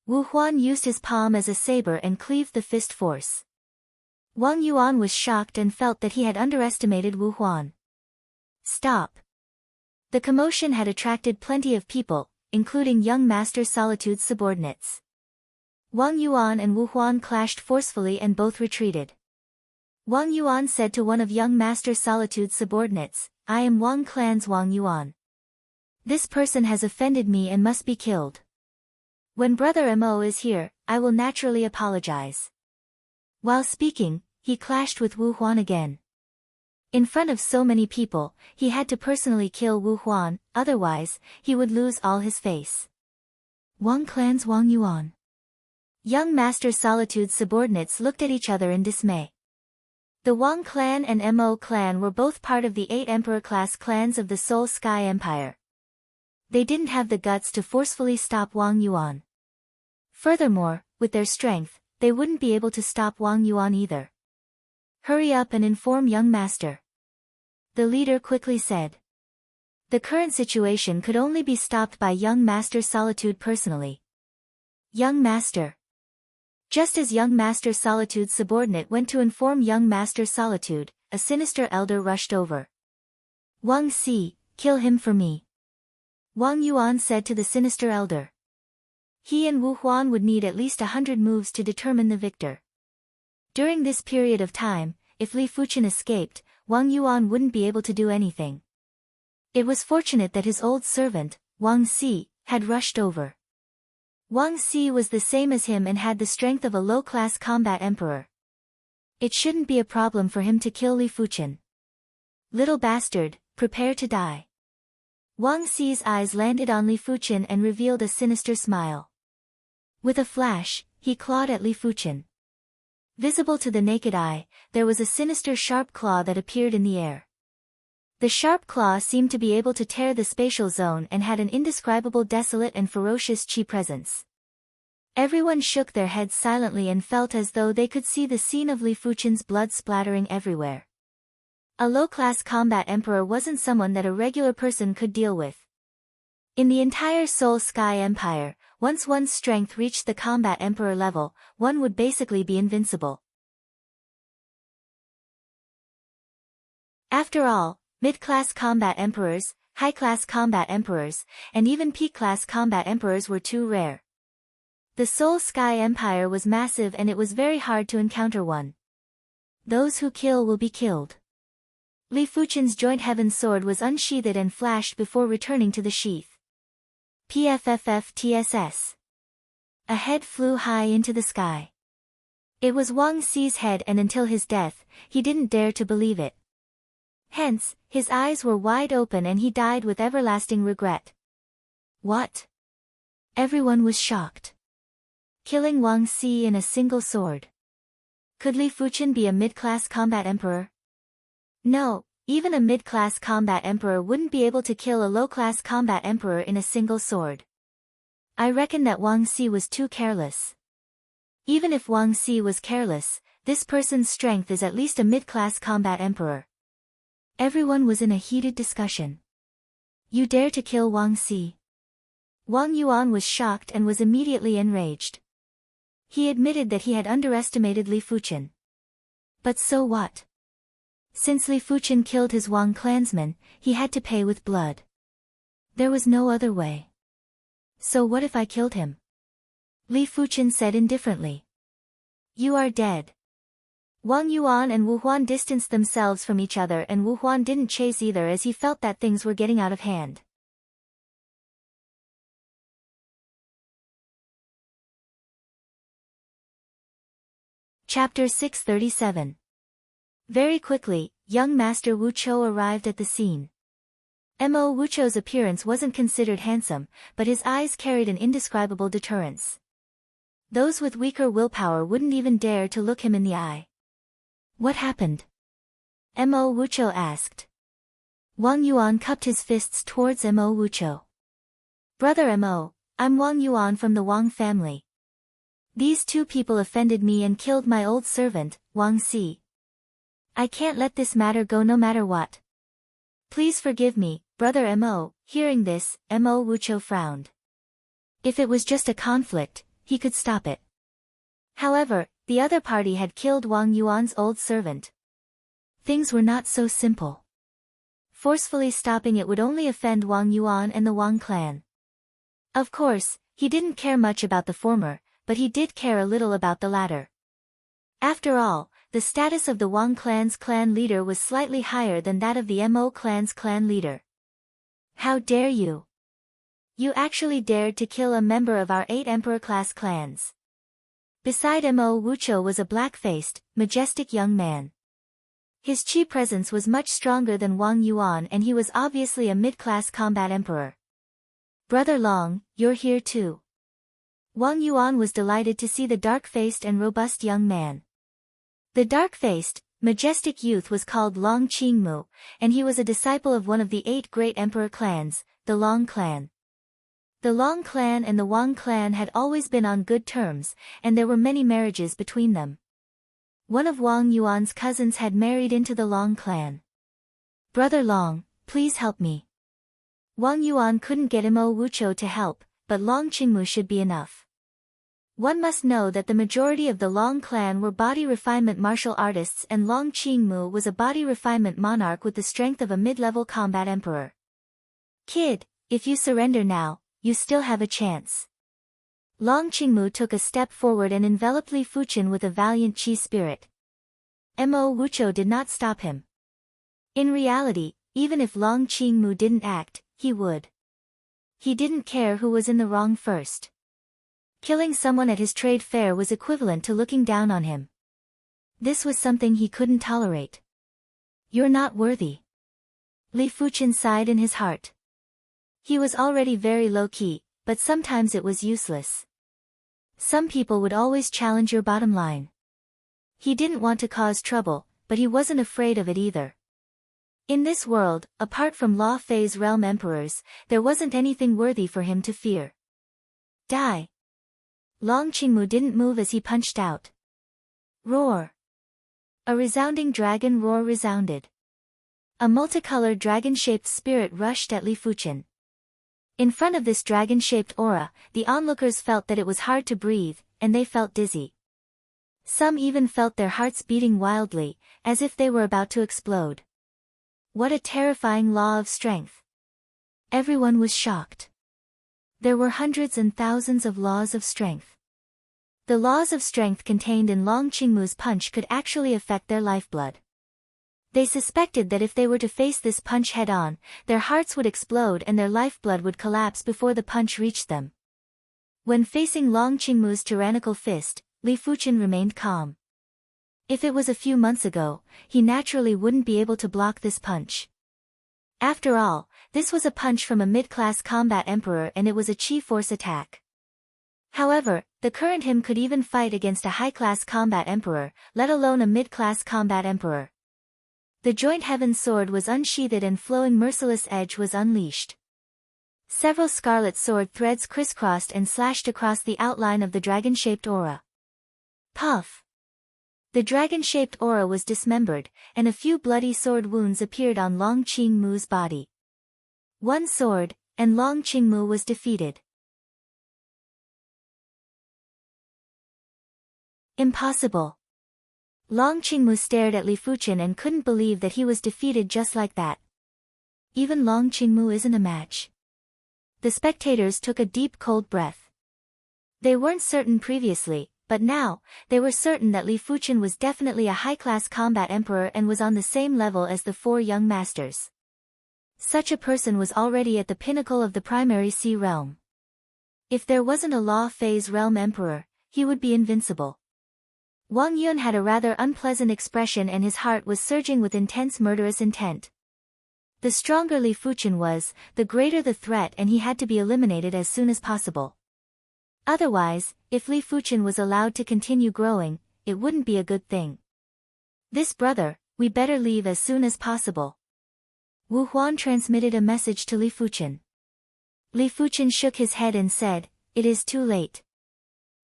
Wu Huan used his palm as a saber and cleaved the fist force. Wang Yuan was shocked and felt that he had underestimated Wu Huan. Stop. The commotion had attracted plenty of people, including young Master Solitude's subordinates. Wang Yuan and Wu Huan clashed forcefully and both retreated. Wang Yuan said to one of young Master Solitude's subordinates, I am Wang clan's Wang Yuan. This person has offended me and must be killed. When Brother Mo is here, I will naturally apologize. While speaking, he clashed with Wu Huan again. In front of so many people, he had to personally kill Wu Huan, otherwise, he would lose all his face. Wang clan's Wang Yuan. Young Master Solitude's subordinates looked at each other in dismay. The Wang clan and Mo clan were both part of the 8 emperor-class clans of the Soul Sky Empire. They didn't have the guts to forcefully stop Wang Yuan. Furthermore, with their strength, they wouldn't be able to stop Wang Yuan either. Hurry up and inform young master. The leader quickly said. The current situation could only be stopped by young Master Solitude personally. Young master. Just as young Master Solitude's subordinate went to inform young Master Solitude, a sinister elder rushed over. Wang Si, kill him for me. Wang Yuan said to the sinister elder. He and Wu Huan would need at least 100 moves to determine the victor. During this period of time, if Li Fuchen escaped, Wang Yuan wouldn't be able to do anything. It was fortunate that his old servant, Wang Si, had rushed over. Wang Si was the same as him and had the strength of a low-class combat emperor. It shouldn't be a problem for him to kill Li Fuchen. Little bastard, prepare to die. Wang Si's eyes landed on Li Fuchen and revealed a sinister smile. With a flash, he clawed at Li Fuchen. Visible to the naked eye, there was a sinister sharp claw that appeared in the air. The sharp claw seemed to be able to tear the spatial zone and had an indescribable desolate and ferocious chi presence. Everyone shook their heads silently and felt as though they could see the scene of Li Fuchen's blood splattering everywhere. A low-class combat emperor wasn't someone that a regular person could deal with. In the entire Soul Sky Empire, once one's strength reached the combat emperor level, one would basically be invincible. After all, mid-class combat emperors, high-class combat emperors, and even peak-class combat emperors were too rare. The Soul Sky Empire was massive and it was very hard to encounter one. Those who kill will be killed. Li Fuchen's joint heaven sword was unsheathed and flashed before returning to the sheath. PFFF-TSS. A head flew high into the sky. It was Wang Si's head, and until his death, he didn't dare to believe it. Hence, his eyes were wide open and he died with everlasting regret. What? Everyone was shocked. Killing Wang Si in a single sword. Could Li Fuchen be a mid-class combat emperor? No, even a mid-class combat emperor wouldn't be able to kill a low-class combat emperor in a single sword. I reckon that Wang Xi was too careless. Even if Wang Xi was careless, this person's strength is at least a mid-class combat emperor. Everyone was in a heated discussion. You dare to kill Wang Xi? Wang Yuan was shocked and was immediately enraged. He admitted that he had underestimated Li Fuchen. But so what? Since Li Fuchen killed his Wang clansmen, he had to pay with blood. There was no other way. So what if I killed him? Li Fuchen said indifferently. You are dead. Wang Yuan and Wu Huan distanced themselves from each other, and Wu Huan didn't chase either as he felt that things were getting out of hand. Chapter 637. Very quickly, young Master Wu Chou arrived at the scene. Mo Wu Chou's appearance wasn't considered handsome, but his eyes carried an indescribable deterrence. Those with weaker willpower wouldn't even dare to look him in the eye. What happened? Mo Wu Chou asked. Wang Yuan cupped his fists towards Mo Wu Chou. Brother Mo, I'm Wang Yuan from the Wang family. These two people offended me and killed my old servant, Wang Xi. I can't let this matter go no matter what. Please forgive me, Brother Mo. Hearing this, Mo Wu Chou frowned. If it was just a conflict, he could stop it. However, the other party had killed Wang Yuan's old servant. Things were not so simple. Forcefully stopping it would only offend Wang Yuan and the Wang clan. Of course, he didn't care much about the former, but he did care a little about the latter. After all, the status of the Wang clan's clan leader was slightly higher than that of the Mo clan's clan leader. How dare you? You actually dared to kill a member of our 8 emperor-class clans. Beside Mo Wu Chou was a black-faced, majestic young man. His chi presence was much stronger than Wang Yuan, and he was obviously a mid-class combat emperor. Brother Long, you're here too. Wang Yuan was delighted to see the dark-faced and robust young man. The dark-faced, majestic youth was called Long Qingmu, and he was a disciple of one of the 8 great emperor clans, the Long clan. The Long clan and the Wang clan had always been on good terms, and there were many marriages between them. One of Wang Yuan's cousins had married into the Long clan. Brother Long, please help me. Wang Yuan couldn't get Mo Wu Chou to help, but Long Qingmu should be enough. One must know that the majority of the Long clan were body refinement martial artists, and Long Qingmu was a body refinement monarch with the strength of a mid-level combat emperor. Kid, if you surrender now, you still have a chance. Long Qingmu took a step forward and enveloped Li Fuchen with a valiant chi spirit. Mo Wu Chou did not stop him. In reality, even if Long Qingmu didn't act, he would. He didn't care who was in the wrong first. Killing someone at his trade fair was equivalent to looking down on him. This was something he couldn't tolerate. You're not worthy. Li Fuchen sighed in his heart. He was already very low-key, but sometimes it was useless. Some people would always challenge your bottom line. He didn't want to cause trouble, but he wasn't afraid of it either. In this world, apart from Law Fei's realm emperors, there wasn't anything worthy for him to fear. Die. Long Qingmu didn't move as he punched out. Roar. A resounding dragon roar resounded. A multicolored dragon-shaped spirit rushed at Li Fuchen. In front of this dragon-shaped aura, the onlookers felt that it was hard to breathe, and they felt dizzy. Some even felt their hearts beating wildly, as if they were about to explode. What a terrifying law of strength. Everyone was shocked. There were hundreds and thousands of laws of strength. The laws of strength contained in Long Qingmu's punch could actually affect their lifeblood. They suspected that if they were to face this punch head-on, their hearts would explode and their lifeblood would collapse before the punch reached them. When facing Long Qingmu's tyrannical fist, Li Fuchen remained calm. If it was a few months ago, he naturally wouldn't be able to block this punch. After all, this was a punch from a mid-class combat emperor and it was a chi force attack. However, the current him could even fight against a high-class combat emperor, let alone a mid-class combat emperor. The joint heaven sword was unsheathed and flowing merciless edge was unleashed. Several scarlet sword threads crisscrossed and slashed across the outline of the dragon-shaped aura. Puff! The dragon-shaped aura was dismembered, and a few bloody sword wounds appeared on Long Qingmu's body. One sword, and Long Qingmu was defeated. Impossible. Long Qingmu stared at Li Fuchen and couldn't believe that he was defeated just like that. Even Long Qingmu isn't a match. The spectators took a deep cold breath. They weren't certain previously, but now, they were certain that Li Fuchen was definitely a high-class combat emperor and was on the same level as the four young masters. Such a person was already at the pinnacle of the primary sea realm. If there wasn't a law phase realm emperor, he would be invincible. Wang Yun had a rather unpleasant expression and his heart was surging with intense murderous intent. The stronger Li Fuchen was, the greater the threat, and he had to be eliminated as soon as possible. Otherwise, if Li Fuchen was allowed to continue growing, it wouldn't be a good thing. This brother, we better leave as soon as possible. Wu Huan transmitted a message to Li Fuchen. Li Fuchen shook his head and said, "It is too late."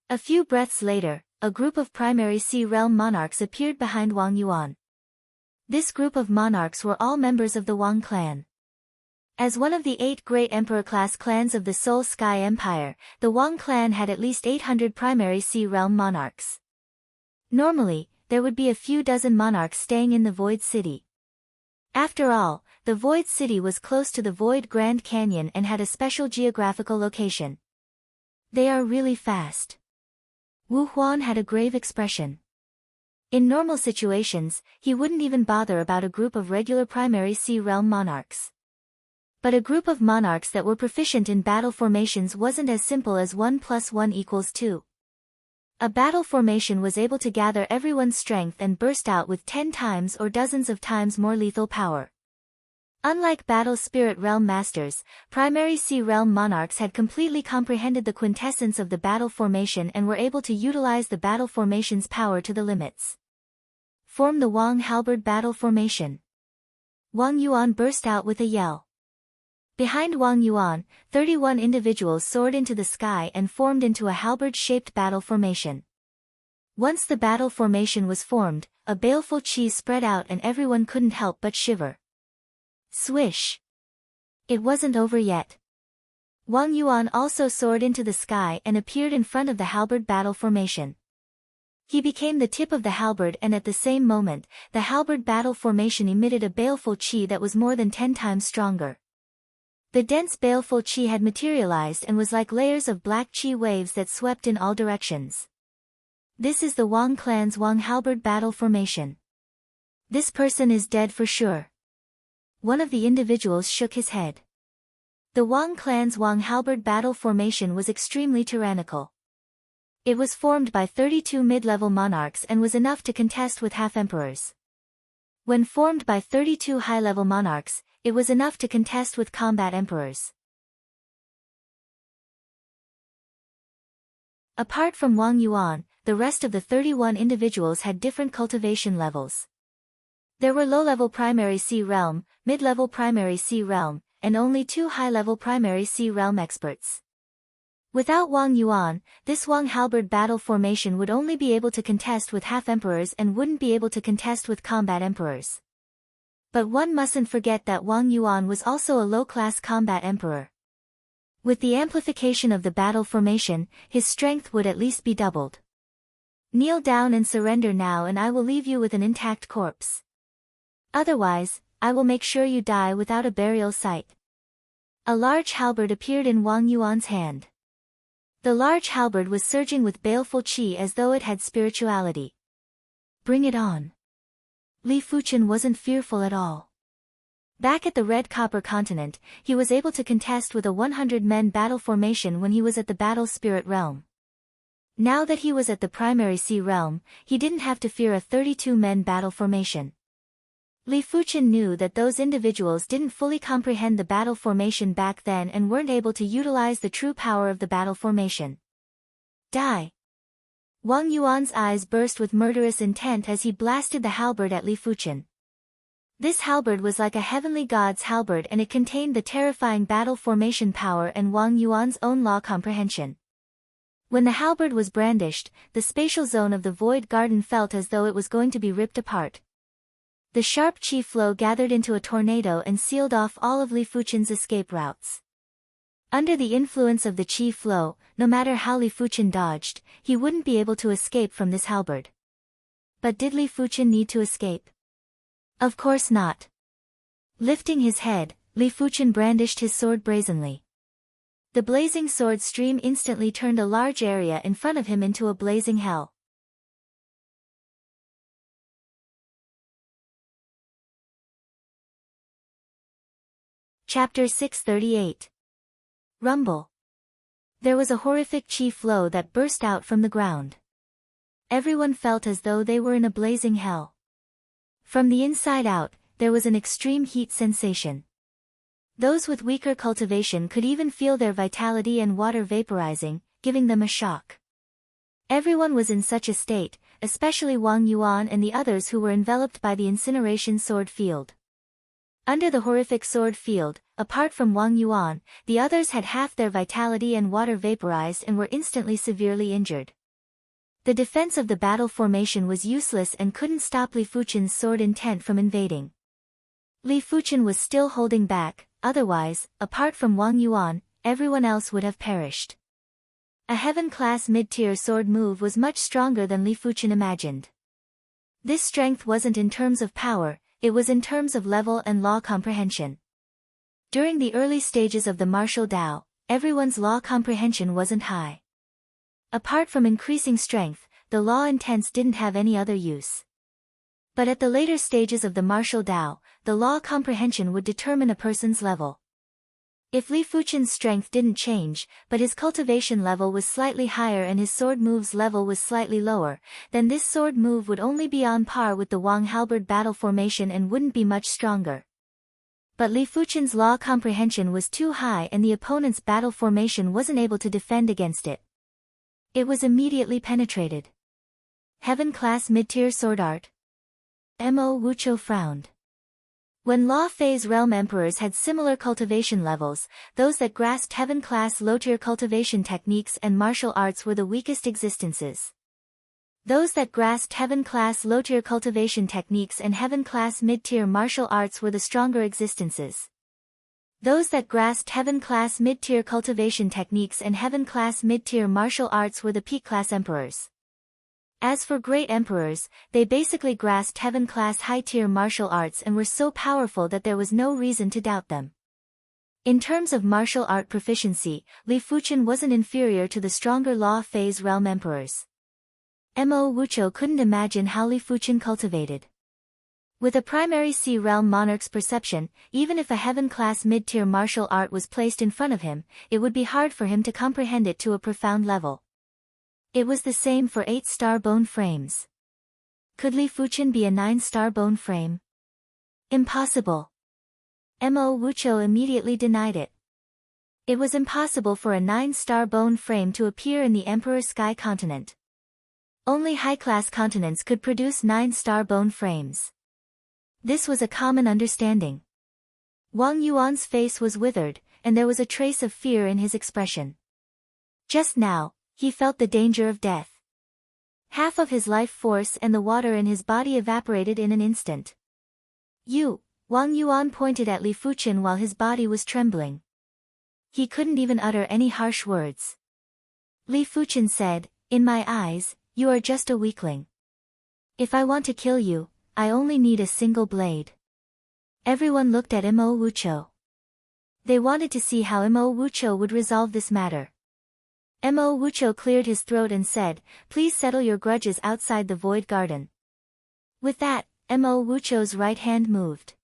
A few breaths later, a group of primary sea realm monarchs appeared behind Wang Yuan. This group of monarchs were all members of the Wang clan. As one of the 8 great emperor-class clans of the Soul Sky Empire, the Wang clan had at least 800 primary sea realm monarchs. Normally, there would be a few dozen monarchs staying in the Void City. After all, the Void City was close to the Void Grand Canyon and had a special geographical location. They are really fast. Wu Huan had a grave expression. In normal situations, he wouldn't even bother about a group of regular primary sea realm monarchs. But a group of monarchs that were proficient in battle formations wasn't as simple as 1 + 1 = 2. A battle formation was able to gather everyone's strength and burst out with 10 times or dozens of times more lethal power. Unlike Battle Spirit Realm Masters, Primary Sea Realm Monarchs had completely comprehended the quintessence of the battle formation and were able to utilize the battle formation's power to the limits. Form the Wang Halberd Battle Formation. Wang Yuan burst out with a yell. Behind Wang Yuan, 31 individuals soared into the sky and formed into a halberd-shaped battle formation. Once the battle formation was formed, a baleful chi spread out and everyone couldn't help but shiver. Swish! It wasn't over yet. Wang Yuan also soared into the sky and appeared in front of the halberd battle formation. He became the tip of the halberd, and at the same moment, the halberd battle formation emitted a baleful chi that was more than 10 times stronger. The dense baleful chi had materialized and was like layers of black chi waves that swept in all directions. This is the Wang clan's Wang halberd battle formation. This person is dead for sure. One of the individuals shook his head. The Wang clan's Wang halberd battle formation was extremely tyrannical. It was formed by 32 mid-level monarchs and was enough to contest with half-emperors. When formed by 32 high-level monarchs, it was enough to contest with combat emperors. Apart from Wang Yuan, the rest of the 31 individuals had different cultivation levels. There were low-level primary sea realm, mid-level primary sea realm, and only 2 high-level primary sea realm experts. Without Wang Yuan, this Wang halberd battle formation would only be able to contest with half-emperors and wouldn't be able to contest with combat emperors. But one mustn't forget that Wang Yuan was also a low-class combat emperor. With the amplification of the battle formation, his strength would at least be doubled. Kneel down and surrender now, and I will leave you with an intact corpse. Otherwise, I will make sure you die without a burial site. A large halberd appeared in Wang Yuan's hand. The large halberd was surging with baleful chi as though it had spirituality. Bring it on. Li Fuchen wasn't fearful at all. Back at the Red Copper Continent, he was able to contest with a 100-men battle formation when he was at the Battle Spirit Realm. Now that he was at the Primary Sea Realm, he didn't have to fear a 32-men battle formation. Li Fuchen knew that those individuals didn't fully comprehend the battle formation back then and weren't able to utilize the true power of the battle formation. Die! Wang Yuan's eyes burst with murderous intent as he blasted the halberd at Li Fuchen. This halberd was like a heavenly god's halberd, and it contained the terrifying battle formation power and Wang Yuan's own law comprehension. When the halberd was brandished, the spatial zone of the void garden felt as though it was going to be ripped apart. The sharp chi flow gathered into a tornado and sealed off all of Li Fuchen's escape routes. Under the influence of the chi flow, no matter how Li Fuchen dodged, he wouldn't be able to escape from this halberd. But did Li Fuchen need to escape? Of course not. Lifting his head, Li Fuchen brandished his sword brazenly. The blazing sword stream instantly turned a large area in front of him into a blazing hell. Chapter 638. Rumble. There was a horrific chi flow that burst out from the ground. Everyone felt as though they were in a blazing hell. From the inside out, there was an extreme heat sensation. Those with weaker cultivation could even feel their vitality and water vaporizing, giving them a shock. Everyone was in such a state, especially Wang Yuan and the others who were enveloped by the incineration sword field. Under the horrific sword field, apart from Wang Yuan, the others had half their vitality and water vaporized and were instantly severely injured. The defense of the battle formation was useless and couldn't stop Li Fuchen's sword intent from invading. Li Fuchen was still holding back, otherwise, apart from Wang Yuan, everyone else would have perished. A heaven-class mid-tier sword move was much stronger than Li Fuchen imagined. This strength wasn't in terms of power, it was in terms of level and law comprehension. During the early stages of the martial Tao, everyone's law comprehension wasn't high. Apart from increasing strength, the law intents didn't have any other use. But at the later stages of the martial Tao, the law comprehension would determine a person's level. If Li Fuchen's strength didn't change, but his cultivation level was slightly higher and his sword move's level was slightly lower, then this sword move would only be on par with the Wang halberd battle formation and wouldn't be much stronger. But Li Fuchen's law comprehension was too high and the opponent's battle formation wasn't able to defend against it. It was immediately penetrated. Heaven-class mid-tier sword art? Mo Wucho frowned. When Law Phase Realm Emperors had similar cultivation levels, those that grasped heaven-class low-tier cultivation techniques and martial arts were the weakest existences. Those that grasped heaven-class low-tier cultivation techniques and heaven-class mid-tier martial arts were the stronger existences. Those that grasped heaven-class mid-tier cultivation techniques and heaven-class mid-tier martial arts were the peak-class emperors. As for great emperors, they basically grasped heaven-class high-tier martial arts and were so powerful that there was no reason to doubt them. In terms of martial art proficiency, Li Fuchen wasn't inferior to the stronger Law Phase Realm Emperors. Mo Wucho couldn't imagine how Li Fuchen cultivated. With a primary Sea Realm monarch's perception, even if a heaven-class mid-tier martial art was placed in front of him, it would be hard for him to comprehend it to a profound level. It was the same for 8-star bone frames. Could Li Fuchen be a 9-star bone frame? Impossible. Mo Wucho immediately denied it. It was impossible for a 9-star bone frame to appear in the Emperor Sky continent. Only high-class continents could produce 9-star bone frames. This was a common understanding. Wang Yuan's face was withered, and there was a trace of fear in his expression. Just now, he felt the danger of death. Half of his life force and the water in his body evaporated in an instant. Wang Yuan pointed at Li Fuchen while his body was trembling. He couldn't even utter any harsh words. Li Fuchen said, "In my eyes, you are just a weakling. If I want to kill you, I only need a single blade." Everyone looked at Mo Wucho. They wanted to see how Mo Wucho would resolve this matter. Mo Wucho cleared his throat and said, "Please settle your grudges outside the Void Garden." With that, Mo Wucho's right hand moved.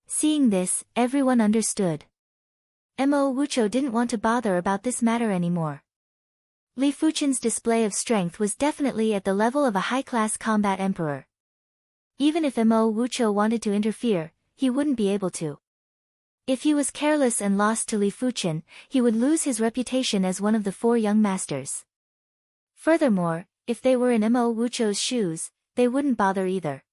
Seeing this, everyone understood. Mo Wucho didn't want to bother about this matter anymore. Li Fuchen's display of strength was definitely at the level of a high-class combat emperor. Even if Mo Wucho wanted to interfere, he wouldn't be able to. If he was careless and lost to Li Fuchen, he would lose his reputation as one of the 4 young masters. Furthermore, if they were in Mo Wucho's shoes, they wouldn't bother either.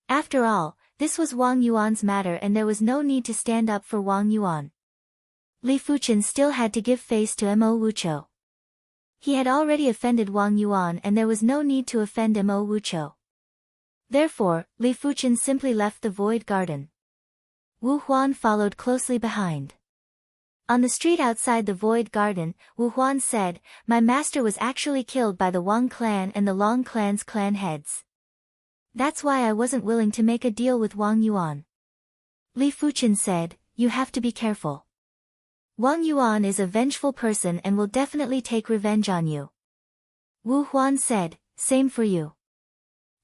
After all, this was Wang Yuan's matter and there was no need to stand up for Wang Yuan. Li Fuchen still had to give face to Mo Wuqiu. He had already offended Wang Yuan and there was no need to offend Mo Wuqiu. Therefore, Li Fuchen simply left the void garden. Wu Huan followed closely behind. On the street outside the void garden, Wu Huan said, "My master was actually killed by the Wang clan and the Long clan's clan heads. That's why I wasn't willing to make a deal with Wang Yuan." Li Fuchen said, "You have to be careful. Wang Yuan is a vengeful person and will definitely take revenge on you." Wu Huan said, "Same for you."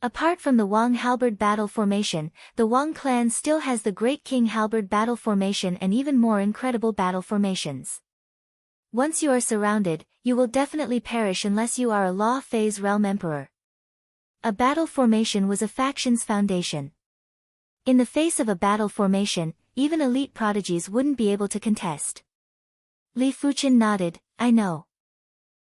Apart from the Wang halberd battle formation, the Wang clan still has the Great King halberd battle formation and even more incredible battle formations. Once you are surrounded, you will definitely perish unless you are a Law Phase Realm Emperor. A battle formation was a faction's foundation. In the face of a battle formation, even elite prodigies wouldn't be able to contest. Li Fuchen nodded, "I know."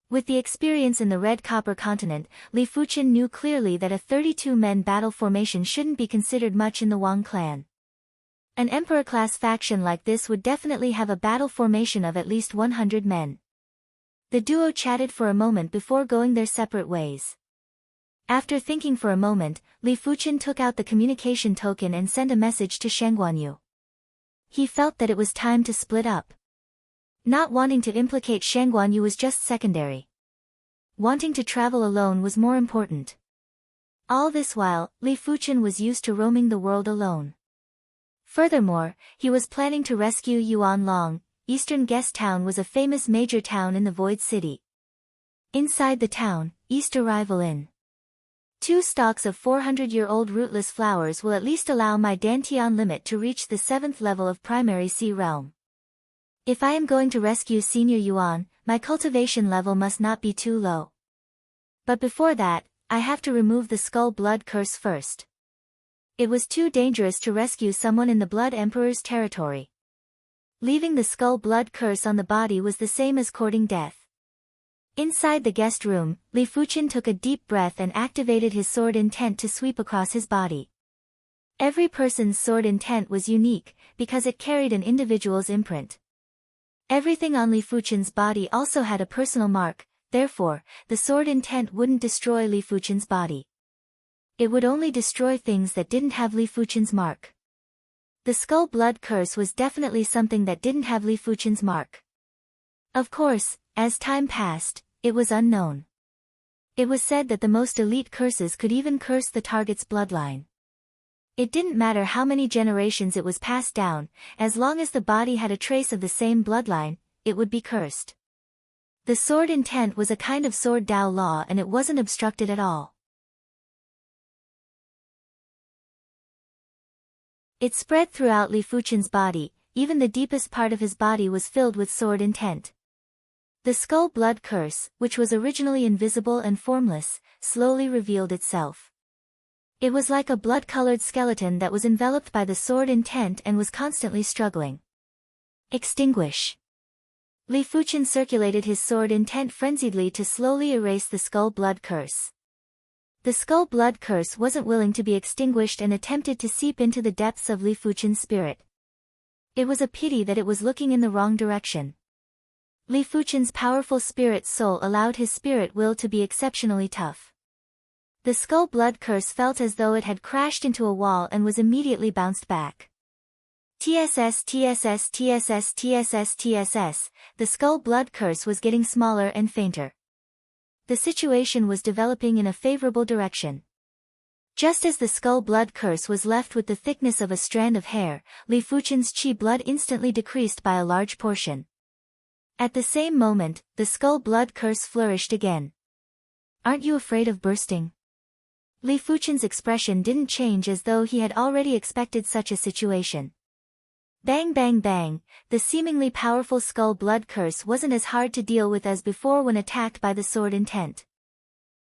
With the experience in the Red Copper Continent, Li Fuchen knew clearly that a 32-men battle formation shouldn't be considered much in the Wang clan. An Emperor-class faction like this would definitely have a battle formation of at least 100 men. The duo chatted for a moment before going their separate ways. After thinking for a moment, Li Fuchen took out the communication token and sent a message to Sheng Guanyu. He felt that it was time to split up. Not wanting to implicate Sheng Guanyu was just secondary. Wanting to travel alone was more important. All this while, Li Fuchen was used to roaming the world alone. Furthermore, he was planning to rescue Yuan Long. Eastern Guest Town was a famous major town in the Void City. Inside the town, East Arrival Inn. 2 stalks of 400-year-old rootless flowers will at least allow my Dantian limit to reach the 7th level of Primary Sea Realm. If I am going to rescue Senior Yuan, my cultivation level must not be too low. But before that, I have to remove the Skull Blood Curse first. It was too dangerous to rescue someone in the Blood Emperor's territory. Leaving the Skull Blood Curse on the body was the same as courting death. Inside the guest room, Li Fuchen took a deep breath and activated his sword intent to sweep across his body. Every person's sword intent was unique, because it carried an individual's imprint. Everything on Li Fuchen's body also had a personal mark, therefore, the sword intent wouldn't destroy Li Fuchen's body. It would only destroy things that didn't have Li Fuchen's mark. The Skull Blood Curse was definitely something that didn't have Li Fuchen's mark. Of course, as time passed, it was unknown. It was said that the most elite curses could even curse the target's bloodline. It didn't matter how many generations it was passed down, as long as the body had a trace of the same bloodline, it would be cursed. The sword intent was a kind of sword Dao law and it wasn't obstructed at all. It spread throughout Li Fuchen's body, even the deepest part of his body was filled with sword intent. The Skull Blood Curse, which was originally invisible and formless, slowly revealed itself. It was like a blood-colored skeleton that was enveloped by the sword intent and was constantly struggling. Extinguish. Li Fuchen circulated his sword intent frenziedly to slowly erase the Skull Blood Curse. The Skull Blood Curse wasn't willing to be extinguished and attempted to seep into the depths of Li Fuchen's spirit. It was a pity that it was looking in the wrong direction. Li Fuchen's powerful spirit soul allowed his spirit will to be exceptionally tough. The Skull Blood Curse felt as though it had crashed into a wall and was immediately bounced back. TSS TSS TSS TSS TSS, the Skull Blood Curse was getting smaller and fainter. The situation was developing in a favorable direction. Just as the Skull Blood Curse was left with the thickness of a strand of hair, Li Fuchen's chi blood instantly decreased by a large portion. At the same moment, the Skull Blood Curse flourished again. "Aren't you afraid of bursting?" Li Fuchen's expression didn't change as though he had already expected such a situation. Bang bang bang, the seemingly powerful Skull Blood Curse wasn't as hard to deal with as before when attacked by the sword intent.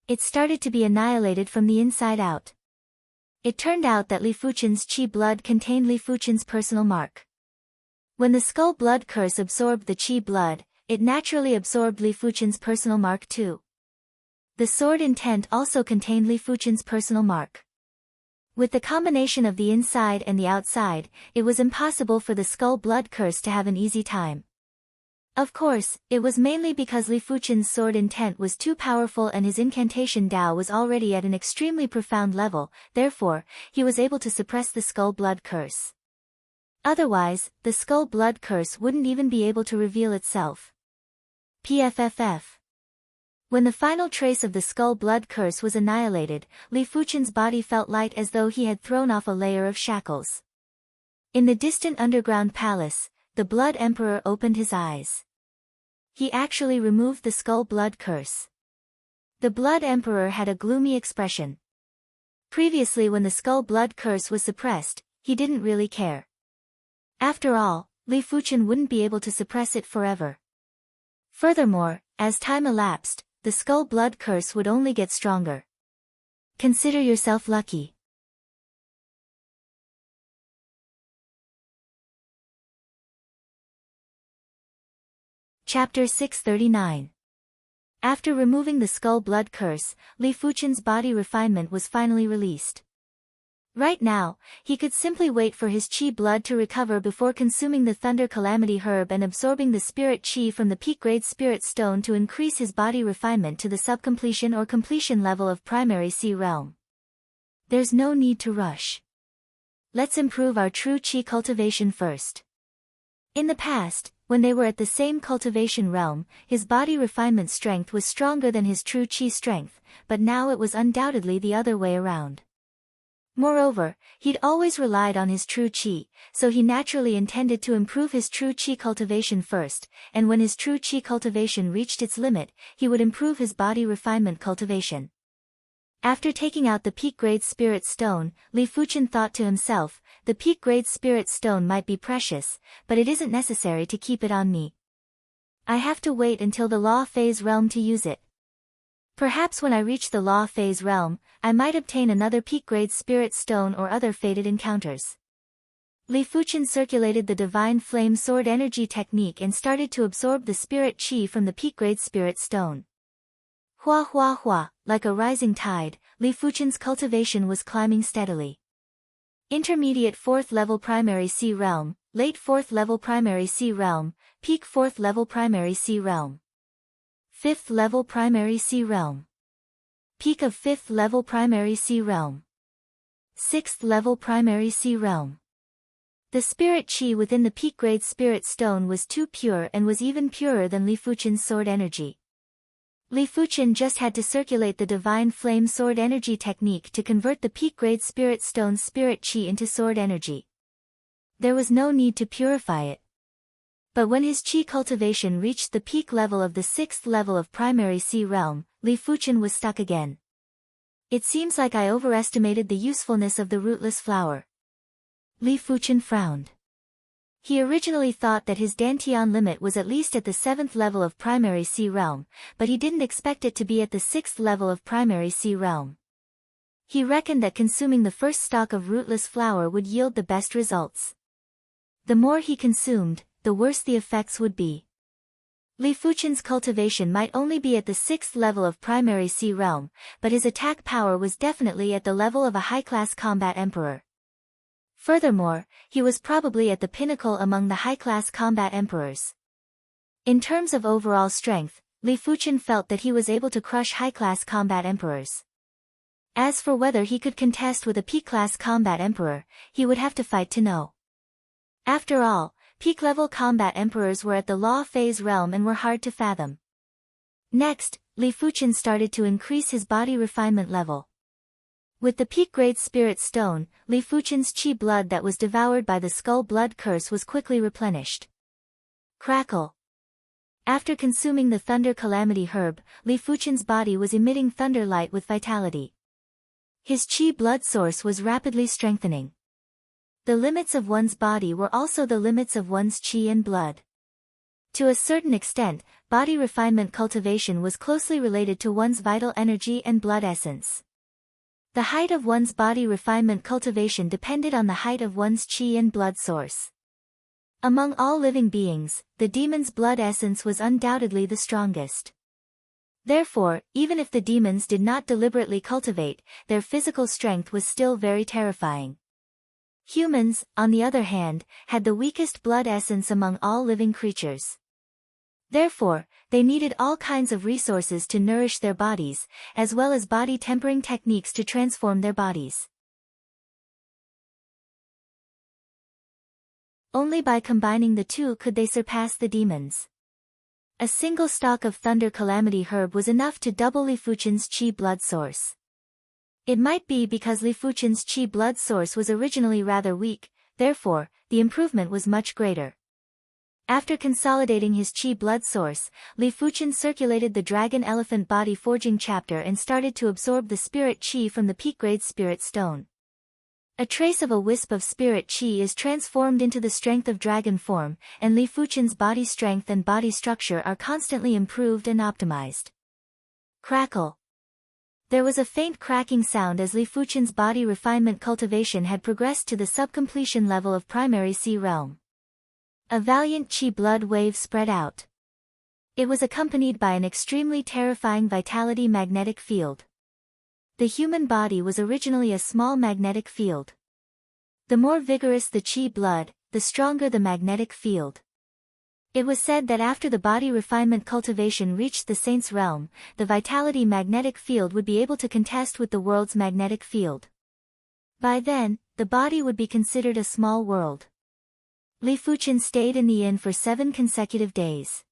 It started to be annihilated from the inside out. It turned out that Li Fuchen's chi blood contained Li Fuchen's personal mark. When the Skull Blood Curse absorbed the chi blood, it naturally absorbed Li Fuchen's personal mark too. The sword intent also contained Li Fuchen's personal mark. With the combination of the inside and the outside, it was impossible for the skull blood curse to have an easy time. Of course, it was mainly because Li Fuchen's sword intent was too powerful and his incantation Dao was already at an extremely profound level, therefore, he was able to suppress the skull blood curse. Otherwise, the skull blood curse wouldn't even be able to reveal itself. PFFF. When the final trace of the skull blood curse was annihilated, Li Fuchen's body felt light as though he had thrown off a layer of shackles. In the distant underground palace, the Blood Emperor opened his eyes. He actually removed the skull blood curse. The Blood Emperor had a gloomy expression. Previously, when the skull blood curse was suppressed, he didn't really care. After all, Li Fuchen wouldn't be able to suppress it forever. Furthermore, as time elapsed, the skull blood curse would only get stronger. Consider yourself lucky. Chapter 639. After removing the skull blood curse, Li Fuchen's body refinement was finally released. Right now, he could simply wait for his qi blood to recover before consuming the Thunder Calamity herb and absorbing the spirit qi from the peak-grade spirit stone to increase his body refinement to the subcompletion or completion level of primary C realm. There's no need to rush. Let's improve our true qi cultivation first. In the past, when they were at the same cultivation realm, his body refinement strength was stronger than his true qi strength, but now it was undoubtedly the other way around. Moreover, he'd always relied on his true qi, so he naturally intended to improve his true qi cultivation first, and when his true qi cultivation reached its limit, he would improve his body refinement cultivation. After taking out the peak-grade spirit stone, Li Fuchen thought to himself, the peak-grade spirit stone might be precious, but it isn't necessary to keep it on me. I have to wait until the law phase realm to use it. Perhaps when I reach the law phase realm, I might obtain another peak-grade spirit stone or other fated encounters. Li Fuchen circulated the divine flame sword energy technique and started to absorb the spirit qi from the peak-grade spirit stone. Hua hua hua, like a rising tide, Li Fuchen's cultivation was climbing steadily. Intermediate 4th level primary C realm, late 4th level primary C realm, peak 4th level primary C realm. 5th level primary C realm. Peak of 5th level primary C realm. 6th level primary C realm. The spirit qi within the peak-grade spirit stone was too pure and was even purer than Li Fuchen's sword energy. Li Fuchen just had to circulate the divine flame sword energy technique to convert the peak-grade spirit stone's spirit qi into sword energy. There was no need to purify it. But when his qi cultivation reached the peak level of the 6th level of primary C realm, Li Fuchen was stuck again. It seems like I overestimated the usefulness of the rootless flower. Li Fuchen frowned. He originally thought that his Dantian limit was at least at the 7th level of primary C realm, but he didn't expect it to be at the 6th level of primary C realm. He reckoned that consuming the first stalk of rootless flower would yield the best results. The more he consumed, the worse the effects would be. Li Fuchen's cultivation might only be at the 6th level of primary C realm, but his attack power was definitely at the level of a high-class combat emperor. Furthermore, he was probably at the pinnacle among the high-class combat emperors. In terms of overall strength, Li Fuchen felt that he was able to crush high-class combat emperors. As for whether he could contest with a peak-class combat emperor, he would have to fight to know. After all, peak-level combat emperors were at the law phase realm and were hard to fathom. Next, Li Fuchen started to increase his body refinement level. With the peak-grade spirit stone, Li Fuchen's qi blood that was devoured by the skull blood curse was quickly replenished. Crackle. After consuming the Thunder Calamity herb, Li Fuchen's body was emitting thunder light with vitality. His qi blood source was rapidly strengthening. The limits of one's body were also the limits of one's qi and blood. To a certain extent, body refinement cultivation was closely related to one's vital energy and blood essence. The height of one's body refinement cultivation depended on the height of one's qi and blood source. Among all living beings, the demon's blood essence was undoubtedly the strongest. Therefore, even if the demons did not deliberately cultivate, their physical strength was still very terrifying. Humans, on the other hand, had the weakest blood essence among all living creatures. Therefore, they needed all kinds of resources to nourish their bodies, as well as body tempering techniques to transform their bodies. Only by combining the two could they surpass the demons. A single stalk of Thunder Calamity herb was enough to double Li Fuchen's qi blood source. It might be because Li Fuchen's qi blood source was originally rather weak, therefore, the improvement was much greater. After consolidating his qi blood source, Li Fuchen circulated the Dragon Elephant Body Forging chapter and started to absorb the spirit qi from the peak-grade spirit stone. A trace of a wisp of spirit qi is transformed into the strength of dragon form, and Li Fuchen's body strength and body structure are constantly improved and optimized. Crackle. There was a faint cracking sound as Li Fuchen's body refinement cultivation had progressed to the subcompletion level of primary sea realm. A valiant qi blood wave spread out. It was accompanied by an extremely terrifying vitality magnetic field. The human body was originally a small magnetic field. The more vigorous the qi blood, the stronger the magnetic field. It was said that after the body refinement cultivation reached the saint's realm, the vitality magnetic field would be able to contest with the world's magnetic field. By then, the body would be considered a small world. Li Fuchen stayed in the inn for 7 consecutive days.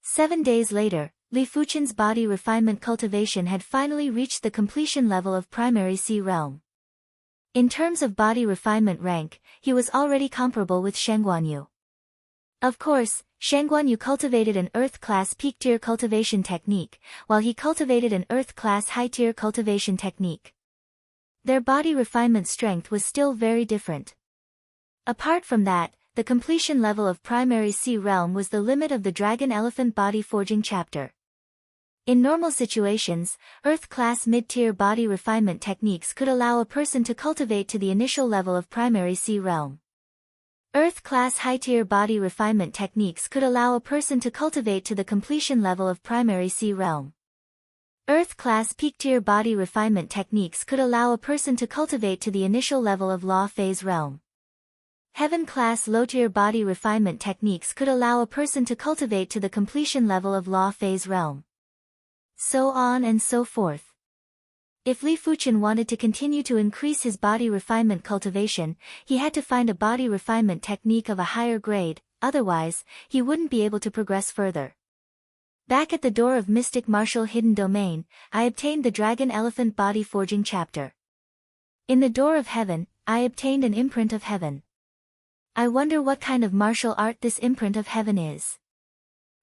7 days later, Li Fuchen's body refinement cultivation had finally reached the completion level of primary sea realm. In terms of body refinement rank, he was already comparable with Shengguanyu. Of course, Shengguanyu cultivated an Earth-class peak-tier cultivation technique, while he cultivated an Earth-class high-tier cultivation technique. Their body refinement strength was still very different. Apart from that, the completion level of primary sea realm was the limit of the Dragon Elephant Body Forging chapter. In normal situations, Earth-class mid-tier body refinement techniques could allow a person to cultivate to the initial level of primary sea realm. Earth-class high-tier body refinement techniques could allow a person to cultivate to the completion level of primary sea realm. Earth-class peak-tier body refinement techniques could allow a person to cultivate to the initial level of law phase realm. Heaven-class low-tier body refinement techniques could allow a person to cultivate to the completion level of law phase realm. So on and so forth. If Li Fuchen wanted to continue to increase his body refinement cultivation, he had to find a body refinement technique of a higher grade, otherwise, he wouldn't be able to progress further. Back at the door of Mystic Martial Hidden Domain, I obtained the Dragon Elephant Body Forging chapter. In the door of heaven, I obtained an imprint of heaven. I wonder what kind of martial art this imprint of heaven is.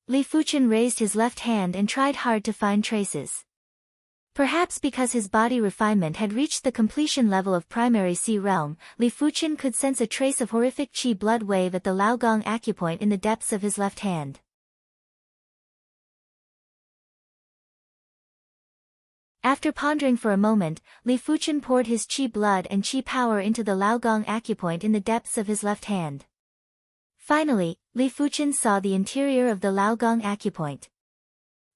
Li Fuchen raised his left hand and tried hard to find traces. Perhaps because his body refinement had reached the completion level of primary sea realm, Li Fuchen could sense a trace of horrific qi blood wave at the Laogong acupoint in the depths of his left hand. After pondering for a moment, Li Fuchen poured his qi blood and qi power into the Laogong acupoint in the depths of his left hand. Finally, Li Fuchen saw the interior of the Laogong acupoint.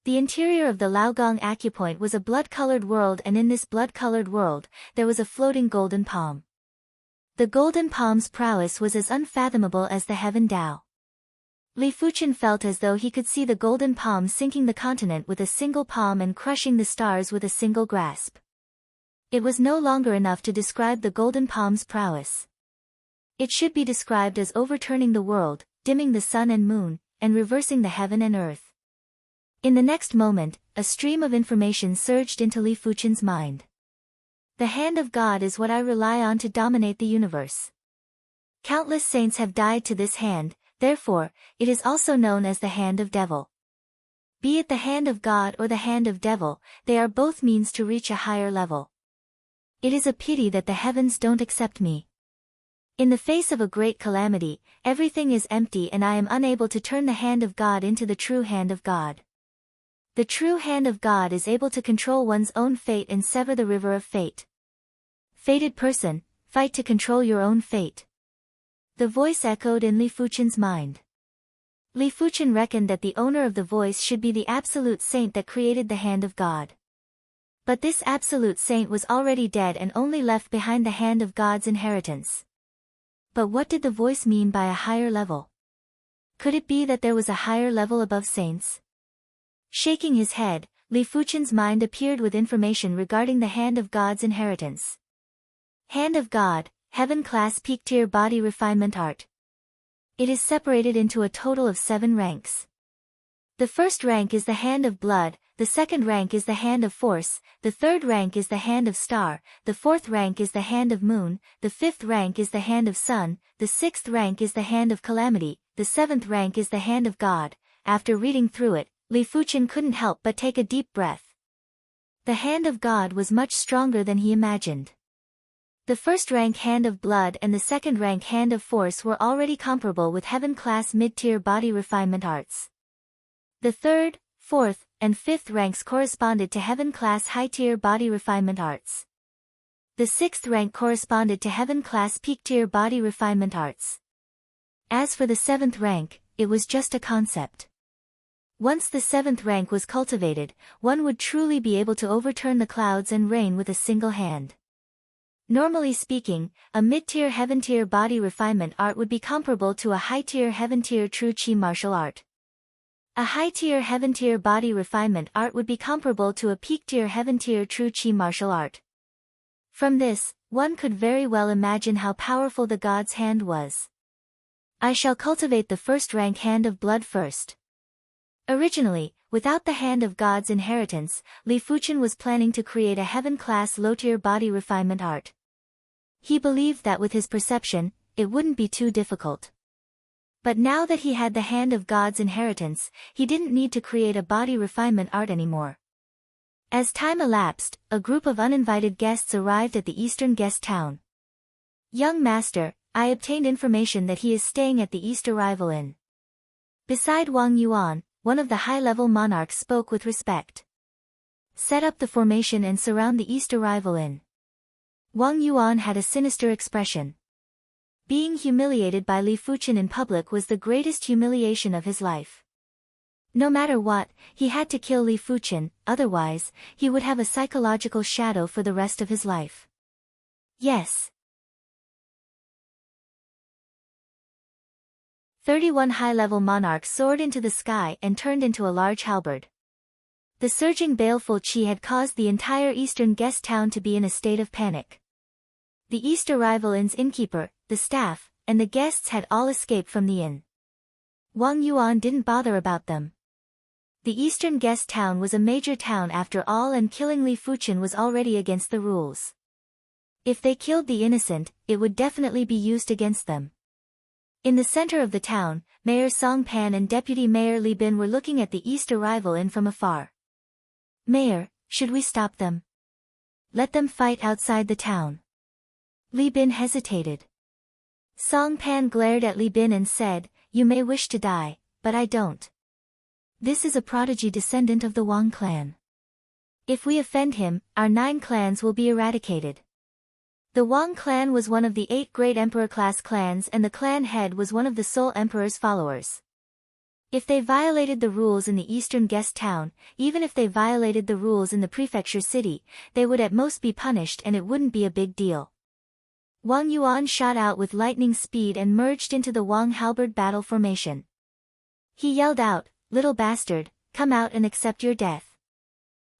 The interior of the Laogong acupoint was a blood-colored world, and in this blood-colored world, there was a floating golden palm. The golden palm's prowess was as unfathomable as the heaven Tao. Li Fuchen felt as though he could see the golden palm sinking the continent with a single palm and crushing the stars with a single grasp. It was no longer enough to describe the golden palm's prowess. It should be described as overturning the world, dimming the sun and moon, and reversing the heaven and earth. In the next moment, a stream of information surged into Li Fuchen's mind. The hand of God is what I rely on to dominate the universe. Countless saints have died to this hand, therefore, it is also known as the hand of devil. Be it the hand of God or the hand of devil, they are both means to reach a higher level. It is a pity that the heavens don't accept me. In the face of a great calamity, everything is empty and I am unable to turn the hand of God into the true hand of God. The true hand of God is able to control one's own fate and sever the river of fate. Fated person, fight to control your own fate. The voice echoed in Li Fuchen's mind. Li Fuchen reckoned that the owner of the voice should be the absolute saint that created the hand of God. But this absolute saint was already dead and only left behind the hand of God's inheritance. But what did the voice mean by a higher level? Could it be that there was a higher level above saints? Shaking his head, Li Fuchen's mind appeared with information regarding the hand of God's inheritance. Hand of God, Heaven Class Peak Tier Body Refinement Art. It is separated into a total of 7 ranks. The first rank is the Hand of Blood, the second rank is the Hand of Force, the third rank is the Hand of Star, the fourth rank is the Hand of Moon, the fifth rank is the Hand of Sun, the sixth rank is the Hand of Calamity, the seventh rank is the Hand of God. After reading through it, Li Fuchen couldn't help but take a deep breath. The Hand of God was much stronger than he imagined. The first rank Hand of Blood and the second rank Hand of Force were already comparable with Heaven-class mid-tier body refinement arts. The third, fourth, and fifth ranks corresponded to Heaven-class high-tier body refinement arts. The sixth rank corresponded to Heaven-class peak-tier body refinement arts. As for the seventh rank, it was just a concept. Once the seventh rank was cultivated, one would truly be able to overturn the clouds and rain with a single hand. Normally speaking, a mid-tier heaven-tier body refinement art would be comparable to a high-tier heaven-tier true chi martial art. A high-tier heaven-tier body refinement art would be comparable to a peak-tier heaven-tier true chi martial art. From this, one could very well imagine how powerful the god's hand was. I shall cultivate the first rank Hand of Blood first. Originally, without the Hand of God's inheritance, Li Fuchen was planning to create a heaven-class low-tier body refinement art. He believed that with his perception, it wouldn't be too difficult. But now that he had the Hand of God's inheritance, he didn't need to create a body refinement art anymore. As time elapsed, a group of uninvited guests arrived at the eastern guest town. Young master, I obtained information that he is staying at the East Arrival Inn. Beside Wang Yuan, one of the high-level monarchs spoke with respect. Set up the formation and surround the East Arrival Inn. Wang Yuan had a sinister expression. Being humiliated by Li Fuchen in public was the greatest humiliation of his life. No matter what, he had to kill Li Fuchen, otherwise, he would have a psychological shadow for the rest of his life. Yes. 31 high-level monarchs soared into the sky and turned into a large halberd. The surging baleful qi had caused the entire eastern guest town to be in a state of panic. The East Arrival Inn's innkeeper, the staff, and the guests had all escaped from the inn. Wang Yuan didn't bother about them. The eastern guest town was a major town after all, and killing Li Fuchen was already against the rules. If they killed the innocent, it would definitely be used against them. In the center of the town, Mayor Song Pan and Deputy Mayor Li Bin were looking at the East Arrival Inn from afar. Mayor, should we stop them? Let them fight outside the town. Li Bin hesitated. Song Pan glared at Li Bin and said, You may wish to die, but I don't. This is a prodigy descendant of the Wang clan. If we offend him, our 9 clans will be eradicated. The Wang clan was one of the 8 great emperor-class clans, and the clan head was one of the sole emperor's followers. If they violated the rules in the eastern guest town, even if they violated the rules in the prefecture city, they would at most be punished and it wouldn't be a big deal. Wang Yuan shot out with lightning speed and merged into the Wang halberd battle formation. He yelled out, Little bastard, come out and accept your death.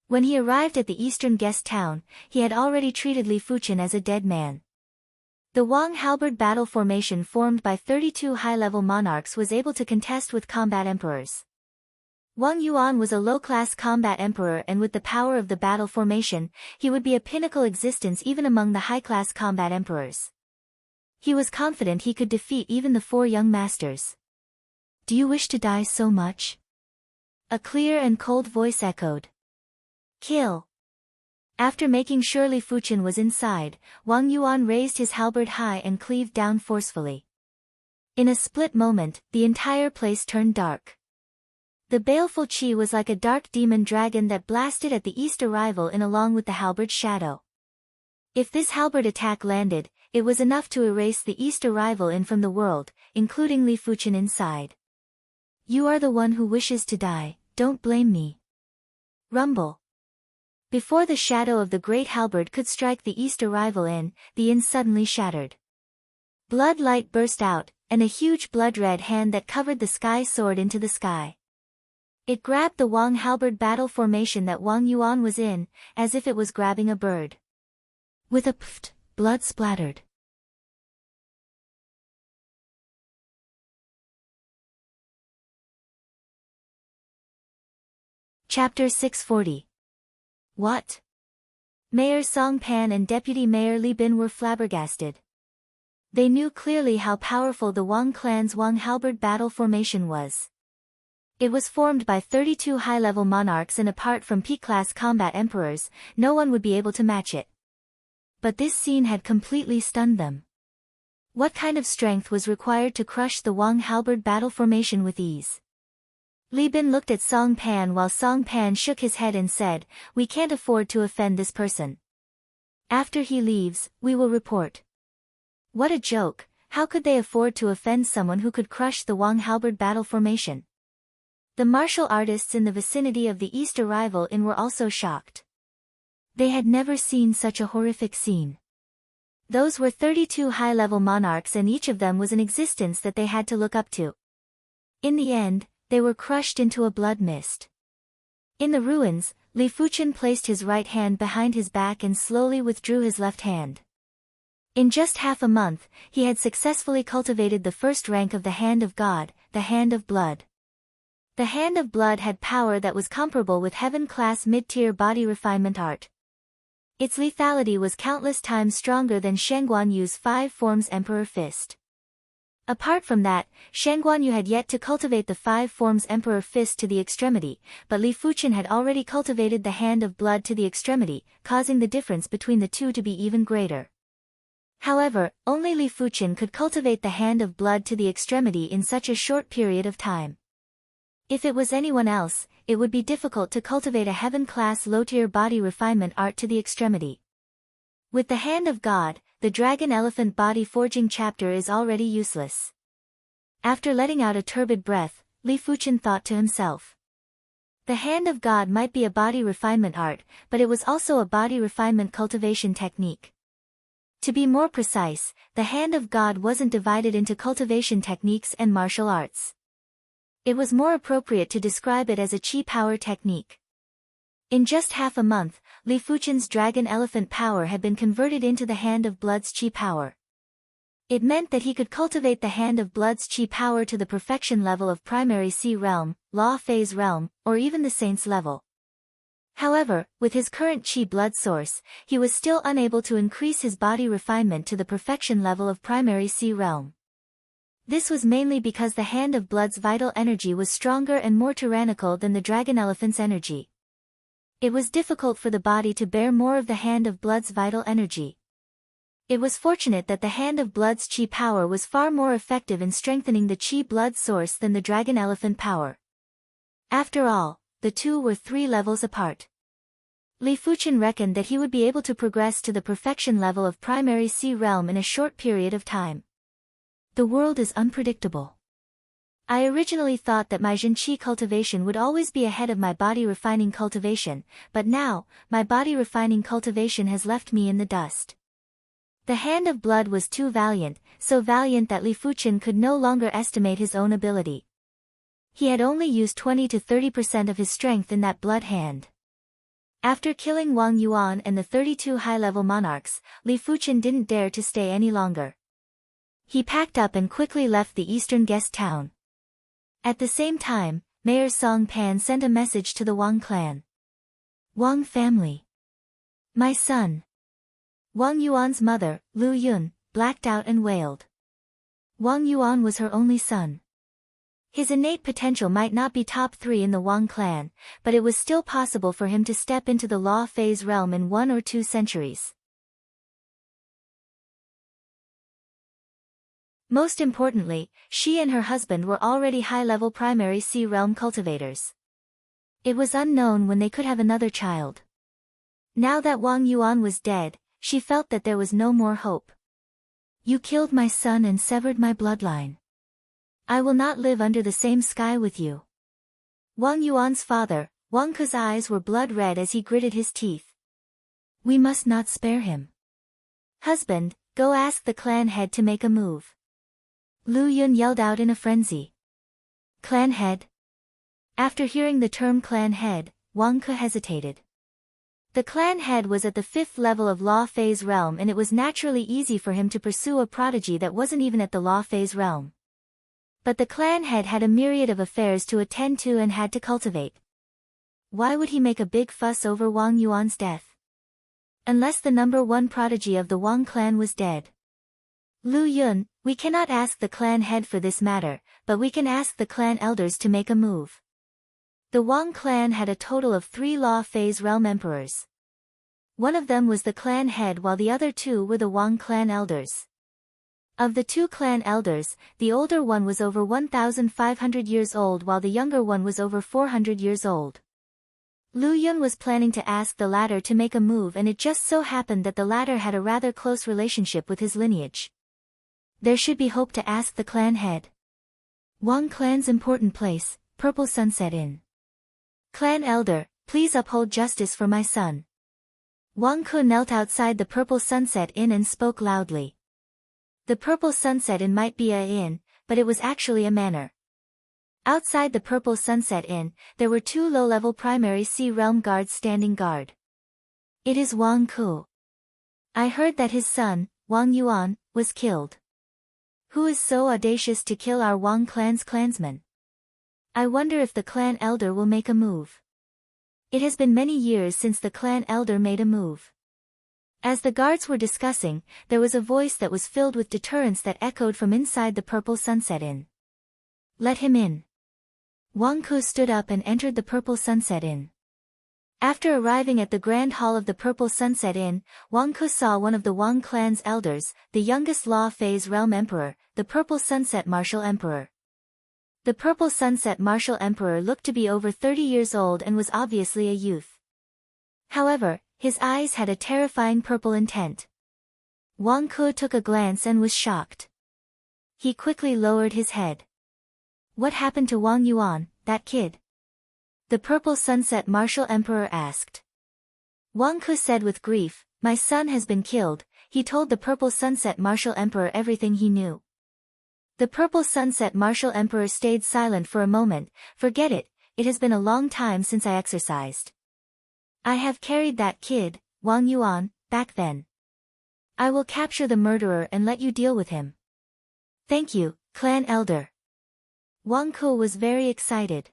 When he arrived at the eastern guest town, he had already treated Li Fuchen as a dead man. The Wang halberd battle formation formed by 32 high-level monarchs was able to contest with combat emperors. Wang Yuan was a low-class combat emperor, and with the power of the battle formation, he would be a pinnacle existence even among the high-class combat emperors. He was confident he could defeat even the 4 young masters. Do you wish to die so much? A clear and cold voice echoed. Kill. After making sure Li Fuchen was inside, Wang Yuan raised his halberd high and cleaved down forcefully. In a split moment, the entire place turned dark. The baleful qi was like a dark demon dragon that blasted at the East Arrival Inn along with the halberd's shadow. If this halberd attack landed, it was enough to erase the East Arrival Inn from the world, including Li Fuchen inside. You are the one who wishes to die, don't blame me. Rumble. Before the shadow of the great halberd could strike the east arrival in, the inn suddenly shattered. Blood light burst out, and a huge blood-red hand that covered the sky soared into the sky. It grabbed the Wang halberd battle formation that Wang Yuan was in, as if it was grabbing a bird. With a pft, blood splattered. Chapter 640. What? Mayor Song Pan and Deputy Mayor Li Bin were flabbergasted. They knew clearly how powerful the Wang clan's Wang halberd battle formation was. It was formed by 32 high-level monarchs, and apart from P-class combat emperors, no one would be able to match it. But this scene had completely stunned them. What kind of strength was required to crush the Wang halberd battle formation with ease? Li Bin looked at Song Pan while Song Pan shook his head and said, "We can't afford to offend this person. After he leaves, we will report." What a joke! How could they afford to offend someone who could crush the Wang halberd battle formation? The martial artists in the vicinity of the East Arrival Inn were also shocked. They had never seen such a horrific scene. Those were 32 high-level monarchs, and each of them was an existence that they had to look up to. In the end, they were crushed into a blood mist. In the ruins, Li Fuchen placed his right hand behind his back and slowly withdrew his left hand. In just half a month, he had successfully cultivated the first rank of the Hand of God, the Hand of Blood. The Hand of Blood had power that was comparable with heaven-class mid-tier body refinement art. Its lethality was countless times stronger than Shangguan Yu's 5 forms Emperor Fist. Apart from that, Shangguan Yu had yet to cultivate the 5 forms Emperor Fist to the extremity, but Li Fuchen had already cultivated the Hand of Blood to the extremity, causing the difference between the two to be even greater. However, only Li Fuchen could cultivate the Hand of Blood to the extremity in such a short period of time. If it was anyone else, it would be difficult to cultivate a heaven-class low-tier body refinement art to the extremity. With the Hand of God, the Dragon Elephant body forging chapter is already useless. After letting out a turbid breath, Li Fuchen thought to himself. The Hand of God might be a body refinement art, but it was also a body refinement cultivation technique. To be more precise, the Hand of God wasn't divided into cultivation techniques and martial arts. It was more appropriate to describe it as a chi power technique. In just half a month, Li Fuchen's Dragon Elephant power had been converted into the Hand of Blood's chi power. It meant that he could cultivate the Hand of Blood's chi power to the perfection level of Primary Sea Realm, Law Phase Realm, or even the Saints level. However, with his current chi blood source, he was still unable to increase his body refinement to the perfection level of Primary Sea Realm. This was mainly because the Hand of Blood's vital energy was stronger and more tyrannical than the Dragon Elephant's energy. It was difficult for the body to bear more of the Hand of Blood's vital energy. It was fortunate that the Hand of Blood's chi power was far more effective in strengthening the chi blood source than the Dragon Elephant power. After all, the two were 3 levels apart. Li Fuchen reckoned that he would be able to progress to the perfection level of Primary Sea Realm in a short period of time. The world is unpredictable. I originally thought that my Jinqi cultivation would always be ahead of my body refining cultivation, but now, my body refining cultivation has left me in the dust. The Hand of Blood was too valiant, so valiant that Li Fuchen could no longer estimate his own ability. He had only used 20 to 30% of his strength in that blood hand. After killing Wang Yuan and the 32 high-level monarchs, Li Fuchen didn't dare to stay any longer. He packed up and quickly left the eastern guest town. At the same time, Mayor Song Pan sent a message to the Wang clan. Wang family. My son. Wang Yuan's mother, Lu Yun, blacked out and wailed. Wang Yuan was her only son. His innate potential might not be top 3 in the Wang clan, but it was still possible for him to step into the Law Phase realm in 1 or 2 centuries. Most importantly, she and her husband were already high-level Primary Sea Realm cultivators. It was unknown when they could have another child. Now that Wang Yuan was dead, she felt that there was no more hope. You killed my son and severed my bloodline. I will not live under the same sky with you. Wang Yuan's father, Wang Ke's eyes were blood red as he gritted his teeth. We must not spare him. Husband, go ask the clan head to make a move. Lu Yun yelled out in a frenzy. Clan head? After hearing the term clan head, Wang Ke hesitated. The clan head was at the 5th level of Law Phase realm, and it was naturally easy for him to pursue a prodigy that wasn't even at the Law Phase realm. But the clan head had a myriad of affairs to attend to and had to cultivate. Why would he make a big fuss over Wang Yuan's death? Unless the number 1 prodigy of the Wang clan was dead. Lu Yun, we cannot ask the clan head for this matter, but we can ask the clan elders to make a move. The Wang clan had a total of 3 Law Phase realm emperors. One of them was the clan head while the other 2 were the Wang clan elders. Of the 2 clan elders, the older one was over 1,500 years old while the younger one was over 400 years old. Lu Yun was planning to ask the latter to make a move, and it just so happened that the latter had a rather close relationship with his lineage. There should be hope to ask the clan head. Wang clan's important place, Purple Sunset Inn. Clan elder, please uphold justice for my son. Wang Ke knelt outside the Purple Sunset Inn and spoke loudly. The Purple Sunset Inn might be a inn, but it was actually a manor. Outside the Purple Sunset Inn, there were 2 low-level primary sea realm guards standing guard. It is Wang Ke. I heard that his son, Wang Yuan, was killed. Who is so audacious to kill our Wang clan's clansman? I wonder if the clan elder will make a move. It has been many years since the clan elder made a move. As the guards were discussing, there was a voice that was filled with deterrence that echoed from inside the Purple Sunset Inn. Let him in. Wang Ke stood up and entered the Purple Sunset Inn. After arriving at the Grand Hall of the Purple Sunset Inn, Wang Ke saw one of the Wang clan's elders, the youngest Law Phase Realm Emperor, the Purple Sunset Martial Emperor. The Purple Sunset Martial Emperor looked to be over 30 years old and was obviously a youth. However, his eyes had a terrifying purple intent. Wang Ke took a glance and was shocked. He quickly lowered his head. What happened to Wang Yuan, that kid? The Purple Sunset Martial Emperor asked. Wang Ke said with grief, my son has been killed. He told the Purple Sunset Martial Emperor everything he knew. The Purple Sunset Martial Emperor stayed silent for a moment. Forget it, it has been a long time since I exercised. I have carried that kid, Wang Yuan, back then. I will capture the murderer and let you deal with him. Thank you, clan elder. Wang Ke was very excited.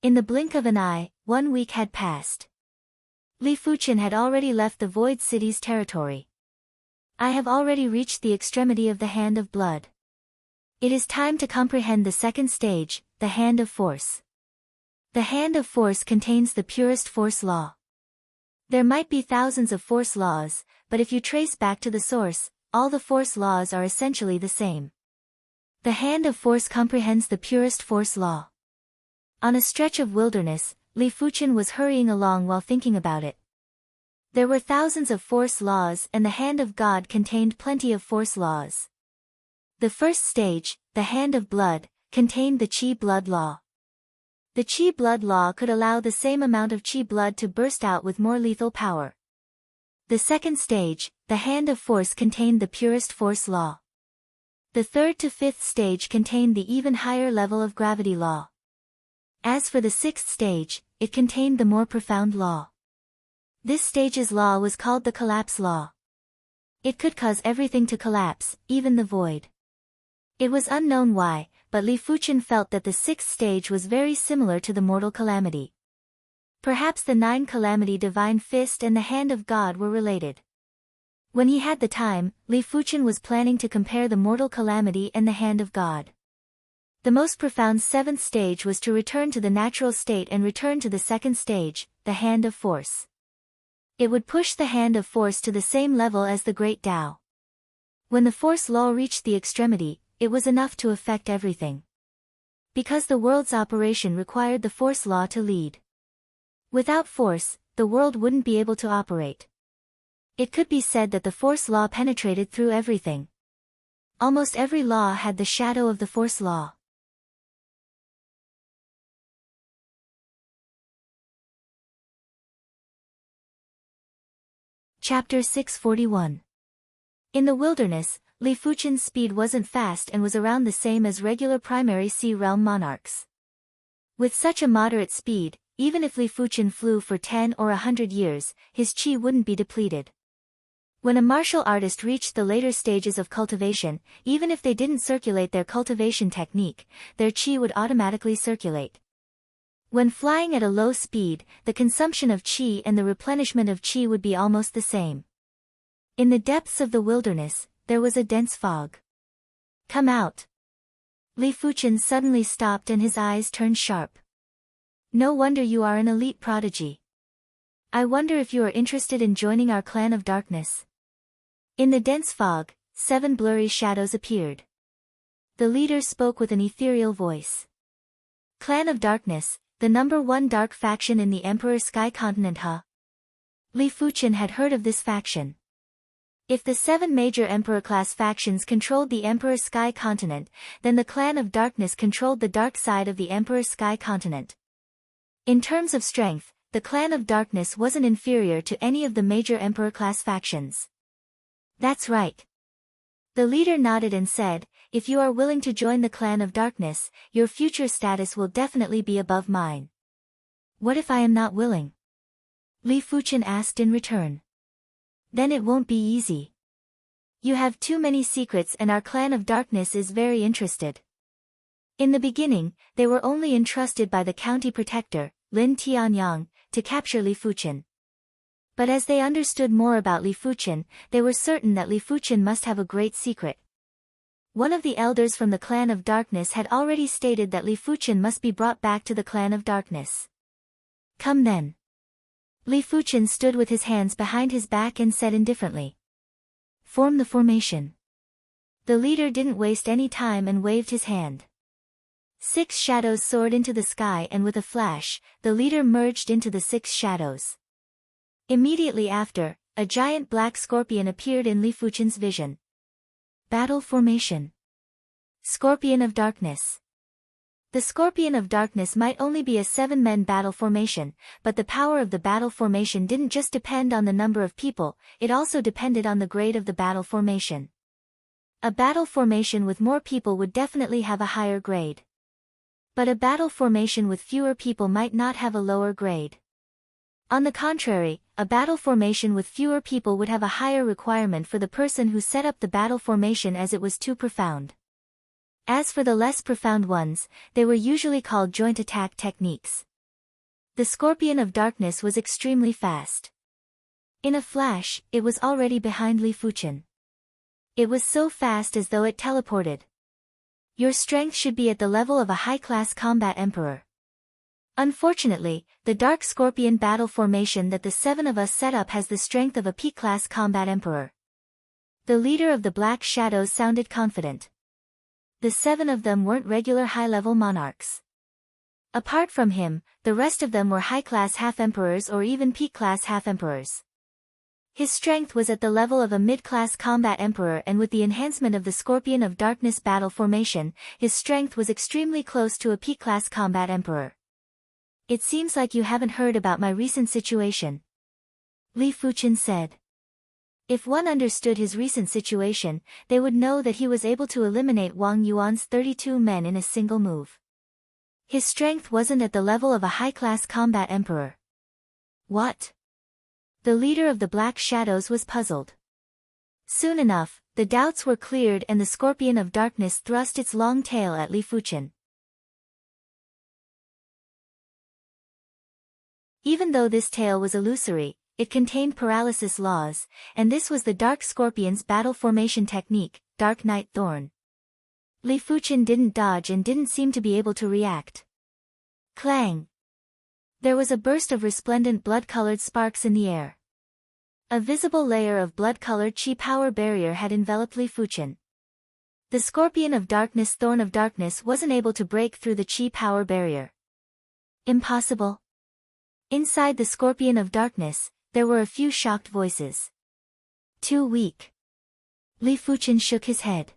In the blink of an eye, 1 week had passed. Li Fuchen had already left the Void City's territory. I have already reached the extremity of the Hand of Blood. It is time to comprehend the 2nd stage, the Hand of Force. The Hand of Force contains the purest force law. There might be thousands of force laws, but if you trace back to the source, all the force laws are essentially the same. The Hand of Force comprehends the purest force law. On a stretch of wilderness, Li Fuchen was hurrying along while thinking about it. There were thousands of force laws and the Hand of God contained plenty of force laws. The 1st stage, the Hand of Blood, contained the Qi blood law. The Qi blood law could allow the same amount of Qi blood to burst out with more lethal power. The 2nd stage, the Hand of Force contained the purest force law. The 3rd to 5th stage contained the even higher level of gravity law. As for the 6th stage, it contained the more profound law. This stage's law was called the collapse law. It could cause everything to collapse, even the void. It was unknown why, but Li Fuchen felt that the 6th stage was very similar to the mortal calamity. Perhaps the 9 calamity divine fist and the Hand of God were related. When he had the time, Li Fuchen was planning to compare the mortal calamity and the Hand of God. The most profound 7th stage was to return to the natural state and return to the 2nd stage, the Hand of Force. It would push the Hand of Force to the same level as the Great Tao. When the force law reached the extremity, it was enough to affect everything. Because the world's operation required the force law to lead. Without force, the world wouldn't be able to operate. It could be said that the force law penetrated through everything. Almost every law had the shadow of the force law. Chapter 641. In the wilderness, Li Fuchen's speed wasn't fast and was around the same as regular primary sea realm monarchs. With such a moderate speed, even if Li Fuchen flew for 10 or 100 years, his qi wouldn't be depleted. When a martial artist reached the later stages of cultivation, even if they didn't circulate their cultivation technique, their qi would automatically circulate. When flying at a low speed, the consumption of qi and the replenishment of qi would be almost the same. In the depths of the wilderness, there was a dense fog. "Come out." Li Fuchen suddenly stopped and his eyes turned sharp. "No wonder you are an elite prodigy. I wonder if you are interested in joining our clan of darkness." In the dense fog, 7 blurry shadows appeared. The leader spoke with an ethereal voice. "Clan of Darkness, the #1 dark faction in the Emperor Sky Continent, huh?" Li Fuchen had heard of this faction. If the 7 major Emperor-class factions controlled the Emperor Sky Continent, then the Clan of Darkness controlled the dark side of the Emperor Sky Continent. In terms of strength, the Clan of Darkness wasn't inferior to any of the major Emperor-class factions. "That's right." The leader nodded and said, "If you are willing to join the Clan of Darkness, your future status will definitely be above mine." "What if I am not willing?" Li Fuchen asked in return. "Then it won't be easy. You have too many secrets and our Clan of Darkness is very interested." In the beginning, they were only entrusted by the county protector, Lin Tianyang, to capture Li Fuchen. But as they understood more about Li Fuchen, they were certain that Li Fuchen must have a great secret. One of the elders from the Clan of Darkness had already stated that Li Fuchen must be brought back to the Clan of Darkness. "Come then." Li Fuchen stood with his hands behind his back and said indifferently, "Form the formation." The leader didn't waste any time and waved his hand. 6 shadows soared into the sky and with a flash, the leader merged into the 6 shadows. Immediately after, a giant black scorpion appeared in Li Fuchen's vision. Battle formation. Scorpion of Darkness. The Scorpion of Darkness might only be a 7-man battle formation, but the power of the battle formation didn't just depend on the number of people, it also depended on the grade of the battle formation. A battle formation with more people would definitely have a higher grade. But a battle formation with fewer people might not have a lower grade. On the contrary, a battle formation with fewer people would have a higher requirement for the person who set up the battle formation as it was too profound. As for the less profound ones, they were usually called joint attack techniques. The Scorpion of Darkness was extremely fast. In a flash, it was already behind Li Fuchen. It was so fast as though it teleported. "Your strength should be at the level of a high-class combat emperor." Unfortunately, the Dark Scorpion battle formation that the 7 of us set up has the strength of a P-class combat emperor. The leader of the Black Shadows sounded confident. The 7 of them weren't regular high-level monarchs. Apart from him, the rest of them were high-class half-emperors or even P-class half-emperors. His strength was at the level of a mid-class combat emperor, and with the enhancement of the Scorpion of Darkness battle formation, his strength was extremely close to a P-class combat emperor. "It seems like you haven't heard about my recent situation," Li Fuchen said. If one understood his recent situation, they would know that he was able to eliminate Wang Yuan's 32 men in a single move. His strength wasn't at the level of a high-class combat emperor. What? The leader of the Black Shadows was puzzled. Soon enough, the doubts were cleared and the Scorpion of Darkness thrust its long tail at Li Fuchen. Even though this tail was illusory, it contained paralysis laws, and this was the Dark Scorpion's battle formation technique, Dark Night Thorn. Li Fuchen didn't dodge and didn't seem to be able to react. Clang! There was a burst of resplendent blood-colored sparks in the air. A visible layer of blood-colored chi power barrier had enveloped Li Fuchen. The Scorpion of Darkness Thorn of Darkness wasn't able to break through the chi power barrier. Impossible. Inside the Scorpion of Darkness, there were a few shocked voices. Too weak. Li Fuchen shook his head.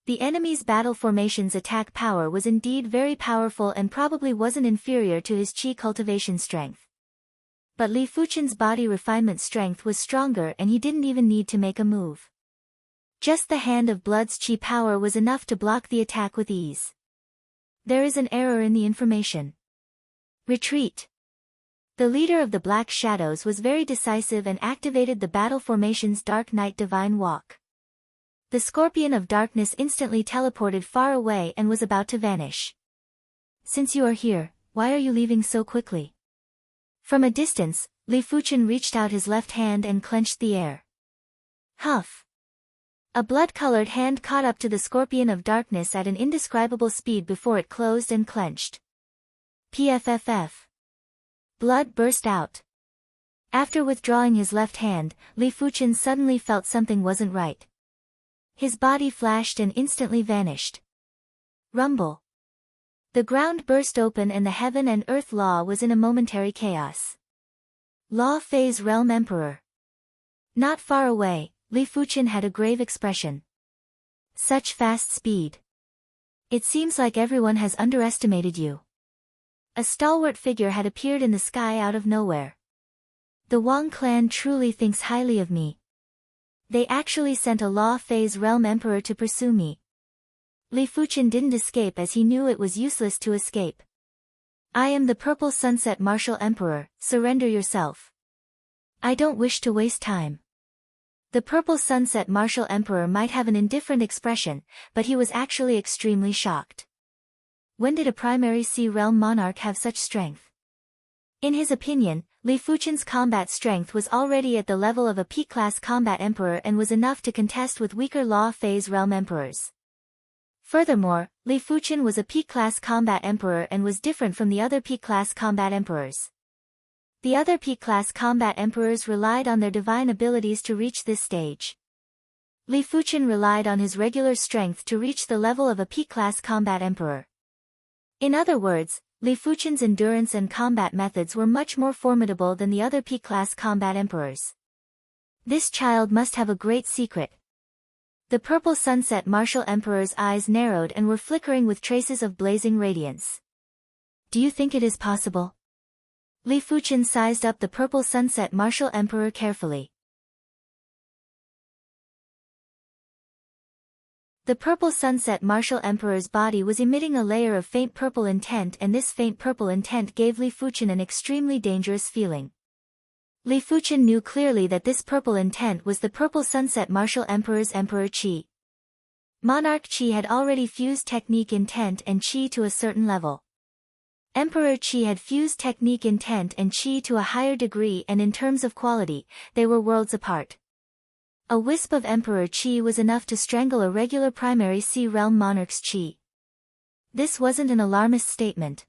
The enemy's battle formation's attack power was indeed very powerful and probably wasn't inferior to his chi cultivation strength. But Li Fuchen's body refinement strength was stronger and he didn't even need to make a move. Just the hand of blood's chi power was enough to block the attack with ease. There is an error in the information. Retreat. The leader of the Black Shadows was very decisive and activated the battle formation's Dark Night Divine Walk. The Scorpion of Darkness instantly teleported far away and was about to vanish. Since you are here, why are you leaving so quickly? From a distance, Li Fuchen reached out his left hand and clenched the air. Huff! A blood-colored hand caught up to the Scorpion of Darkness at an indescribable speed before it closed and clenched. PFFF. Blood burst out. After withdrawing his left hand, Li Fuchen suddenly felt something wasn't right. His body flashed and instantly vanished. Rumble. The ground burst open and the heaven and earth law was in a momentary chaos. Law Phase Realm Emperor. Not far away, Li Fuchen had a grave expression. Such fast speed. It seems like everyone has underestimated you. A stalwart figure had appeared in the sky out of nowhere. The Wang clan truly thinks highly of me. They actually sent a Law Phase Realm Emperor to pursue me. Li Fuchen didn't escape as he knew it was useless to escape. I am the Purple Sunset Martial Emperor, surrender yourself. I don't wish to waste time. The Purple Sunset Martial Emperor might have an indifferent expression, but he was actually extremely shocked. When did a primary Sea Realm monarch have such strength? In his opinion, Li Fuchen's combat strength was already at the level of a P-class combat emperor and was enough to contest with weaker Law Phase Realm emperors. Furthermore, Li Fuchen was a P-class combat emperor and was different from the other P-class combat emperors. The other P-class combat emperors relied on their divine abilities to reach this stage. Li Fuchen relied on his regular strength to reach the level of a P-class combat emperor. In other words, Li Fuchen's endurance and combat methods were much more formidable than the other P-class combat emperors. This child must have a great secret. The Purple Sunset Martial Emperor's eyes narrowed and were flickering with traces of blazing radiance. Do you think it is possible? Li Fuchen sized up the Purple Sunset Martial Emperor carefully. The Purple Sunset Martial Emperor's body was emitting a layer of faint purple intent, and this faint purple intent gave Li Fuchen an extremely dangerous feeling. Li Fuchen knew clearly that this purple intent was the Purple Sunset Martial Emperor's Emperor Qi. Monarch Qi had already fused technique intent and Qi to a certain level. Emperor Qi had fused technique intent and Qi to a higher degree, and in terms of quality, they were worlds apart. A wisp of Emperor Qi was enough to strangle a regular primary Sea Realm monarch's Qi. This wasn't an alarmist statement.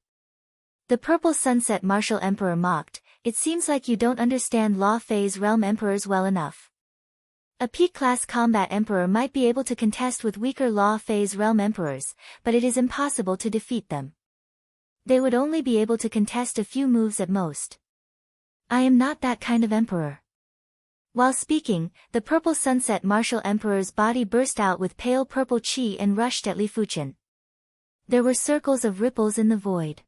The Purple Sunset Martial Emperor mocked, it seems like you don't understand Law Phase Realm Emperors well enough. A P-class combat emperor might be able to contest with weaker Law Phase Realm Emperors, but it is impossible to defeat them. They would only be able to contest a few moves at most. I am not that kind of emperor. While speaking, the Purple Sunset Martial Emperor's body burst out with pale purple qi and rushed at Li Fuchen. There were circles of ripples in the void.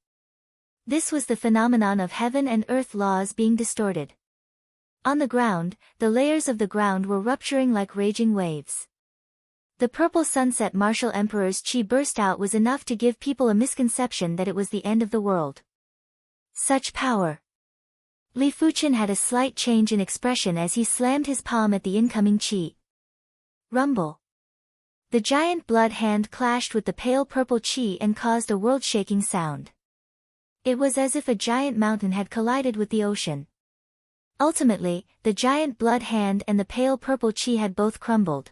This was the phenomenon of heaven and earth laws being distorted. On the ground, the layers of the ground were rupturing like raging waves. The Purple Sunset Martial Emperor's qi burst out was enough to give people a misconception that it was the end of the world. Such power! Li Fuchen had a slight change in expression as he slammed his palm at the incoming qi. Rumble. The giant blood hand clashed with the pale purple qi and caused a world-shaking sound. It was as if a giant mountain had collided with the ocean. Ultimately, the giant blood hand and the pale purple qi had both crumbled.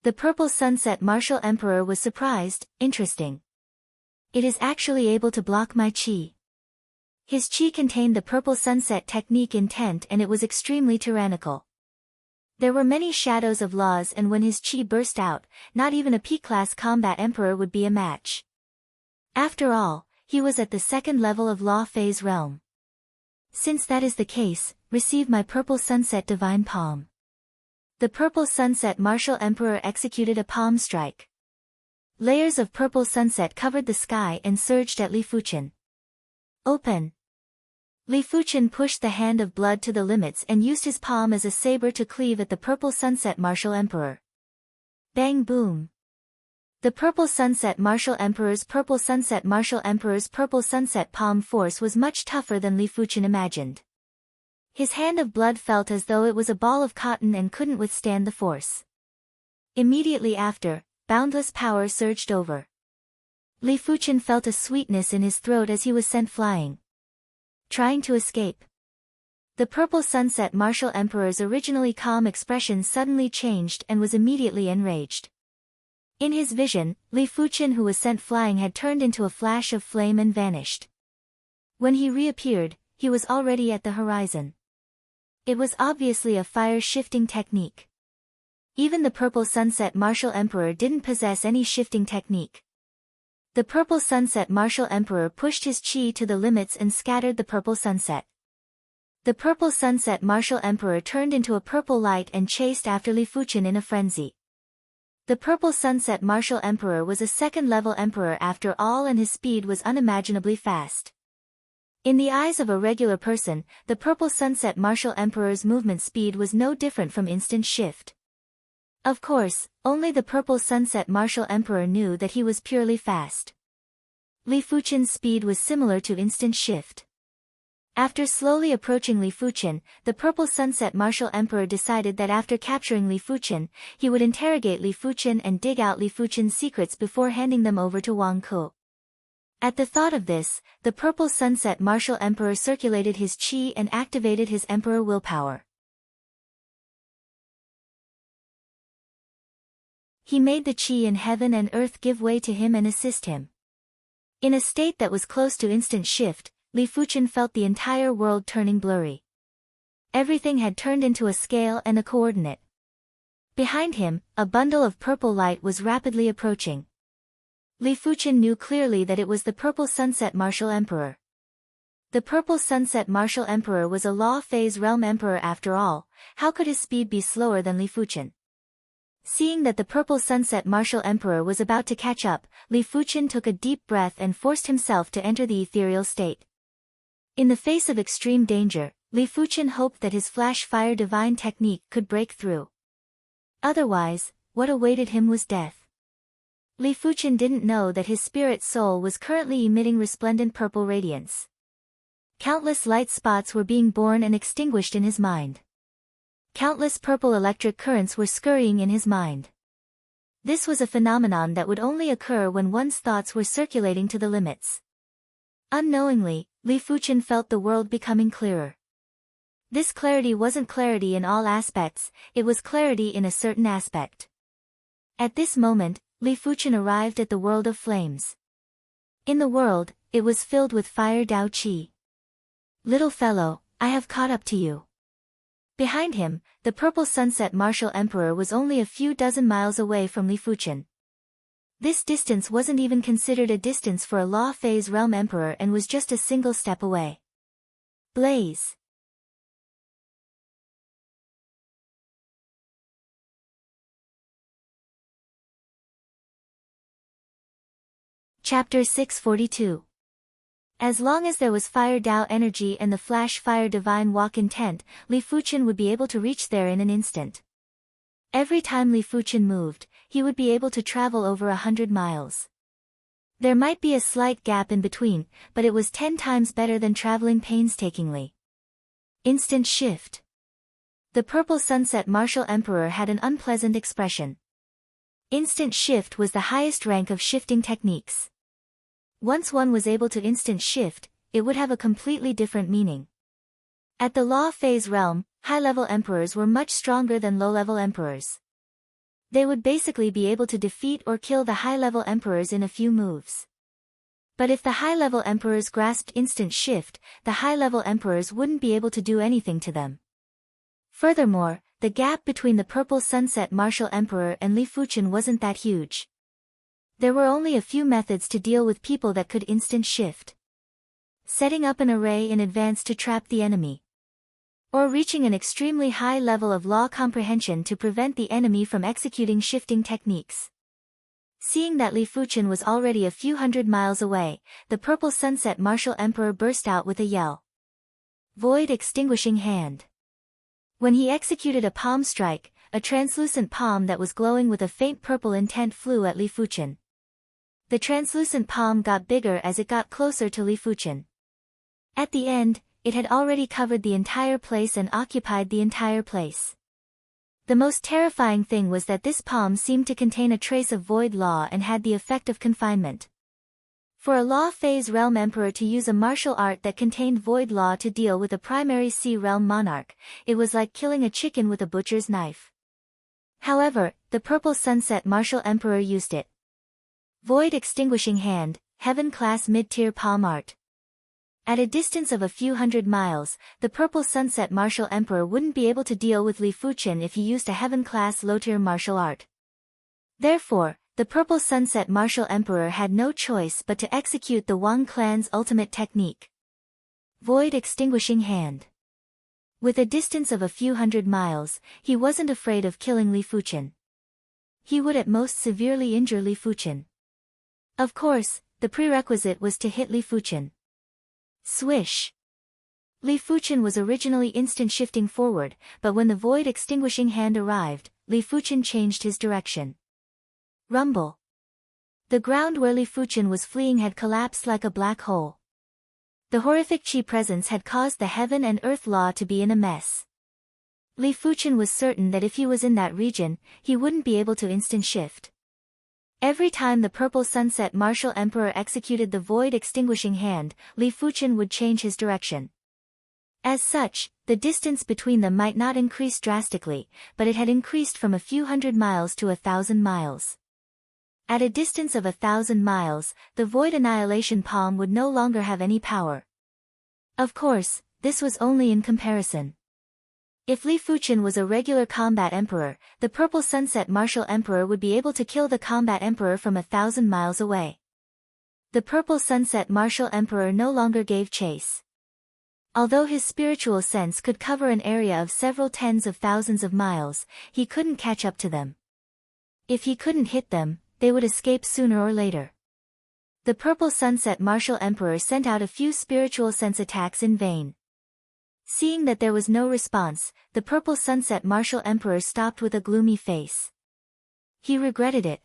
The Purple Sunset Martial Emperor was surprised. Interesting. It is actually able to block my qi. His qi contained the Purple Sunset technique intent, and it was extremely tyrannical. There were many shadows of laws, and when his qi burst out, not even a P-class combat emperor would be a match. After all, he was at the second level of Law Phase Realm. Since that is the case, receive my Purple Sunset Divine Palm. The Purple Sunset Martial Emperor executed a palm strike. Layers of purple sunset covered the sky and surged at Li Fuchen. Open! Li Fuchen pushed the hand of blood to the limits and used his palm as a saber to cleave at the purple sunset martial emperor. Bang boom! The purple sunset martial emperor's purple sunset palm force was much tougher than Li Fuchen imagined. His hand of blood felt as though it was a ball of cotton and couldn't withstand the force. Immediately after, boundless power surged over. Li Fuchen felt a sweetness in his throat as he was sent flying. Trying to escape. The purple sunset martial emperor's originally calm expression suddenly changed and was immediately enraged. In his vision, Li Fuchen, who was sent flying, had turned into a flash of flame and vanished. When he reappeared, he was already at the horizon. It was obviously a fire-shifting technique. Even the purple sunset martial emperor didn't possess any shifting technique. The purple sunset martial emperor pushed his chi to the limits and scattered the purple sunset. The purple sunset martial emperor turned into a purple light and chased after Li Fuchen in a frenzy. The purple sunset martial emperor was a second-level emperor after all, and his speed was unimaginably fast. In the eyes of a regular person, the purple sunset martial emperor's movement speed was no different from instant shift. Of course, only the purple sunset martial emperor knew that he was purely fast. Li Fuchen's speed was similar to instant shift. After slowly approaching Li Fuchen, the purple sunset martial emperor decided that after capturing Li Fuchen, he would interrogate Li Fuchen and dig out Li Fuchen's secrets before handing them over to Wang Ke. At the thought of this, the purple sunset martial emperor circulated his chi and activated his emperor willpower. He made the chi in heaven and earth give way to him and assist him. In a state that was close to instant shift, Li Fuchen felt the entire world turning blurry. Everything had turned into a scale and a coordinate. Behind him, a bundle of purple light was rapidly approaching. Li Fuchen knew clearly that it was the purple sunset martial emperor. The purple sunset martial emperor was a law phase realm emperor after all. How could his speed be slower than Li Fuchen? Seeing that the purple sunset martial emperor was about to catch up, Li Fuchen took a deep breath and forced himself to enter the ethereal state. In the face of extreme danger, Li Fuchen hoped that his flash fire divine technique could break through. Otherwise, what awaited him was death. Li Fuchen didn't know that his spirit soul was currently emitting resplendent purple radiance. Countless light spots were being born and extinguished in his mind. Countless purple electric currents were scurrying in his mind. This was a phenomenon that would only occur when one's thoughts were circulating to the limits. Unknowingly, Li Fuchen felt the world becoming clearer. This clarity wasn't clarity in all aspects, it was clarity in a certain aspect. At this moment, Li Fuchen arrived at the world of flames. In the world, it was filled with fire Dao Qi. Little fellow, I have caught up to you. Behind him, the purple sunset martial emperor was only a few dozen miles away from Li Fuchen. This distance wasn't even considered a distance for a law phase realm emperor and was just a single step away. Blaze. Chapter 642. As long as there was fire Dao energy and the flash fire divine walk intent, Li Fuchen would be able to reach there in an instant. Every time Li Fuchen moved, he would be able to travel over 100 miles. There might be a slight gap in between, but it was 10 times better than traveling painstakingly. Instant shift. The purple sunset martial emperor had an unpleasant expression. Instant shift was the highest rank of shifting techniques. Once one was able to instant shift, it would have a completely different meaning. At the law phase realm, high-level emperors were much stronger than low-level emperors. They would basically be able to defeat or kill the high-level emperors in a few moves. But if the high-level emperors grasped instant shift, the high-level emperors wouldn't be able to do anything to them. Furthermore, the gap between the purple sunset martial emperor and Li Fuchen wasn't that huge. There were only a few methods to deal with people that could instant shift. Setting up an array in advance to trap the enemy. Or reaching an extremely high level of law comprehension to prevent the enemy from executing shifting techniques. Seeing that Li Fuchen was already a few hundred miles away, the purple sunset martial emperor burst out with a yell. Void extinguishing hand. When he executed a palm strike, a translucent palm that was glowing with a faint purple intent flew at Li Fuchen. The translucent palm got bigger as it got closer to Li Fuchen. At the end, it had already covered the entire place and occupied the entire place. The most terrifying thing was that this palm seemed to contain a trace of void law and had the effect of confinement. For a law phase realm emperor to use a martial art that contained void law to deal with a primary sea realm monarch, it was like killing a chicken with a butcher's knife. However, the purple sunset martial emperor used it. Void extinguishing hand, heaven class mid-tier palm art. At a distance of a few hundred miles, the purple sunset martial emperor wouldn't be able to deal with Li Fuchen if he used a heaven class low-tier martial art. Therefore, the purple sunset martial emperor had no choice but to execute the Wang clan's ultimate technique. Void extinguishing hand. With a distance of a few hundred miles, he wasn't afraid of killing Li Fuchen. He would at most severely injure Li Fuchen. Of course, the prerequisite was to hit Li Fuchen. Swish! Li Fuchen was originally instant shifting forward, but when the void extinguishing hand arrived, Li Fuchen changed his direction. Rumble. The ground where Li Fuchen was fleeing had collapsed like a black hole. The horrific Qi presence had caused the heaven and earth law to be in a mess. Li Fuchen was certain that if he was in that region, he wouldn't be able to instant shift. Every time the purple sunset martial emperor executed the void extinguishing hand, Li Fuchen would change his direction. As such, the distance between them might not increase drastically, but it had increased from a few hundred miles to 1,000 miles. At a distance of 1,000 miles, the void annihilation palm would no longer have any power. Of course, this was only in comparison. If Li Fuchen was a regular combat emperor, the purple sunset martial emperor would be able to kill the combat emperor from 1,000 miles away. The purple sunset martial emperor no longer gave chase. Although his spiritual sense could cover an area of several tens of thousands of miles, he couldn't catch up to them. If he couldn't hit them, they would escape sooner or later. The purple sunset martial emperor sent out a few spiritual sense attacks in vain. Seeing that there was no response, the purple sunset martial emperor stopped with a gloomy face. He regretted it.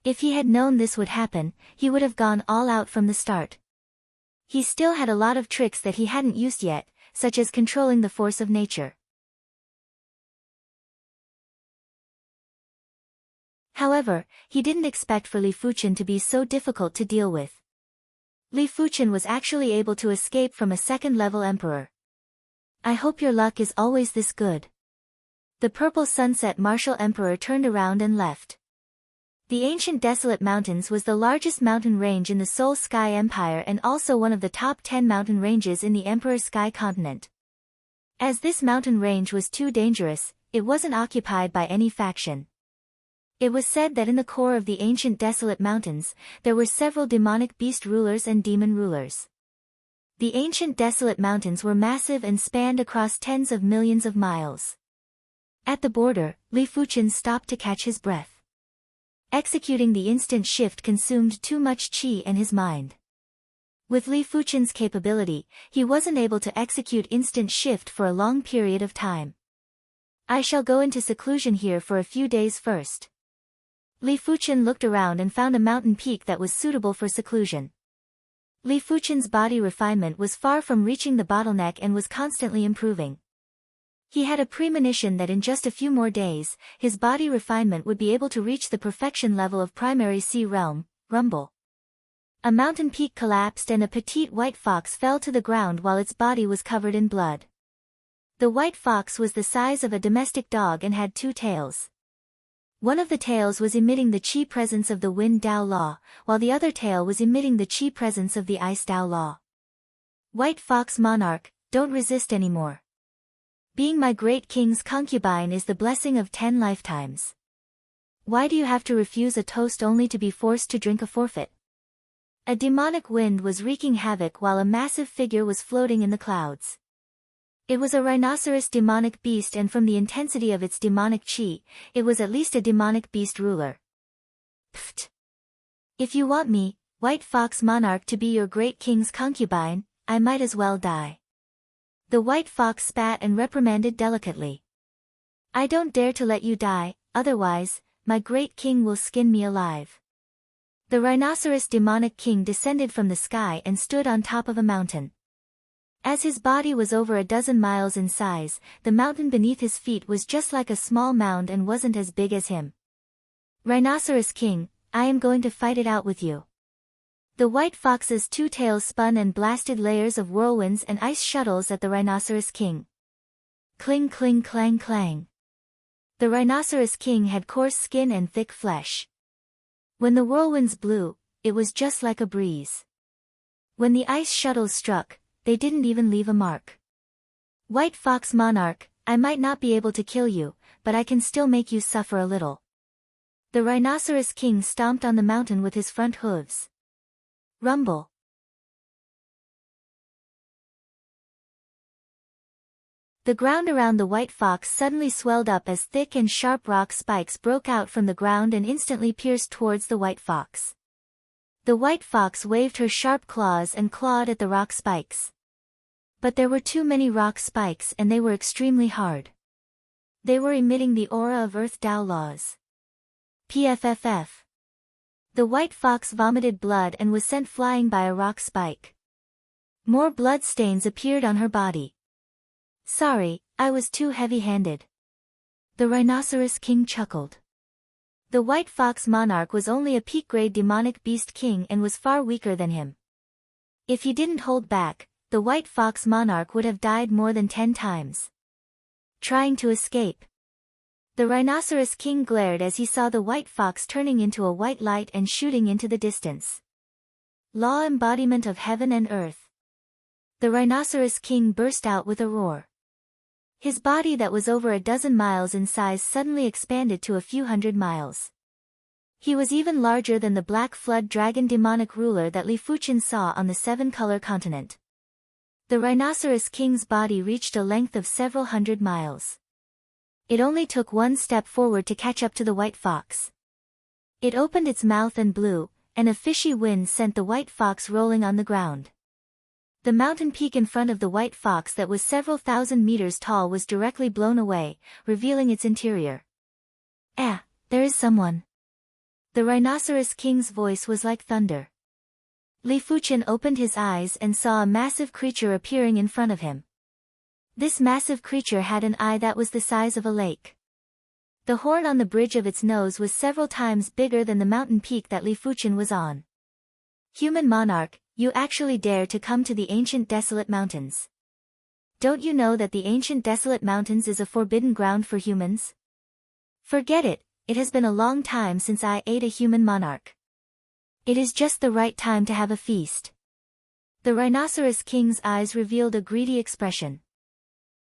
If he had known this would happen, he would have gone all out from the start. He still had a lot of tricks that he hadn't used yet, such as controlling the force of nature. However, he didn't expect for Li Fuchen to be so difficult to deal with. Li Fuchen was actually able to escape from a second-level emperor. I hope your luck is always this good. The purple sunset martial emperor turned around and left. The ancient desolate mountains was the largest mountain range in the Soul Sky Empire and also one of the top 10 mountain ranges in the Emperor's Sky continent. As this mountain range was too dangerous, it wasn't occupied by any faction. It was said that in the core of the ancient desolate mountains, there were several demonic beast rulers and demon rulers. The ancient desolate mountains were massive and spanned across tens of millions of miles. At the border, Li Fuchen stopped to catch his breath. Executing the instant shift consumed too much qi and his mind. With Li Fuchen's capability, he wasn't able to execute instant shift for a long period of time. I shall go into seclusion here for a few days first. Li Fuchen looked around and found a mountain peak that was suitable for seclusion. Li Fuchen's body refinement was far from reaching the bottleneck and was constantly improving. He had a premonition that in just a few more days, his body refinement would be able to reach the perfection level of primary sea realm, rumble. A mountain peak collapsed and a petite white fox fell to the ground while its body was covered in blood. The white fox was the size of a domestic dog and had two tails. One of the tails was emitting the qi presence of the wind Dao law, while the other tail was emitting the qi presence of the ice Dao law. White fox monarch, don't resist anymore. Being my great king's concubine is the blessing of 10 lifetimes. Why do you have to refuse a toast only to be forced to drink a forfeit? A demonic wind was wreaking havoc while a massive figure was floating in the clouds. It was a rhinoceros demonic beast, and from the intensity of its demonic qi, it was at least a demonic beast ruler. Pfft. If you want me, White Fox Monarch, to be your great king's concubine, I might as well die. The White Fox spat and reprimanded delicately. I don't dare to let you die, otherwise, my great king will skin me alive. The rhinoceros demonic king descended from the sky and stood on top of a mountain. As his body was over a dozen miles in size, the mountain beneath his feet was just like a small mound and wasn't as big as him. Rhinoceros King, I am going to fight it out with you. The white fox's two tails spun and blasted layers of whirlwinds and ice shuttles at the Rhinoceros King. Cling cling clang clang. The Rhinoceros King had coarse skin and thick flesh. When the whirlwinds blew, it was just like a breeze. When the ice shuttles struck, they didn't even leave a mark. White Fox Monarch, I might not be able to kill you, but I can still make you suffer a little. The Rhinoceros King stomped on the mountain with his front hooves. Rumble. The ground around the white fox suddenly swelled up as thick and sharp rock spikes broke out from the ground and instantly pierced towards the white fox. The white fox waved her sharp claws and clawed at the rock spikes. But there were too many rock spikes and they were extremely hard. They were emitting the aura of Earth Tao laws. PFFF. The white fox vomited blood and was sent flying by a rock spike. More blood stains appeared on her body. Sorry, I was too heavy-handed. The Rhinoceros King chuckled. The White Fox Monarch was only a peak-grade demonic beast king and was far weaker than him. If he didn't hold back, the White Fox Monarch would have died more than 10 times. Trying to escape. The Rhinoceros King glared as he saw the white fox turning into a white light and shooting into the distance. Law embodiment of heaven and earth. The Rhinoceros King burst out with a roar. His body that was over a dozen miles in size suddenly expanded to a few hundred miles. He was even larger than the Black Flood Dragon demonic ruler that Li Fuqian saw on the seven-color continent. The Rhinoceros King's body reached a length of several hundred miles. It only took one step forward to catch up to the white fox. It opened its mouth and blew, and a fishy wind sent the white fox rolling on the ground. The mountain peak in front of the white fox that was several thousand meters tall was directly blown away, revealing its interior. Ah, there is someone. The Rhinoceros King's voice was like thunder. Li Fuqian opened his eyes and saw a massive creature appearing in front of him. This massive creature had an eye that was the size of a lake. The horn on the bridge of its nose was several times bigger than the mountain peak that Li Fuqian was on. Human monarch, you actually dare to come to the ancient desolate mountains. Don't you know that the ancient desolate mountains is a forbidden ground for humans? Forget it, it has been a long time since I ate a human monarch. It is just the right time to have a feast. The Rhinoceros King's eyes revealed a greedy expression.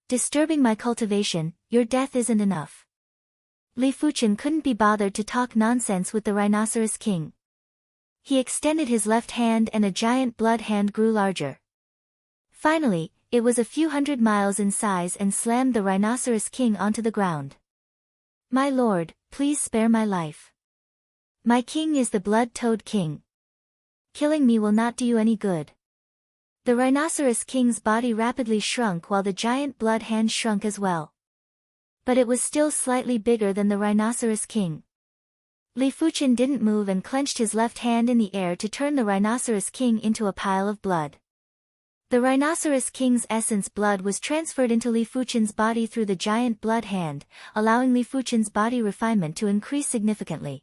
Disturbing my cultivation, your death isn't enough. Li Fuqian couldn't be bothered to talk nonsense with the Rhinoceros King. He extended his left hand and a giant blood hand grew larger. Finally, it was a few hundred miles in size and slammed the Rhinoceros King onto the ground. My lord, please spare my life. My king is the Blood-Toad King. Killing me will not do you any good. The Rhinoceros King's body rapidly shrunk while the giant blood hand shrunk as well. But it was still slightly bigger than the Rhinoceros King. Li Fuqian didn't move and clenched his left hand in the air to turn the Rhinoceros King into a pile of blood. The Rhinoceros King's essence blood was transferred into Li Fuqian's body through the giant blood hand, allowing Li Fuqian's body refinement to increase significantly.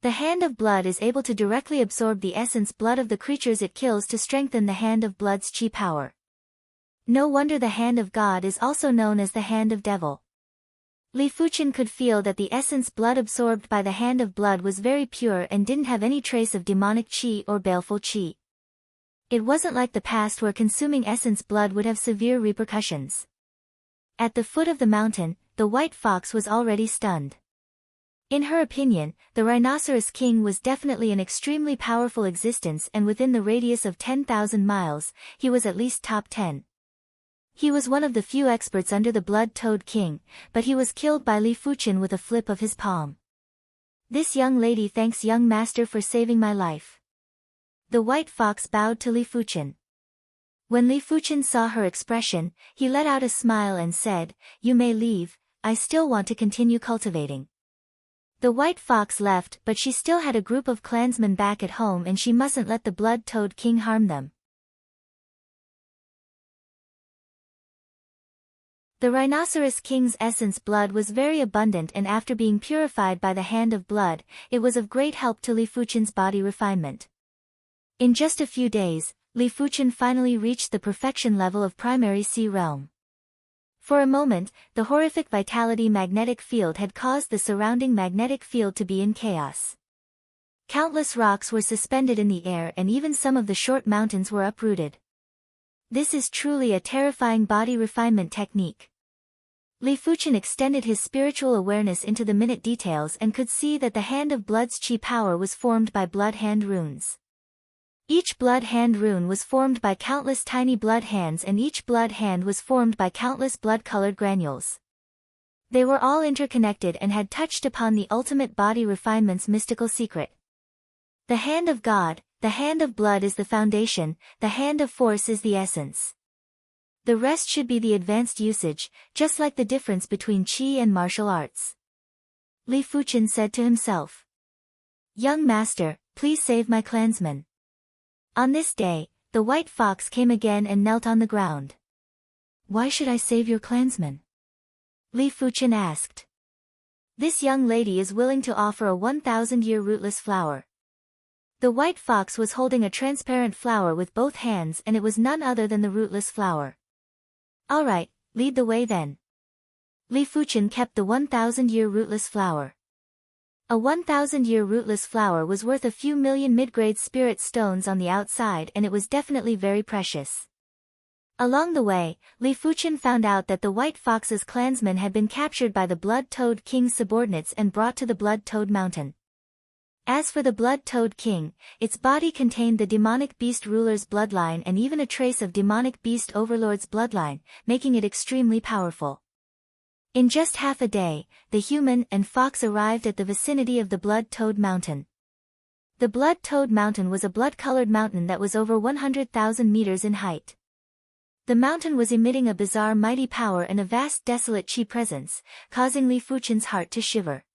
The Hand of Blood is able to directly absorb the essence blood of the creatures it kills to strengthen the Hand of Blood's chi power. No wonder the Hand of God is also known as the Hand of Devil. Li Fuqian could feel that the essence blood absorbed by the Hand of Blood was very pure and didn't have any trace of demonic chi or baleful chi. It wasn't like the past where consuming essence blood would have severe repercussions. At the foot of the mountain, the white fox was already stunned. In her opinion, the Rhinoceros King was definitely an extremely powerful existence and within the radius of 10,000 miles, he was at least top 10. He was one of the few experts under the Blood-Toad King, but he was killed by Li Fuqian with a flip of his palm. This young lady thanks young master for saving my life. The white fox bowed to Li Fuchen. When Li Fuchen saw her expression, he let out a smile and said, "You may leave, I still want to continue cultivating." The white fox left, but she still had a group of clansmen back at home and she mustn't let the blood-toad king harm them. The rhinoceros king's essence blood was very abundant, and after being purified by the hand of blood, it was of great help to Li Fuchen's body refinement. In just a few days, Li Fuchen finally reached the perfection level of primary sea realm. For a moment, the horrific vitality magnetic field had caused the surrounding magnetic field to be in chaos. Countless rocks were suspended in the air and even some of the short mountains were uprooted. This is truly a terrifying body refinement technique. Li Fuchen extended his spiritual awareness into the minute details and could see that the hand of blood's chi power was formed by blood hand runes. Each blood hand rune was formed by countless tiny blood hands, and each blood hand was formed by countless blood-colored granules. They were all interconnected and had touched upon the ultimate body refinement's mystical secret. The hand of God, the hand of blood is the foundation, the hand of force is the essence. The rest should be the advanced usage, just like the difference between qi and martial arts. Li Fuchen said to himself, "Young master, please save my clansmen." On this day, the white fox came again and knelt on the ground. "Why should I save your clansmen?" Li Fuchen asked. "This young lady is willing to offer a 1,000-year rootless flower." The white fox was holding a transparent flower with both hands, and it was none other than the rootless flower. "All right, lead the way then." Li Fuchen kept the 1,000-year rootless flower. A 1,000-year rootless flower was worth a few million mid-grade spirit stones on the outside, and it was definitely very precious. Along the way, Li Fuchen found out that the white fox's clansmen had been captured by the blood-toad king's subordinates and brought to the blood-toad mountain. As for the blood-toad king, its body contained the demonic beast ruler's bloodline and even a trace of demonic beast overlord's bloodline, making it extremely powerful. In just half a day, the human and fox arrived at the vicinity of the blood-toad mountain. The blood-toad mountain was a blood-colored mountain that was over 100,000 meters in height. The mountain was emitting a bizarre mighty power and a vast desolate chi presence, causing Li Fuchen's heart to shiver.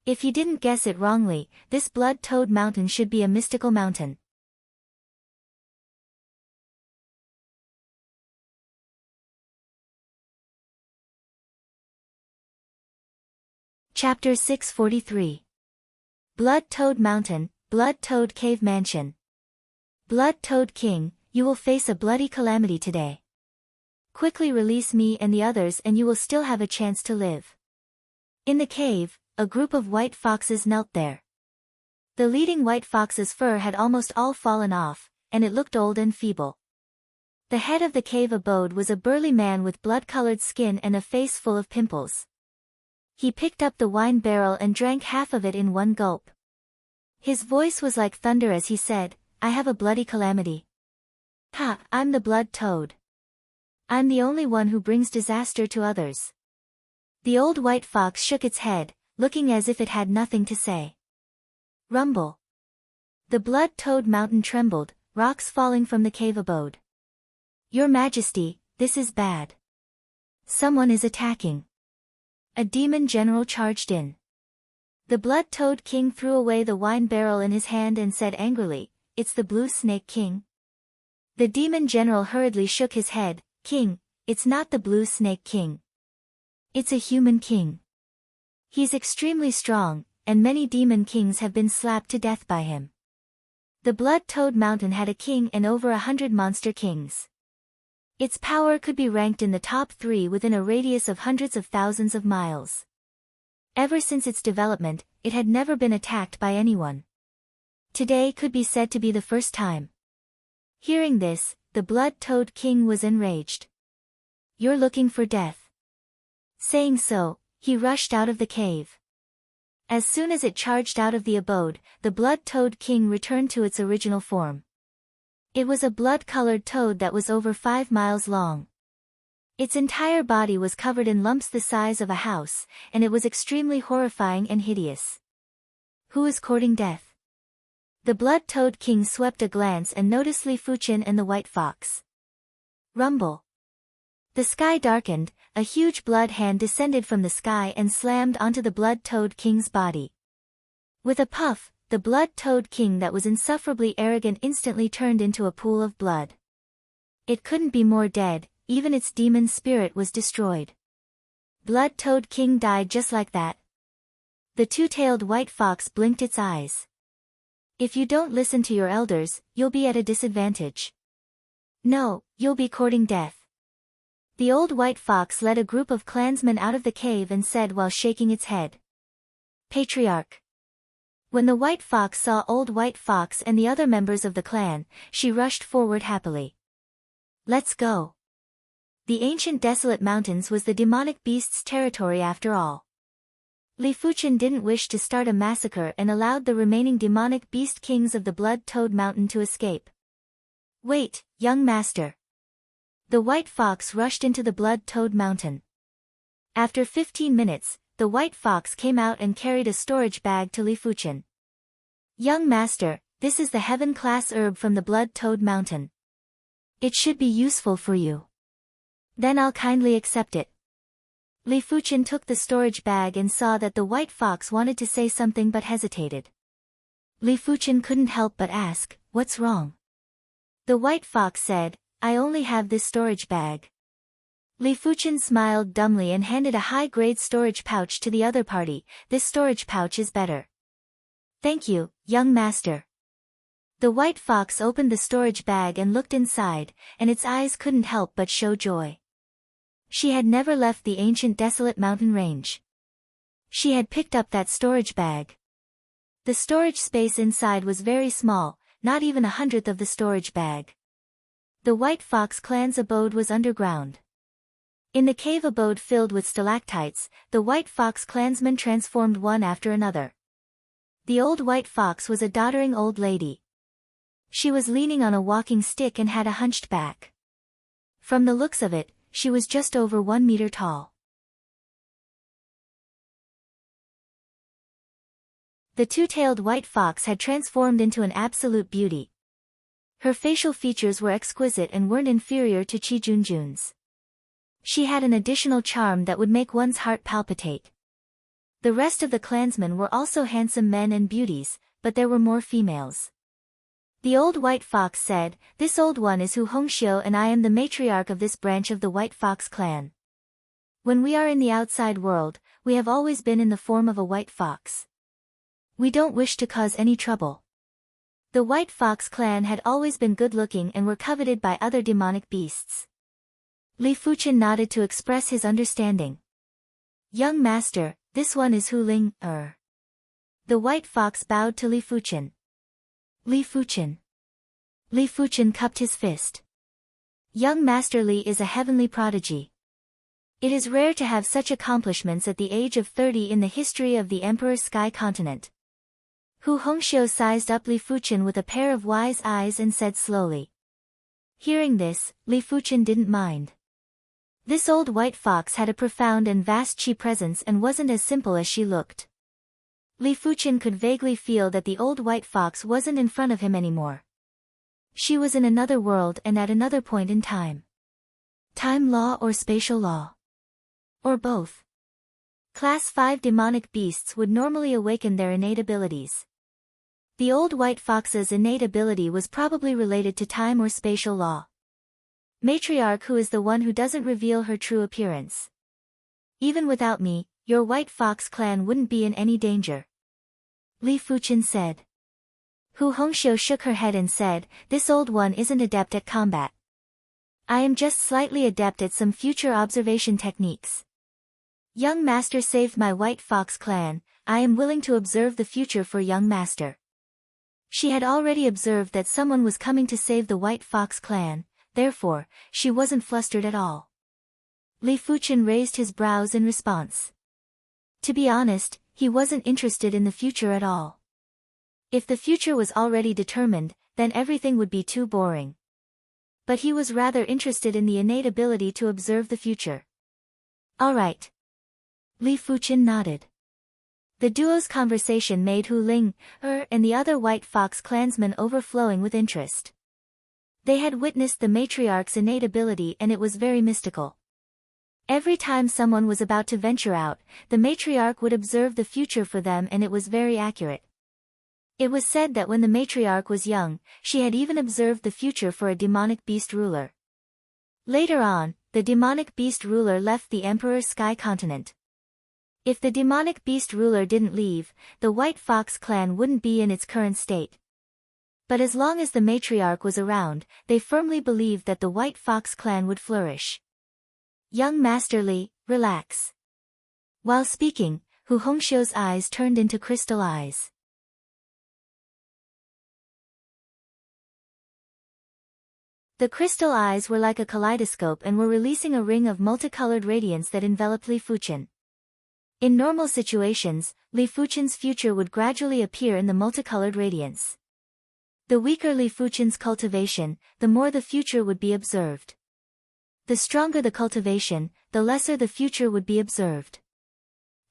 If he didn't guess it wrongly, this blood-toad mountain should be a mystical mountain. Chapter 643. Blood-Toad Mountain, Blood-Toad Cave Mansion. Blood-Toad King, you will face a bloody calamity today. Quickly release me and the others and you will still have a chance to live. In the cave, a group of white foxes knelt there. The leading white fox's fur had almost all fallen off, and it looked old and feeble. The head of the cave abode was a burly man with blood-colored skin and a face full of pimples. He picked up the wine barrel and drank half of it in one gulp. His voice was like thunder as he said, "I have a bloody calamity. Ha, I'm the blood-toad. I'm the only one who brings disaster to others." The old white fox shook its head, looking as if it had nothing to say. Rumble. The blood-toad mountain trembled, rocks falling from the cave abode. "Your Majesty, this is bad. Someone is attacking." A demon general charged in. The blood-toad king threw away the wine barrel in his hand and said angrily, "It's the blue snake king." The demon general hurriedly shook his head, "King, it's not the blue snake king. It's a human king. He's extremely strong, and many demon kings have been slapped to death by him." The blood-toad mountain had a king and over 100 monster kings. Its power could be ranked in the top 3 within a radius of hundreds of thousands of miles. Ever since its development, it had never been attacked by anyone. Today could be said to be the first time. Hearing this, the blood-toad king was enraged. "You're looking for death." Saying so, he rushed out of the cave. As soon as it charged out of the abode, the blood-toad king returned to its original form. It was a blood-colored toad that was over 5 miles long. Its entire body was covered in lumps the size of a house, and it was extremely horrifying and hideous. Who is courting death? The Blood-Toad King swept a glance and noticed Li Fuchen and the white fox. Rumble. The sky darkened, a huge blood hand descended from the sky and slammed onto the Blood-Toad King's body. With a puff, the Blood-Toad King that was insufferably arrogant instantly turned into a pool of blood. It couldn't be more dead, even its demon spirit was destroyed. Blood-Toad King died just like that. The two-tailed white fox blinked its eyes. If you don't listen to your elders, you'll be at a disadvantage. No, you'll be courting death. The old white fox led a group of clansmen out of the cave and said while shaking its head. Patriarch. When the white fox saw old white fox and the other members of the clan, she rushed forward happily. Let's go. The ancient desolate mountains was the demonic beast's territory after all. Li Fuchen didn't wish to start a massacre and allowed the remaining demonic beast kings of the Blood-Toad Mountain to escape. Wait, young master. The white fox rushed into the Blood-Toad Mountain. After 15 minutes, the white fox came out and carried a storage bag to Li Fuchen. Young master, this is the heaven-class herb from the Blood-Toad Mountain. It should be useful for you. Then I'll kindly accept it. Li Fuchen took the storage bag and saw that the white fox wanted to say something but hesitated. Li Fuchen couldn't help but ask, what's wrong? The white fox said, I only have this storage bag. Li Fuchen smiled dumbly and handed a high-grade storage pouch to the other party. This storage pouch is better. Thank you, young master. The white fox opened the storage bag and looked inside, and its eyes couldn't help but show joy. She had never left the ancient desolate mountain range. She had picked up that storage bag. The storage space inside was very small, not even 1/100th of the storage bag. The white fox clan's abode was underground. In the cave abode filled with stalactites, the white fox clansmen transformed one after another. The old white fox was a doddering old lady. She was leaning on a walking stick and had a hunched back. From the looks of it, she was just over 1 meter tall. The two-tailed white fox had transformed into an absolute beauty. Her facial features were exquisite and weren't inferior to Qi Junjun's. She had an additional charm that would make one's heart palpitate. The rest of the clansmen were also handsome men and beauties, but there were more females. The old white fox said, This old one is Hu Hongxiu and I am the matriarch of this branch of the white fox clan. When we are in the outside world, we have always been in the form of a white fox. We don't wish to cause any trouble. The white fox clan had always been good-looking and were coveted by other demonic beasts. Li Fuchen nodded to express his understanding. Young master, this one is Hu Ling, The white fox bowed to Li Fuchen. Li Fuchen. Li Fuchen cupped his fist. Young Master Li is a heavenly prodigy. It is rare to have such accomplishments at the age of 30 in the history of the Emperor's Sky Continent. Hu Hongxiu sized up Li Fuchen with a pair of wise eyes and said slowly. Hearing this, Li Fuchen didn't mind. This old white fox had a profound and vast chi presence and wasn't as simple as she looked. Li Fuchen could vaguely feel that the old white fox wasn't in front of him anymore. She was in another world and at another point in time. Time law or spatial law? Or both? Class 5 demonic beasts would normally awaken their innate abilities. The old white fox's innate ability was probably related to time or spatial law. Matriarch Hu is the one who doesn't reveal her true appearance. Even without me, your white fox clan wouldn't be in any danger. Li Fuchen said. Hu Hongxiu shook her head and said, This old one isn't adept at combat. I am just slightly adept at some future observation techniques. Young Master saved my white fox clan, I am willing to observe the future for young Master. She had already observed that someone was coming to save the white fox clan, therefore, she wasn't flustered at all. Li Fuchen raised his brows in response. To be honest, he wasn't interested in the future at all. If the future was already determined, then everything would be too boring. But he was rather interested in the innate ability to observe the future. All right. Li Fuchen nodded. The duo's conversation made Hu Ling, and the other White Fox clansmen overflowing with interest. They had witnessed the matriarch's innate ability and it was very mystical. Every time someone was about to venture out, the matriarch would observe the future for them and it was very accurate. It was said that when the matriarch was young, she had even observed the future for a demonic beast ruler. Later on, the demonic beast ruler left the Emperor's Sky Continent. If the demonic beast ruler didn't leave, the White Fox clan wouldn't be in its current state. But as long as the matriarch was around, they firmly believed that the White Fox clan would flourish. Young Master Li, relax. While speaking, Hu Hongxiu's eyes turned into crystal eyes. The crystal eyes were like a kaleidoscope and were releasing a ring of multicolored radiance that enveloped Li Fuqian. In normal situations, Li Fuqian's future would gradually appear in the multicolored radiance. The weaker Li Fuqian's cultivation, the more the future would be observed. The stronger the cultivation, the lesser the future would be observed.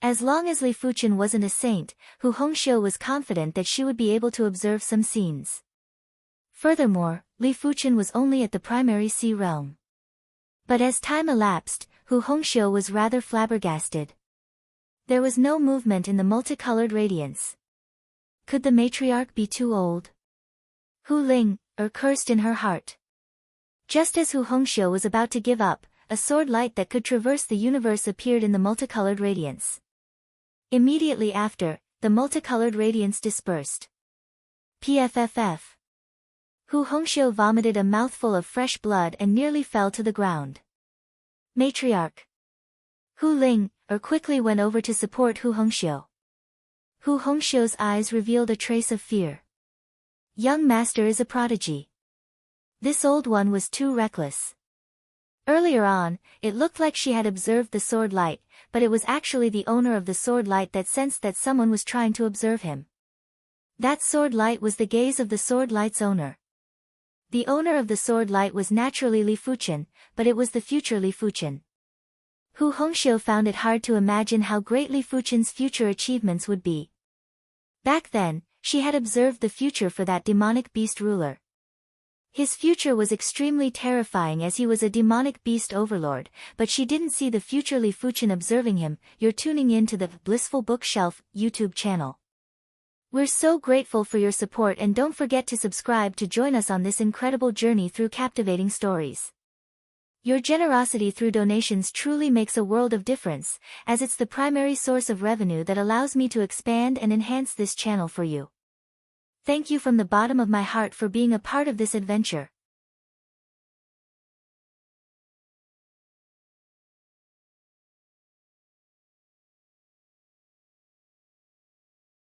As long as Li Fuqian wasn't a saint, Hu Hongxiu was confident that she would be able to observe some scenes. Furthermore, Li Fuqian was only at the primary sea realm. But as time elapsed, Hu Hongxiu was rather flabbergasted. There was no movement in the multicolored radiance. Could the matriarch be too old? Hu Ling, cursed in her heart. Just as Hu Hongxiu was about to give up, a sword light that could traverse the universe appeared in the multicolored radiance. Immediately after, the multicolored radiance dispersed. PFFF. Hu Hongxiu vomited a mouthful of fresh blood and nearly fell to the ground. Matriarch. Hu Ling, quickly went over to support Hu Hongxiu. Hu Hongxiu's eyes revealed a trace of fear. Young master is a prodigy. This old one was too reckless. Earlier on, it looked like she had observed the sword light, but it was actually the owner of the sword light that sensed that someone was trying to observe him. That sword light was the gaze of the sword light's owner. The owner of the sword light was naturally Li Fuqian, but it was the future Li Fuqian. Hu Hongxiu found it hard to imagine how great Li Fuqian's future achievements would be. Back then, she had observed the future for that demonic beast ruler. His future was extremely terrifying as he was a demonic beast overlord, but she didn't see the future Li Fuqian observing him. You're tuning in to the Blissful Bookshelf YouTube channel. We're so grateful for your support and don't forget to subscribe to join us on this incredible journey through captivating stories. Your generosity through donations truly makes a world of difference, as it's the primary source of revenue that allows me to expand and enhance this channel for you. Thank you from the bottom of my heart for being a part of this adventure.